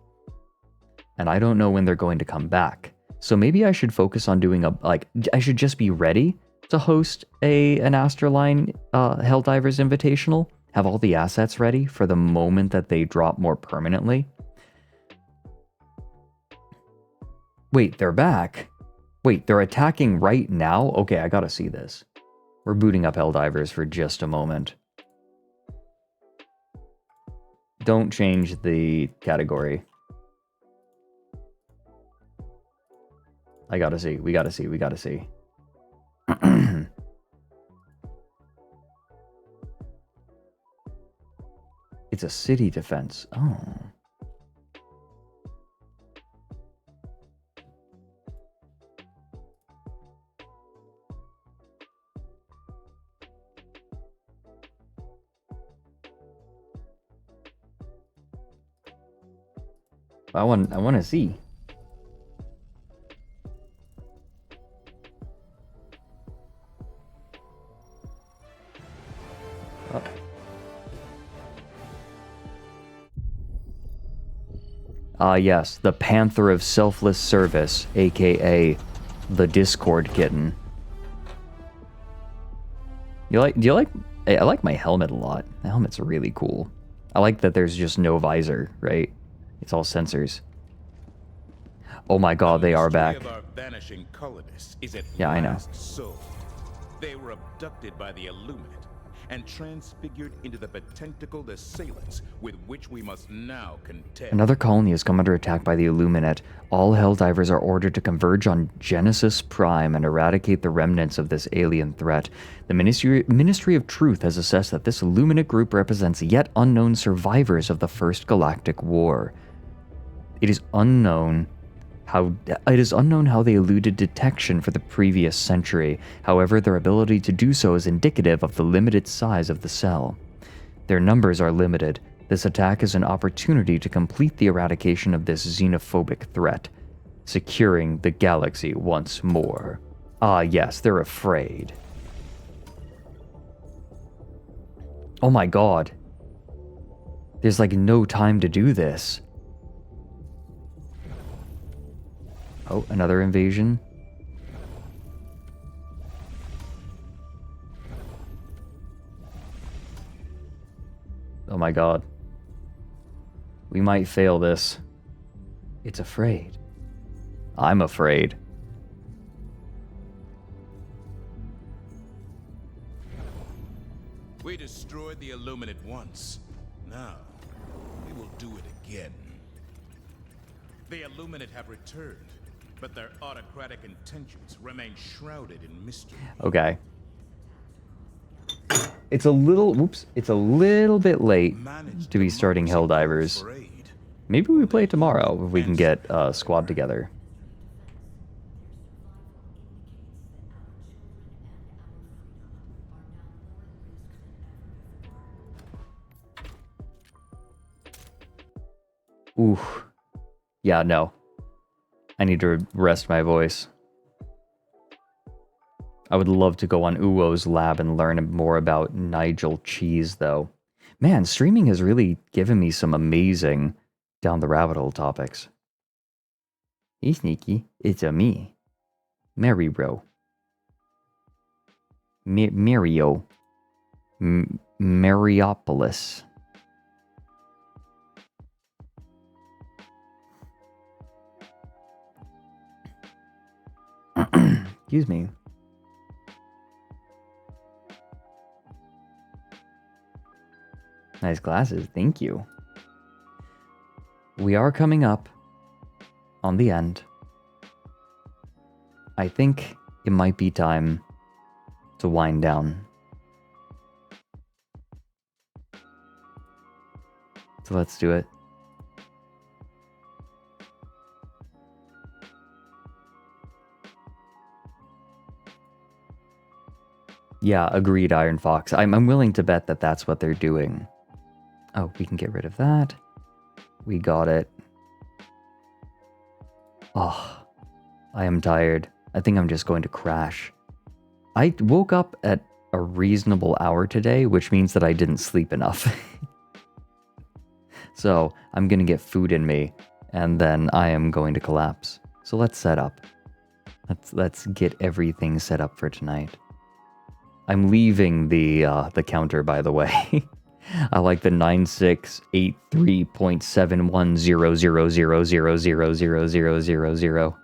And I don't know when they're going to come back. So maybe I should focus on doing I should just be ready to host an ASTRALINE Helldivers Invitational. Have all the assets ready for the moment that they drop more permanently. Wait, they're back? Wait, they're attacking right now? Okay, I gotta see this. We're booting up Helldivers for just a moment. Don't change the category. I gotta see, we gotta see, we gotta see. It's a city defense. Oh. I want to see. Yes, the Panther of Selfless Service, aka the Discord Kitten. Do you like? I like my helmet a lot. The helmet's really cool. I like that there's just no visor, right? It's all sensors. Oh my god, they are back. Of our vanishing colonists is at Yeah, I know. last solved. They were abducted by the Illuminate and transfigured into the potential assailants with which we must now contend. Another colony has come under attack by the Illuminate. All Helldivers are ordered to converge on Genesis Prime and eradicate the remnants of this alien threat. The Ministry of Truth has assessed that this Illuminate group represents yet unknown survivors of the First Galactic War. It is unknown how they eluded detection for the previous century. However, their ability to do so is indicative of the limited size of the cell. Their numbers are limited. This attack is an opportunity to complete the eradication of this xenophobic threat, securing the galaxy once more. Ah, yes, they're afraid. Oh my god. There's like no time to do this. Oh, another invasion. Oh my god. We might fail this. It's afraid. I'm afraid. We destroyed the Illuminate once. Now, we will do it again. The Illuminate have returned, but their autocratic intentions remain shrouded in mystery. Okay. It's a little bit late to be starting Helldivers. Maybe we play tomorrow if we can get a squad together. Ooh. Yeah, no. I need to rest my voice. I would love to go on Uwo's lab and learn more about Nigel Cheese, though. Man, streaming has really given me some amazing down the rabbit hole topics. Hey, Sneaky. It's a me. Mario. Mario. Mariopolis. Excuse me. Nice glasses, thank you. We are coming up on the end. I think it might be time to wind down. So let's do it. Yeah, agreed, Iron Fox. I'm willing to bet that that's what they're doing. Oh, we can get rid of that. We got it. Oh, I am tired. I think I'm just going to crash. I woke up at a reasonable hour today, which means that I didn't sleep enough. So I'm going to get food in me, and then I am going to collapse. So let's set up. Let's get everything set up for tonight. I'm leaving the counter, by the way. I like the 9683.710000000000.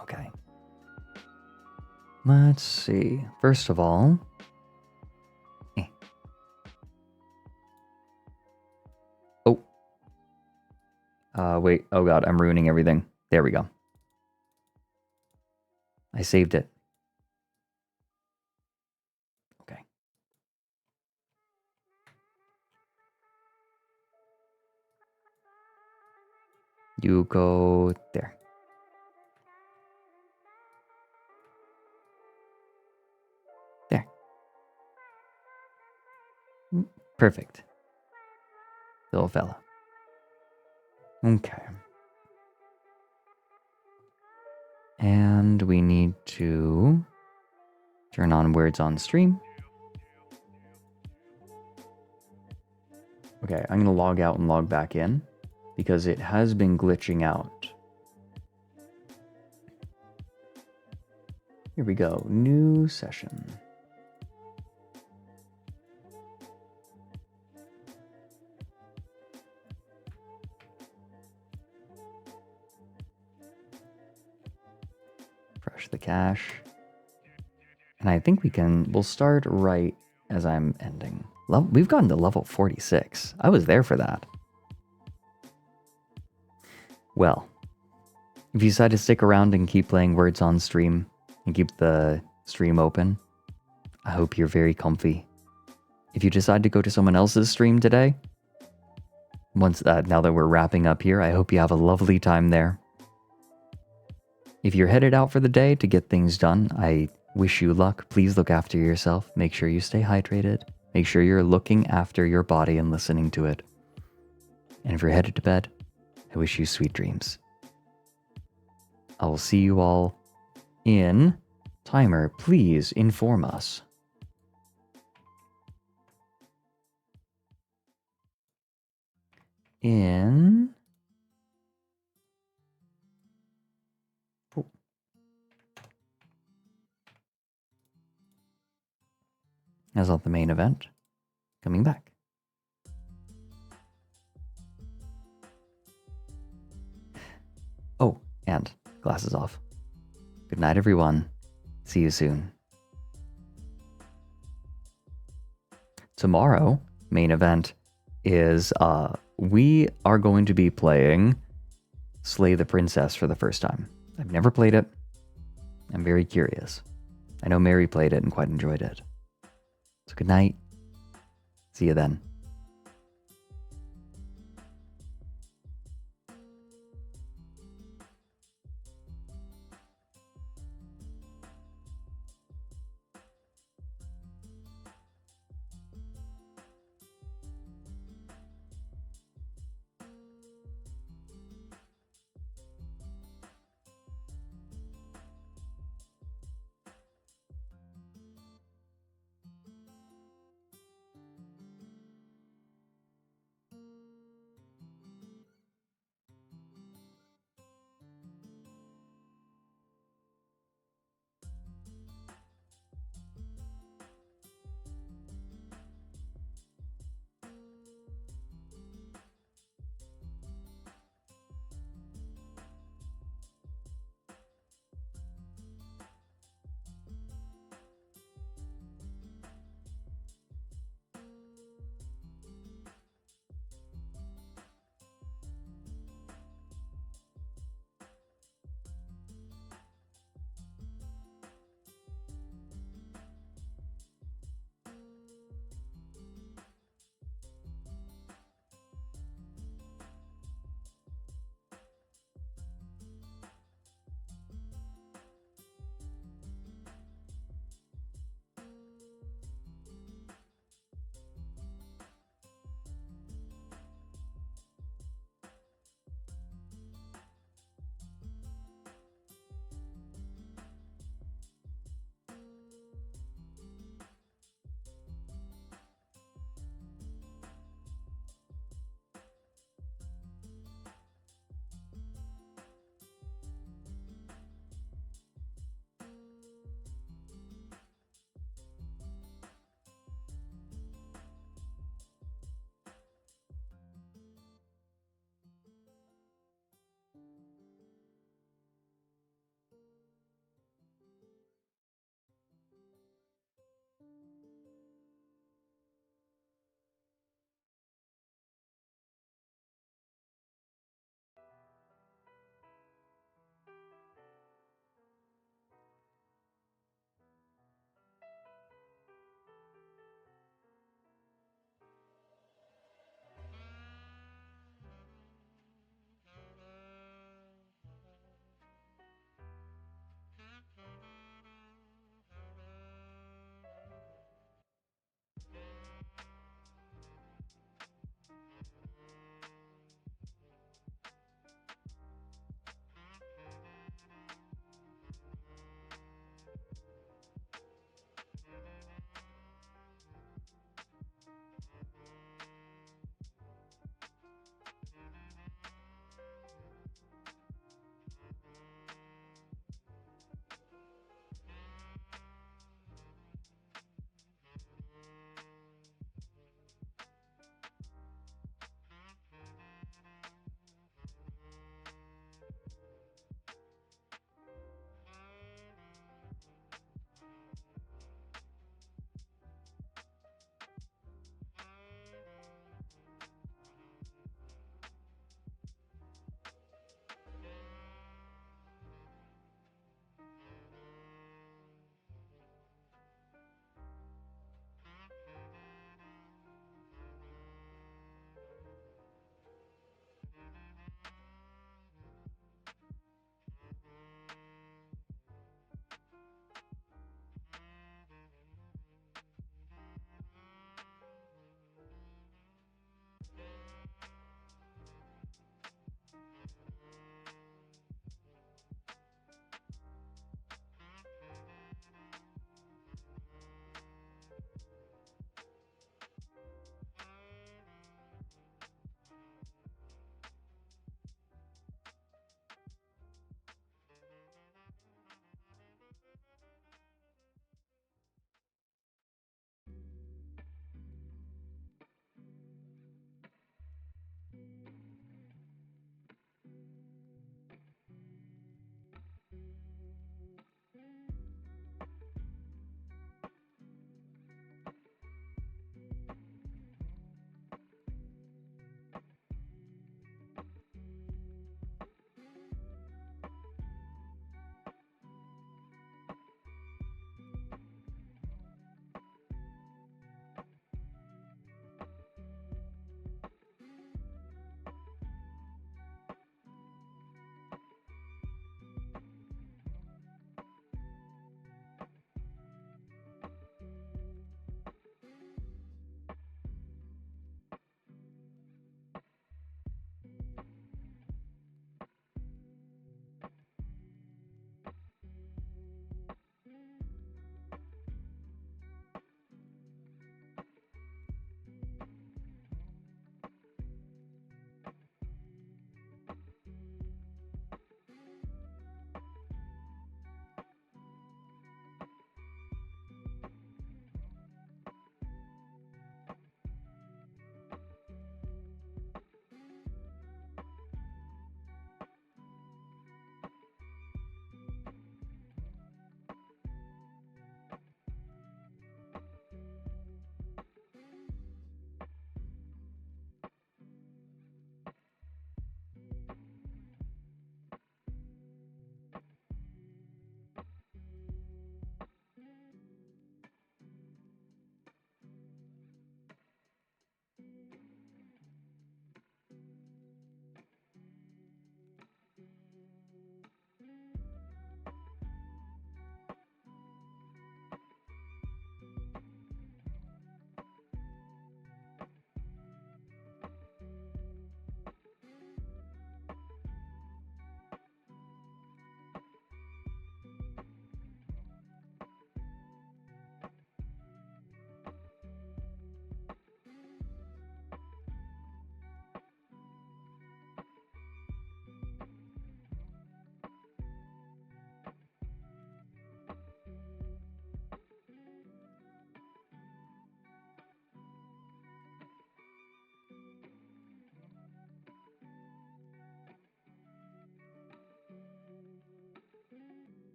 Okay. Let's see. First of all, wait. Oh god, I'm ruining everything. There we go. I saved it. Okay. You go there. There. Perfect. Little fella. Okay. And we need to turn on words on stream. Okay, I'm going to log out and log back in because it has been glitching out. Here we go. New session. Refresh the cache. And I think we'll start right as I'm ending. We've gotten to level 46. I was there for that. Well, if you decide to stick around and keep playing Words on stream and keep the stream open, I hope you're very comfy. If you decide to go to someone else's stream today, now that we're wrapping up here, I hope you have a lovely time there. If you're headed out for the day to get things done, I wish you luck. Please look after yourself. Make sure you stay hydrated. Make sure you're looking after your body and listening to it. And if you're headed to bed, I wish you sweet dreams. I will see you all in timer. Please inform us. In... Oh. As of the main event, coming back. Oh, and glasses off. Good night, everyone. See you soon. Tomorrow, main event, is we are going to be playing Slay the Princess for the first time. I've never played it. I'm very curious. I know Mary played it and quite enjoyed it. So good night. See you then.